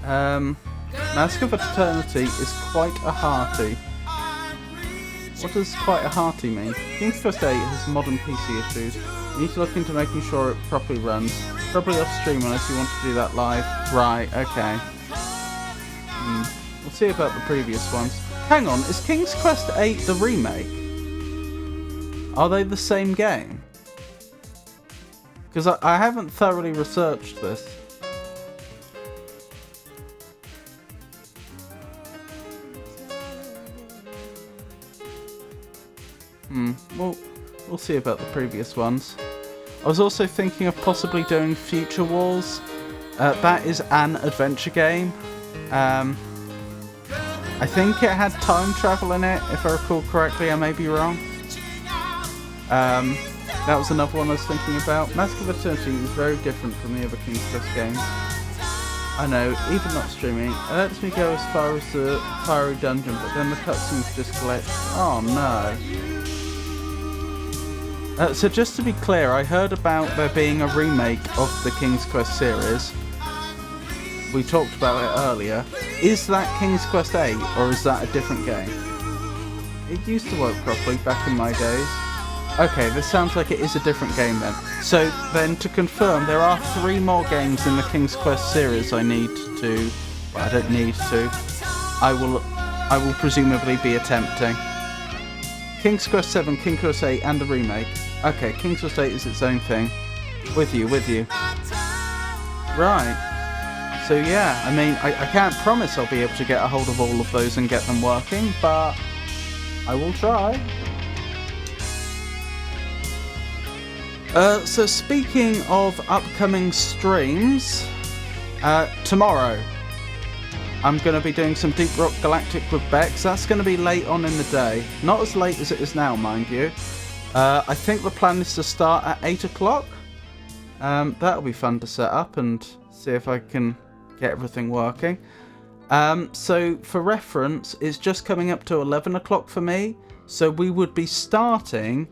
Mask of Eternity is quite a hearty. What does quite a hearty mean? King's Quest VIII has modern PC issues. You need to look into making sure it properly runs. Probably off stream unless you want to do that live. Right, okay. We'll see about the previous ones. Hang on, is King's Quest VIII the remake? Are they the same game? Because I haven't thoroughly researched this. We'll see about the previous ones. I was also thinking of possibly doing Future Wars. That is an adventure game. I think it had time travel in it, if I recall correctly. I may be wrong. That was another one I was thinking about. Mask of Eternity is very different from the other King's Quest games. I know, even not streaming, it lets me go as far as the fiery dungeon, but then the cutscenes just glitch. Oh no. So just to be clear, I heard about there being a remake of the King's Quest series. We talked about it earlier. Is that King's Quest 8 or is that a different game? It used to work properly back in my days. Okay, this sounds like it is a different game then. So then to confirm, there are 3 more games in the King's Quest series I need to... Well, I don't need to. I will presumably be attempting. King's Quest 7, King's Quest 8 and the remake. Okay, King's Quest 8 is its own thing. With you. Right. So yeah, I mean, I can't promise I'll be able to get a hold of all of those and get them working, but I will try. So speaking of upcoming streams, tomorrow I'm going to be doing some Deep Rock Galactic with Bex. That's going to be late on in the day. Not as late as it is now, mind you. I think the plan is to start at 8 o'clock. That'll be fun to set up and see if I can get everything working. So for reference, it's just coming up to 11 o'clock for me. So we would be starting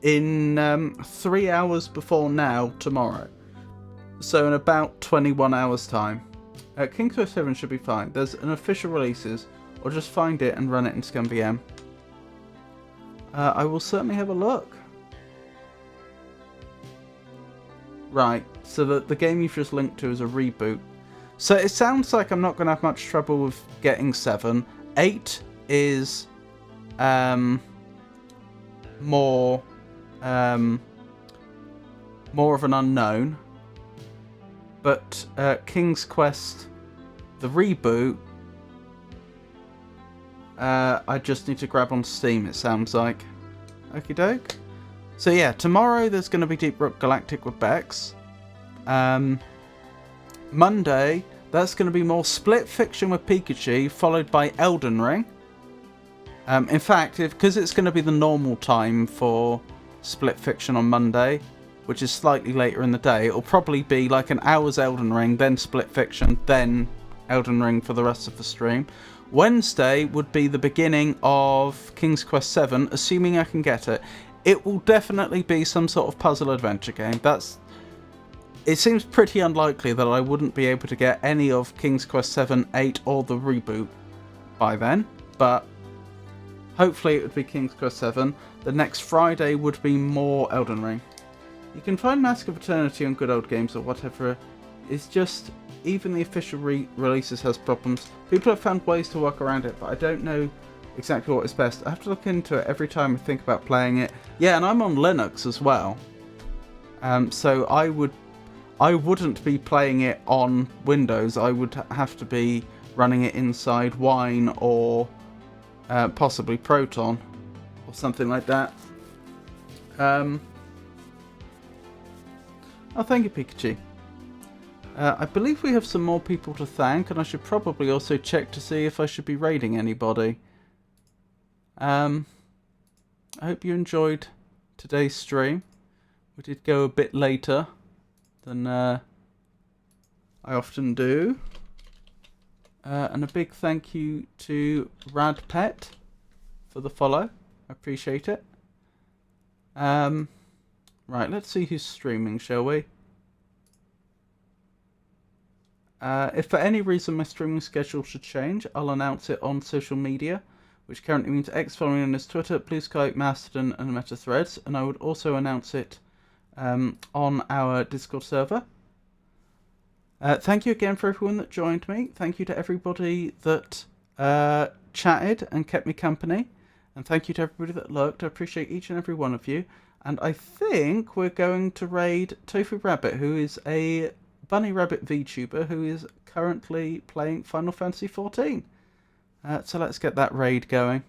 in 3 hours before now tomorrow. So in about 21 hours time. King's Quest 7 should be fine. There's an official releases, or just find it and run it in ScumVM. I will certainly have a look. Right, so the game you've just linked to is a reboot. So it sounds like I'm not going to have much trouble with getting 7. 8 is more of an unknown. But King's Quest, the reboot, I just need to grab on Steam, it sounds like. Okie doke. So yeah, tomorrow there's going to be Deep Rock Galactic with Bex. Monday, that's going to be more Split Fiction with Pikachu, followed by Elden Ring. In fact, because it's going to be the normal time for Split Fiction on Monday, which is slightly later in the day, it'll probably be like an hour's Elden Ring, then Split Fiction, then Elden Ring for the rest of the stream. Wednesday would be the beginning of King's Quest 7, assuming I can get it. It will definitely be some sort of puzzle adventure game. It seems pretty unlikely that I wouldn't be able to get any of King's Quest 7, 8 or the reboot by then, but hopefully it would be King's Quest 7. The next Friday would be more Elden Ring. You can find Mask of Eternity on Good Old Games or whatever. It's just, even the official releases has problems. People have found ways to work around it, but I don't know exactly what is best. I have to look into it every time I think about playing it. Yeah, and I'm on Linux as well. So I wouldn't be playing it on Windows. I would have to be running it inside Wine or possibly Proton or something like that. Oh, thank you, Pikachu. I believe we have some more people to thank, and I should probably also check to see if I should be raiding anybody. I hope you enjoyed today's stream. We did go a bit later than I often do. And a big thank you to Radpet for the follow. I appreciate it. Right, let's see who's streaming, shall we? If for any reason my streaming schedule should change, I'll announce it on social media, which currently means X, formerly known as Twitter, Blue Sky, Mastodon, and Meta Threads, and I would also announce it on our Discord server. Thank you again for everyone that joined me. Thank you to everybody that chatted and kept me company, and thank you to everybody that lurked. I appreciate each and every one of you. And I think we're going to raid Tofu Rabbit, who is a Bunny Rabbit VTuber who is currently playing Final Fantasy XIV. So let's get that raid going.